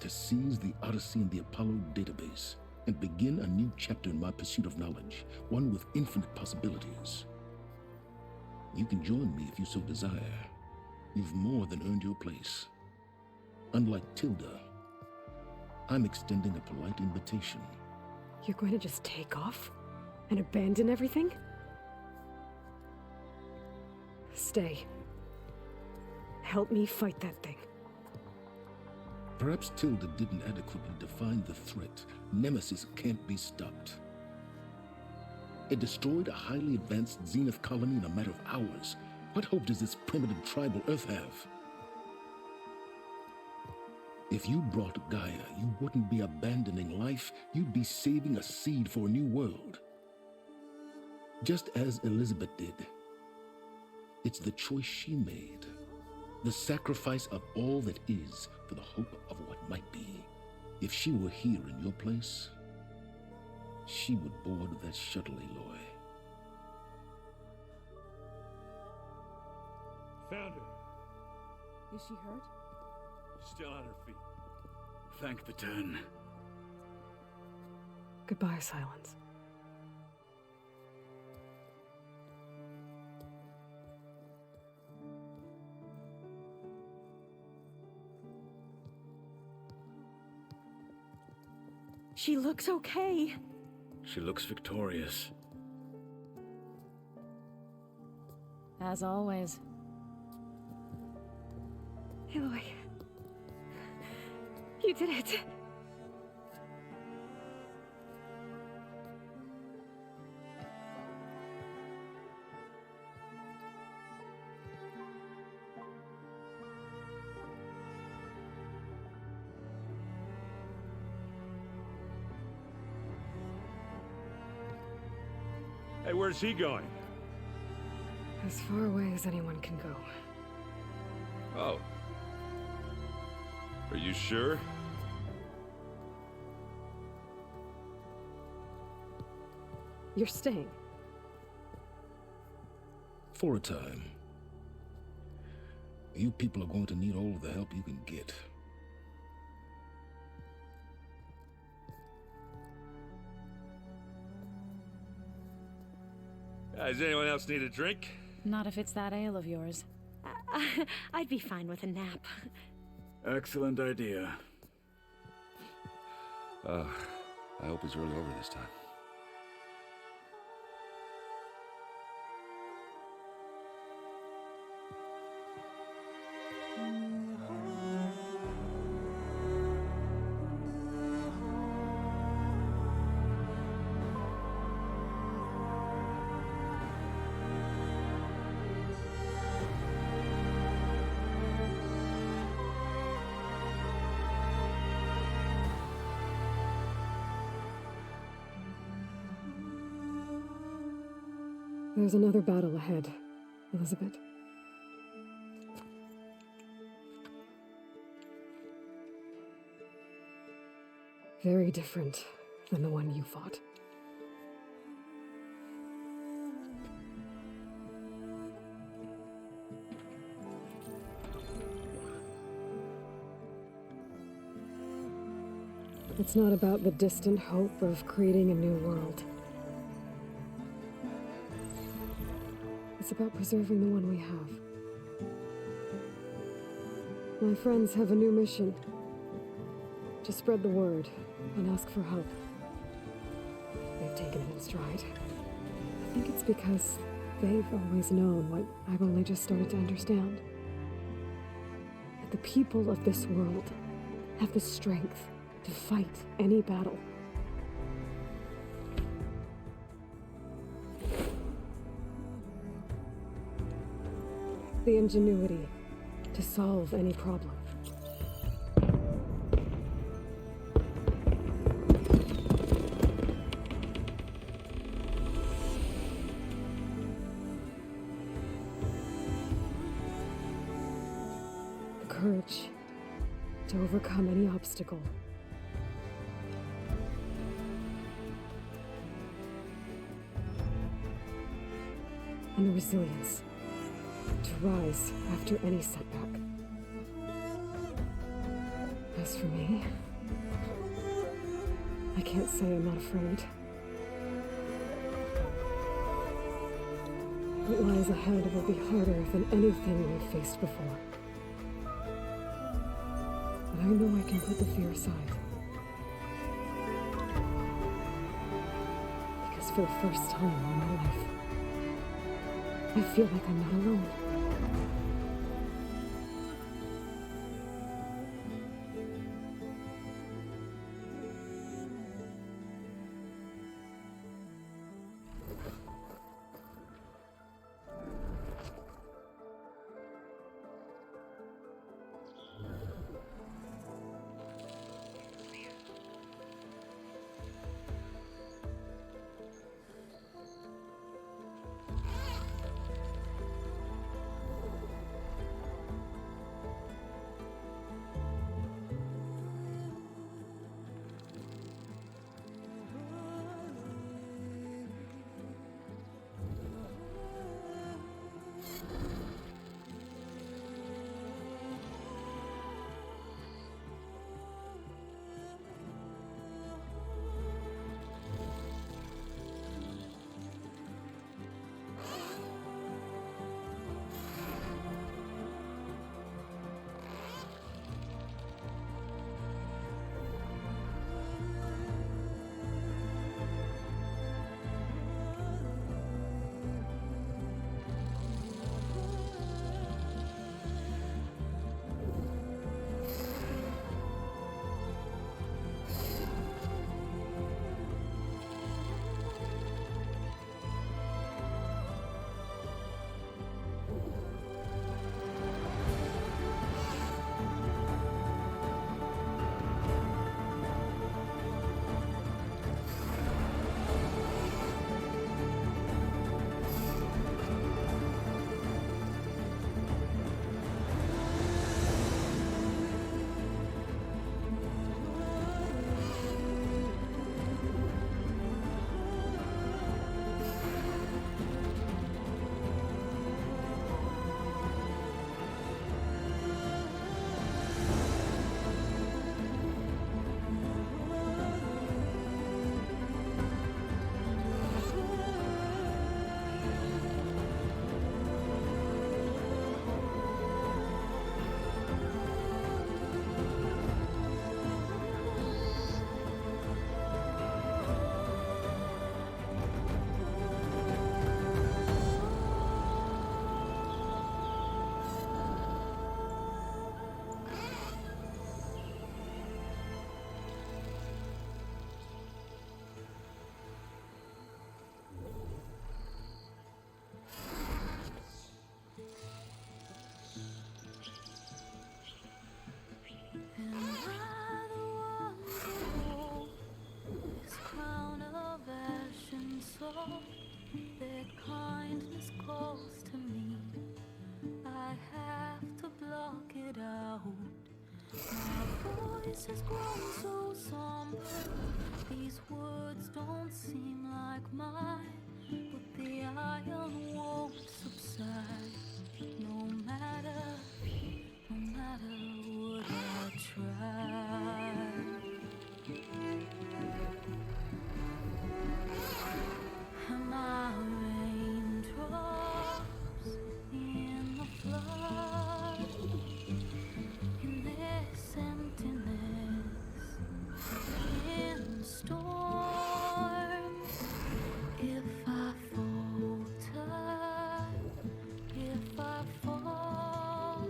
To seize the Odyssey and the Apollo database, and begin a new chapter in my pursuit of knowledge, one with infinite possibilities. You can join me if you so desire. You've more than earned your place. Unlike Tilda, I'm extending a polite invitation. You're going to just take off? And abandon everything? Stay. Help me fight that thing. Perhaps Tilda didn't adequately define the threat. Nemesis can't be stopped. It destroyed a highly advanced Zenith colony in a matter of hours. What hope does this primitive tribal Earth have? If you brought Gaia, you wouldn't be abandoning life, you'd be saving a seed for a new world. Just as Elizabeth did. It's the choice she made. The sacrifice of all that is for the hope of what might be. If she were here in your place, she would board that shuttle, Aloy. Found her. Is she hurt? Still on her feet. Thank the Ten. Goodbye, Silence. She looks okay. She looks victorious. As always. Aloy. You did it. Hey, where's he going? As far away as anyone can go. Oh. Are you sure? You're staying. For a time. You people are going to need all of the help you can get. Does anyone else need a drink? Not if it's that ale of yours. I'd be fine with a nap. Excellent idea. I hope it's really over this time. There's another battle ahead, Elizabeth. Very different than the one you fought. It's not about the distant hope of creating a new world. It's about preserving the one we have. My friends have a new mission. To spread the word and ask for help. They've taken it in stride. I think it's because they've always known what I've only just started to understand. That the people of this world have the strength to fight any battle. The ingenuity to solve any problem. The courage to overcome any obstacle. And the resilience to rise after any setback. As for me, I can't say I'm not afraid. What lies ahead will be harder than anything we've faced before. But I know I can put the fear aside. Because for the first time in my life, I feel like I'm not alone. Their kindness calls to me. I have to block it out. My voice has grown so somber. These words don't seem like mine, but the iron won't subside. No matter what I try. My raindrops in the flood, in this emptiness, in storms. If I falter, if I fall,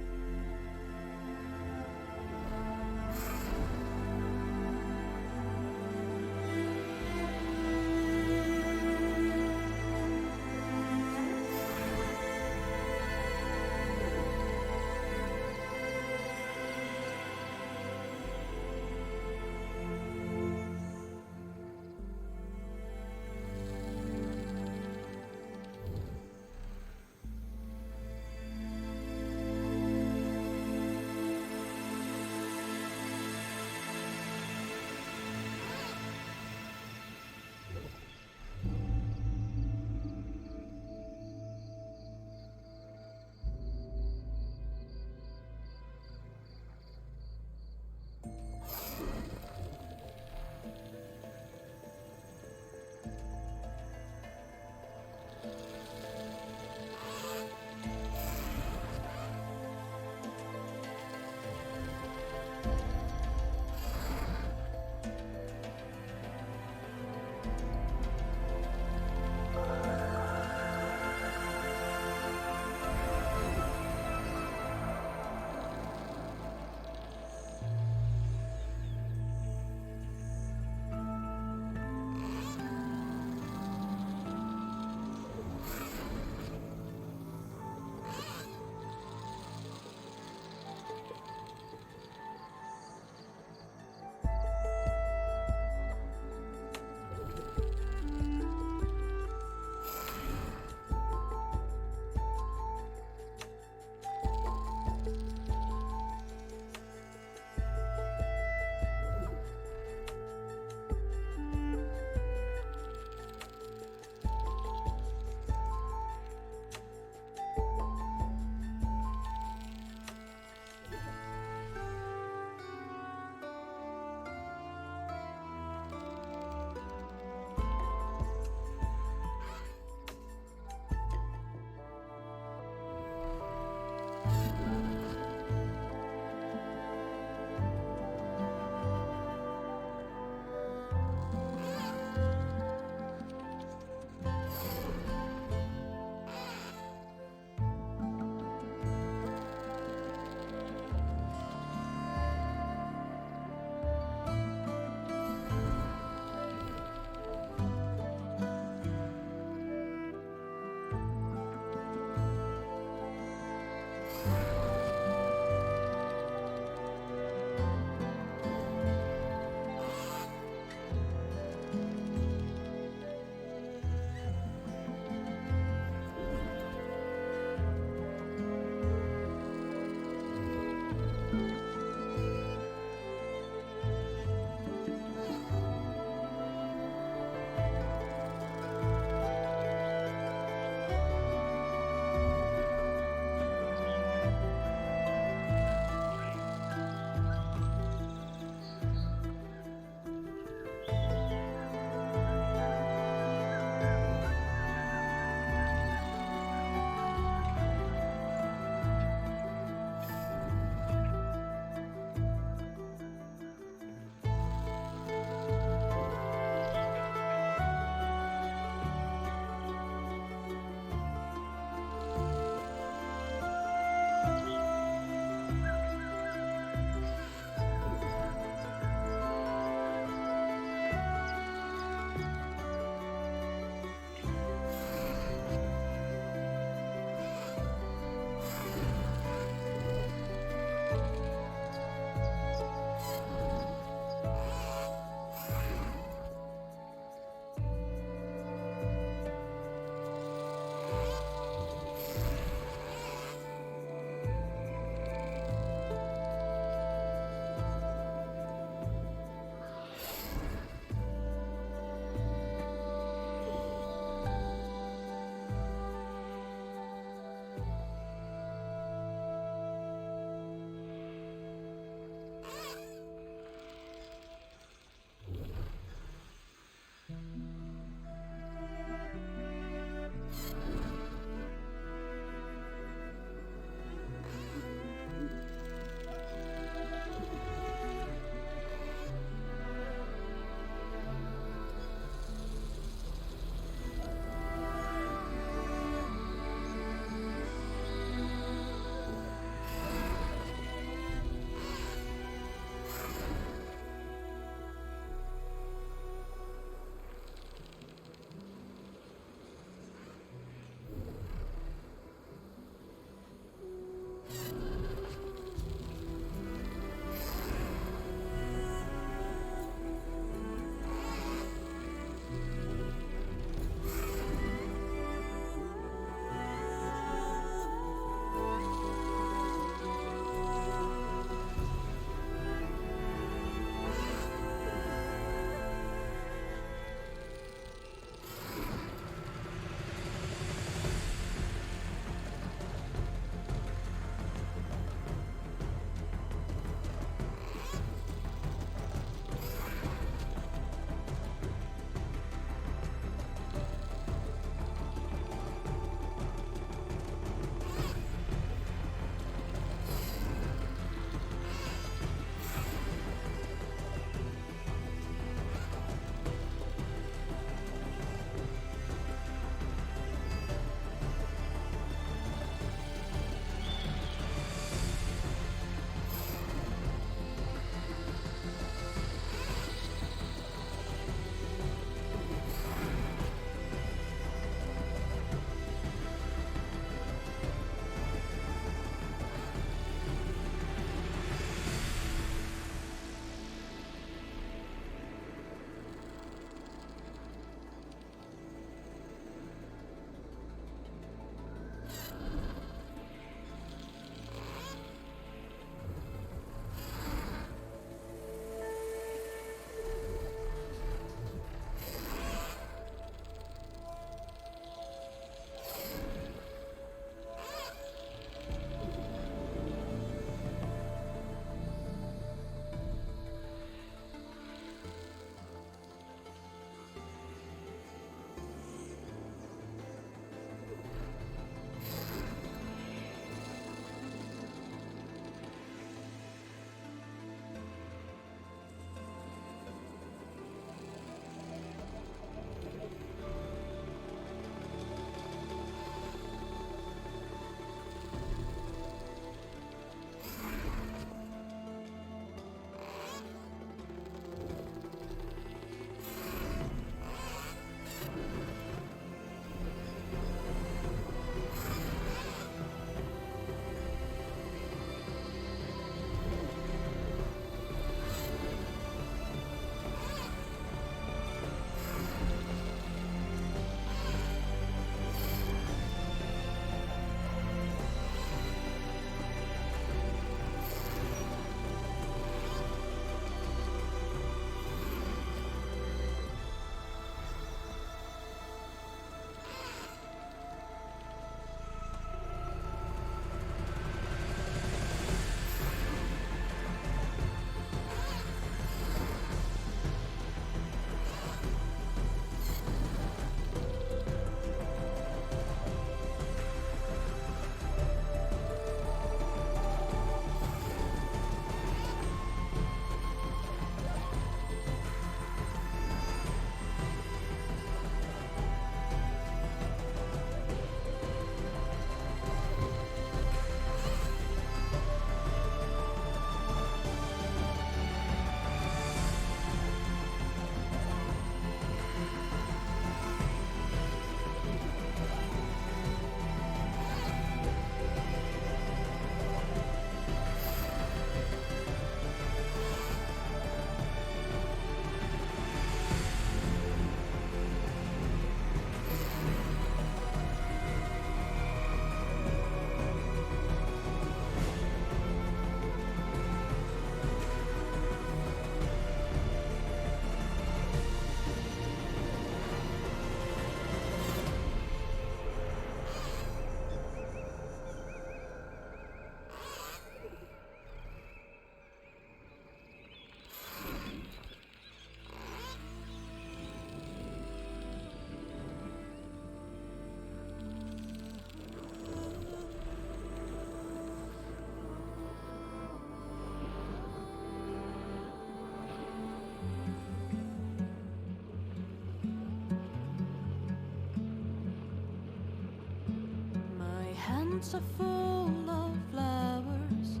hands are full of flowers,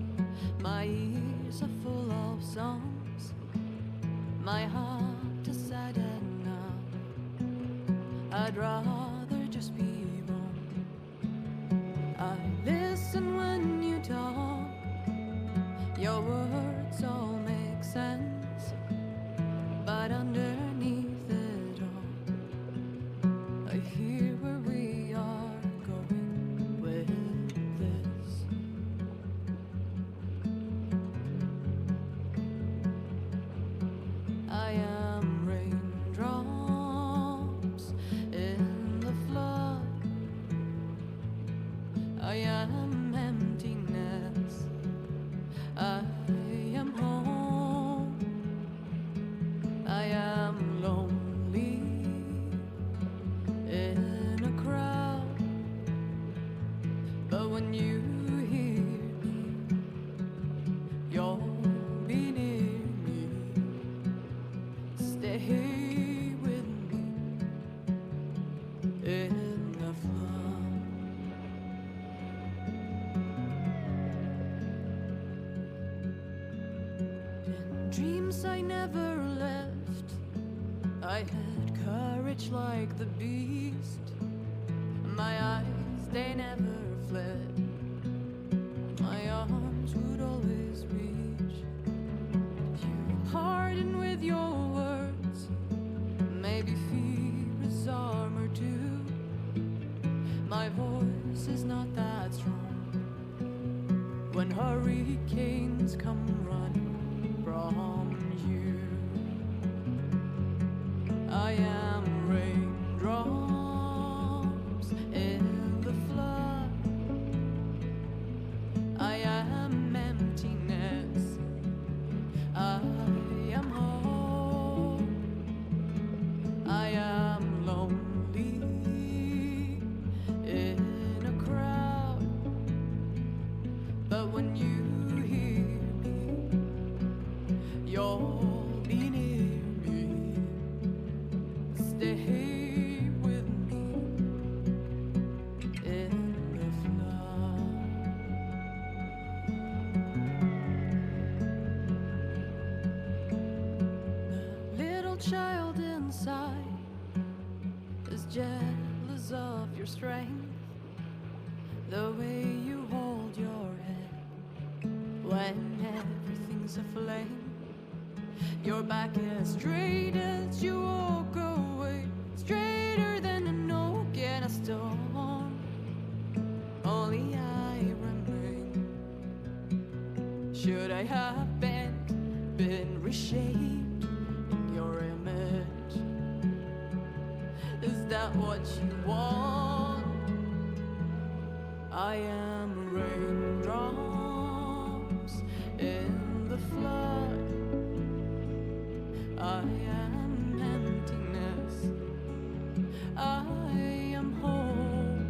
my ears are full of songs, my heart is sad and numb. I'd rather just be wrong. I listen when you talk, your words all make sense, but underneath it all, I hear where we are going with this. I am raindrops in the flood. I am emptiness. I am home. I am lonely in a crowd. But when you hear me, you'll be near me. Stay with me in the flood. In dreams I never left, I had courage like the beast. My eyes, they never fled. My arms would always reach. You harden with your words. Maybe fear is armor too. My voice is not that strong. When hurricanes come running from you, I am raindrops in the flood. I am emptiness. I am home. I am lonely in a crowd. But when you hear me, you'll be near me. Stay with me in the flood. The little child inside is jealous of your strength, the way you hold your head when everything's aflame. Your back as straight as you walk away, straighter than an oak in a storm. Only I remain. Should I have been reshaped in your image? Is that what you want? I am raindrops in the flood. I am emptiness. I am home.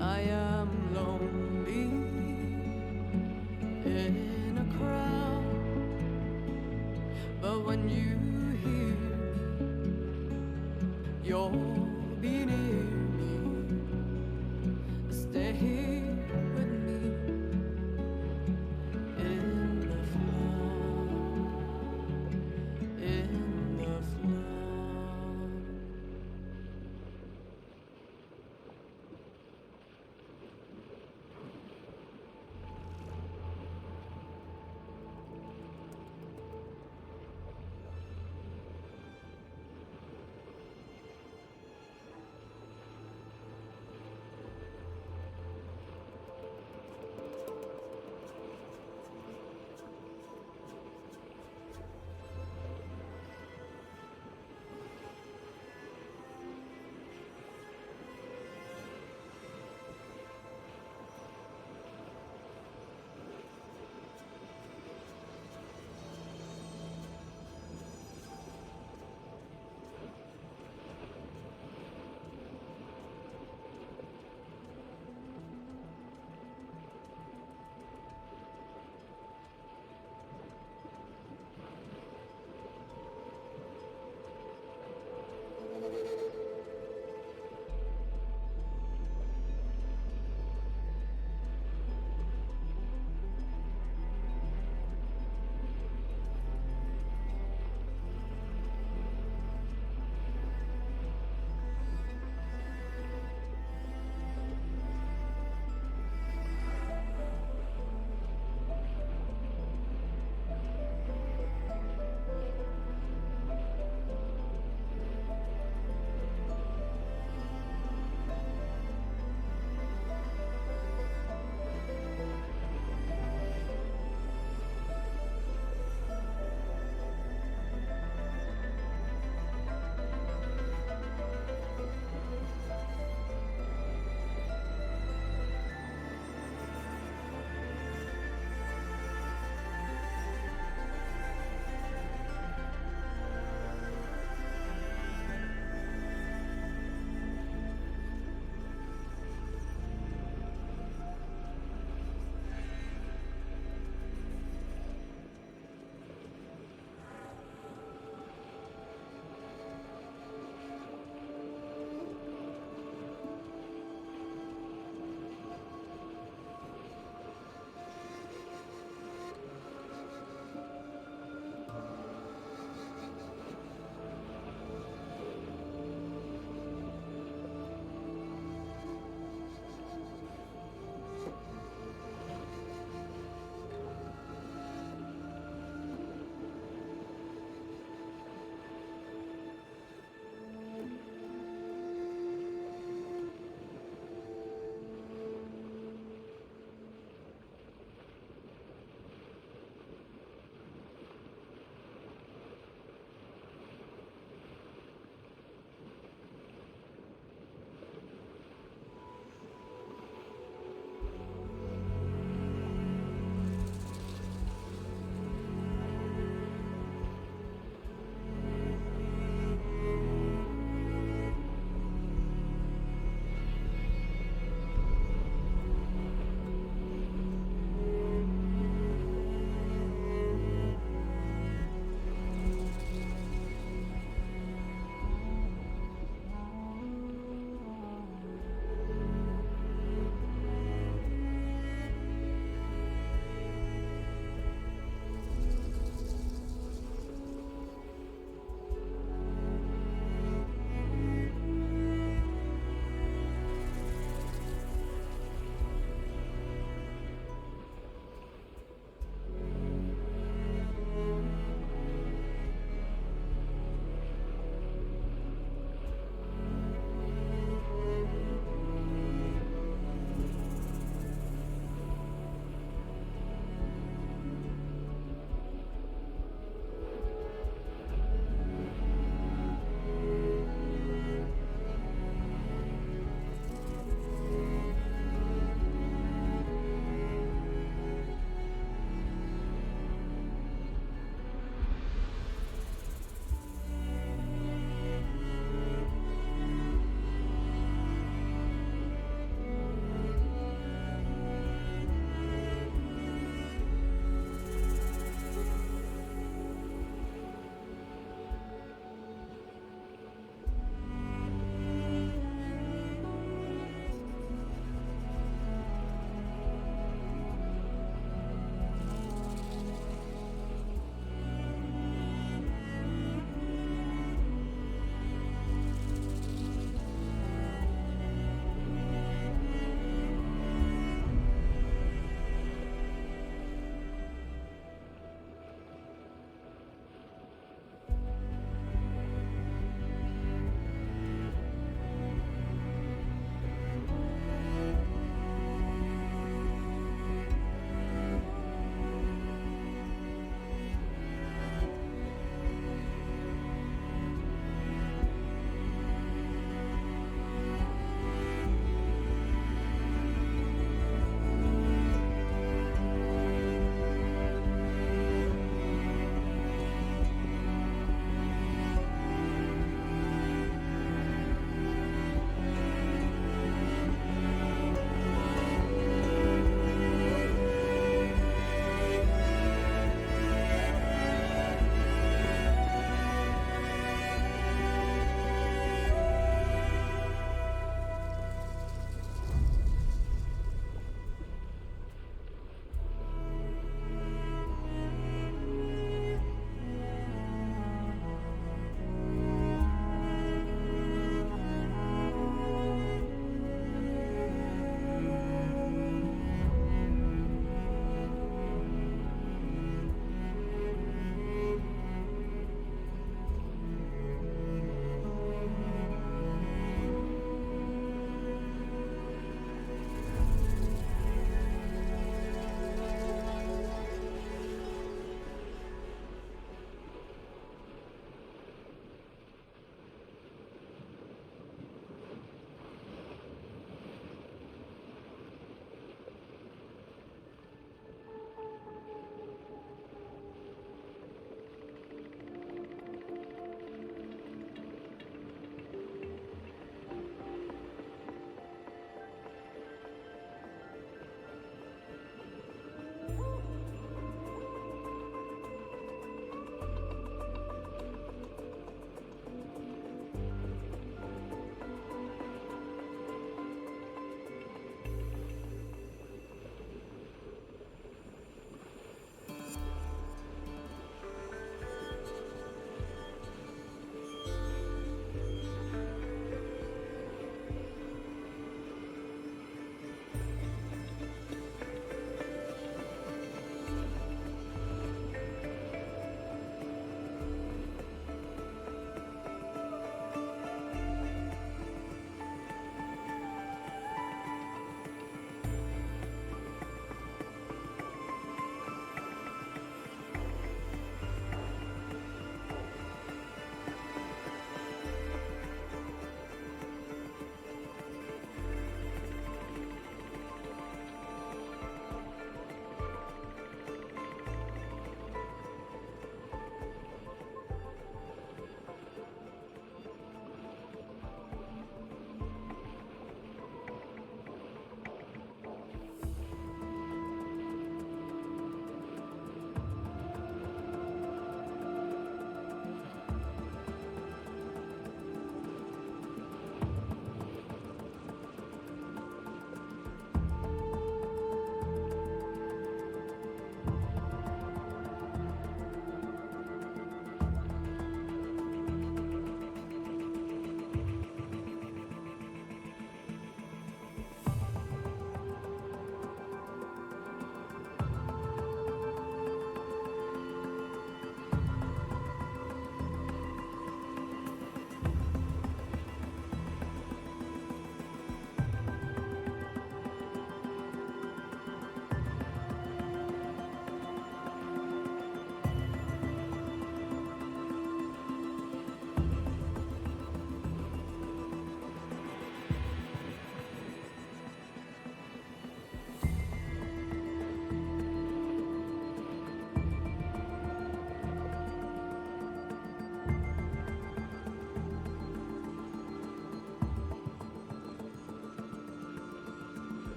I am lonely in a crowd. But when you hear me, you'll be near me. Stay here with me in the flood. In the flood.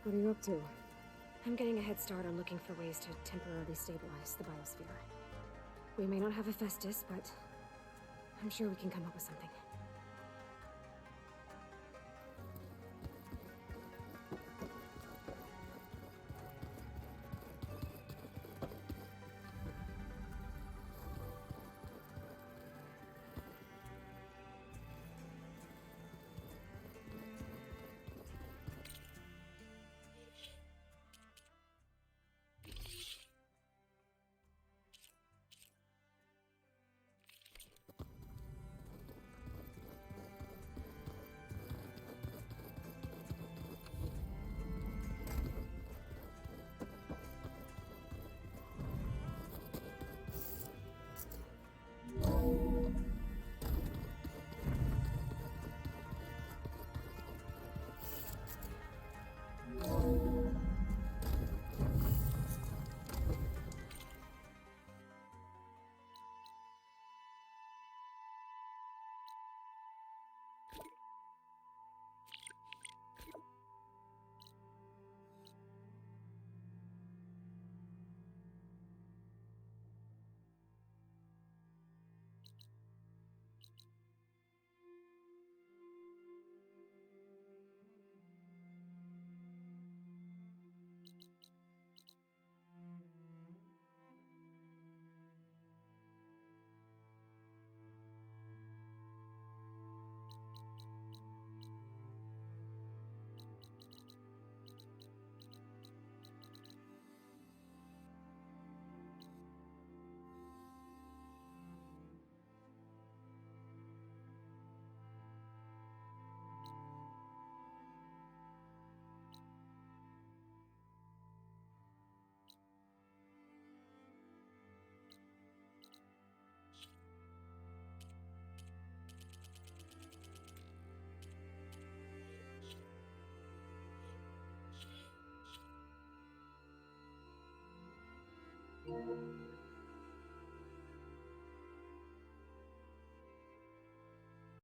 What are you up to? I'm getting a head start on looking for ways to temporarily stabilize the biosphere. We may not have Hephaestus, but I'm sure we can come up with something.